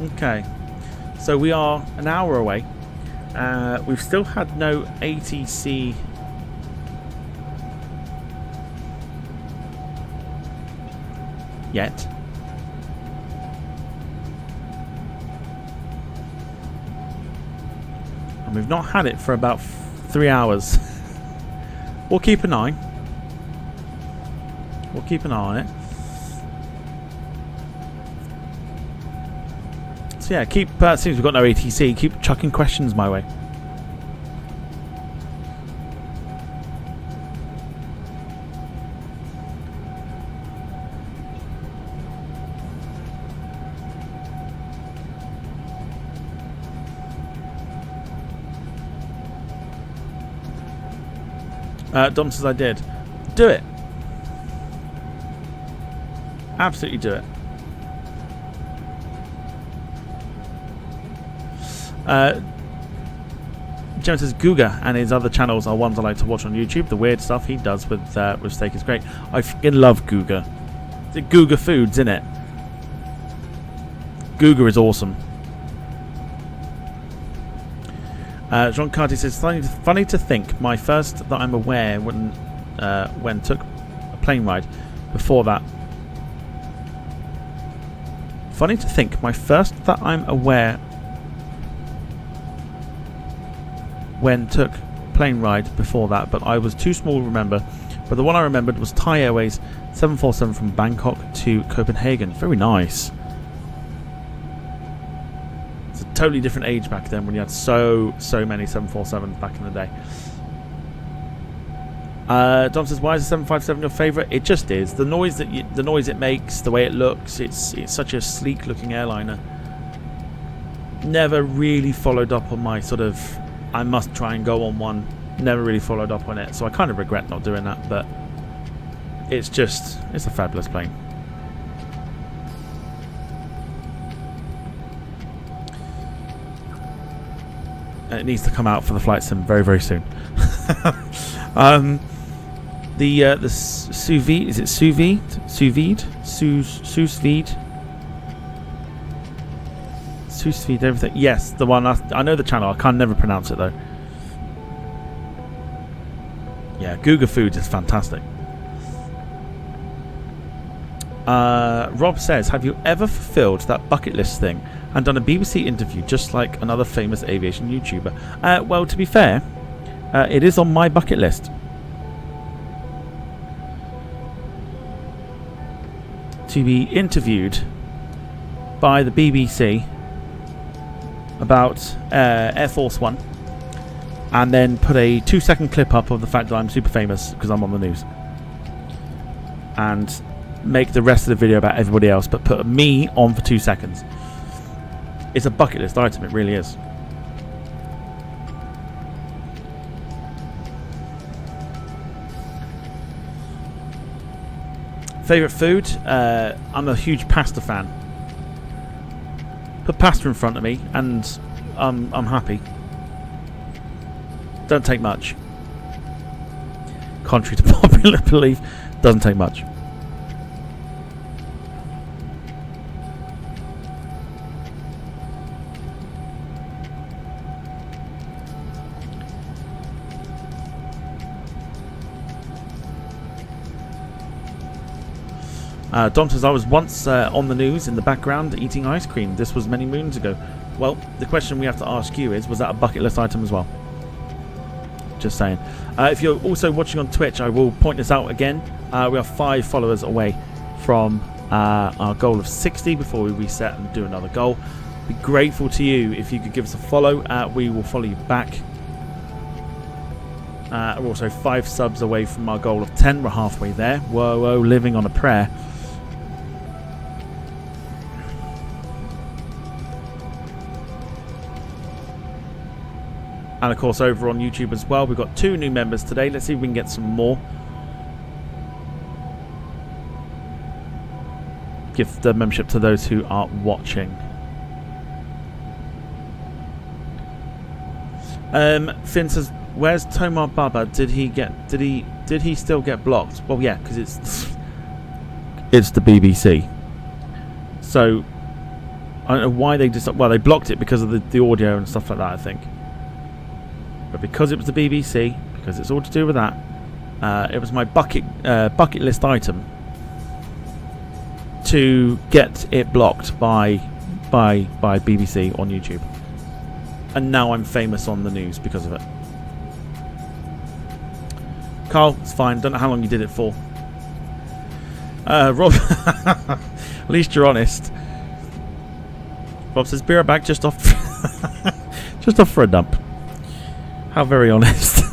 Okay, so we are an hour away. We've still had no ATC yet. And we've not had it for about 3 hours. We'll keep an eye. We'll keep an eye on it. So yeah, keep, since we've got no ATC, keep chucking questions my way. Dom says I did. Do it. Absolutely do it. Jim says Googa and his other channels are ones I like to watch on YouTube. The weird stuff he does with steak is great. I fucking love Googa. It's Googa Foods, isn't it? Googa is awesome. John Carty says, funny to think my first that I'm aware when took a plane ride before that. Funny to think my first that I'm aware when took plane ride before that, but I was too small to remember. But the one I remembered was Thai Airways 747 from Bangkok to Copenhagen. Very nice. Totally different age back then when you had so many 747s back in the day. Dom says, why is the 757 your favourite? It just is. The noise it makes, the way it looks, it's such a sleek looking airliner. Never really followed up on my sort of I must try and go on one. Never really followed up on it, so I kind of regret not doing that, but it's a fabulous plane. It needs to come out for the flight sim very, very soon. The sous vide, is it sous vide? Sous vide? Sous vide? Sous vide, everything. Yes, the one. I know the channel. I can't never pronounce it though. Yeah, Googa Foods is fantastic. Rob says, have you ever fulfilled that bucket list thing and done a BBC interview just like another famous aviation YouTuber? Well, to be fair, it is on my bucket list. To be interviewed by the BBC about Air Force One, and then put a 2-second clip up of the fact that I'm super famous because I'm on the news, and make the rest of the video about everybody else, but put me on for 2 seconds. It's a bucket list item, it really is. Favourite food? I'm a huge pasta fan. Put pasta in front of me and I'm happy. Don't take much. Contrary to popular belief, doesn't take much. Dom says, I was once on the news in the background eating ice cream. This was many moons ago. Well, the question we have to ask you is, was that a bucket list item as well? Just saying. If you're also watching on Twitch, I will point this out again. We are 5 followers away from our goal of 60 before we reset and do another goal. Be grateful to you if you could give us a follow. We will follow you back. We're also 5 subs away from our goal of 10. We're halfway there. Whoa, whoa, living on a prayer. And of course over on YouTube as well, we've got 2 new members today. Let's see if we can get some more. Give the membership to those who are watching. Finn says, where's Tomar Baba? Did he still get blocked? Well, yeah, because it's the BBC. So I don't know why they just... Well, they blocked it because of the audio and stuff like that, I think. But because it was the BBC, because it's all to do with that, it was my bucket list item to get it blocked by BBC on YouTube. And now I'm famous on the news because of it. Carl, it's fine. Don't know how long you did it for. Rob, at least you're honest. Rob says, "Be right back, just off for a dump." How very honest.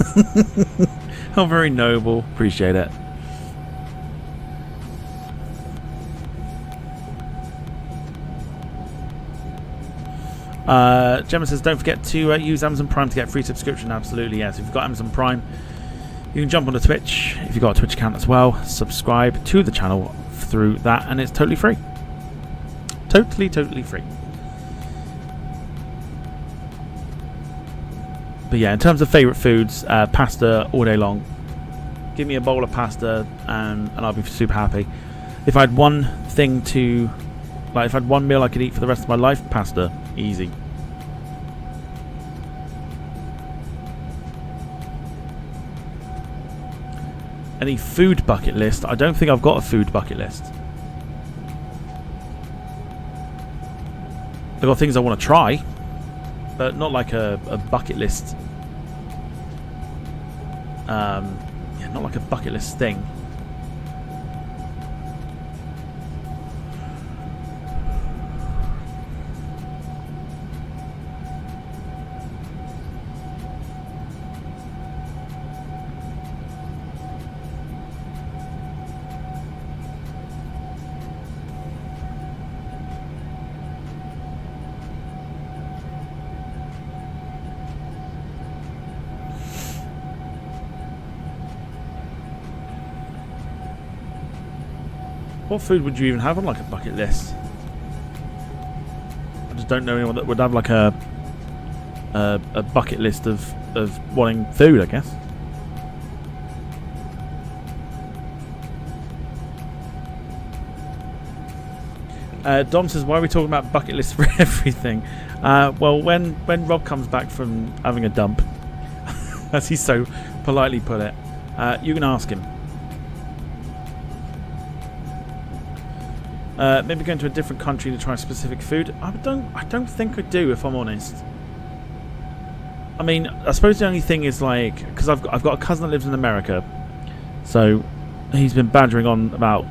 How very noble. Appreciate it. Gemma says, "Don't forget to use Amazon Prime to get free subscription." Absolutely, yes. If you've got Amazon Prime, you can jump onto Twitch. If you've got a Twitch account as well, subscribe to the channel through that, and it's totally free. Totally free. But yeah, in terms of favourite foods, pasta all day long. Give me a bowl of pasta and I'll be super happy. If I had one thing to... Like, if I had one meal I could eat for the rest of my life, pasta. Easy. Any food bucket list? I don't think I've got a food bucket list. I've got things I want to try, but not like a bucket list. Yeah, not like a bucket list thing. What food would you even have on like a bucket list? I just don't know anyone that would have like a bucket list of wanting food, I guess. Dom says, "Why are we talking about bucket lists for everything?" Well, when Rob comes back from having a dump, as he so politely put it, you can ask him. Maybe going to a different country to try specific food. I don't think I do, if I'm honest. I mean, I suppose the only thing is like, because I've got a cousin that lives in America, so he's been badgering on about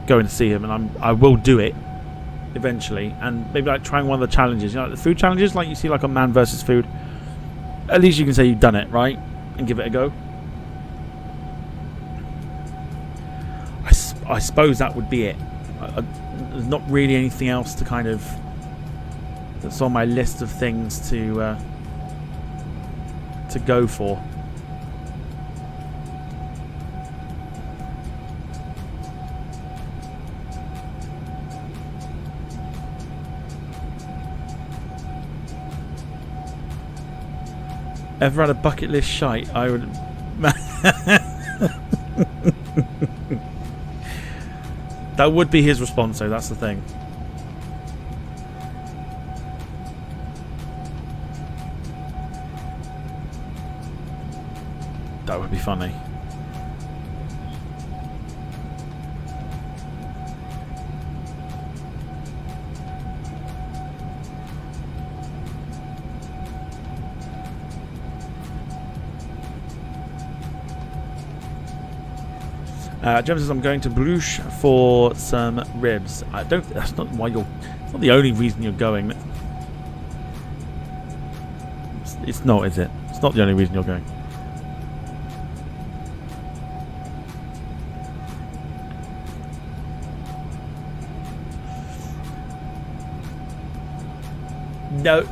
going to see him, and I will do it eventually, and maybe like trying one of the challenges. You know, like the food challenges, like you see like on Man vs Food. At least you can say you've done it, right, and give it a go. I suppose that would be it. There's not really anything else to kind of that's on my list of things to go for. Ever had a bucket list shite? I would. That would be his response, though. That's the thing. That would be funny. James says, "I'm going to Bruges for some ribs." I don't. That's not why you're. It's not the only reason you're going. It's not, is it? It's not the only reason you're going.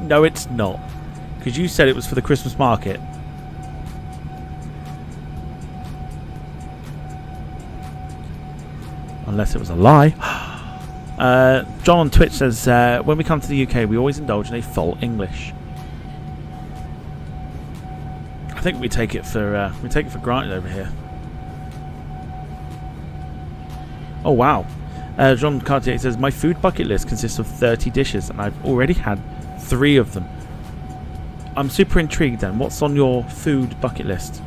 No, it's not. Because you said it was for the Christmas market. Unless it was a lie. John on Twitch says, "When we come to the UK, we always indulge in a full English." I think we take it for granted over here. Oh wow! John Cartier says, my food bucket list consists of 30 dishes and I've already had 3 of them. I'm super intrigued then. What's on your food bucket list?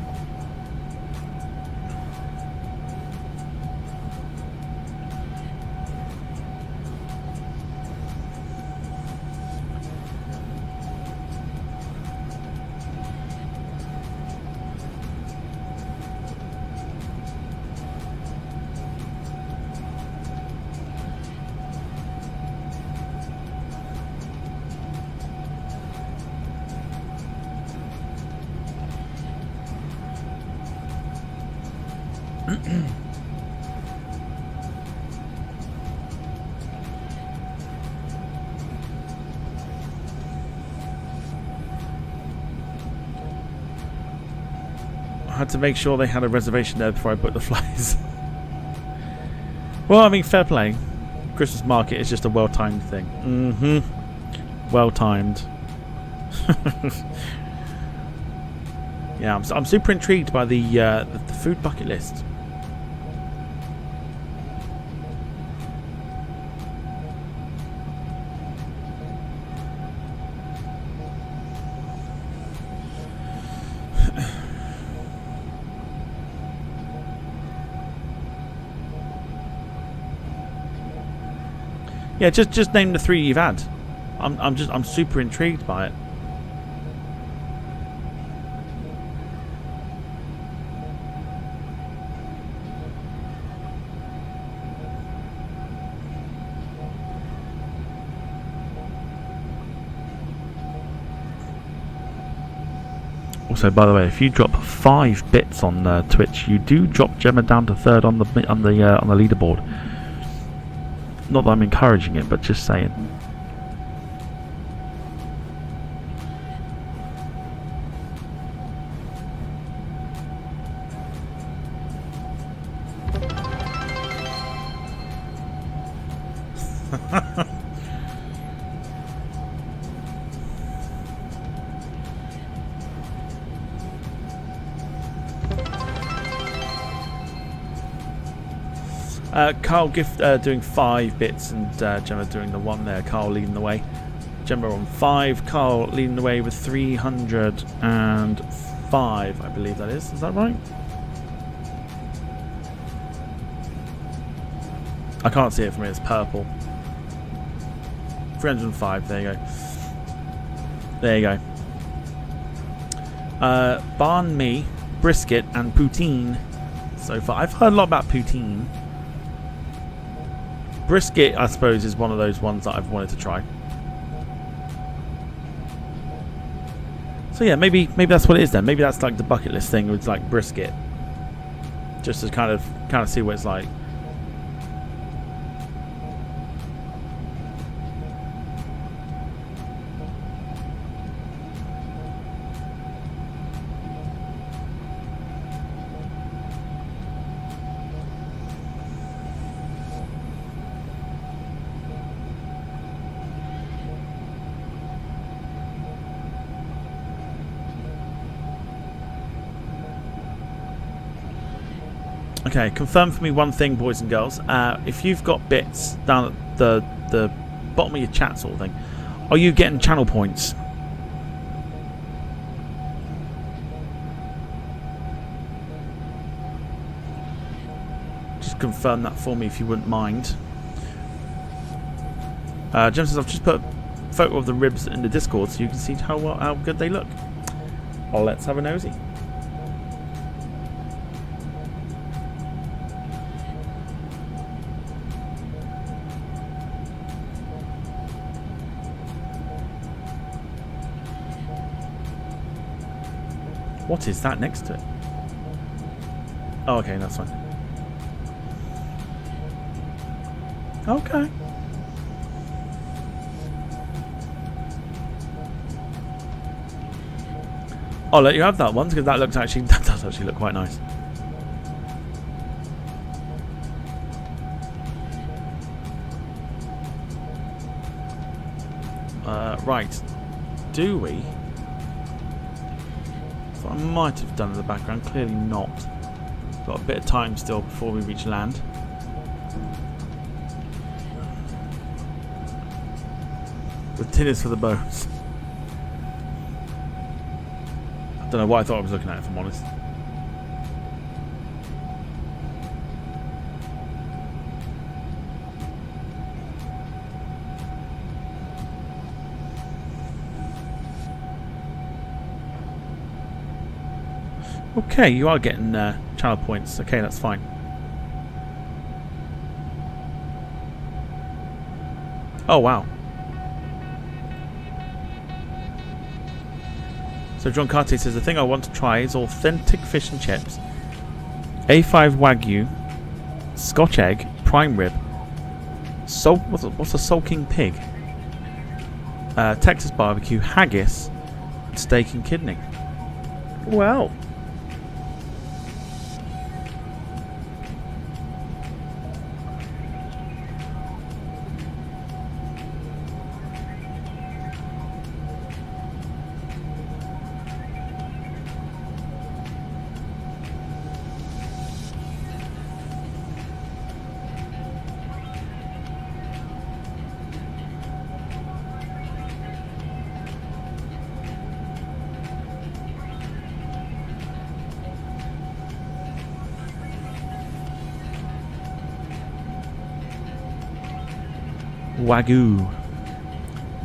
I had to make sure they had a reservation there before I booked the flights. Well, I mean, fair play. Christmas market is just a well-timed thing. Well-timed. Yeah, I'm super intrigued by the food bucket list. Yeah, just name the 3 you've had. I'm super intrigued by it. Also, by the way, if you drop 5 bits on Twitch, you do drop Gemma down to 3rd on the leaderboard. Not that I'm encouraging it, but just saying. Carl Gift doing 5 bits and Gemma doing the 1 there. Carl leading the way. Gemma on 5. Carl leading the way with 305, I believe that is. Is that right? I can't see it from here. It's purple. 305. There you go. There you go. Banh mi, brisket, and poutine. So far, I've heard a lot about poutine. Brisket, I suppose, is one of those ones that I've wanted to try. So yeah, maybe that's what it is then. Maybe that's like the bucket list thing. It's like brisket, just to kind of see what it's like. Okay, confirm for me one thing, boys and girls. If you've got bits down at the bottom of your chat sort of thing, are you getting channel points? Just confirm that for me if you wouldn't mind. Jim says, I've just put a photo of the ribs in the Discord so you can see how good they look. Well, let's have a nosy. What is that next to it? Oh, okay, that's fine. Okay. I'll let you have that one because that does actually look quite nice. Right. Do we? I might have done in the background, clearly not. Got a bit of time still before we reach land. The tin is for the bones. I don't know what I thought I was looking at, if I'm honest. Okay, you are getting channel points. Okay, that's fine. Oh, wow. So John Cartier says, the thing I want to try is authentic fish and chips. A5 Wagyu, Scotch egg, prime rib, what's a sulking pig? Texas barbecue, haggis, steak and kidney. Wow. Wagyu.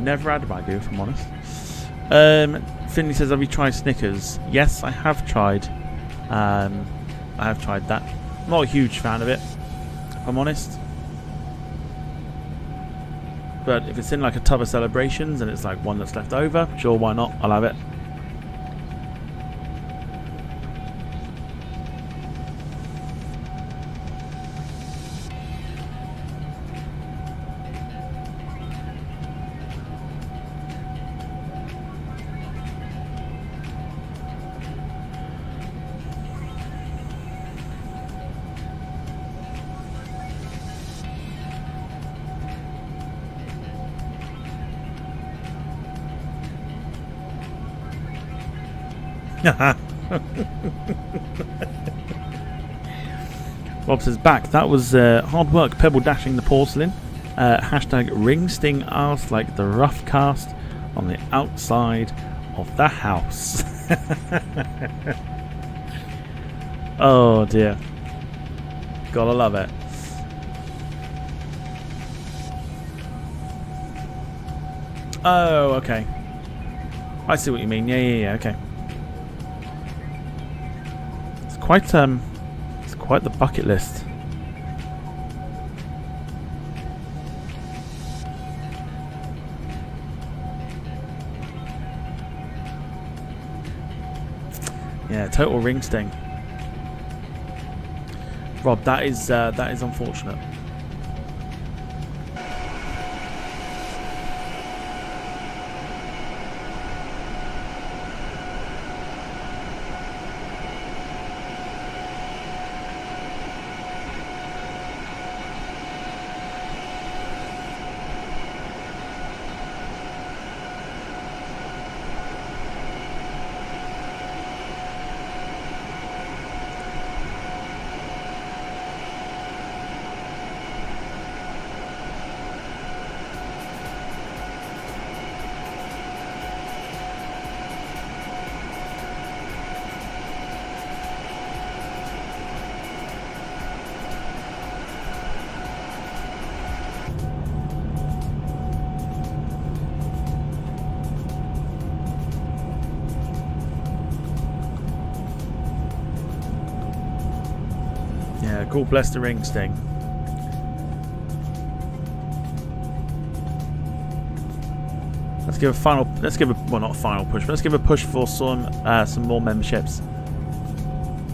Never had Wagyu, if I'm honest. Finley says, have you tried Snickers? Yes, I have tried. I have tried that. I'm not a huge fan of it, if I'm honest. But if it's in like a tub of celebrations and it's like one that's left over, sure, why not? I'll have it. Rob says, back. That was hard work, pebble dashing the porcelain. Hashtag ring sting arse like the rough cast on the outside of the house. Oh dear. Gotta love it. Oh, okay. I see what you mean. Yeah, okay. It's quite the bucket list. Yeah, total ring sting. Rob, that is unfortunate. Yeah, God bless the ring sting. Let's give a well, not a final push, but let's give a push for some more memberships.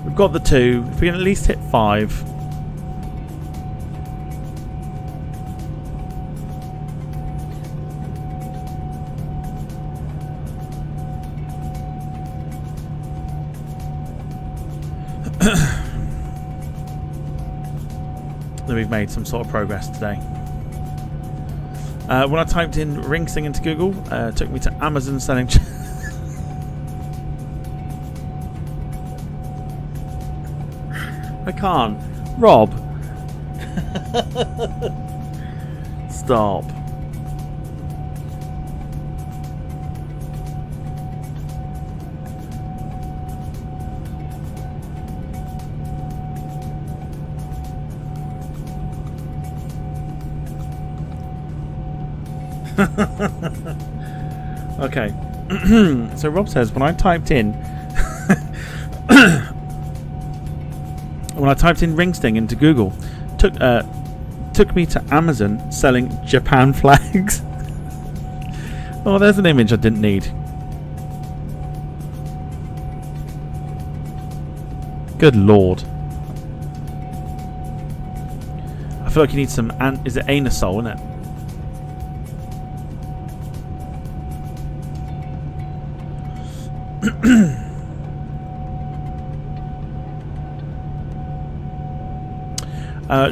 We've got the 2. If we can at least hit 5. Then we've made some sort of progress today. When I typed in ring sting into Google, it took me to Amazon selling. I can't. Rob. Stop. Okay. So Rob says when I typed in ring sting into Google, took me to Amazon selling Japan flags. Oh, there's an image I didn't need. Good lord. I feel like you need some is it anusol, isn't it?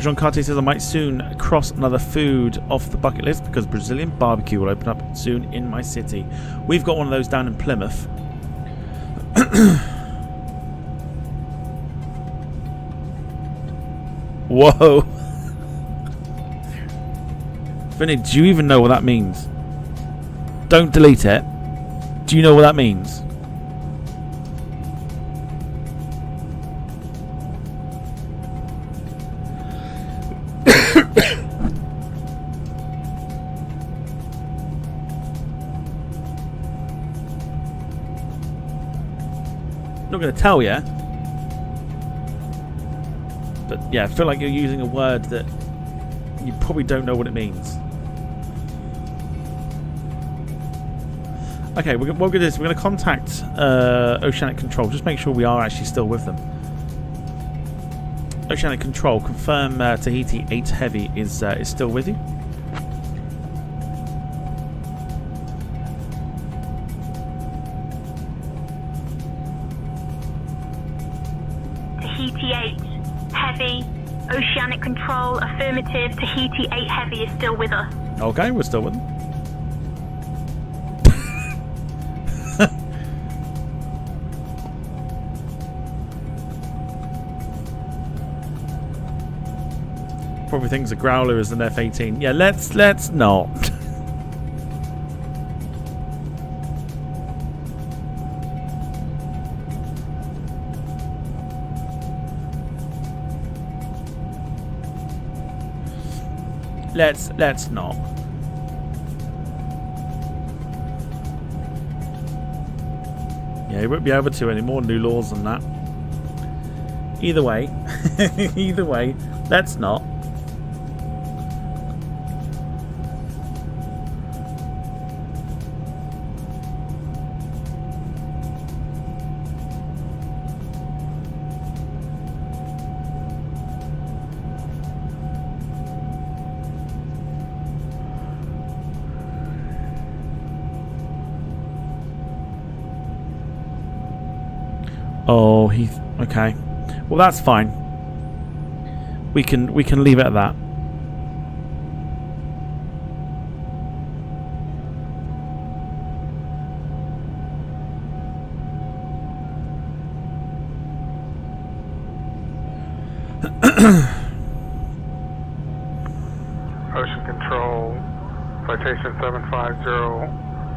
Jean Cartier says I might soon cross another food off the bucket list because Brazilian barbecue will open up soon in my city. We've got one of those down in Plymouth. Whoa. Vinny, do you even know what that means? Don't delete it. Do you know what that means? Not going to tell you, but yeah, I feel like you're using a word that you probably don't know what it means. Okay, what we're going to do is we're going to contact Oceanic Control, just make sure we are actually still with them. Oceanic Control, confirm Tahiti 8 Heavy is still with you. Tahiti 8 Heavy, Oceanic Control, affirmative. Tahiti 8 Heavy is still with us. Okay, we're still with them. Probably thinks a growler is an F-18. Yeah, let's not. Let's not. Yeah, you won't be able to anymore. New laws than that. Either way, either way, let's not. Oh, okay. Well, that's fine. We can leave it at that. Ocean Control, citation 750,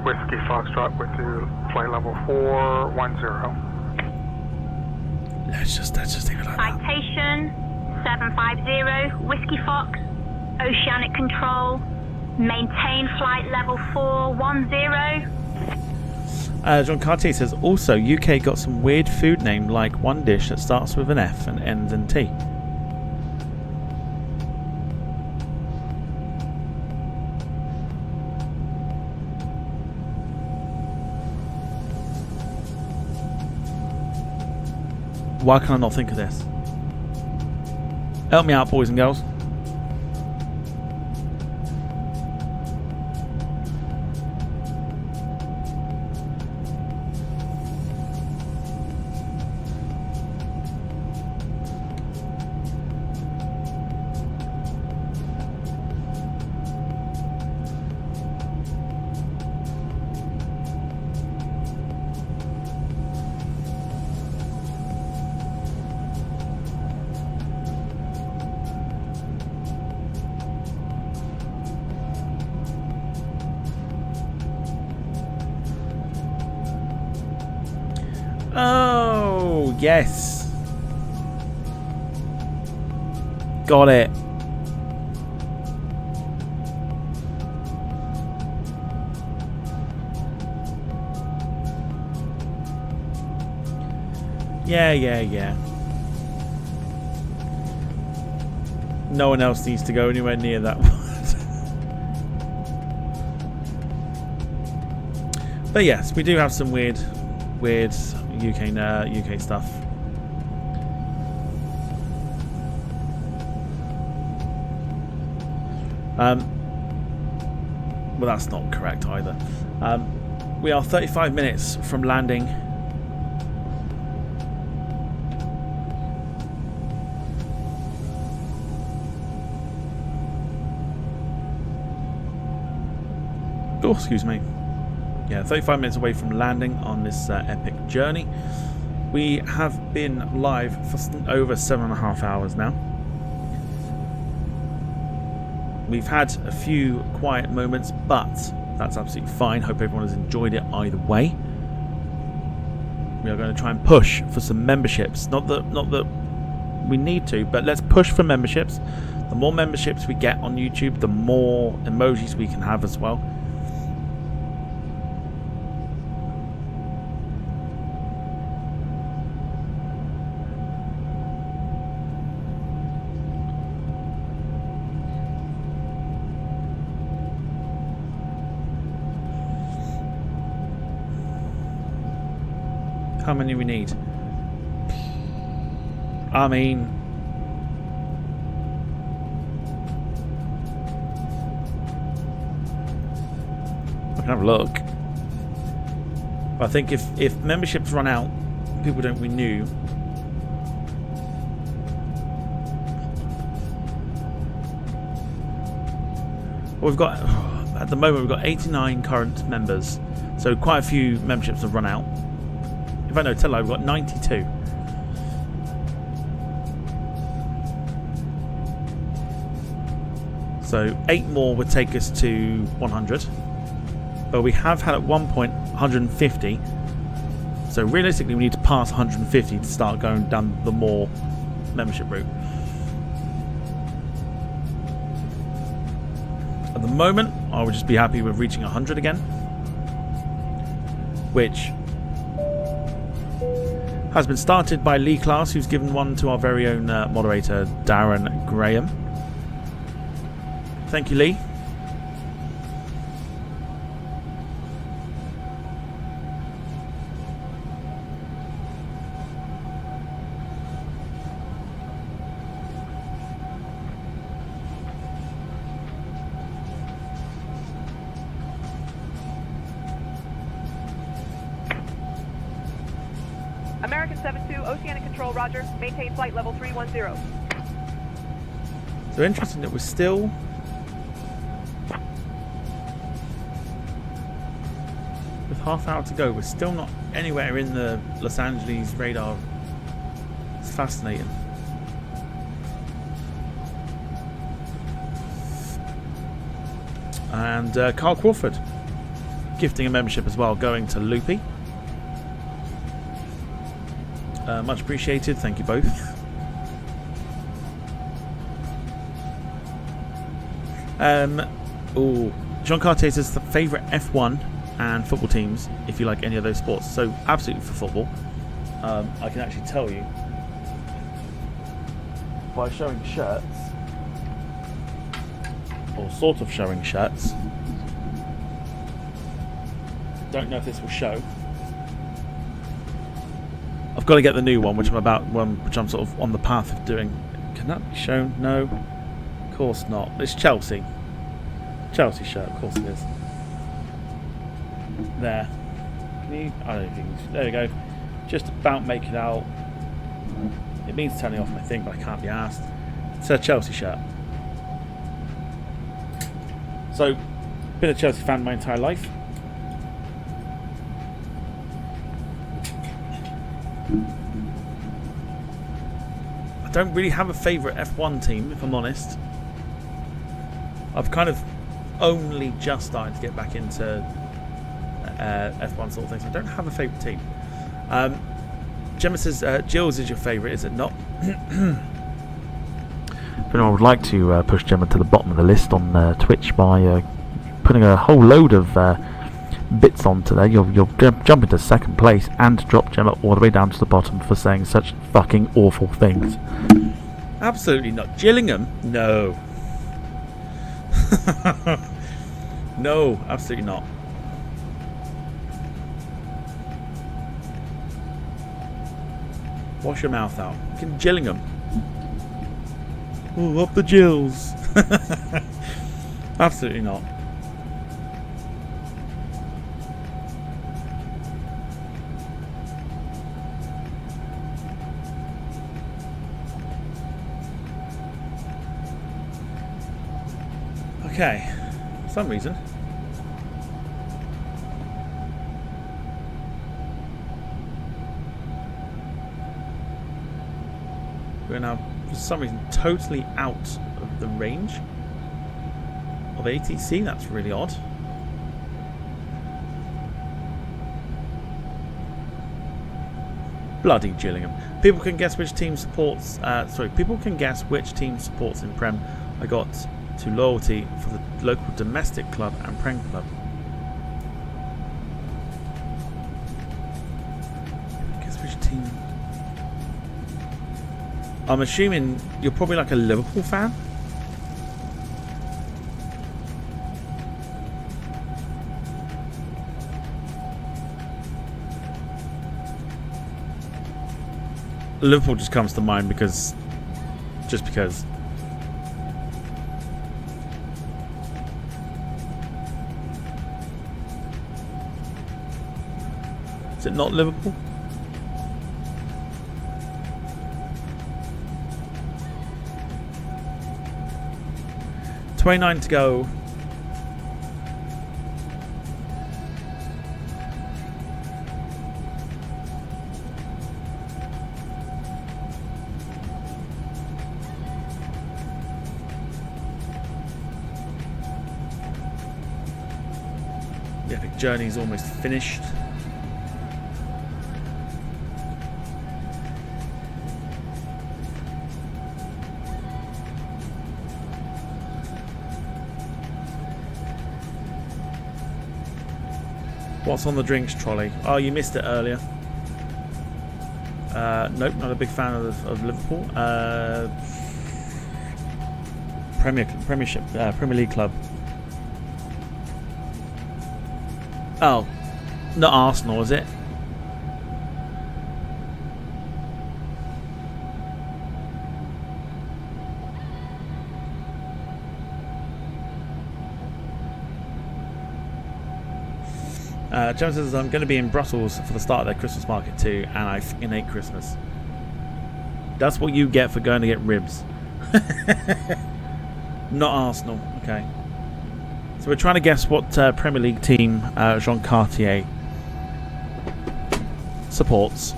Whiskey Foxtrot with you, flight level 410. Let's just leave it like that. Citation 750, Whiskey Fox, Oceanic Control, maintain flight level 410. John Cartier says also UK got some weird food name like one dish that starts with an F and ends in T. Why can I not think of this? Help me out, boys and girls. Oh, yes. Got it. Yeah. No one else needs to go anywhere near that one. But yes, we do have some weird UK stuff. Well, that's not correct either. We are 35 minutes from landing. Oh, excuse me. Yeah, 35 minutes away from landing on this epic journey. We have been live for over 7.5 hours now. We've had a few quiet moments, but that's absolutely fine. Hope everyone has enjoyed it either way. We are going to try and push for some memberships. Not that we need to, but let's push for memberships. The more memberships we get on YouTube, the more emojis we can have as well. How many we need? I mean, I can have a look. I think if memberships run out, people don't renew. Well, we've got, at the moment, we've got 89 current members, so quite a few memberships have run out. If I know, tell you, we've got 92. So 8 more would take us to 100. But we have had at one point 150. So realistically we need to pass 150 to start going down the more membership route. At the moment, I would just be happy with reaching 100 again. Which has been started by Lee Class, who's given one to our very own moderator, Darren Graham. Thank you, Lee. American 7-2, Oceanic Control, roger. Maintain flight level 310. So interesting that we're still... with half hour to go, we're still not anywhere in the Los Angeles radar. It's fascinating. And Carl Crawford gifting a membership as well, going to Loopy. Much appreciated, thank you both. John Cartier says the favourite F1 and football teams, if you like any of those sports. So absolutely for football. I can actually tell you by showing shirts, or sort of showing shirts. Don't know if this will show. I've got to get the new one, which I'm sort of on the path of doing. Can that be shown? No, of course not. It's Chelsea shirt, of course it is. There. Can you? I don't think. There we go. Just about make it out. It means turning off my thing, but I can't be asked. It's a Chelsea shirt. So, been a Chelsea fan my entire life. I don't really have a favourite F1 team, if I'm honest. I've kind of only just started to get back into F1 sort of things. I don't have a favourite team. Gemma says Jill's is your favourite, is it not? If anyone would like to push Gemma to the bottom of the list on Twitch by putting a whole load of bits on today. You'll jump into second place and drop Gemma all the way down to the bottom for saying such fucking awful things. Absolutely not. Gillingham? No. No, absolutely not. Wash your mouth out. Fucking Gillingham. Oh, up the Gills. Absolutely not. Okay, for some reason. We're now, for some reason, totally out of the range of ATC. That's really odd. Bloody Gillingham. People can guess which team supports. People can guess which team supports in Prem. I got to loyalty for the local domestic club and Prem club. Guess which team? I'm assuming you're probably like a Liverpool fan. Liverpool just comes to mind because. Is it not Liverpool? $29 to go. The epic journey's almost finished. What's on the drinks trolley? Oh, you missed it earlier. Nope, not a big fan of Liverpool. Premier League club. Oh, not Arsenal, is it? John says, I'm going to be in Brussels for the start of their Christmas market too, and I f***ing hate Christmas. That's what you get for going to get ribs. Not Arsenal. Okay. So we're trying to guess what Premier League team Jean Cartier supports.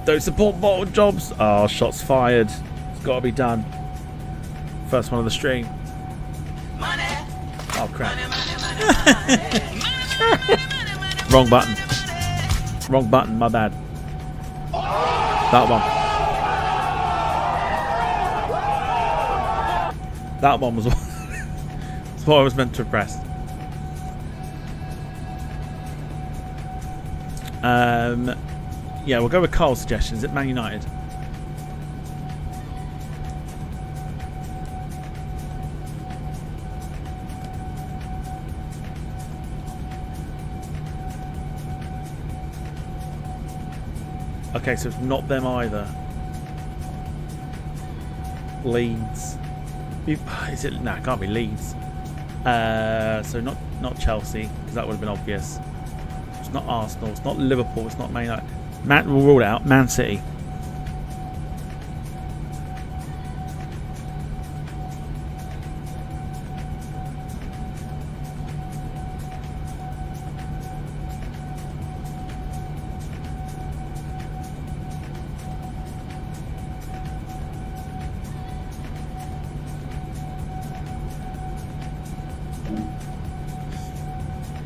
Don't support bottle jobs. Oh, shots fired. It's got to be done. First one of the stream. Oh crap. Wrong button. Wrong button, my bad. That one. That one was what I was meant to press. Yeah, we'll go with Carl's suggestion. Is it Man United? Okay, so it's not them either. Leeds. Is it? Nah, it can't be Leeds. So not Chelsea, because that would have been obvious. It's not Arsenal. It's not Liverpool. It's not Man United. We'll rule it out. Man City.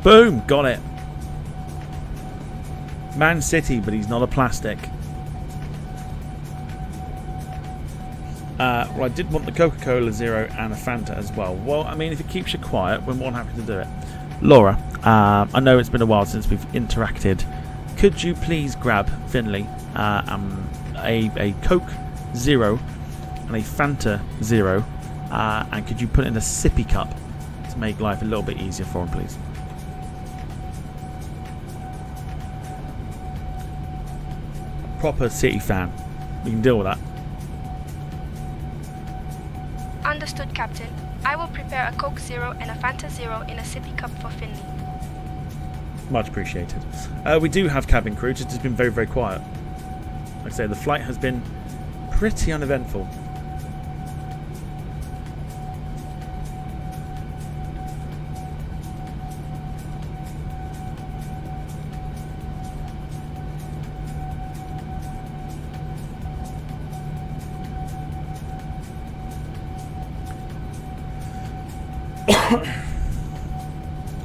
Boom! Got it. Man City, but he's not a plastic. Well, I did want the Coca-Cola Zero and a Fanta as well. Well, I mean, if it keeps you quiet, we're more than happy to do it. Laura, I know it's been a while since we've interacted. Could you please grab Finley a Coke Zero and a Fanta Zero, and could you put it in a sippy cup to make life a little bit easier for him, please? Proper City fan. We can deal with that. Understood, Captain. I will prepare a Coke Zero and a Fanta Zero in a sippy cup for Finley. Much appreciated. We do have cabin crew, just has been very, very quiet. Like I say, the flight has been pretty uneventful.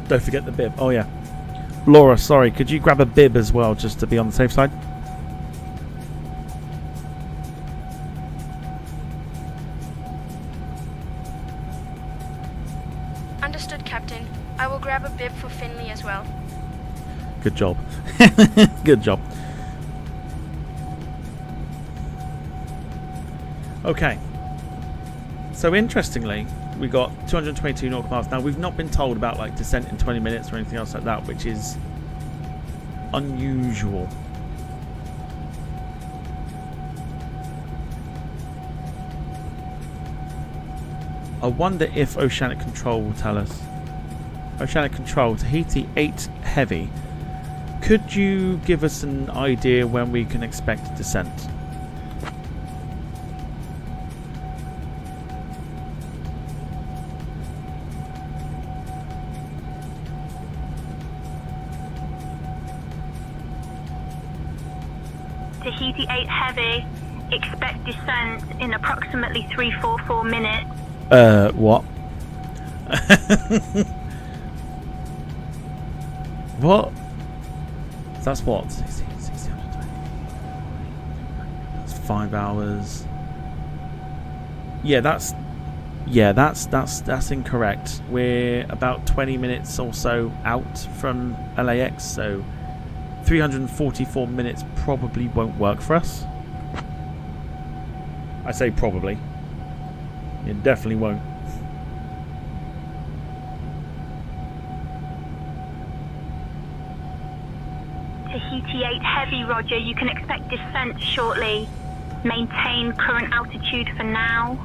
Don't forget the bib. Oh yeah. Laura, sorry, could you grab a bib as well, just to be on the safe side? Understood, Captain. I will grab a bib for Finley as well. Good job. Good job. Okay. So interestingly, we got 222 nautical miles. Now, we've not been told about like descent in 20 minutes or anything else like that, which is unusual. I wonder if Oceanic Control will tell us. Oceanic Control, Tahiti 8 Heavy. Could you give us an idea when we can expect descent? Tahiti 8 Heavy, expect descent in approximately 344 minutes. What? What? That's what? That's 5 hours. Yeah, that's incorrect. We're about 20 minutes or so out from LAX, so 344 minutes probably won't work for us. I say probably. It definitely won't. Tahiti 8 Heavy, roger. You can expect descent shortly. Maintain current altitude for now.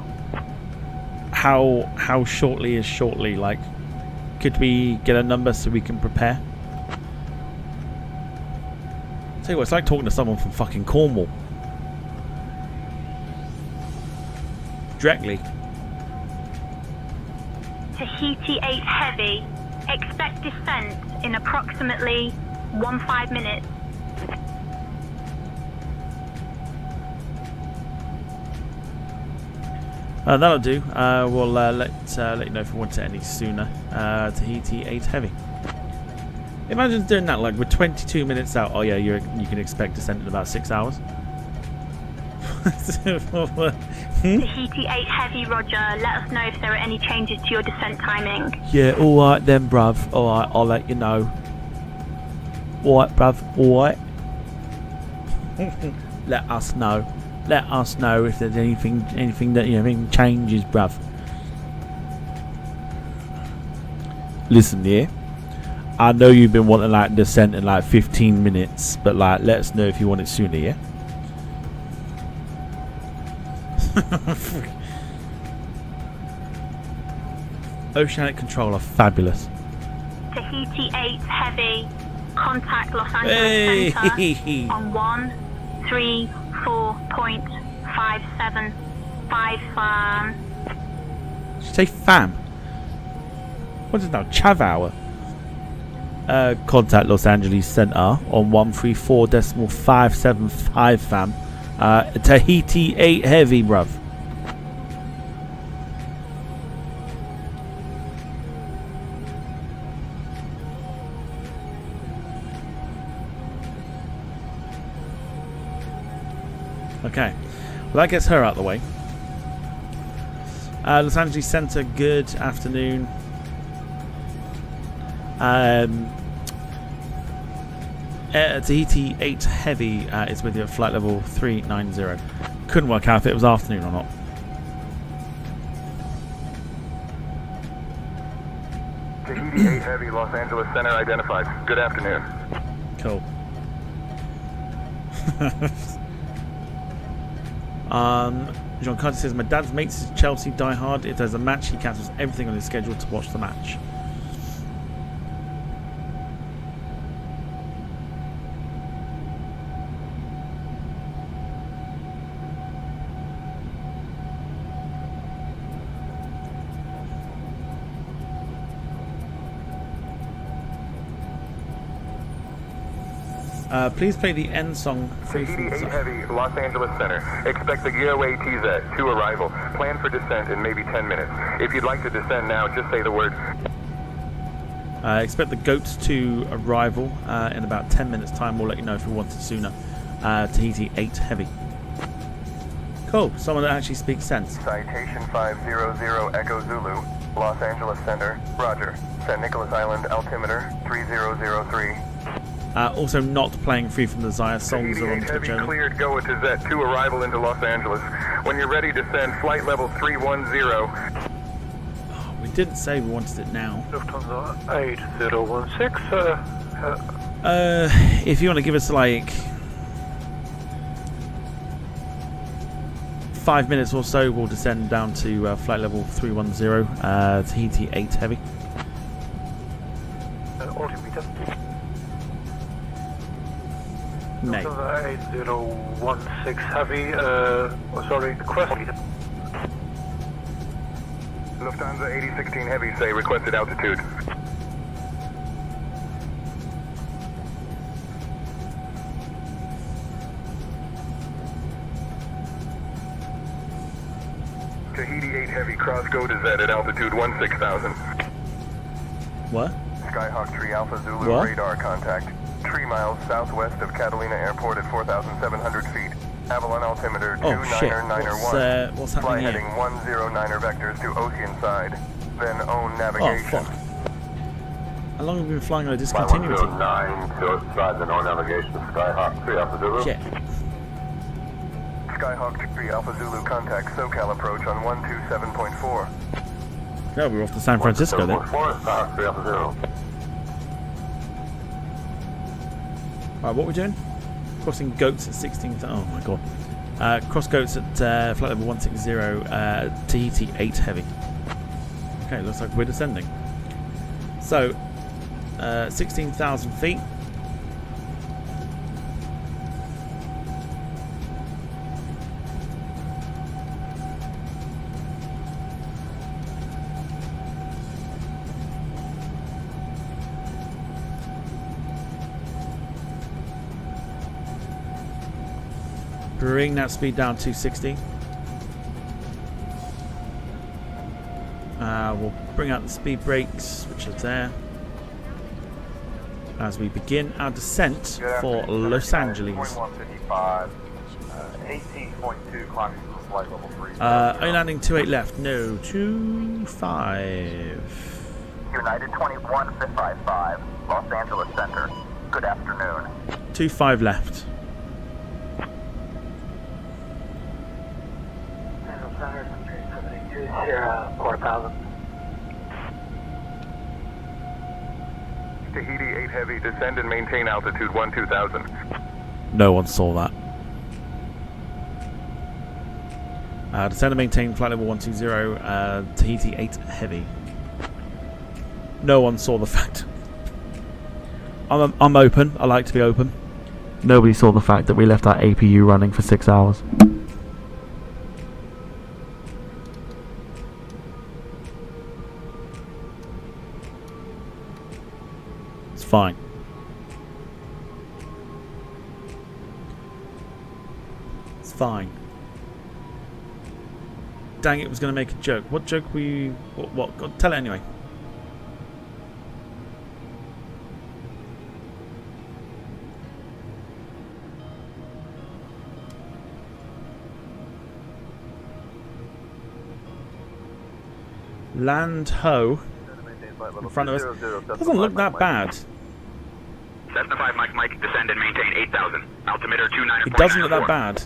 How shortly is shortly? Like, could we get a number so we can prepare? Tell you what, it's like talking to someone from fucking Cornwall. Directly. Tahiti 8 Heavy, expect descent in approximately 15 minutes. That'll do. We'll let you know if we want it any sooner. Tahiti 8 Heavy. Imagine doing that, like we're 22 minutes out. Oh yeah, you can expect descent in about 6 hours. Tahiti 8 Heavy, roger. Let us know if there are any changes to your descent timing. Yeah, alright then, bruv. Alright, I'll let you know. Alright, bruv. Alright. Let us know. Let us know if there's anything that anything changes, bruv. Listen, yeah. I know you've been wanting like descent in like 15 minutes, but like let us know if you want it sooner, yeah? Oceanic Control are fabulous. Tahiti 8 Heavy, contact Los Angeles Center on 134.575. Did you say fam? What is it now? Chav hour? Contact Los Angeles Center on 134.575 fam. Tahiti 8 Heavy, bruv. Okay, well that gets her out of the way. Los Angeles Center, good afternoon. Air Tahiti 8 Heavy is with you at flight level 390. Couldn't work out if it was afternoon or not. Tahiti 8 Heavy, Los Angeles Center identified. Good afternoon. Cool. John Carter says, my dad's mates is Chelsea diehard. If there's a match, he cancels everything on his schedule to watch the match. Please play the end song. Tahiti 8 Heavy, Los Angeles Center. Expect the getaway TZ to arrival. Plan for descent in maybe 10 minutes. If you'd like to descend now, just say the word. Expect the goats to arrival in about 10 minutes time. We'll let you know if we want it sooner. Tahiti 8 Heavy. Cool, someone that actually speaks sense. Citation 500 Echo Zulu, Los Angeles Center. Roger. San Nicolas Island altimeter 3003. Also not playing Free from Desire. Songs are on Tahiti 8 Heavy Twitch. cleared Goa to Z to arrival into Los Angeles. When you're ready, descend flight level 310. Oh, we didn't say we wanted it now. Lufthansa 8016. If you want to give us like 5 minutes or so, we'll descend down to flight level 310, Tahiti 8 Heavy. Altimeter. Mate. Lufthansa 8016 Heavy, sorry, request. Lufthansa 8016 Heavy, say requested altitude. Tahiti 8 Heavy, cross go to Z at altitude 16,000. What? Skyhawk Tree Alpha Zulu What? radar contact. 3 miles southwest of Catalina Airport at 4,700 feet. Avalon altimeter Oh, shit. 29901. What's Fly happening heading here? 109er vectors to Oceanside. Then own Oh, navigation. fuck. How long have we been flying on a discontinuity? 109 to outside the no navigation. Skyhawk 3 Alpha Zulu. Shit. Skyhawk 3 Alpha Zulu contact SoCal approach on 127.4. Yeah, we were off to San Francisco then. Skyhawk 3 Alpha Zulu. Right, what are we doing? Crossing goats at 16. Oh my god. Cross goats at flight level 160, Tahiti 8 Heavy. Okay, looks like we're descending. So, 16,000 feet. Bring that speed down to 60. We'll bring out the speed brakes, which are there, as we begin our descent for Los Angeles. 18.2 climbing to flight level 3. Only landing 28 left. No, 25. United 21555, Los Angeles Center. Good afternoon. 25 left. Sierra 4000. Tahiti 8 Heavy, descend and maintain altitude 12,000. No one saw that. Descend and maintain flight level 120, Tahiti 8 Heavy. No one saw the fact. I'm open. I like to be open. Nobody saw the fact that we left our APU running for 6 hours. It's fine. It's fine. Dang it, was going to make a joke. What joke were you... What? God, tell it anyway. Land ho in front of us. Doesn't look that bad. Cessna 5 Mike, descend and maintain 8,000. Altimeter 29. It doesn't look that bad.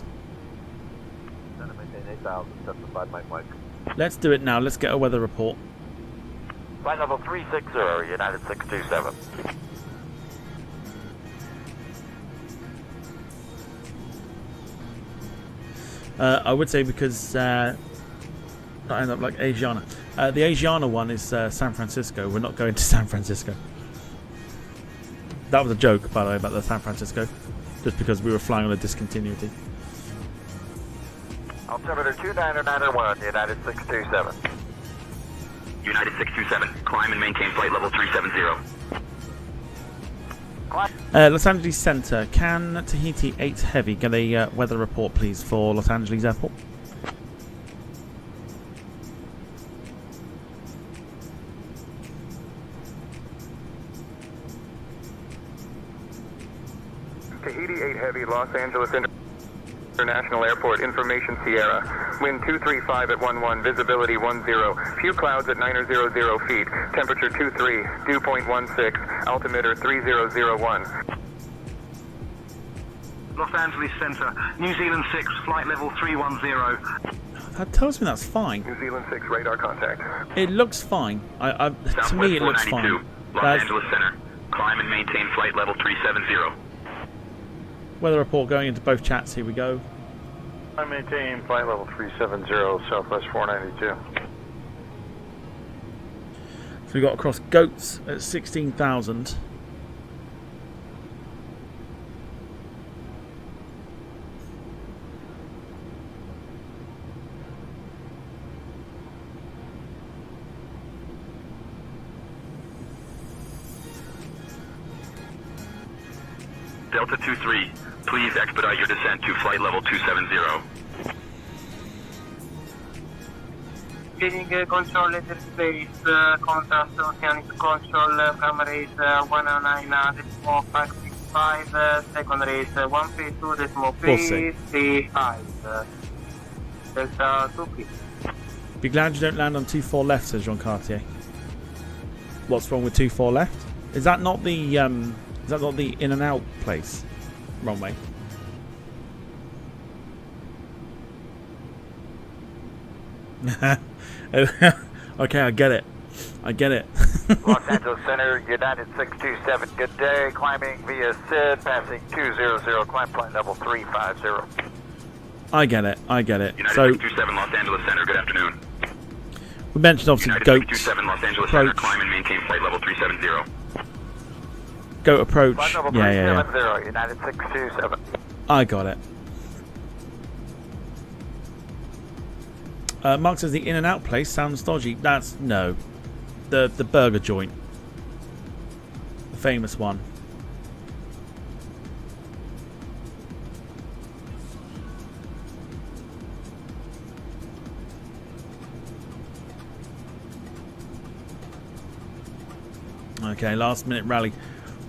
Maintain 8,000, Cessna 5 Mike. Let's do it now. Let's get a weather report. Flight level 360, United 627. I would say because not end up like Asiana. The Asiana one is San Francisco. We're not going to San Francisco. That was a joke, by the way, about the San Francisco. Just because we were flying on a discontinuity. Altimeter 2991, United 627. United 627, climb and maintain flight level 370. Los Angeles Center, can Tahiti 8 Heavy get a weather report, please, for Los Angeles Airport? Tahiti 8 Heavy, Los Angeles International Airport, information Sierra. Wind 235 at 11, visibility 10. Few clouds at 900 feet. Temperature 23, dew point 16, altimeter 3001. Los Angeles Center, New Zealand 6, flight level 310. That tells me that's fine. New Zealand 6, radar contact. It looks fine. To me, it looks fine. Los Angeles Center, climb and maintain flight level 370. Weather report going into both chats. Here we go. I maintain flight level 370, Southwest 492. So we got across Goats at 16,000. Delta 23, please expedite your descent to flight level 270. Getting control letter space, contrast oceanic control from race 109.565, second race 132.35. Delta 2P. Be glad you don't land on 24 left, says Jean Cartier. What's wrong with 24 left? Is that not the in and out place? Runway. Okay, I get it. Los Angeles Center, United 627. Good day. Climbing via SID, passing 200. Climb flight level 350. I get it. United So 627, Los Angeles Center, good afternoon. we mentioned obviously United Goat 627, Los Angeles Center, climb and maintain flight level 370. Goat approach. Flight level Yeah. 370, United 627. I got it. Mark says the in and out place sounds dodgy. That's no. The burger joint. The famous one. Okay, last minute rally.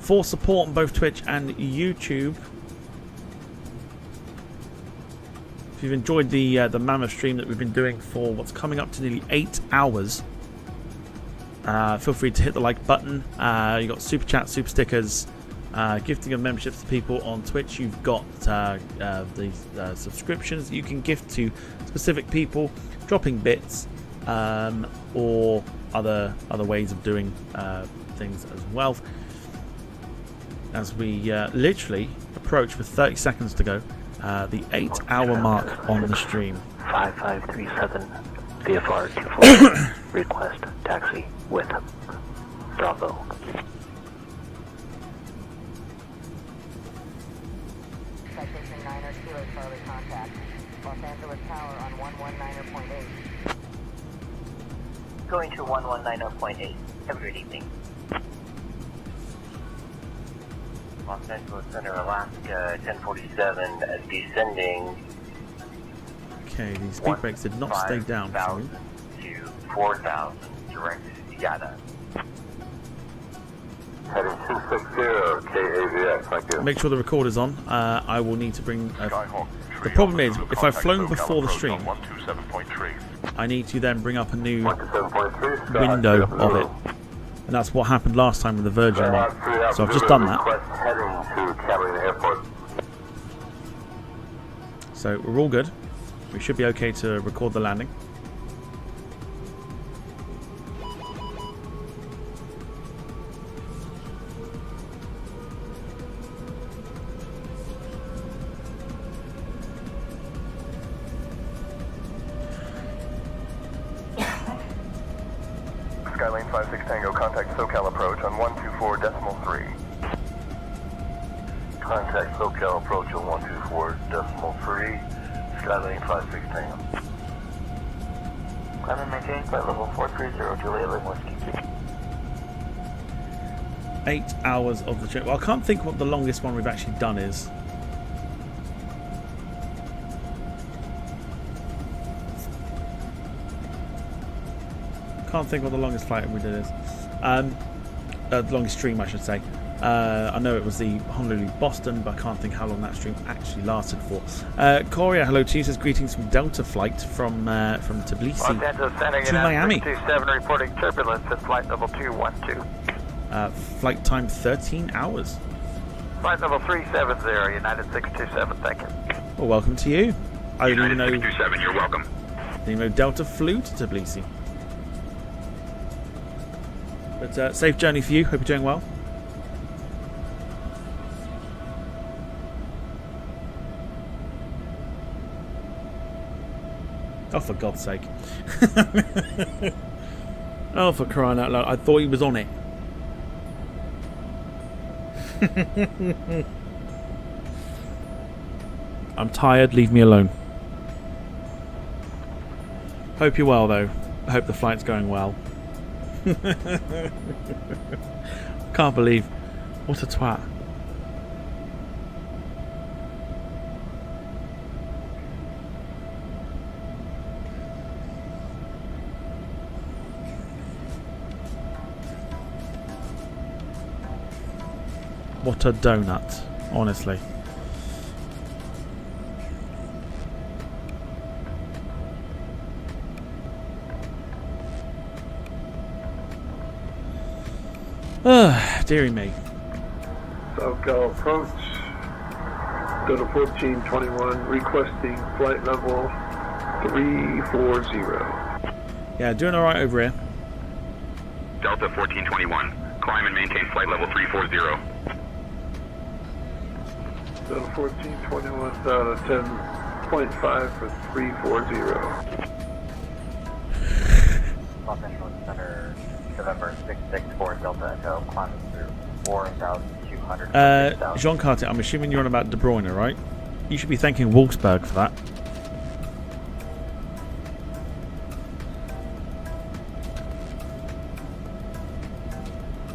For support on both Twitch and YouTube. If you've enjoyed the mammoth stream that we've been doing for what's coming up to nearly 8 hours, feel free to hit the like button. You've got super chats, super stickers, gifting of memberships to people on Twitch. You've got the subscriptions that you can gift to specific people, dropping bits, or other ways of doing things as well. As we literally approach with 30 seconds to go. The 8-hour mark on the stream. 5537 VFR 24. Request taxi with Bravo. Citation 9er Kilo Charlie contact. Los Angeles Tower on 119.8. Going to 119.8. Have a good evening. Los Angeles Center, Alaska, 1047, descending. Okay, these speed brakes did not stay down for me. To 4,000, direct Yada. Heading 260, KAVX, thank you. Make sure the recorder's on. I will need to bring... the problem is, if I've flown before the stream... 127.3. I need to then bring up a new window of it. And that's what happened last time with the Virgin one. So I've just done that. So we're all good. We should be okay to record the landing. Skylane 56 Tango, contact SoCal approach on 124.3. Contact SoCal approach on 124.3. Skylane 56 Tango. Climb and maintain flight level 430, Juliet Lima Whiskey. 8 hours of the trip. Well, I can't think what the longest one we've actually done is. Can't think what the longest flight we did is. The longest stream, I should say. I know it was the Honolulu-Boston, but I can't think how long that stream actually lasted for. Korea, hello to you, says greetings from Delta flight from Tbilisi Los Angeles sending to Miami. 627 reporting turbulence at flight level 212. Flight time 13 hours. Flight level 370, United 627, thank you. Well, welcome to you. I didn't even know. 627, you're welcome. Didn't even know Delta flew to Tbilisi. But safe journey for you. Hope you're doing well. Oh, for God's sake. Oh, for crying out loud. I thought he was on it. I'm tired. Leave me alone. Hope you're well, though. I hope the flight's going well. Can't believe. What a twat. What a donut, honestly. Deary me. SoCal approach. Delta 1421 requesting flight level 340. Yeah, doing alright over here. Delta 1421, climb and maintain flight level 340. Delta 1421 out of 10.5 for 340. Los Angeles Center, November 664 Delta Echo, climbing through 4,200. Jean Carter, I'm assuming you're on about De Bruyne, right? You should be thanking Wolfsburg for that.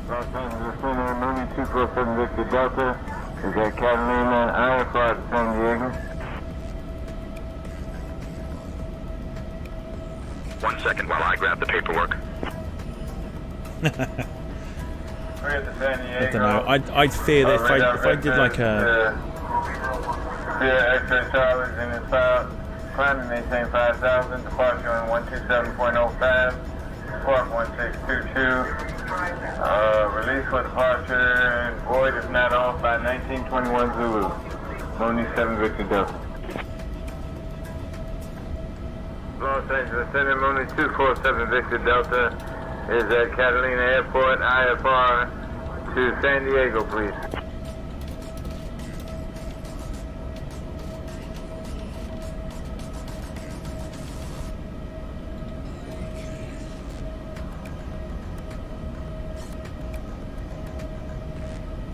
Los Angeles Center, Mooney 247 Victor Delta. Is that Catalina IFR to San Diego? 1 second while I grab the paperwork. We're at the San Diego. I don't know. I'd fear that if I did like a... X-ray Charlie's in his file. Climb and maintain 5,000. Departure on 127.05. Squawk 1622. Release for departure. Void is not off by 1921 Zulu. Only 7 Victor Delta. Los Angeles Center, Mooney 247 Victor Delta is at Catalina Airport, IFR to San Diego, please.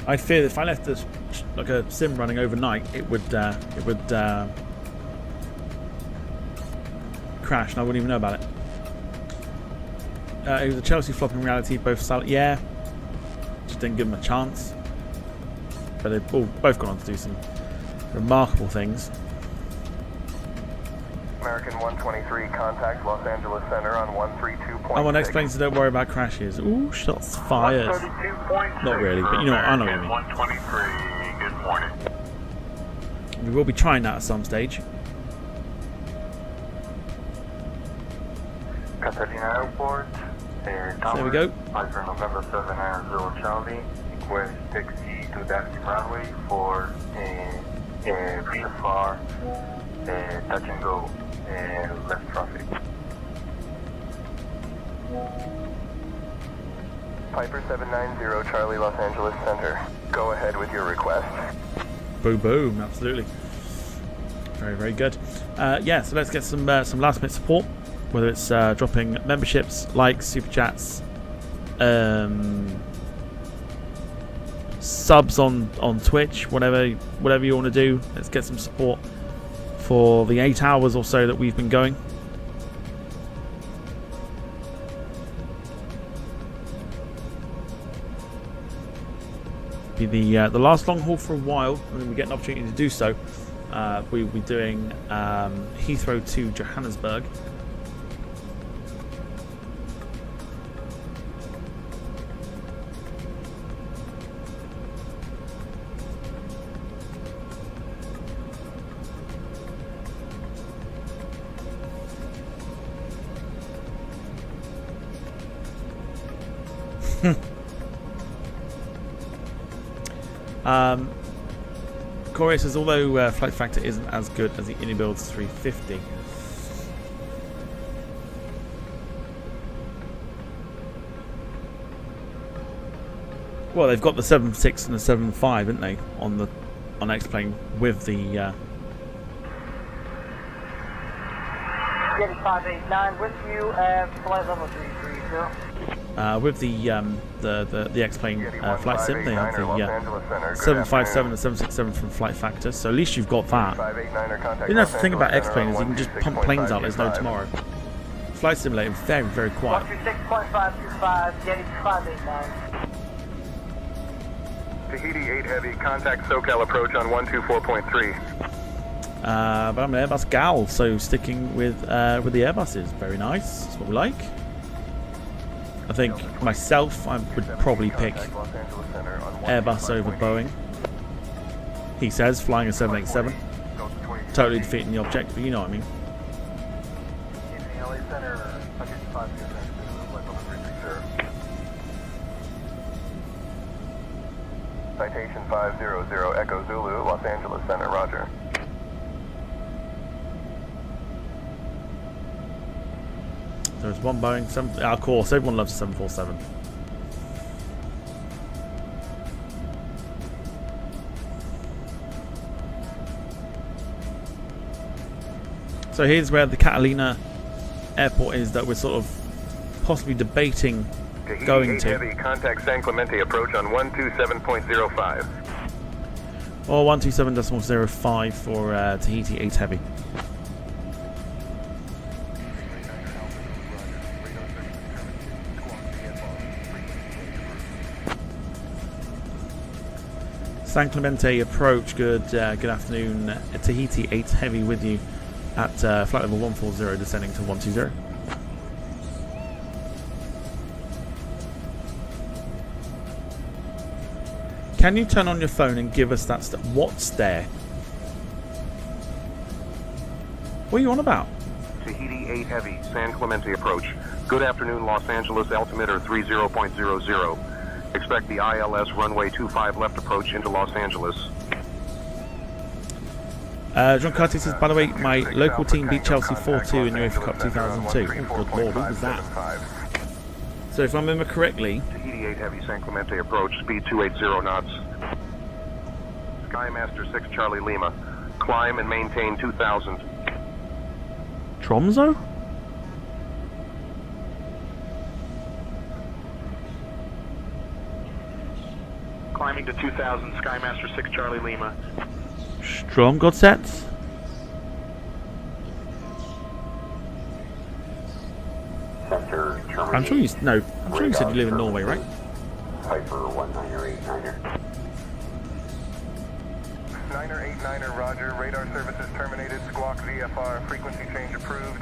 I fear that if I left this like a sim running overnight, it would crash, and I wouldn't even know about it. It was a Chelsea flop in reality. Both solid, yeah. Just didn't give them a chance. But they've both gone on to do some remarkable things. American 123, contact Los Angeles Center on 132.6. I want to explain, so don't worry about crashes. Ooh, shots fired. Not really, but you know what, I know what I mean. 123, good morning. We will be trying that at some stage. Catalina Airport. Air There we go. Piper November 790 Charlie. Request taxi to Dundee Runway for VFR, touch and go, left traffic. Piper 790 Charlie, Los Angeles Center. Go ahead with your request. Boom, boom, absolutely. Very, very good. Yeah, so let's get some last minute support, whether it's dropping memberships, likes, super chats, subs on Twitch, whatever you want to do. Let's get some support for the 8 hours or so that we've been going. Be the last long haul for a while, and we get an opportunity to do so. We'll be doing Heathrow to Johannesburg. Corey says, although flight factor isn't as good as the Unibuild's 350. Well, they've got the 7.6 and the 7.5, haven't they, on X-Plane with the 589 with you at flight level 330. with the X-Plane flight sim, they have the 757 and 767 from Flight Factor, so at least you've got that. You know, the thing about X-Plane is you can just pump planes out, there's no tomorrow. Flight Simulator, very, very quiet. 126.525, Jetty 589. Tahiti 8 Heavy, contact SoCal approach on 124.3. But I'm an Airbus gal, so sticking with the Airbuses, very nice, that's what we like. I think myself, I would probably pick Airbus over Boeing. He says, flying a 787. Totally defeating the object, but you know what I mean. Citation 500 Echo Zulu, Los Angeles Center, roger. There's one Boeing, of course, everyone loves a 747. So here's where the Catalina airport is that we're sort of possibly debating going to. Heavy, contact San Clemente approach on 127.05. Or 127.05 for Tahiti 8 Heavy. San Clemente approach, good afternoon. Tahiti 8 Heavy with you at flight level 140, descending to 120. Can you turn on your phone and give us that what's there? What are you on about? Tahiti 8 Heavy, San Clemente approach. Good afternoon, Los Angeles, altimeter 30.00. Expect the ILS runway 25 left approach into Los Angeles. John Carty says, by the way, my local team beat Chelsea 4-2 in UEFA Cup 2002. Oh, good lord, what was that? So if I remember correctly... Tahiti 8 Heavy, San Clemente approach, speed 280 knots. Skymaster 6 Charlie Lima. Climb and maintain 2000. Tromso? Climbing to 2000, Skymaster 6 Charlie Lima. Strong got sets. I'm sure you said you live in Norway, right? Piper 1989er. 989er, roger. Radar services terminated. Squawk VFR. Frequency change approved.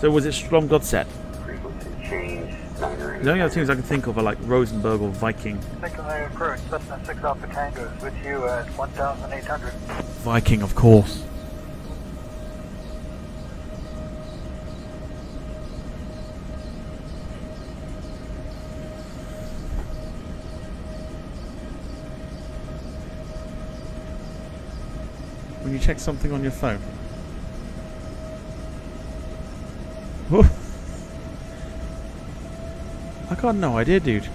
So was it Strong got set? Frequency change. The only other things I can think of are like Rosenberg or Viking. Approach, Cessna 6 Alpha Tango is with you at 1,800. Viking, of course. when you check something on your phone? Whoa. I got no idea, dude.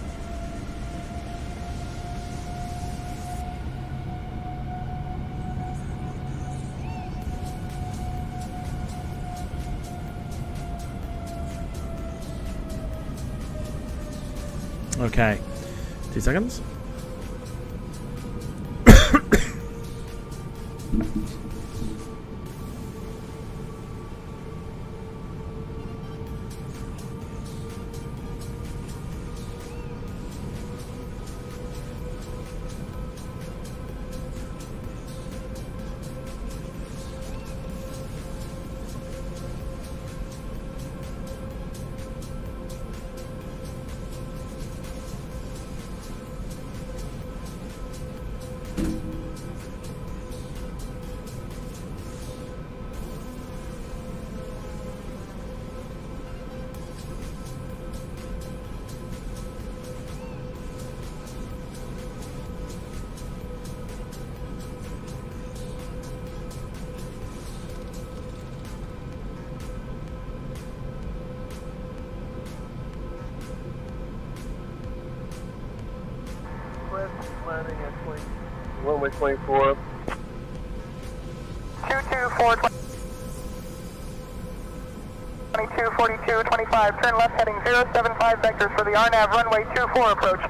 Okay, 2 seconds. Landing at runway 24. 224, 2242, 25. Turn left heading 075 vectors for the RNAV runway 24 approach.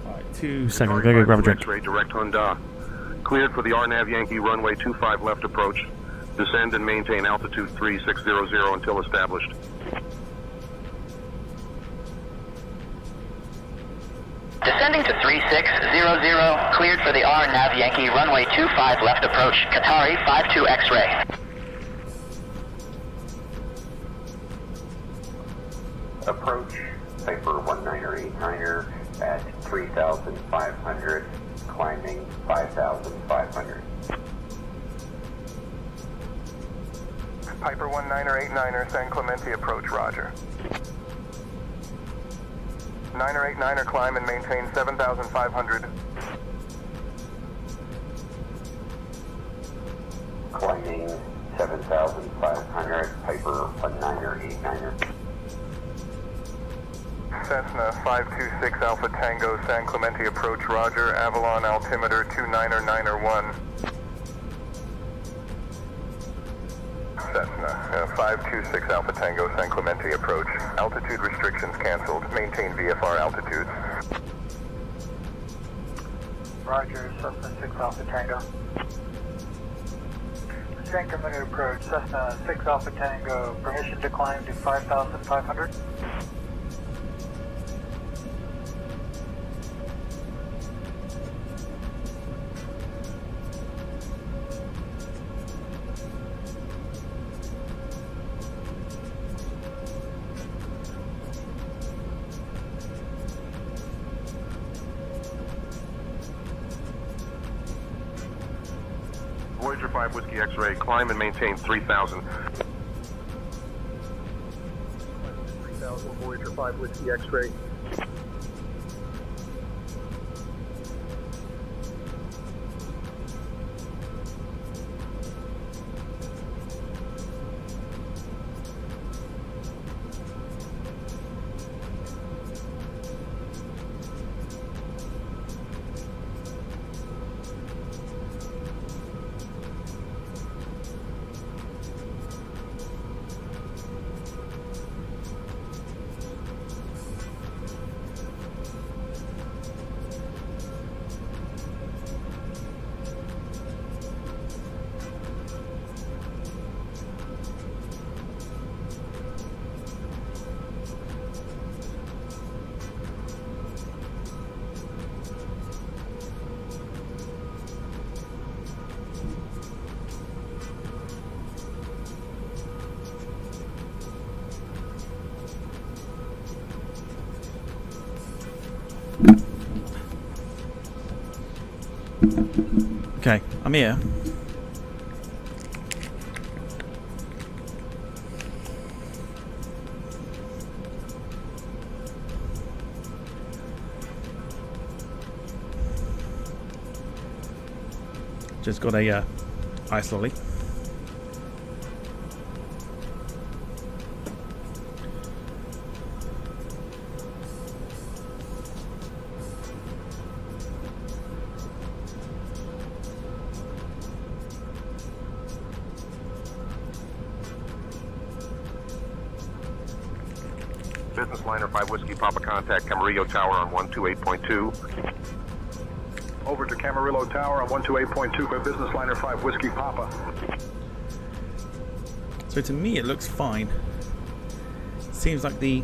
Alright, 2 seconds. Go grab a drink. X-ray direct Honda. Cleared for the RNAV Yankee runway 25 left approach. Descend and maintain altitude 3600 until established. Descending to 3600, cleared for the RNAV Yankee runway 25 left approach. Qatari 52 X-ray. Approach Piper 19er at 3,500, climbing 5,500. Piper 19er San Clemente approach, roger. 9er climb and maintain 7,500. Climbing 7,500, Piper 19er. Cessna 526 Alpha Tango San Clemente approach, roger. Avalon altimeter 2991. Cessna 526 Alpha Tango San Clemente approach. Altitude restrictions canceled. Maintain VFR altitudes. Roger, Cessna 6 Alpha Tango. San Clemente approach, Cessna 6 Alpha Tango. Permission to climb to 5,500. Voyager 5 Whiskey X-ray, climb and maintain 3,000. 3,000 Voyager 5 Whiskey X-ray. Okay, I'm here. Just got a ice lolly. Business liner 5 Whiskey Papa contact Camarillo Tower on 128.2. Over to Camarillo Tower on 128.2 by business liner 5 Whiskey Papa. So to me it looks fine. Seems like the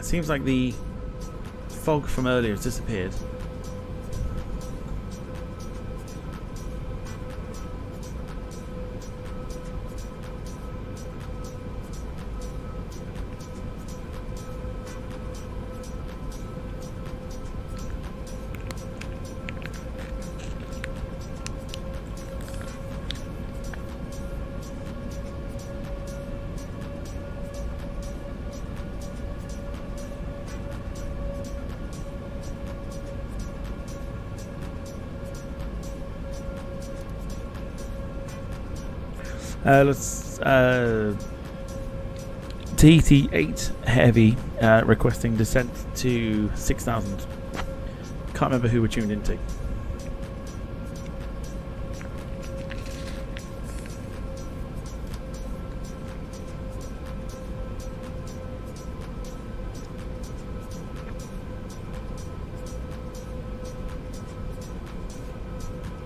seems like the fog from earlier has disappeared. Let's Tahiti 8 Heavy requesting descent to 6,000. Can't remember who we're tuned into.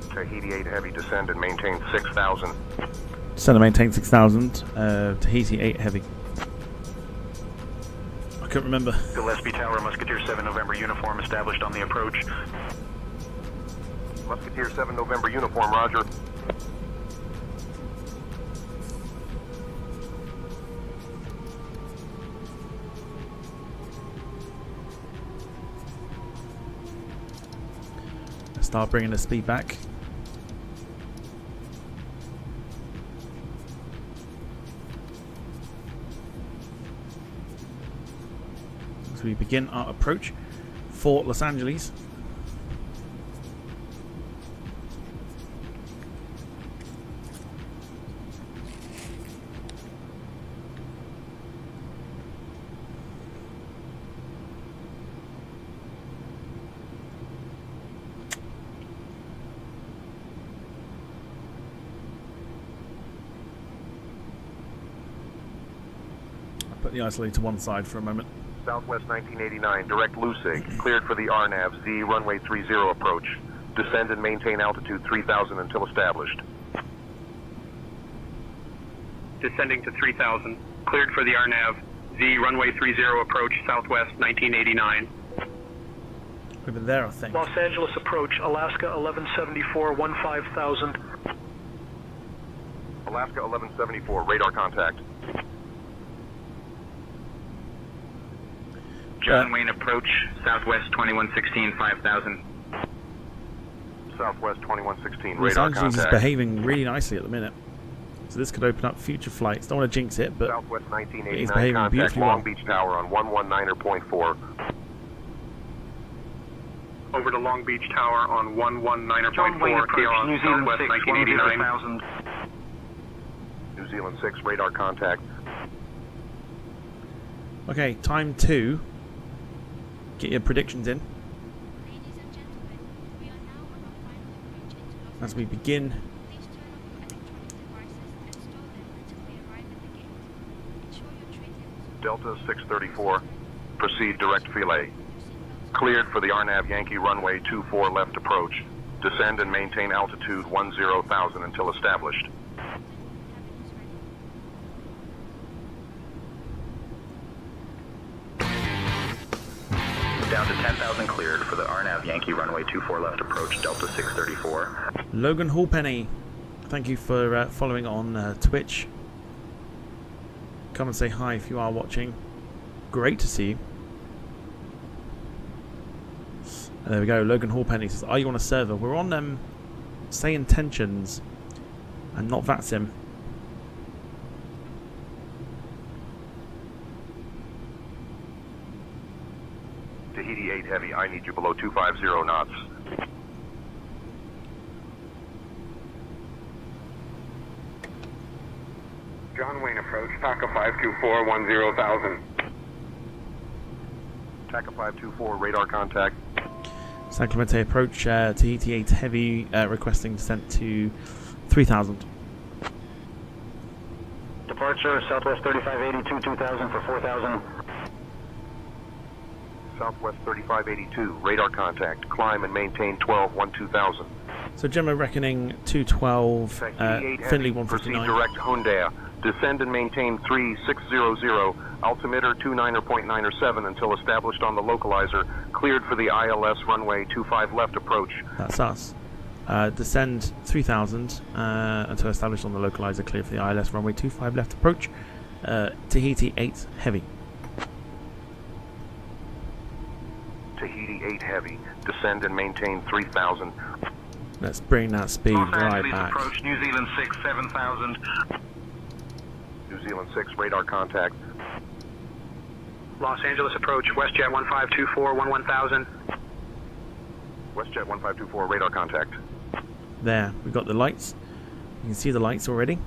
Tahiti 8 Heavy, descend and maintain 6,000. Descend and maintain 6,000. Tahiti 8 Heavy. I couldn't remember. Gillespie Tower, Musketeer 7 November uniform established on the approach. Musketeer 7 November uniform, roger. Start bringing the speed back. So we begin our approach for Los Angeles. Put the isolator to one side for a moment. Southwest 1989, direct Lusig, cleared for the RNAV Z runway 30 approach. Descend and maintain altitude 3,000 until established. Descending to 3,000. Cleared for the RNAV Z runway 30 approach, Southwest 1989. Over there, I think. Los Angeles approach, Alaska 1174, 15,000. Alaska 1174, radar contact. John Wayne approach, Southwest 2116, 5,000. Southwest 2116, Los radar Angeles contact. is behaving really nicely at the minute. So this could open up future flights. Don't want to jinx it, but Southwest it's 1989, behaving contact beautifully Long well. Beach Tower on 119.4. Over to Long Beach Tower on 119.4, John Wayne approach, on New Zealand Southwest 6, 1989. 10,000. New Zealand 6, radar contact. Okay, time 2. Get your predictions in. As we begin. Delta 634, proceed direct fillet. Cleared for the RNAV Yankee runway 24 left approach. Descend and maintain altitude 10,000 until established. Down to 10,000 cleared for the RNAV Yankee runway 24 left approach, Delta 634. Logan Hallpenny, thank you for following on Twitch. Come and say hi if you are watching. Great to see you. And there we go. Logan Hallpenny says, "Are you on a server?" We're on Say Intentions and not VATSIM. Tahiti 8 Heavy, I need you below 250 knots. John Wayne approach, TACA 524, 10,000. TACA 524, radar contact. San Clemente approach, Tahiti 8 Heavy, requesting descent to 3,000. Departure, Southwest 3582, 2,000 for 4,000. Southwest 3582, radar contact. Climb and maintain 12, 12,000. So Gemma reckoning 212, Finley 159. Proceed direct Hyundai. Descend and maintain 3600, altimeter 29.97 until established on the localizer. Cleared for the ILS runway 25 left approach. That's us. Descend 3000 until established on the localizer. Cleared for the ILS runway 25 left approach. Tahiti 8 Heavy. Tahiti 8 Heavy. Descend and maintain 3000. Let's bring that speed right back. Approach, New Zealand 6, 7,000. New Zealand 6, radar contact. Los Angeles approach, WestJet 1524, 11,000. WestJet 1524, radar contact. There, we've got the lights. You can see the lights already.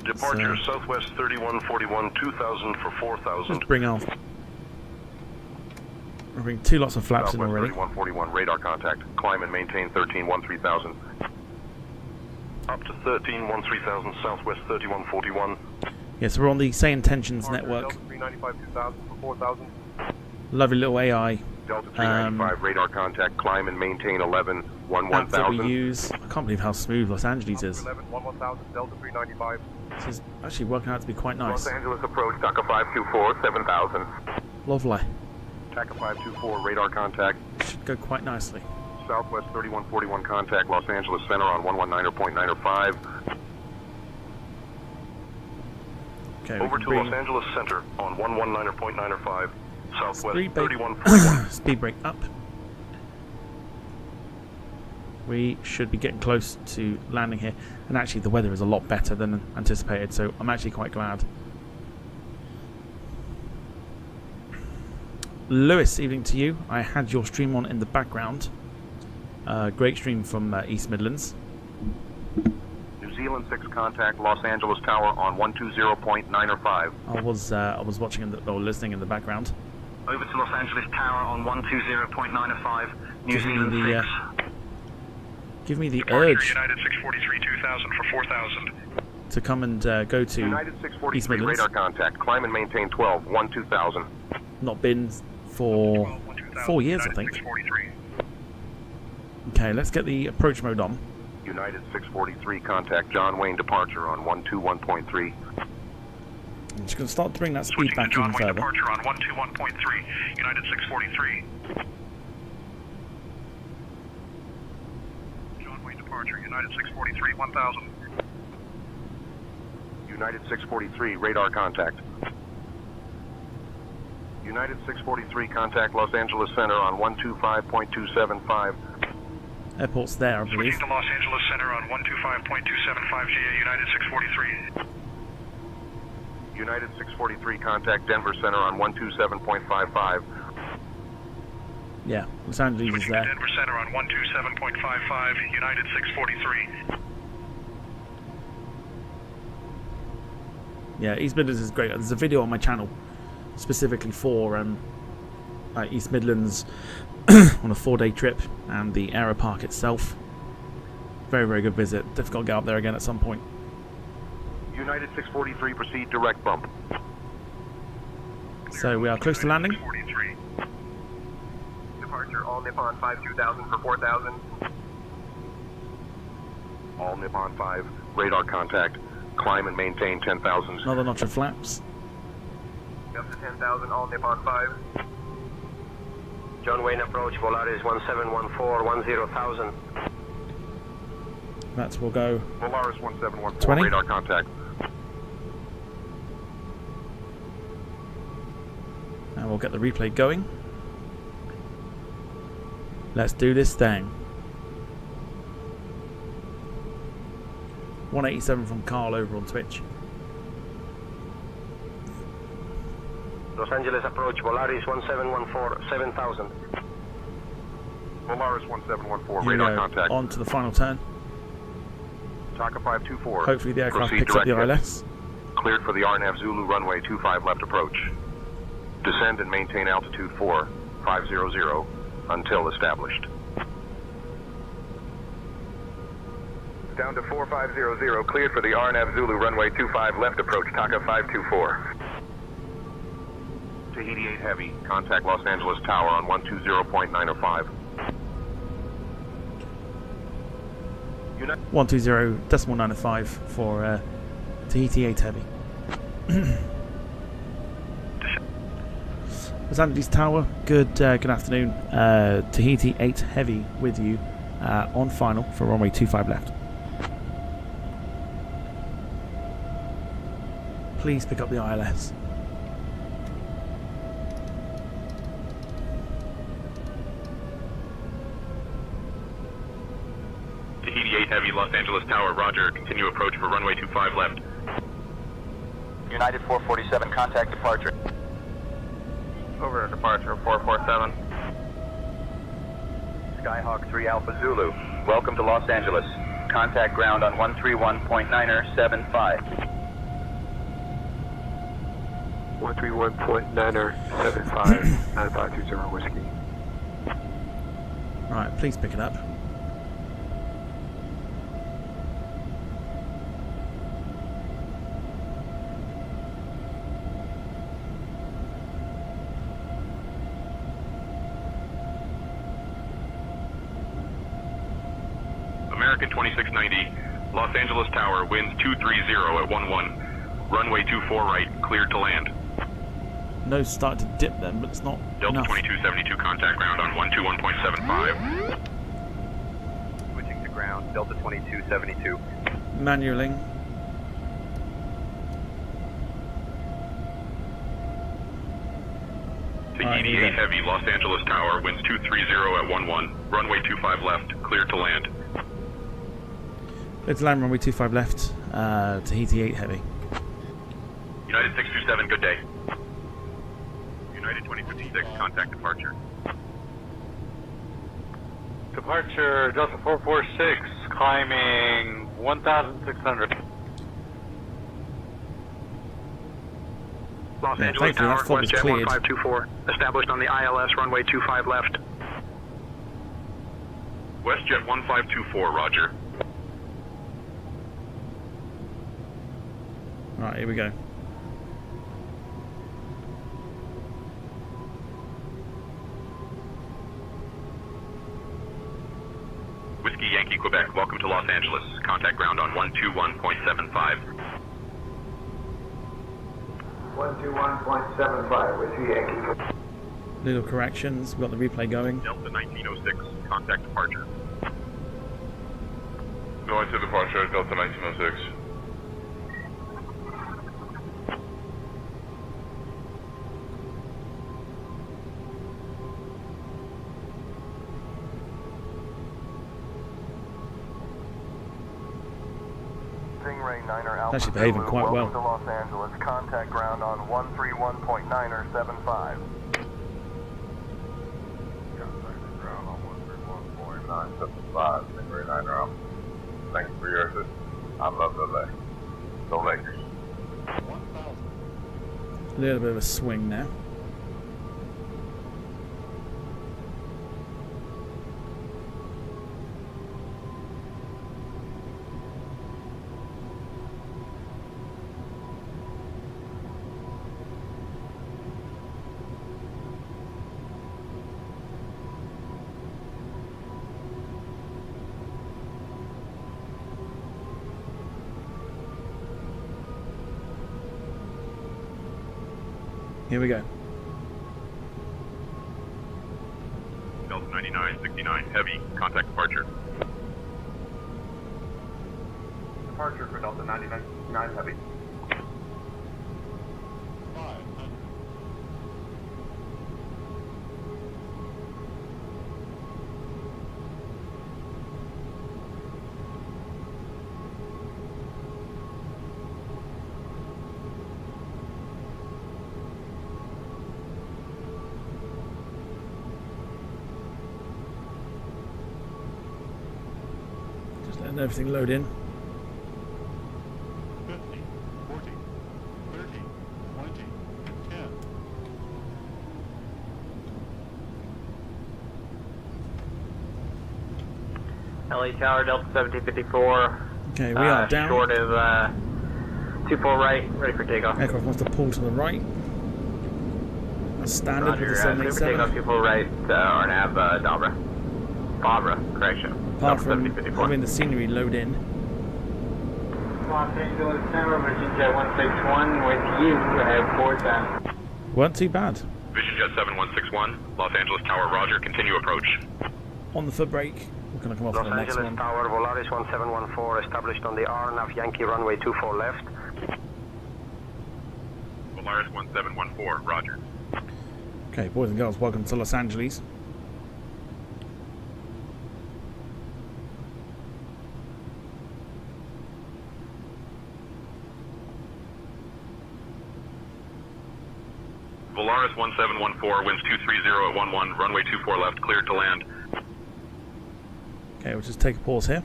Departure Southwest 3141, 2,000 for 4,000. Let's bring off. We're bringing 2 lots of flaps in already. 3141, radar contact. Climb and maintain 13,13,000. Up to 13,13,000, Southwest 3141. Yeah, so we're on the Say Intentions network. 395, 2,000 for 4,000. Lovely little AI. Delta 395, radar contact. Climb and maintain 11, 11,000. App that we use. I can't believe how smooth Los Angeles is. 11, 11,000, Delta 395. This is actually working out to be quite nice. Los Angeles approach, TACA 524, 7,000. Lovely. TACA 524, radar contact. Should go quite nicely. Southwest 3141 contact, Los Angeles Center on 119.95. Okay, over to Los Angeles Center on 119.95. Southwest Speed brake. 3141. Speed brake up. We should be getting close to landing here. And actually the weather is a lot better than anticipated, so I'm actually quite glad. Lewis, evening to you. I had your stream on in the background. Great stream from East Midlands. New Zealand 6 contact, Los Angeles Tower on 120.905. I was watching or listening in the background. Over to Los Angeles Tower on 120.905. New Zealand 6. Give me the Departure, urge United 643, 2,000 for 4,000. to come and go to United East 643, Midlands. radar contact. Climb and maintain 12, 12,000. Not been for 4 years, I think. 643. Okay, let's get the approach mode on. United 643 contact, John Wayne departure on 121.3. I'm just going to start to bring that speed Switching back to John even Wayne further. departure on 121.3, United 643. John Wayne departure, United 643, 1,000. United 643, radar contact. United 643 contact, Los Angeles Center on 125.275. Airport's there, I believe. Switching to Los Angeles Center on 125.275 GA, United 643. United 643 contact, Denver Center on 127.55. Yeah, Los Angeles is Switching to there. Denver Center on 127.55, United 643. Yeah, East Midlands is great. There's a video on my channel specifically for East Midlands on a 4-day trip and the Aero Park itself. Very, very good visit. Difficult to get up there again at some point. United 643, proceed direct bump. So we are close to landing. 643. Departure, all Nippon 5, 2,000 for 4,000. All Nippon 5, radar contact. Climb and maintain 10,000. Another notch of flaps. Up to 10,000, all Nippon 5. John Wayne approach, Volaris 1714, 10,000. That will go Polaris 1714, 20. radar contact. And we'll get the replay going. Let's do this thing. 187 from Carl over on Twitch. Los Angeles approach, Volaris 1714, 7000. Polaris 1714, Here we radar go. contact. On to the final turn. Taka 524. Hopefully the aircraft Proceed picks up the direct ILS. Cleared for the RNAV Zulu runway 25 left approach. Descend and maintain altitude 4500 until established. Down to 4500, cleared for the RNAV Zulu runway 25 left approach, Taka 524. Tahiti 8 Heavy, contact Los Angeles Tower on 120.905. 120.905 for Tahiti 8 Heavy. Los Angeles Tower, good afternoon. Tahiti 8 Heavy with you on final for runway 25 left. Please pick up the ILS. Tahiti 8 Heavy, Los Angeles Tower, roger. Continue approach for runway 25 left. United 447, contact departure. Over to departure 447. Skyhawk 3 Alpha Zulu, welcome to Los Angeles. Contact ground on 131.975. 131.975, 9520 whiskey. Right, please pick it up. American 2690, Los Angeles Tower, winds 230 at 11. Runway 24 right, cleared to land. Nose started to dip then, but it's not Delta enough. 2272, contact ground on 121.75. Switching to ground, Delta 2272. Manualing. Tahiti 8 Heavy, Los Angeles Tower, winds 230 at 11. Runway 25 left, cleared to land. Let's land runway 25 left. Tahiti 8 Heavy. United 627, good day. United 2056, contact departure. Departure Delta 446, climbing 1,600. Los Yeah, Angeles thankfully that Tower, fog is WestJet cleared. 1524, established on the ILS runway 25 left. WestJet 1524, roger. Right, here we go. Whiskey Yankee Quebec, welcome to Los Angeles. Contact ground on 121.75. 121.75, whiskey Yankee. Little corrections. We've got the replay going. Delta 1906, contact departure. Going to departure, Delta 1906. Stingray 9er Alpha Actually behaving Zulu, quite welcome well. to Los Angeles. Contact ground on 131.975. Contact ground on 131.975. Stingray 9er Alpha. Thanks for your assistance. I love the lake. The Lakers. A little bit of a swing now. Here we go. Delta 9969, heavy, contact departure. Departure for Delta 99 Heavy. Letting everything load in. 50, 40, 30, 20, 10. LA Tower, Delta 1754. Okay, we are down. Short of 24 right, ready for takeoff. Aircraft wants to pull to the right. That's standard with the Clear for 787. takeoff, 24 right, RNAV, Dabra. Babra, correction. Apart from having the scenery load in. Los Angeles Tower, Virgin Jet 161 with you at 410. Weren't too bad. Vision Jet 7161, Los Angeles Tower, roger, continue approach. On the foot brake. We're going to come off Los on the next Angeles one. Tower, Volaris 1714, established on the RNAV Yankee runway 24 left. Volaris 1714, roger. Okay, boys and girls, welcome to Los Angeles. Volaris 1714, winds 230 at 11, runway 24 left, cleared to land. Okay, we'll just take a pause here.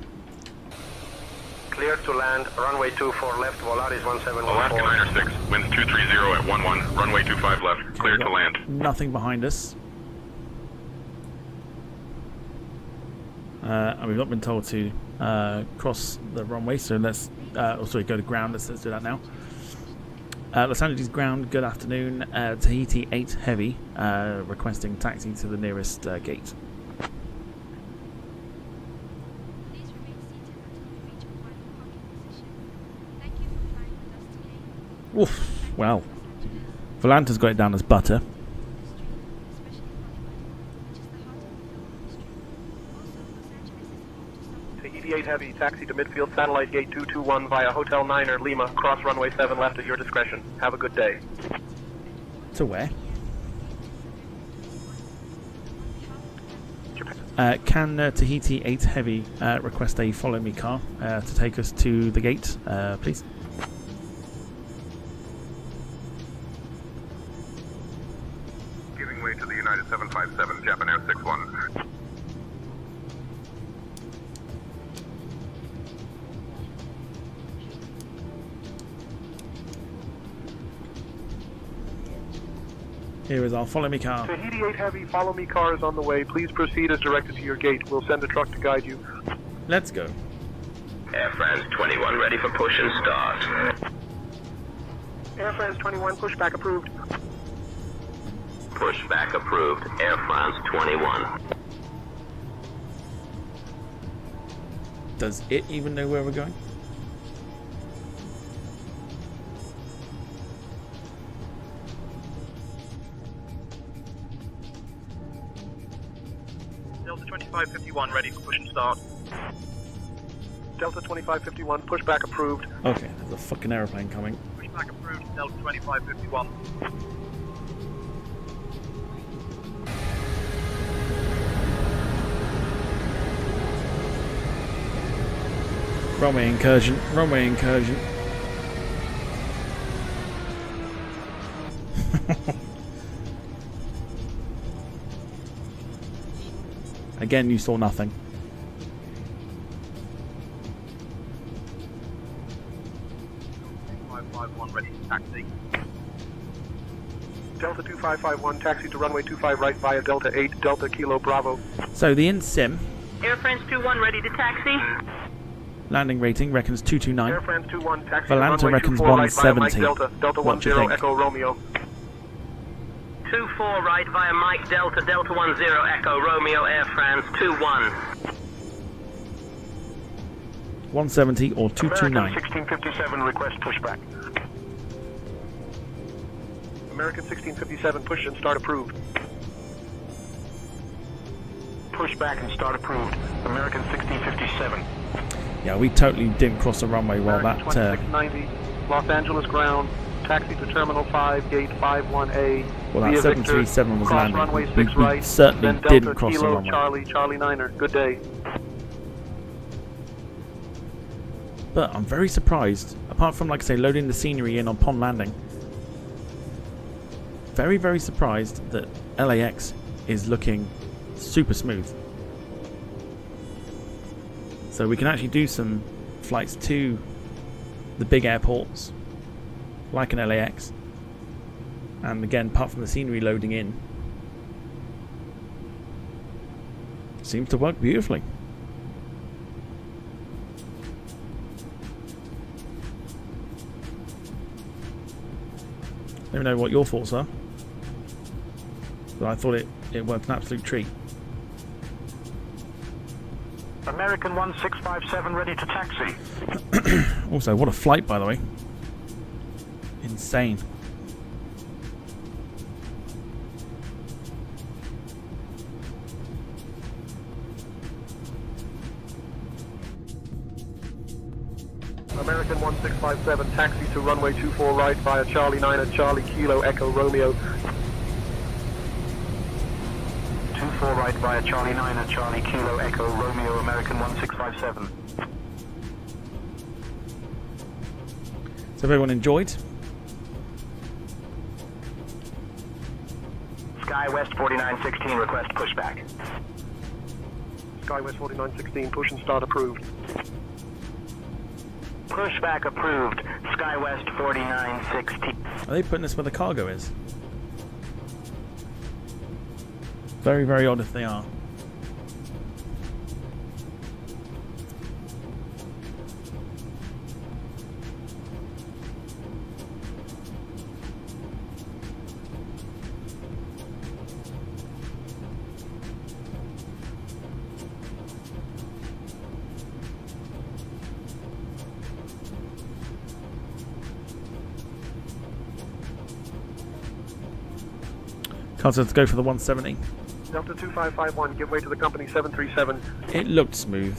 Cleared to land, runway 24 left, Volaris 1714. Alaska 906, winds 230 at 11, runway 25 left, cleared to land. Nothing behind us. And we've not been told to cross the runway, so let's go to ground. Let's do that now. Los Angeles ground, good afternoon. Tahiti 8 Heavy, requesting taxi to the nearest gate. Oof, wow. Volanta's got it down as butter. Tahiti 8 Heavy, taxi to midfield satellite gate 221 via Hotel Niner, Lima, cross runway 7 left at your discretion. Have a good day. To where? Can Tahiti 8 Heavy request a follow me car to take us to the gate, please? Giving way to the United 757, Japan Air 61. Here is our follow me car. Tahiti 8 Heavy, follow me car is on the way. Please proceed as directed to your gate. We'll send a truck to guide you. Let's go. Air France 21 ready for push and start. Air France 21, pushback approved. Pushback approved. Air France 21. Does it even know where we're going? Delta 2551, ready for push and start. Delta 2551, pushback approved. Okay, there's a fucking aeroplane coming. Pushback approved, Delta 2551. Runway incursion, runway incursion. Again, you saw nothing. Ready to taxi. Delta 2551, taxi to runway 25 right via Delta 8, Delta Kilo Bravo. So the in-sim Air France 21 ready to taxi. landing rating reckons 229. Air France 21, taxi Volanta to runway reckons 24 right via Mike 170. Delta, Delta What do you 10 think? Echo Romeo. 24 right via Mike Delta, Delta 10 Echo Romeo, Air France 21. 170 or 229. American 1657, request pushback. American 1657, push and start approved. Pushback and start approved. American 1657. Yeah, we totally didn't cross the runway while American that. 2690, Los Angeles ground, taxi to Terminal 5, Gate 51A. Well, that via 737 Victor, was cross landing. runway We 6 right, certainly then Delta didn't cross the Kilo runway. Charlie Niner. Good day. But I'm very surprised, apart from, like I say, loading the scenery in upon landing, very, very surprised that LAX is looking super smooth. So we can actually do some flights to the big airports, like an LAX. And again, apart from the scenery loading in, seems to work beautifully. Let me know what your thoughts are. But I thought it worked an absolute treat. American 1657 ready to taxi. Also, what a flight, by the way. Insane. American 1657 taxi to runway 24 right via Charlie 9 at Charlie Kilo Echo Romeo. 24 right via Charlie 9 at Charlie Kilo Echo Romeo, American 1657. So everyone enjoyed? SkyWest 4916 request pushback. SkyWest 4916 push and start approved. Pushback approved. SkyWest 4916. Are they putting this where the cargo is? Very, very odd if they are. Can't let's go for the 170. Delta 2551, give way to the company 737. It looked smooth.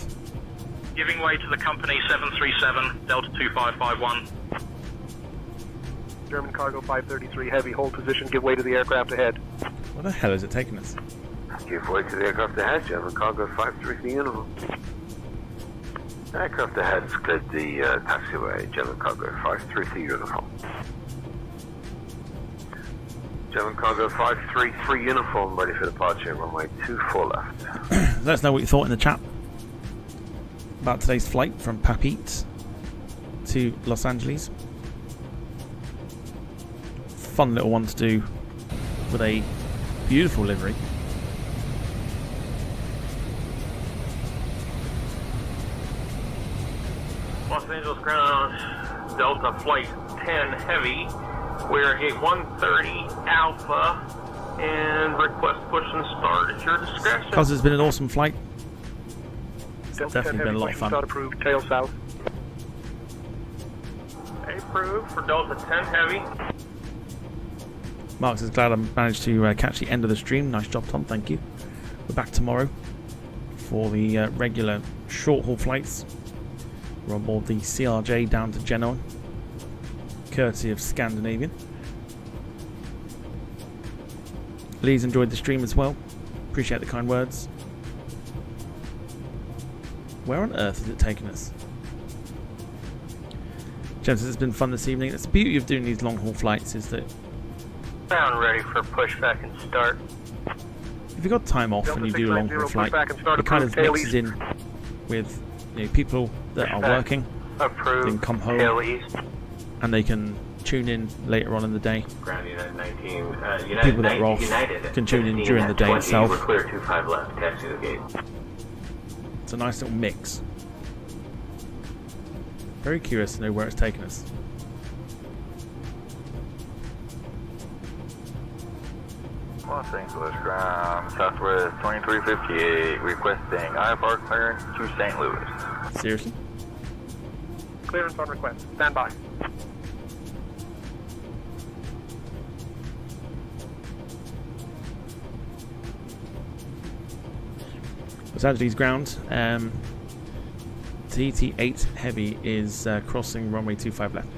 Giving way to the company 737, Delta 2551. German cargo 533 heavy, hold position, give way to the aircraft ahead. Where the hell is it taking us? Give way to the aircraft ahead, German cargo 533 uniform. Aircraft ahead has cleared the taxiway, German cargo 533 uniform. German cargo 533 uniform ready for departure, runway 24 left. Let us know what you thought in the chat about today's flight from Papeete to Los Angeles. Fun little one to do with a beautiful livery. Los Angeles ground, Delta flight 10 heavy. We're at 130 Alpha and request push and start at your discretion. Because it's been an awesome flight. It's Delta definitely been a lot of fun. Start approved, tail south. Approved for Delta 10 heavy. Mark is glad I managed to catch the end of the stream. Nice job, Tom. Thank you. We're back tomorrow for the regular short-haul flights. We're on board the CRJ down to Genoa, courtesy of Scandinavian. Lee's enjoyed the stream as well. Appreciate the kind words. Where on earth is it taking us? James says it's been fun this evening. That's the beauty of doing these long-haul flights, is that Ground ready for pushback and start. if you've got time off and you do a long-haul flight, it kind of mixes in with people that are working. Approved. They can come home Tail east. and they can tune in later on in the day. Ground United 19. People that are off can tune in during the day itself. We're clear 25 left. Taxi the gate. It's a nice little mix. Very curious to know where it's taken us. Los Angeles ground, Southwest 2358, requesting IFR clearance to St. Louis. Seriously? Clearance on request. Stand by. Los Angeles ground. TT8 Heavy is crossing runway 25 left.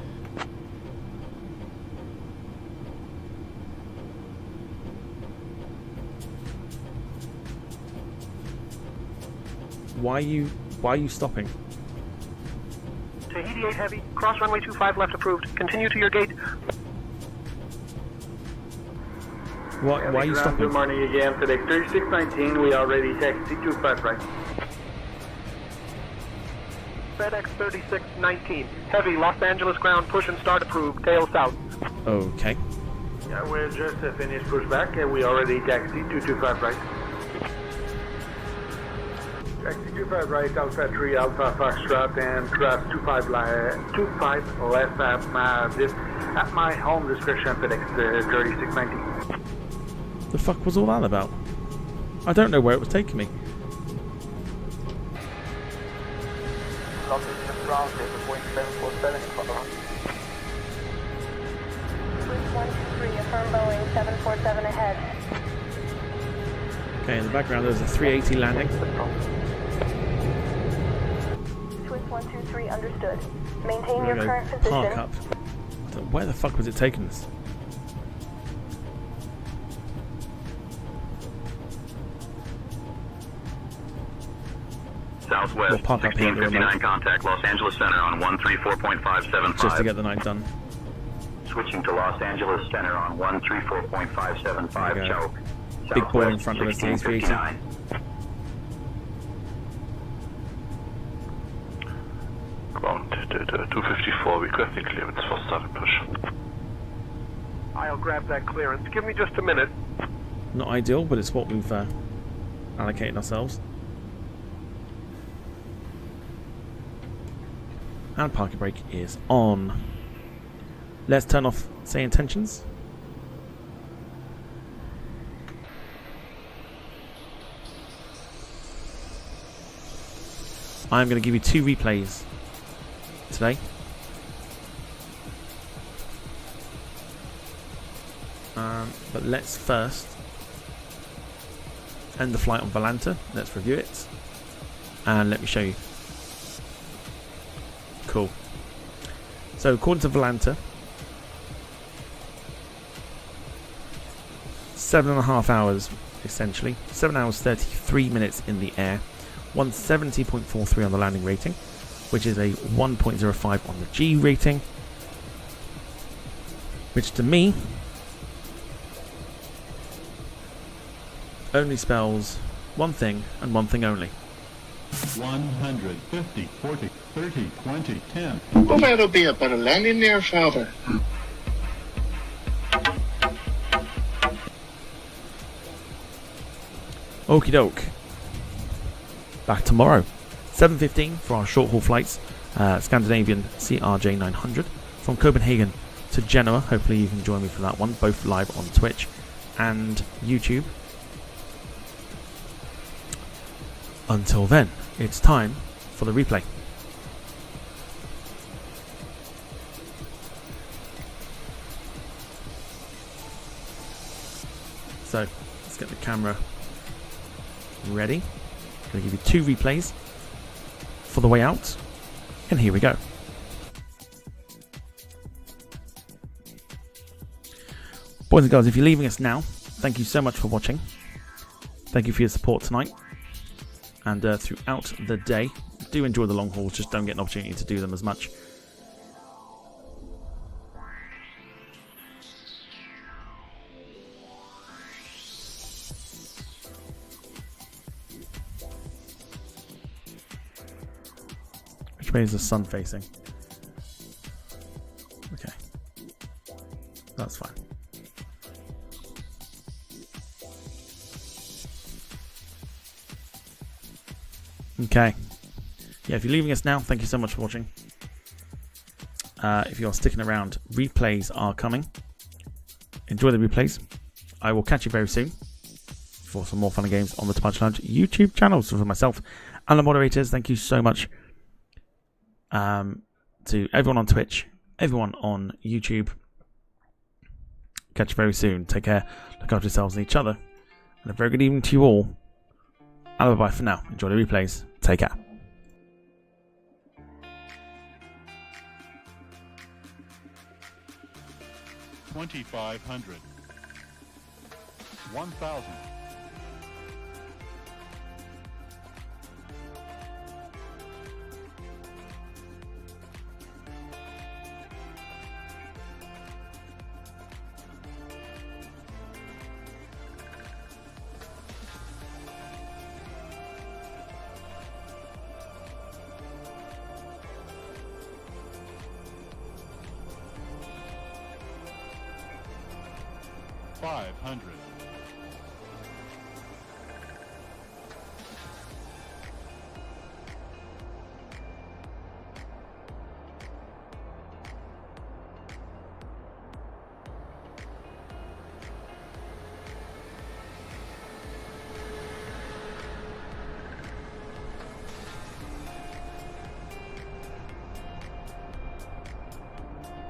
Why are you stopping? Tahiti 8 Heavy, cross runway 25 left approved. Continue to your gate. Why are you stopping? Good morning again. Today 3619, we are ready taxi 25 right. FedEx 3619. Heavy, Los Angeles ground, push and start approved, tail south. Okay. Yeah, we're just finished pushback and we already taxi 225 right. Taxi 25 right, Alpha 3, Alpha Foxtrot, and cross 25 left at my home description FedEx 3619. The fuck was all that about? I don't know where it was taking me. Los Angeles ground, there's a Boeing 747 in front of us. Swiss 123, affirm Boeing 747 ahead. Okay, in the background there's a 380 landing. Swiss 123, understood. Maintain We're your gonna current go park position. up. Where the fuck was it taking us? Southwest, We'll park up here at the 1659 remote. contact Los Angeles Center on 134.575. Just to get the night done. Switching to Los Angeles Center on 134.575 There we go. choke. Big boy in Southwest, front of us, the 1659. Ground 254, requesting clearance for start and push. I'll grab that clearance. Give me just a minute. Not ideal, but it's what we've allocated ourselves. And parking brake is on. Let's turn off say intentions. I'm going to give you 2 replays today. But let's first end the flight on Volanta. Let's review it. And let me show you. Cool. So according to Volanta, 7.5 hours essentially. 7 hours 33 minutes in the air. 170.43 on the landing rating, which is a 1.05 on the G rating, which to me only spells one thing and one thing only. 150, 40, 30, 20, 10. Well, that'll be a better landing there, Father. Okie doke. Back tomorrow, 7:15 for our short haul flights. Scandinavian CRJ 900 from Copenhagen to Genoa. Hopefully you can join me for that one, both live on Twitch and YouTube. Until then, it's time for the replay. So, let's get the camera ready. I'm going to give you 2 replays for the way out. And here we go. Boys and girls, if you're leaving us now, thank you so much for watching. Thank you for your support tonight. And throughout the day, do enjoy the long hauls, just don't get an opportunity to do them as much. Which way is the sun facing? Okay. That's fine. Okay. Yeah, if you're leaving us now, thank you so much for watching. If you're sticking around, replays are coming. Enjoy the replays. I will catch you very soon for some more fun and games on the Departure Lounge YouTube channel. So for myself and the moderators, thank you so much to everyone on Twitch, everyone on YouTube. Catch you very soon. Take care. Look after yourselves and each other. And a very good evening to you all. And bye for now. Enjoy the replays. Take care. $2,500. 1,000. 500.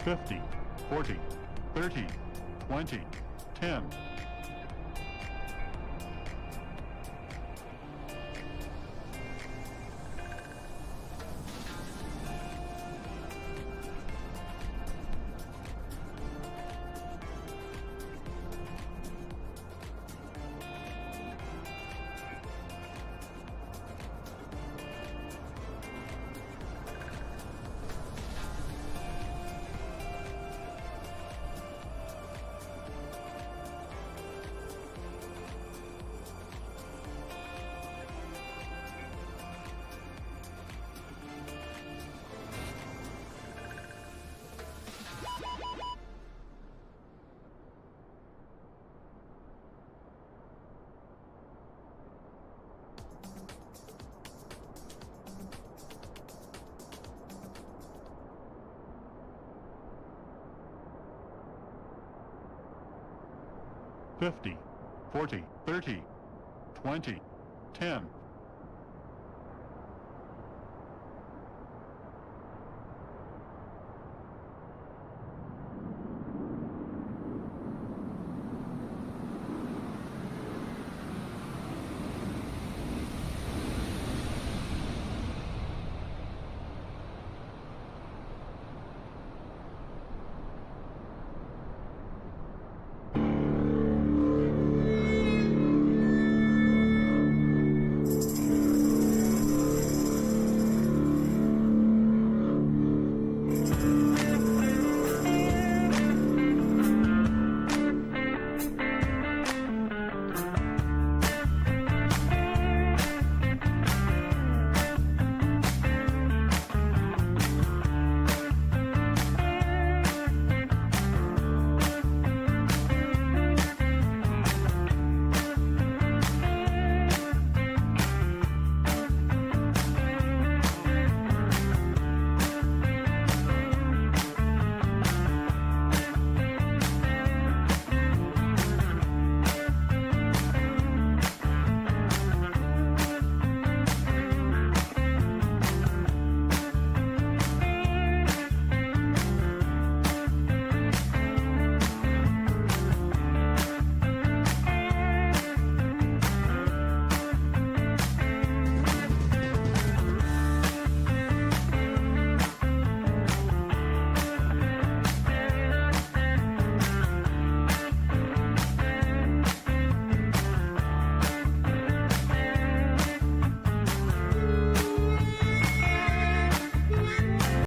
50, 40, 30, 20, 10. 50, 40, 30, 20, 10.